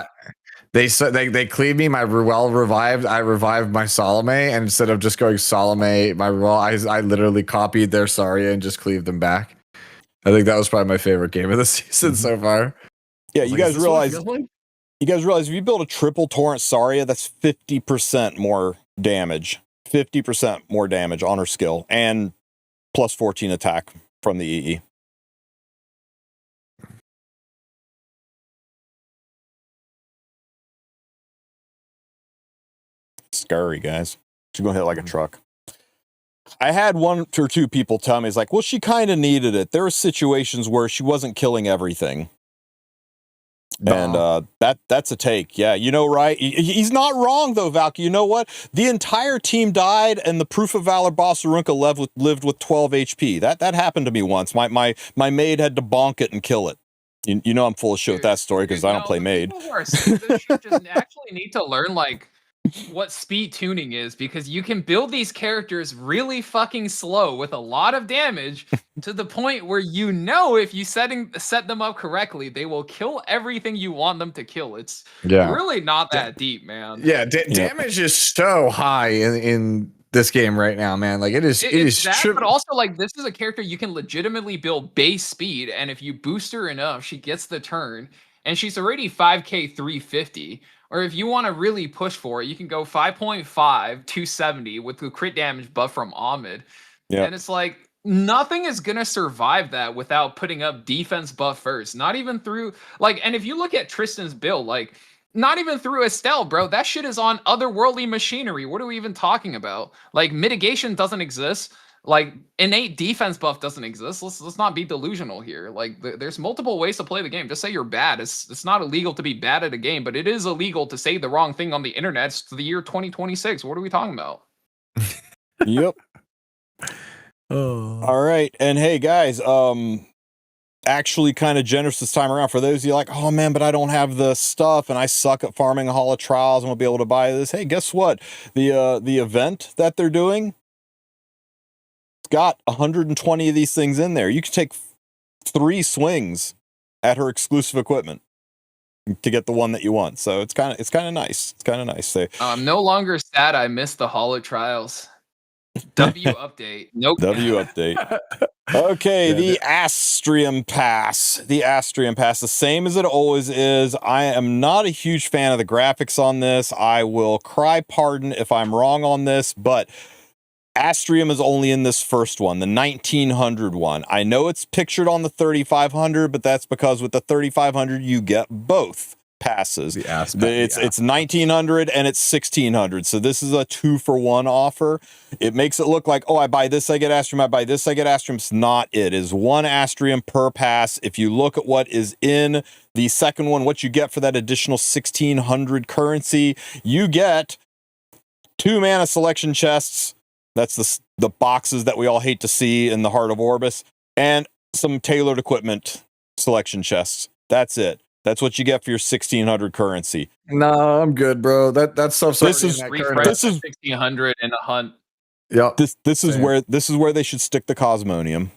Speaker 3: They cleaved me. My Ruel revived. I revived my Salome, and instead of just going Salome, my Ruel, I literally copied their Saria and just cleaved them back. I think that was probably my favorite game of the season so far.
Speaker 1: Yeah, you guys realize if you build a triple Torrent Saria, that's 50% more damage. 50% more damage on her skill, and plus 14 attack from the EE. Scary, guys. She's gonna hit like a truck. I had one or two people tell me, it's like, well, she kind of needed it. There were situations where she wasn't killing everything. And that's a take. Yeah, you know, right? He's not wrong, though, Valky. You know what? The entire team died, and the Proof of Valor boss Arunca lived with 12 HP. That happened to me once. My maid had to bonk it and kill it. You know I'm full of shit with that story because I don't play maid.
Speaker 4: People who are stupid should just actually need to learn, like, what speed tuning is, because you can build these characters really fucking slow with a lot of damage to the point where, you know, if you set them up correctly, they will kill everything you want them to kill. It's really not that deep, man.
Speaker 3: Yeah, damage is so high in this game right now, man. Like it is
Speaker 4: that, but also, like, this is a character you can legitimately build base speed, and if you boost her enough, she gets the turn, and she's already 5k 350. Or if you want to really push for it, you can go 5.5, 270 with the crit damage buff from Ahmed. Yeah. And it's like, nothing is going to survive that without putting up defense buff first. Not even through, like, and if you look at Tristan's build, like, not even through Estelle, bro. That shit is on otherworldly machinery. What are we even talking about? Like, mitigation doesn't exist. Like, innate defense buff doesn't exist. Let's not be delusional here. Like, there's multiple ways to play the game. Just say you're bad. It's not illegal to be bad at a game, but it is illegal to say the wrong thing on the internet. It's the year 2026. What are we talking about?
Speaker 1: Yep. All right. And hey, guys, actually kind of generous this time around. For those of you like, oh man, but I don't have the stuff and I suck at farming a Hall of Trials and we'll be able to buy this. Hey, guess what? The event that they're doing, got 120 of these things in there. You can take 3 swings at her exclusive equipment to get the one that you want. So it's kind of nice. It's kind of nice.
Speaker 4: I'm no longer sad I missed the Hall of Trials. W update. Nope.
Speaker 1: W update. Okay, the Astrium Pass. The Astrium Pass, the same as it always is. I am not a huge fan of the graphics on this. I will cry pardon if I'm wrong on this, but Astrium is only in this first one, the 1900 one. I know it's pictured on the 3500, but that's because with the 3500 you get both passes. It's 1900 and it's 1600. So this is a 2-for-1 offer. It makes it look like, oh, I buy this, I get Astrium. I buy this, I get Astrium. It's not it. It is 1 Astrium per pass. If you look at what is in the second one, what you get for that additional 1600 currency, you get 2 mana selection chests. That's the boxes that we all hate to see in the heart of Orbis, and some tailored equipment selection chests. That's it. That's what you get for your 1600 currency.
Speaker 3: No, I'm good, bro. That stuff's
Speaker 1: this is
Speaker 4: 1600 in a hunt.
Speaker 3: Yeah.
Speaker 1: This is where they should stick the Cosmonium.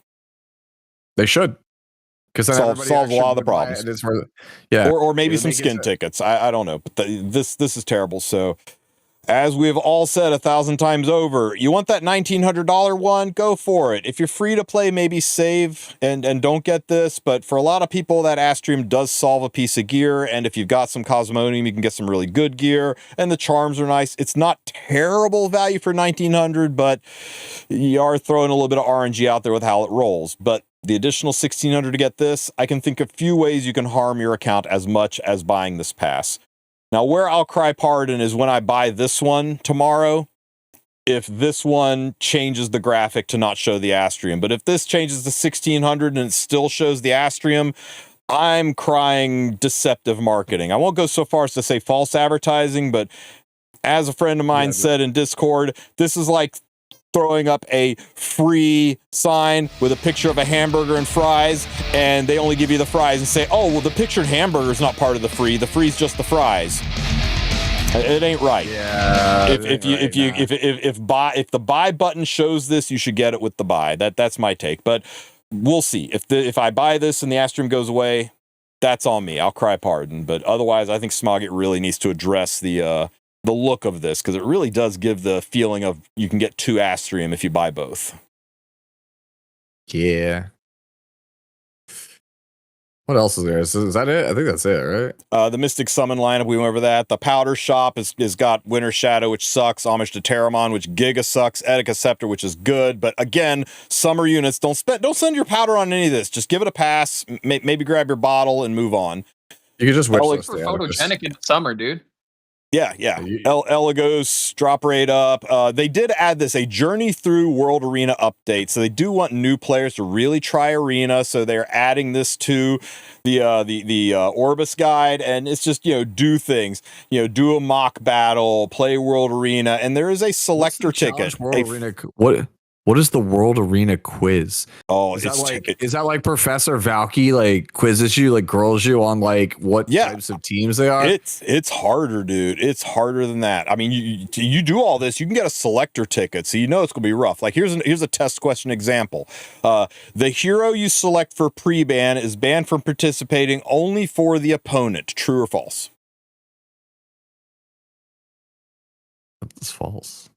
Speaker 3: They should. Because
Speaker 1: solve a lot of the problems. Or maybe some skin tickets. I don't know. But this is terrible. So, as we have all said 1,000 times over, you want that $1,900 one? Go for it. If you're free to play, maybe save and don't get this. But for a lot of people, that Astrium does solve a piece of gear. And if you've got some Cosmonium, you can get some really good gear. And the charms are nice. It's not terrible value for $1,900, but you are throwing a little bit of RNG out there with how it rolls. But the additional $1,600 to get this, I can think of few ways you can harm your account as much as buying this pass. Now, where I'll cry pardon is when I buy this one tomorrow, if this one changes the graphic to not show the Astrium. But if this changes to 1600 and it still shows the Astrium, I'm crying deceptive marketing. I won't go so far as to say false advertising, but as a friend of mine said in Discord, this is like throwing up a free sign with a picture of a hamburger and fries, and they only give you the fries and say, oh, well, the pictured hamburger is not part of the free. The free's just the fries. It ain't right.
Speaker 3: Yeah.
Speaker 1: If the buy button shows this, you should get it with the buy. That's my take. But we'll see. If I buy this and the Astrium goes away, that's on me. I'll cry pardon. But otherwise, I think Smoggett really needs to address the look of this, because it really does give the feeling of you can get 2 Astrium if you buy both.
Speaker 3: Yeah. What else is there? Is that it? I think that's it, right?
Speaker 1: The Mystic Summon lineup, we went over that. The Powder Shop has got Winter Shadow, which sucks. Homage to Terramon, which giga sucks. Etika Scepter, which is good. But again, summer units, don't send your powder on any of this. Just give it a pass. Maybe grab your bottle and move on.
Speaker 3: You can just wish
Speaker 4: list for photogenic in the summer, dude.
Speaker 1: Yeah. Eligos, drop rate up. They did add this, a Journey Through World Arena update. So they do want new players to really try Arena. So they're adding this to the Orbis guide. And it's just, do things. Do a mock battle, play World Arena. And there is a selector ticket.
Speaker 3: Arena, what is the World Arena quiz?
Speaker 1: Oh,
Speaker 3: is that like Professor Valky like quizzes you, like grills you on like what types of teams they are?
Speaker 1: It's harder, dude. It's harder than that. I mean, you do all this, you can get a selector ticket, so it's gonna be rough. Like here's a test question example. The hero you select for pre-ban is banned from participating only for the opponent. True or false?
Speaker 3: That's false.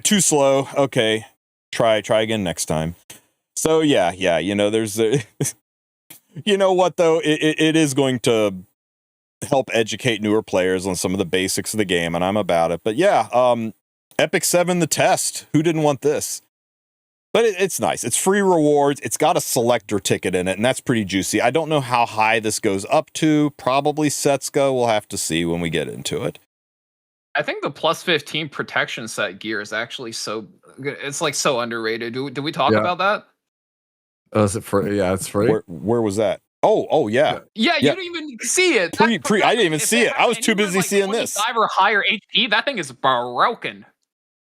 Speaker 1: Too slow. Okay. Try again next time. So yeah, there's you know what though, it is going to help educate newer players on some of the basics of the game, and I'm about it. But yeah, Epic 7 the test. Who didn't want this? But it's nice. It's free rewards. It's got a selector ticket in it, and that's pretty juicy. I don't know how high this goes up to. Probably Setsuka. We'll have to see when we get into it.
Speaker 4: I think the plus 15 protection set gear is actually so good. It's like so underrated. Do we talk about that?
Speaker 3: Oh, is it free? Yeah, it's free.
Speaker 1: Where was that? Oh yeah.
Speaker 4: Yeah, you didn't even see it.
Speaker 1: I didn't even see it. I was too busy seeing this.
Speaker 4: 5 or higher HP, that thing is broken.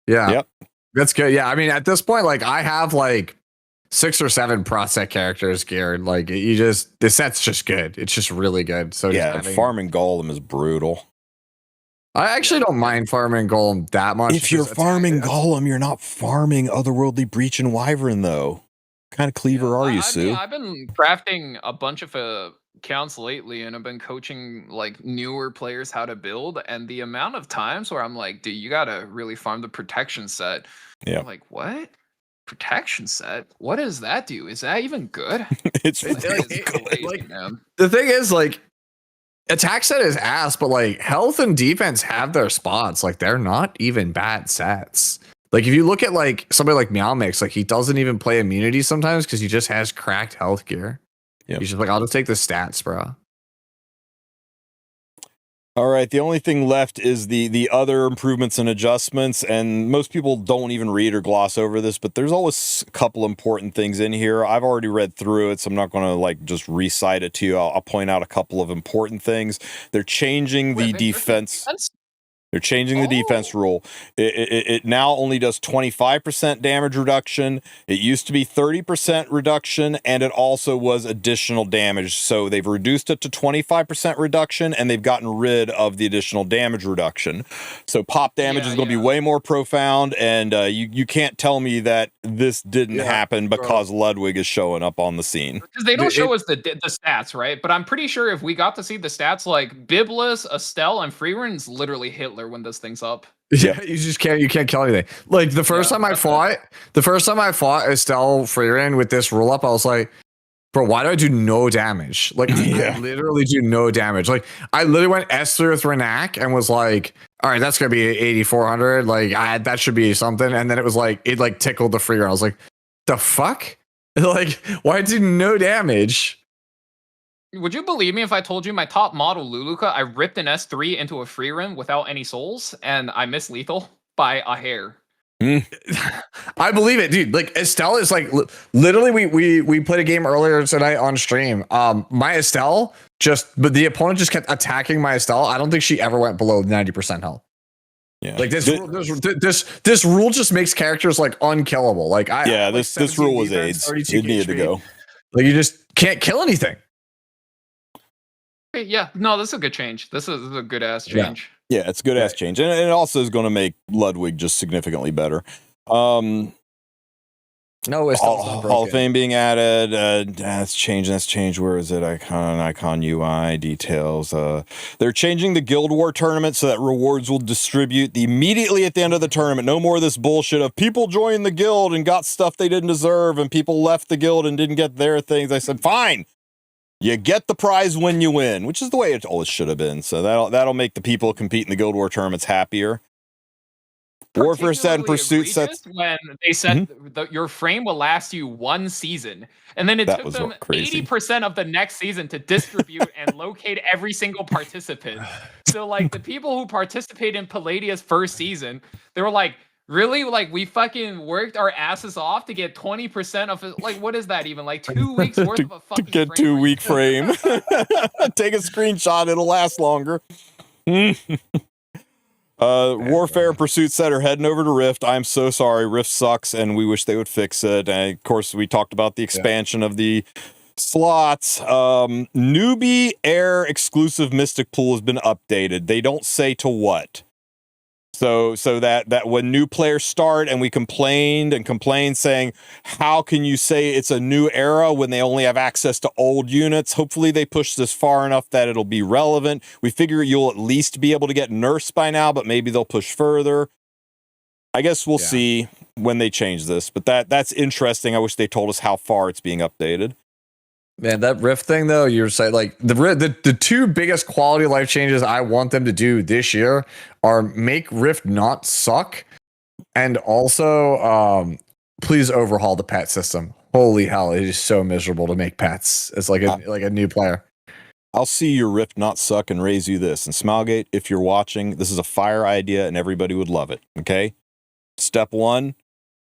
Speaker 3: Yeah.
Speaker 1: Yep.
Speaker 3: That's good. Yeah, I mean, at this point, like I have like 6 or 7 Prosec characters geared. Like the set's just good. It's just really good. So
Speaker 1: yeah, farming Golem is brutal.
Speaker 3: I actually don't mind farming Golem that much.
Speaker 1: If you're farming Golem, you're not farming Otherworldly Breach and Wyvern, though. What kind of cleaver are you, Sue?
Speaker 4: I've been crafting a bunch of accounts lately, and I've been coaching like newer players how to build. And the amount of times where I'm like, dude, you gotta really farm the protection set.
Speaker 1: Yeah.
Speaker 4: I'm like, what? Protection set? What does that do? Is that even good?
Speaker 1: It's really good.
Speaker 3: Like, the thing is, like, attack set is ass, but like health and defense have their spots. Like they're not even bad sets. Like if you look at like somebody like Meowmix, like he doesn't even play immunity sometimes because he just has cracked health gear.
Speaker 1: Yeah,
Speaker 3: he's just like, I'll just take the stats, bro.
Speaker 1: All right, the only thing left is the other improvements and adjustments, and most people don't even read or gloss over this, but there's always a couple important things in here. I've already read through it, so I'm not going to like just recite it to you. I'll point out a couple of important things. They're changing the defense. They're changing the defense rule. It now only does 25% damage reduction. It used to be 30% reduction, and it also was additional damage. So they've reduced it to 25% reduction, and they've gotten rid of the additional damage reduction. So pop damage is going to be way more profound, and you can't tell me that this didn't happen because Ludwig is showing up on the scene.
Speaker 4: Because they don't show us the stats, right? But I'm pretty sure if we got to see the stats, like Biblis, Estelle, and Freeren's literally Hitler when this thing's up.
Speaker 3: Yeah, you can't kill anything. Like the first time I fought Estelle Freeren with this rule up, I was like, bro, why do I do no damage? Like I literally do no damage. Like I literally went S3 with Renak and was like, all right, that's gonna be 8,400. Like that should be something. And then it was like it like tickled the Freeren. I was like, the fuck? Like why do no damage?
Speaker 4: Would you believe me if I told you my top model, Luluka, I ripped an S3 into a Freeren without any souls, and I missed lethal by a hair?
Speaker 3: I believe it, dude. Like Estelle is like literally we played a game earlier tonight on stream. My Estelle but the opponent just kept attacking my Estelle. I don't think she ever went below 90% health.
Speaker 1: Yeah,
Speaker 3: like this rule just makes characters like unkillable. Like
Speaker 1: this rule was AIDS. It needed to go.
Speaker 3: Like you just can't kill anything.
Speaker 4: Yeah, no, this is a good change. This is a good ass change.
Speaker 1: Yeah, it's a good ass change, and it also is going to make Ludwig just significantly better.
Speaker 3: No, it's
Speaker 1: Hall of Fame being added. That's changed. Where is it? Icon UI details. They're changing the Guild War tournament so that rewards will distribute immediately at the end of the tournament. No more of this bullshit of people joined the guild and got stuff they didn't deserve, and people left the guild and didn't get their things. I said, fine, you get the prize when you win, which is the way it always should have been. So that'll make the people competing in the Guild War tournaments happier. Warfare set and pursuit sets
Speaker 4: when they said your frame will last you one season, and then it took them 80% of the next season to distribute and locate every single participant. So like the people who participate in Palladia's first season, they were like, really? Like we fucking worked our asses off to get 20% of it. Like what is that even? Like 2 weeks worth of a fucking
Speaker 1: to get 2-week frame. Take a screenshot, it'll last longer. Warfare and Pursuit set are heading over to Rift. I'm so sorry. Rift sucks, and we wish they would fix it. And of course, we talked about the expansion of the slots. Newbie Air exclusive Mystic Pool has been updated. They don't say to what. So that when new players start and we complained saying, how can you say it's a new era when they only have access to old units? Hopefully they push this far enough that it'll be relevant. We figure you'll at least be able to get nerfs by now, but maybe they'll push further. I guess we'll see when they change this, but that's interesting. I wish they told us how far it's being updated.
Speaker 3: Man, that Rift thing though, you're saying like the two biggest quality of life changes I want them to do this year are make Rift not suck, and also please overhaul the pet system. Holy hell, it is so miserable to make pets. It's like a new player.
Speaker 1: I'll see your Rift not suck and raise you this. And Smilegate, if you're watching, this is a fire idea and everybody would love it. Okay? Step 1.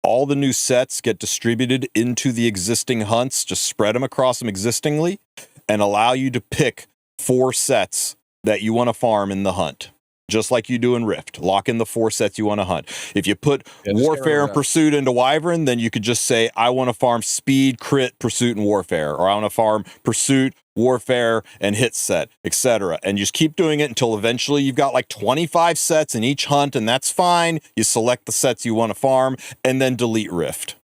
Speaker 1: All the new sets get distributed into the existing hunts. Just spread them across them existingly and allow you to pick 4 sets that you want to farm in the hunt. Just like you do in Rift. Lock in the 4 sets you want to hunt. If you put Warfare and Pursuit into Wyvern, then you could just say, I want to farm Speed, Crit, Pursuit, and Warfare. Or I want to farm Pursuit, Warfare, and Hit set, etc. And you just keep doing it until eventually you've got like 25 sets in each hunt, and that's fine. You select the sets you want to farm, and then delete Rift.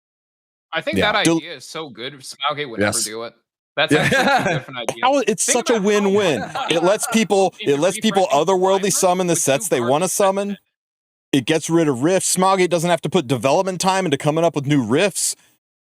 Speaker 4: I think that idea is so good. Smilegate would never do it. That's actually a different idea.
Speaker 1: It's such a win-win. It lets people otherworldly summon the sets they want to summon. It gets rid of rifts. Smilegate doesn't have to put development time into coming up with new rifts.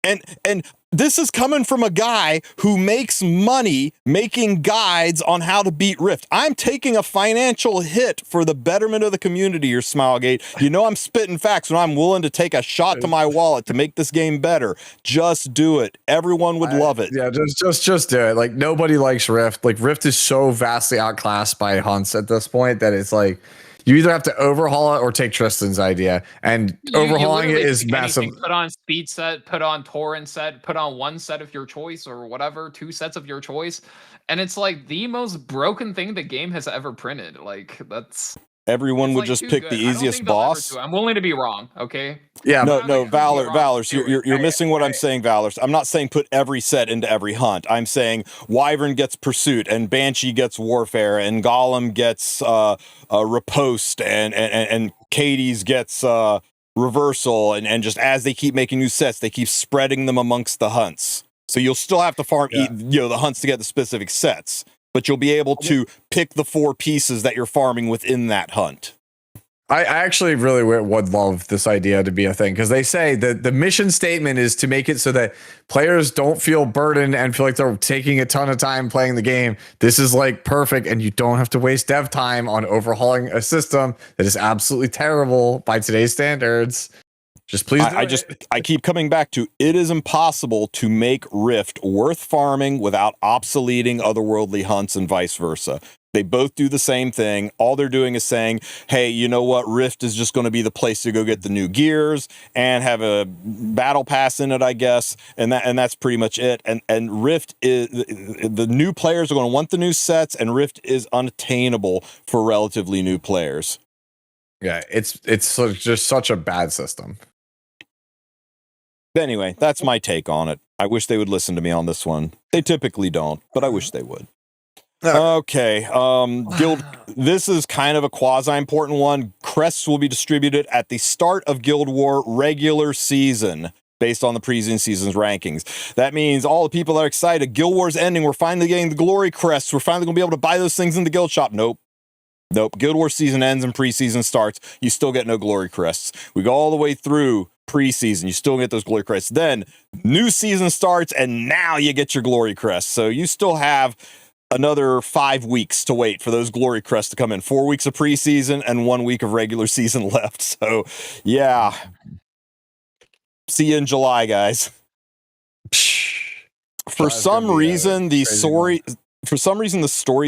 Speaker 1: And this is coming from a guy who makes money making guides on how to beat Rift. I'm taking a financial hit for the betterment of the community here, Smilegate. You know I'm spitting facts when I'm willing to take a shot to my wallet to make this game better. Just do it. Everyone would love it.
Speaker 3: Yeah, just do it. Like nobody likes Rift. Like Rift is so vastly outclassed by hunts at this point that it's like you either have to overhaul it or take Tristan's idea. And overhauling it is massive.
Speaker 4: Put on speed set, put on torrent set, put on 1 set of your choice or whatever, 2 sets of your choice. And it's like the most broken thing the game has ever printed. Like
Speaker 1: everyone would just pick the easiest boss.
Speaker 4: I'm willing to be wrong, okay?
Speaker 1: Yeah, no, Valors, you're missing what I'm saying, Valors. I'm not saying put every set into every hunt. I'm saying Wyvern gets Pursuit, and Banshee gets Warfare, and Golem gets Riposte, and Katie's gets Reversal, and just as they keep making new sets, they keep spreading them amongst the hunts. So you'll still have to farm the hunts to get the specific sets, but you'll be able to pick the 4 pieces that you're farming within that hunt.
Speaker 3: I actually really would love this idea to be a thing, because they say that the mission statement is to make it so that players don't feel burdened and feel like they're taking a ton of time playing the game. This is like perfect, and you don't have to waste dev time on overhauling a system that is absolutely terrible by today's standards. Just please.
Speaker 1: I keep coming back to it is impossible to make Rift worth farming without obsoleting otherworldly hunts and vice versa. They both do the same thing. All they're doing is saying, hey, you know what? Rift is just going to be the place to go get the new gears and have a battle pass in it, I guess. And that's pretty much it. And Rift is the new players are going to want the new sets, and Rift is unattainable for relatively new players.
Speaker 3: Yeah, it's just such a bad system.
Speaker 1: Anyway, that's my take on it. I wish they would listen to me on this one. They typically don't, but I wish they would. Okay. Guild. This is kind of a quasi-important one. Crests will be distributed at the start of Guild War regular season, based on the previous season's rankings. That means all the people that are excited, Guild War's ending, we're finally getting the glory crests, we're finally going to be able to buy those things in the guild shop. Nope. Guild War season ends and preseason starts. You still get no glory crests. We go all the way through preseason. You still get those glory crests. Then new season starts, and now you get your glory crests. So you still have another 5 weeks to wait for those glory crests to come in. 4 weeks of preseason and 1 week of regular season left. So, yeah. See you in July, guys. For some reason, the story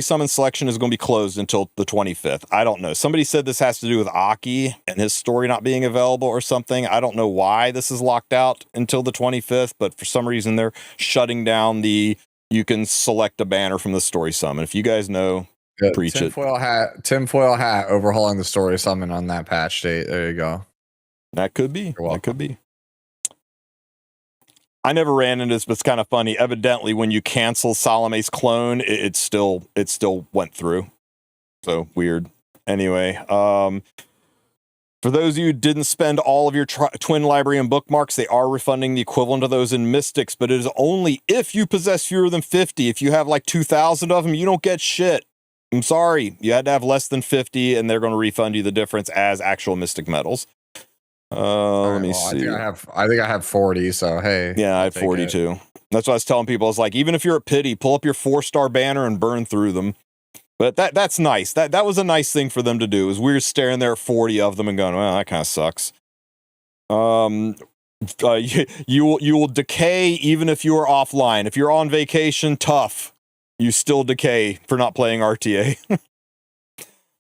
Speaker 1: summon selection is going to be closed until the 25th. I don't know. Somebody said this has to do with Aki and his story not being available or something. I don't know why this is locked out until the 25th, but for some reason they're shutting down you can select a banner from the story summon. If you guys know, preach it.
Speaker 3: Tinfoil hat overhauling the story summon on that patch date. There you go.
Speaker 1: That could be. That could be. I never ran into this, but it's kind of funny. Evidently, when you cancel Salome's clone, it still went through. So weird. Anyway, for those of you who didn't spend all of your twin library and bookmarks, they are refunding the equivalent of those in Mystics, but it is only if you possess fewer than 50. If you have like 2,000 of them, you don't get shit. I'm sorry. You had to have less than 50, and they're going to refund you the difference as actual Mystic medals. Let me see.
Speaker 3: I think I have 40, so hey.
Speaker 1: Yeah, I have 42. That's what I was telling people. I was like, even if you're at pity, pull up your 4-star banner and burn through them. But that's nice. That was a nice thing for them to do. Is we were staring there at 40 of them and going, well, that kind of sucks. You will decay even if you are offline. If you're on vacation, tough. You still decay for not playing RTA.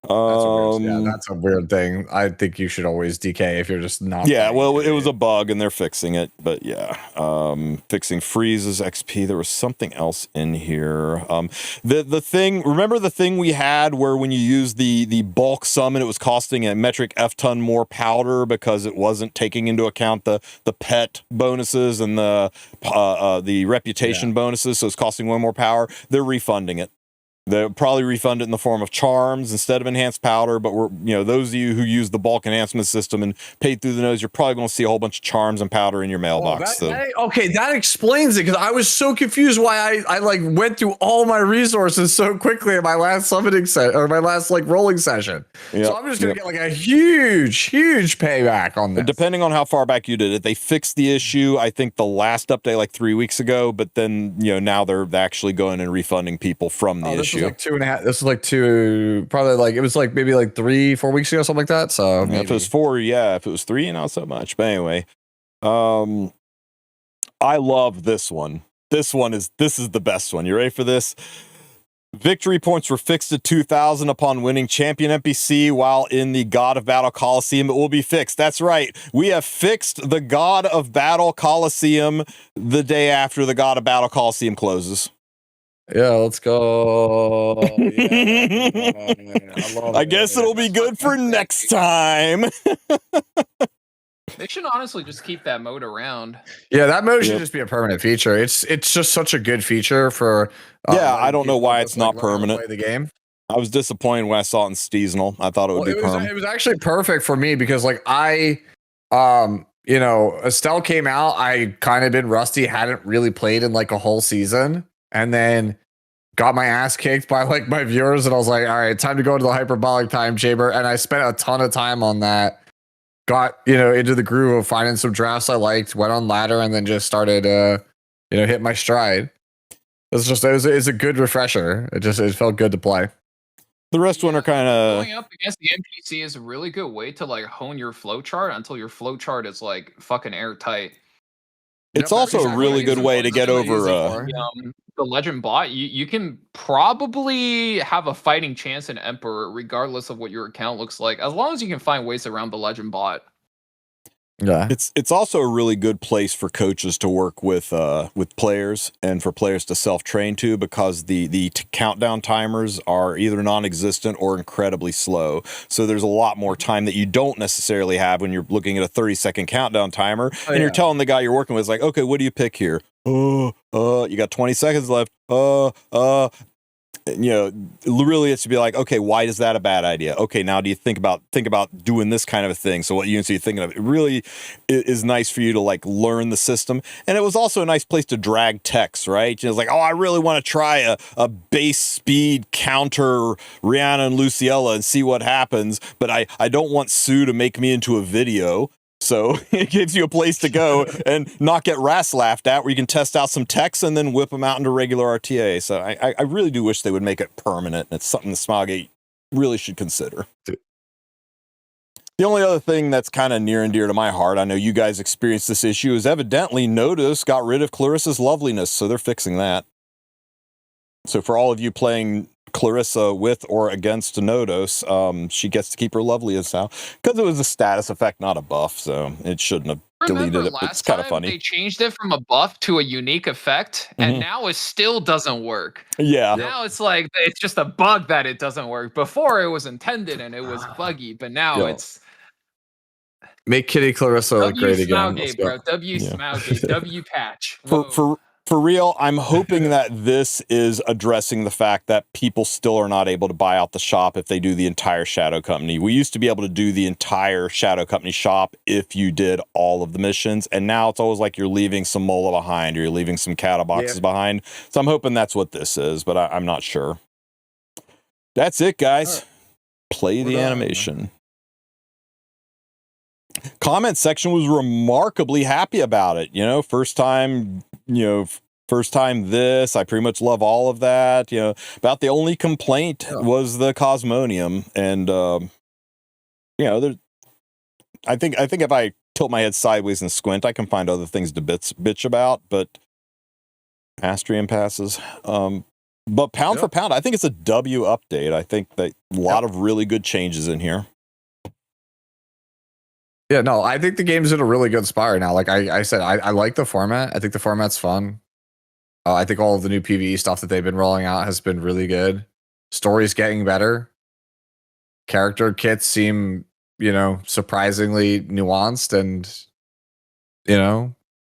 Speaker 3: That's a weird thing. I think you should always DK if you're just not.
Speaker 1: Yeah, well, it was a bug and they're fixing it, but yeah, fixing freezes XP. There was something else in here. The thing. Remember the thing we had where when you use the bulk summon, it was costing a metric F ton more powder because it wasn't taking into account the pet bonuses and the reputation bonuses, so it's costing one more power. They're refunding it. They'll probably refund it in the form of charms instead of enhanced powder, but those of you who use the bulk enhancement system and paid through the nose, you're probably going to see a whole bunch of charms and powder in your mailbox.
Speaker 3: That explains it, because I was so confused why I like went through all my resources so quickly in my last summoning set or my last like rolling session. Yep, so I'm just going to get like a huge payback on this.
Speaker 1: Depending on how far back you did it, they fixed the issue. I think the last update like 3 weeks ago, but then now they're actually going and refunding people from the issue.
Speaker 3: Like 2.5. This is like probably like it was like maybe like 3-4 weeks ago, something like that. So
Speaker 1: if it was 4, if it was 3, not so much. But anyway, I love this one. This is the best one. You ready for this? Victory points were fixed at 2,000 upon winning champion NPC while in the God of Battle Coliseum. It will be fixed. That's right. We have fixed the God of Battle Coliseum the day after the God of Battle Coliseum closes.
Speaker 3: Yeah, let's go.
Speaker 1: I guess it'll be good for next time.
Speaker 4: They should honestly just keep that mode around.
Speaker 3: Yeah, that mode should just be a permanent feature. It's just such a good feature for.
Speaker 1: I don't know why it's not permanent.
Speaker 3: Play the game.
Speaker 1: I was disappointed when I saw it in seasonal. I thought it would be permanent.
Speaker 3: It was actually perfect for me because like Estelle came out. I kind of been rusty, hadn't really played in like a whole season. And then got my ass kicked by like my viewers, and I was like, all right, time to go into the hyperbolic time chamber. And I spent a ton of time on that. Got into the groove of finding some drafts I liked, went on ladder, and then just started hit my stride. It's a good refresher. It felt good to play.
Speaker 1: The rest one are kind of
Speaker 4: going up against the NPC is a really good way to like hone your flowchart until your flowchart is like fucking airtight.
Speaker 1: It's also a really good way to get over
Speaker 4: the legend bot. You can probably have a fighting chance in Emperor regardless of what your account looks like, as long as you can find ways around the legend bot.
Speaker 3: Yeah,
Speaker 1: it's also a really good place for coaches to work with players and for players to self-train to, because the countdown timers are either non-existent or incredibly slow. So there's a lot more time that you don't necessarily have when you're looking at a 30-second countdown timer and you're telling the guy you're working with, like, okay, what do you pick here? You got 20 seconds left. really it's to be like, okay, why is that a bad idea? Okay, now do you think about doing this kind of a thing? So what units are you thinking of? It really is nice for you to like learn the system. And it was also a nice place to drag techs, right? It's like, oh, I really want to try a base speed counter Rihanna and Luciella and see what happens, but I don't want Sue to make me into a video. So it gives you a place to go and not get Ras laughed at, where you can test out some techs and then whip them out into regular RTA. So I really do wish they would make it permanent. It's something the Smilegate really should consider. The only other thing that's kind of near and dear to my heart, I know you guys experienced this issue, is evidently Notice got rid of Clarissa's loveliness, so they're fixing that. So for all of you playing Clarissa with or against Nodos, she gets to keep her loveliness now because it was a status effect, not a buff, so it shouldn't have deleted it. But it's kind of funny.
Speaker 4: They changed it from a buff to a unique effect, and now it still doesn't work.
Speaker 1: Yeah.
Speaker 4: Now it's like it's just a bug that it doesn't work. Before it was intended and it was buggy, but now it's
Speaker 3: make Kitty Clarissa look great again.
Speaker 4: Smilegate, W patch.
Speaker 1: For real, I'm hoping that this is addressing the fact that people still are not able to buy out the shop if they do the entire Shadow Company. We used to be able to do the entire Shadow Company shop if you did all of the missions, and now it's always like you're leaving some Mola behind or you're leaving some cattle boxes behind. So I'm hoping that's what this is, but I'm not sure. That's it, guys. Play the animation. Comment section was remarkably happy about it. First time this. I pretty much love all of that. About the only complaint was the Cosmonium, and I think if I tilt my head sideways and squint, I can find other things to bitch about. But Astrium passes. But pound for pound, I think it's a W update. I think that a lot of really good changes in here.
Speaker 3: Yeah, no, I think the game's in a really good spot right now. Like I said, I like the format. I think the format's fun. I think all of the new PvE stuff that they've been rolling out has been really good. Story's getting better. Character kits seem, surprisingly nuanced, and,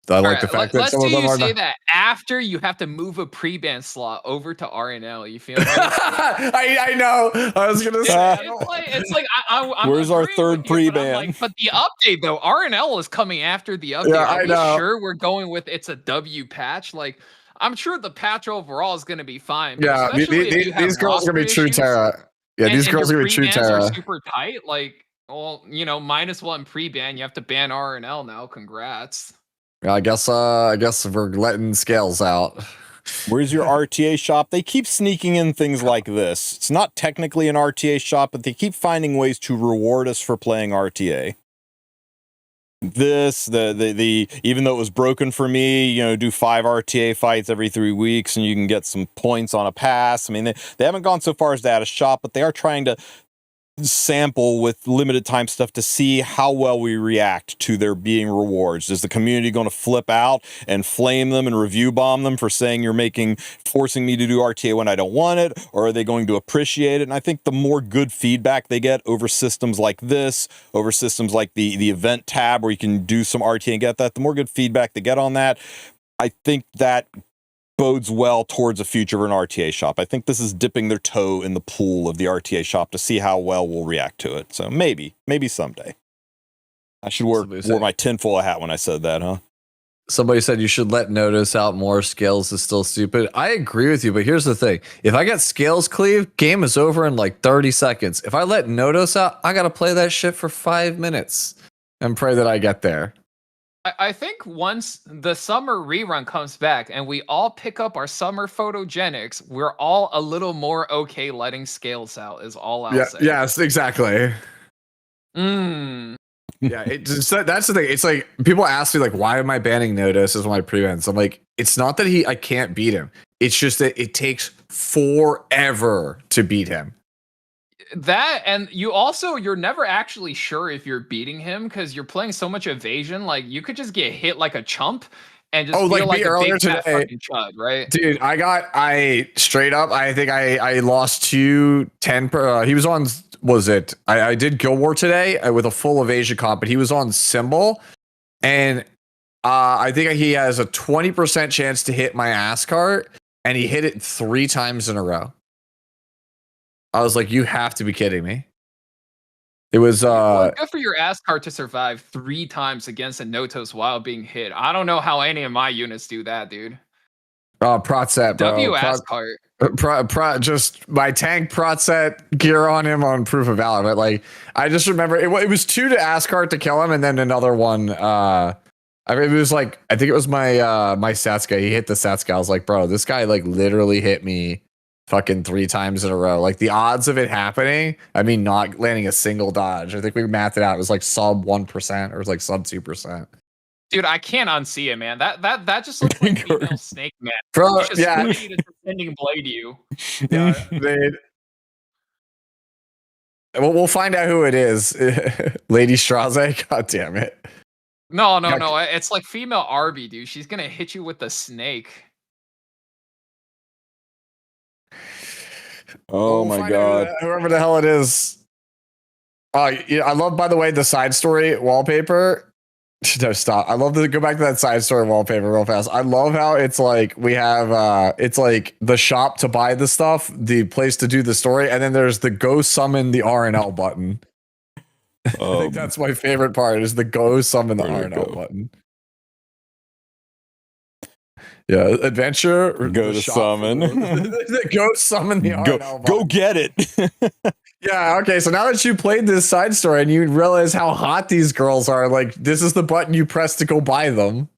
Speaker 3: I like the fact that some of them are.
Speaker 4: Let's say that after you have to move a pre-ban slot over to RNL, you feel like
Speaker 3: I know. I was gonna say
Speaker 4: it's like I'm
Speaker 1: where's our third pre-ban?
Speaker 4: But the update though, RNL is coming after the update.
Speaker 3: Yeah, I know.
Speaker 4: Sure, we're going with it's a W patch. Like I'm sure the patch overall is going to be fine.
Speaker 3: Yeah, these girls are gonna be true Terra. Yeah, these girls are gonna be true Terra.
Speaker 4: Are super tight. Like, well, -1 pre-ban. You have to ban RNL now. Congrats.
Speaker 3: I guess we're letting scales out.
Speaker 1: Where's your RTA shop? They keep sneaking in things like this. It's not technically an RTA shop, but they keep finding ways to reward us for playing RTA. This, even though it was broken for me, do 5 RTA fights every 3 weeks and you can get some points on a pass. I mean, they haven't gone so far as to add a shop, but they are trying to sample with limited time stuff to see how well we react to there being rewards. Is the community going to flip out and flame them and review bomb them for saying you're forcing me to do RTA when I don't want it, or are they going to appreciate it? And I think the more good feedback they get over systems like this, over systems like the event tab where you can do some RTA and get that, the more good feedback they get on that, I think that bodes well towards a future of an RTA shop. I think this is dipping their toe in the pool of the RTA shop to see how well we'll react to it. So maybe someday. I should wore my tinfoil hat when I said that, huh?
Speaker 3: Somebody said you should let Notice out more. Scales is still stupid. I agree with you, but here's the thing. If I get Scales cleave, game is over in like 30 seconds. If I let Notice out, I got to play that shit for 5 minutes and pray that I get there.
Speaker 4: I think once the summer rerun comes back and we all pick up our summer photogenics, we're all a little more okay letting Scales out, is all I'll say.
Speaker 3: Yes, exactly. Yeah, that's the thing. It's like people ask me, like, why am I banning Notice as my prevents? I'm like, it's not that I can't beat him. It's just that it takes forever to beat him.
Speaker 4: That, and you're never actually sure if you're beating him because you're playing so much evasion. Like you could just get hit like a chump and just feel like a big fat fucking chud, right?
Speaker 3: Dude, I straight up, I think I lost 210 per. He was on, I did Guild War today with a full evasion comp, but he was on Symbol, and I think he has a 20% chance to hit my ass cart, and he hit it 3 times in a row. I was like, you have to be kidding me. It was
Speaker 4: Well, good for your Ascard to survive 3 times against a Notos while being hit. I don't know how any of my units do that, dude.
Speaker 3: prot set, bro.
Speaker 4: W Ascard.
Speaker 3: Just my tank prot set gear on him on Proof of Valor. But like, I just remember it was 2 to Ascard to kill him, and then another one. I mean, it was like, I think it was my my Satsuka. He hit the Satsuka. I was like, bro, this guy like literally hit me fucking 3 times in a row. Like the odds of it happening, I mean, not landing a single dodge. I think we mathed it out. It was like sub 1% or it was like sub 2%.
Speaker 4: Dude, I can't unsee it, man. That just looks like female Snake Man.
Speaker 3: Bro,
Speaker 4: He's just
Speaker 3: yeah.
Speaker 4: ready to descending blade you.
Speaker 3: Yeah, we'll find out who it is. Lady Straze. God damn it.
Speaker 4: No. It's like female Arby, dude. She's gonna hit you with the snake.
Speaker 1: Oh my god.
Speaker 3: Whoever the hell it is. Oh, yeah, I love, by the way, the side story wallpaper. No, stop. I love to go back to that side story wallpaper real fast. I love how it's like we have it's like the shop to buy the stuff, the place to do the story, and then there's the go summon the RNL button. I think that's my favorite part is the go summon the RNL button. Yeah, adventure.
Speaker 1: Go to summon.
Speaker 3: Go summon the RNL.
Speaker 1: Go get it.
Speaker 3: Yeah, okay. So now that you played this side story and you realize how hot these girls are, like this is the button you press to go buy them.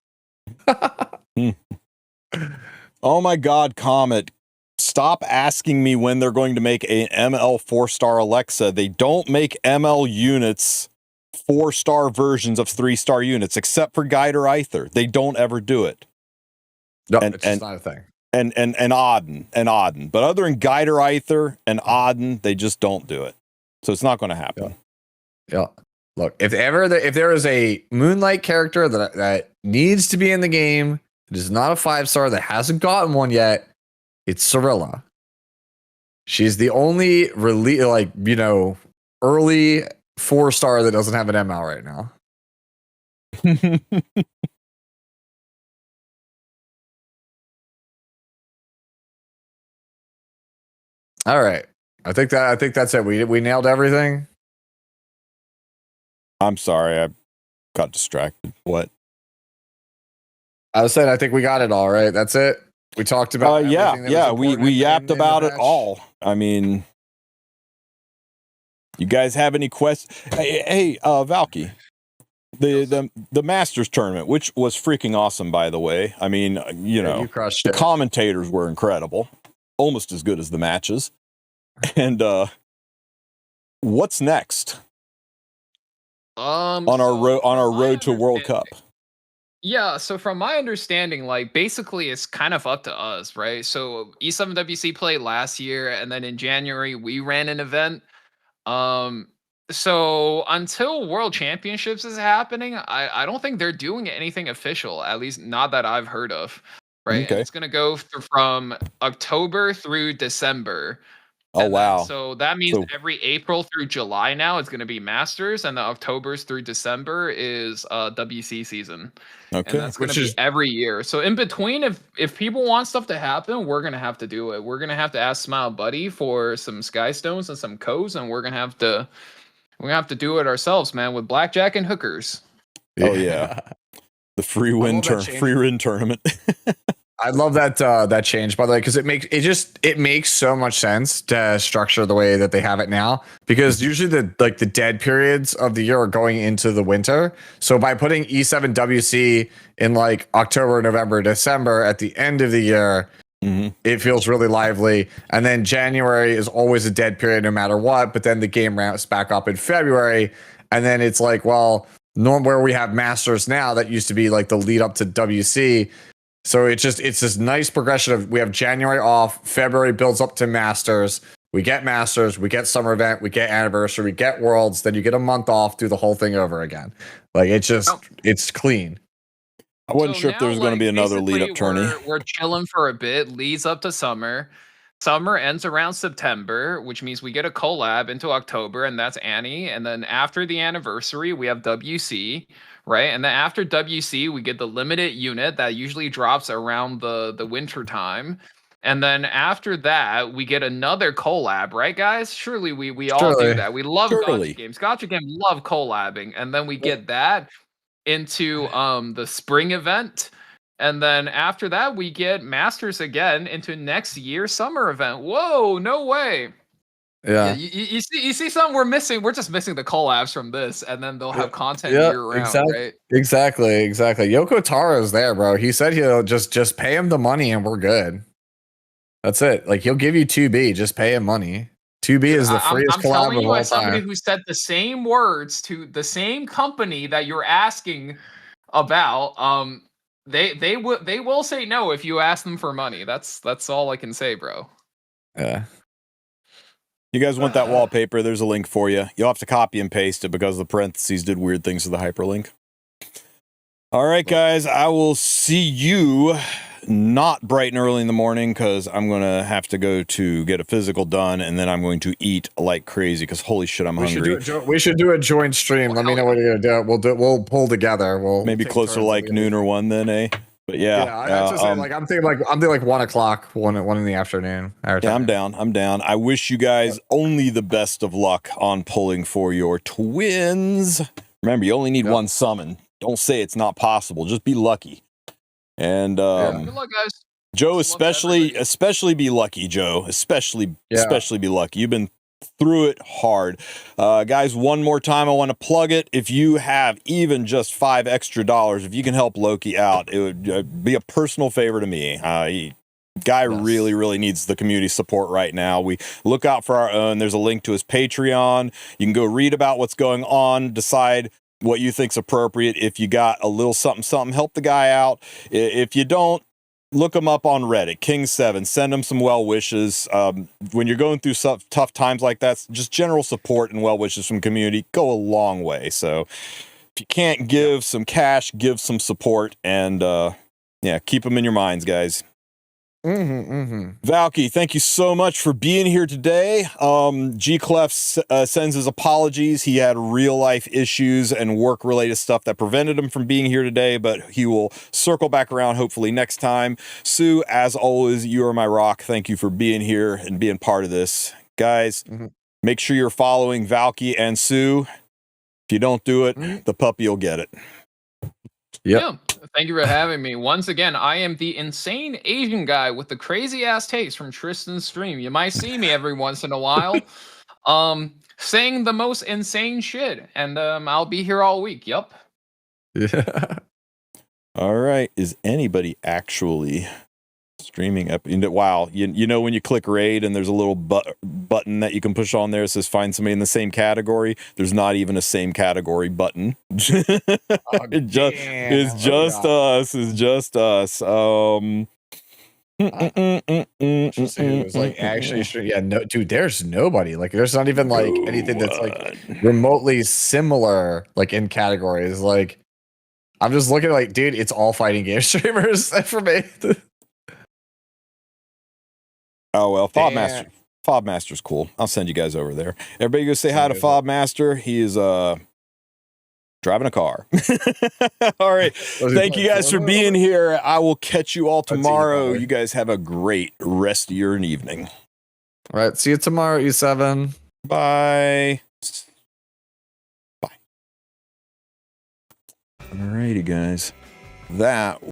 Speaker 1: Oh my god, Comet. Stop asking me when they're going to make an ML 4-star Alexa. They don't make ML units 4-star versions of 3-star units, except for Guider Aether. They don't ever do it.
Speaker 3: No, it's just not a thing.
Speaker 1: And Auden. But other than Guider Aether and Auden, they just don't do it. So it's not going to happen.
Speaker 3: Yeah. Look, if there is a Moonlight character that needs to be in the game, it is not a 5-star that hasn't gotten one yet, it's Cirilla. She's the only early 4-star that doesn't have an ML right now. All right. I think that's it. We nailed everything.
Speaker 1: I'm sorry, I got distracted. What?
Speaker 3: I was saying I think we got it all, right? That's it. We talked about
Speaker 1: we yapped about it all. I mean, you guys have any questions? Hey, Valky, the Masters tournament, which was freaking awesome, by the way. I mean, you crushed the commentators were incredible, almost as good as the matches. And what's next? On our road to World Cup.
Speaker 4: Yeah, so from my understanding, like basically it's kind of up to us, right? So E7WC played last year, and then in January we ran an event. So until World Championships is happening, I don't think they're doing anything official, at least not that I've heard of, right?
Speaker 1: Okay.
Speaker 4: And it's gonna go from October through December.
Speaker 1: Oh, wow.
Speaker 4: So that means every April through July now is going to be Masters, and the Octobers through December is WC season.
Speaker 1: Okay.
Speaker 4: And that's going to be every year. So in between, if people want stuff to happen, we're going to have to do it. We're going to have to ask Smile Buddy for some Sky Stones and some codes, and we're going to have to do it ourselves, man, with blackjack and hookers.
Speaker 1: Oh yeah. The free win tournament.
Speaker 3: I love that change, by the way, because it makes so much sense to structure the way that they have it now. Because usually the dead periods of the year are going into the winter. So by putting E7 WC in like October, November, December at the end of the year, it feels really lively. And then January is always a dead period no matter what. But then the game ramps back up in February, and then it's like, well, where we have Masters now, that used to be like the lead up to WC. So it's this nice progression of we have January off, February builds up to Masters, we get Masters, we get Summer Event, we get Anniversary, we get Worlds, then you get a month off, do the whole thing over again. Like it's clean.
Speaker 1: I wasn't sure if there was going to be another lead up tourney.
Speaker 4: We're chilling for a bit, leads up to summer. Summer ends around September, which means we get a collab into October, and that's Annie. And then after the anniversary, we have WC, right? And then after WC, we get the limited unit that usually drops around the winter time. And then after that, we get another collab, right, guys? Surely we all do that. We love
Speaker 1: Surely.
Speaker 4: Gacha games. Gacha games love collabing, and then we get that into the spring event, and then after that, we get Masters again into next year's summer event. Whoa, no way!
Speaker 3: Yeah.
Speaker 4: You see something we're missing. We're just missing the collabs from this, and then they'll have content year round, right?
Speaker 3: Exactly. Yoko Taro's there, bro. He said he'll just pay him the money and we're good. That's it. Like he'll give you 2B, just pay him money. 2B is the freest collab of all
Speaker 4: as somebody
Speaker 3: time.
Speaker 4: who said the same words to the same company that you're asking about, they will say no if you ask them for money. That's all I can say, bro.
Speaker 3: Yeah.
Speaker 1: You guys want that wallpaper? There's a link for you. You'll have to copy and paste it because the parentheses did weird things to the hyperlink. All right, guys. I will see you not bright and early in the morning because I'm going to have to go to get a physical done, and then I'm going to eat like crazy because holy shit, I'm hungry.
Speaker 3: We should do a joint stream. Let me know what you're going to do. We'll pull together. We'll
Speaker 1: maybe closer to like noon or 1 then, eh? But yeah,
Speaker 3: I'm thinking like 1 o'clock, one in the afternoon.
Speaker 1: Yeah, I'm down. I wish you guys only the best of luck on pulling for your twins. Remember, you only need one summon. Don't say it's not possible. Just be lucky. And
Speaker 4: good luck, guys.
Speaker 1: Joe, especially be lucky, Joe. Especially be lucky. You've been through it hard. Guys, one more time, I want to plug it. If you have even just $5 extra, if you can help Loki out, it would be a personal favor to me. Guy really, really needs the community support right now. We look out for our own. There's a link to his Patreon. You can go read about what's going on, decide what you think's appropriate. If you got a little something, help the guy out. If you don't, look him up on Reddit, King7. Send him some well wishes. When you're going through tough times like that, just general support and well wishes from community go a long way. So if you can't give some cash, give some support, and keep them in your minds, guys. Valky, thank you so much for being here today. G Clef sends his apologies. He had real life issues and work related stuff that prevented him from being here today, but he will circle back around hopefully next time. Sue, as always, you are my rock. Thank you for being here and being part of this. Guys, make sure you're following Valky and Sue. If you don't do it, the puppy will get it.
Speaker 4: Yeah. Thank you for having me. Once again, I am the insane Asian guy with the crazy ass takes from Tristen's stream. You might see me every once in a while saying the most insane shit, and I'll be here all week. Yup.
Speaker 3: Yeah.
Speaker 1: All right. Is anybody actually streaming up? Wow. You know when you click raid and there's a little button that you can push on there that says find somebody in the same category. There's not even a same category button. It's just us.
Speaker 3: It was like actually, no, dude. There's nobody. Like, there's not even like anything that's like remotely similar, like in categories. Like, I'm just looking like, dude, it's all fighting game streamers for me.
Speaker 1: Oh well, Fob Master's cool. I'll send you guys over there. Everybody go say hi to Fob Master. He is driving a car. All right. Thank you guys for being here. I will catch you all tomorrow. You guys have a great rest of your evening.
Speaker 3: All right. See you tomorrow, E7.
Speaker 1: Bye. Bye. All righty, guys. That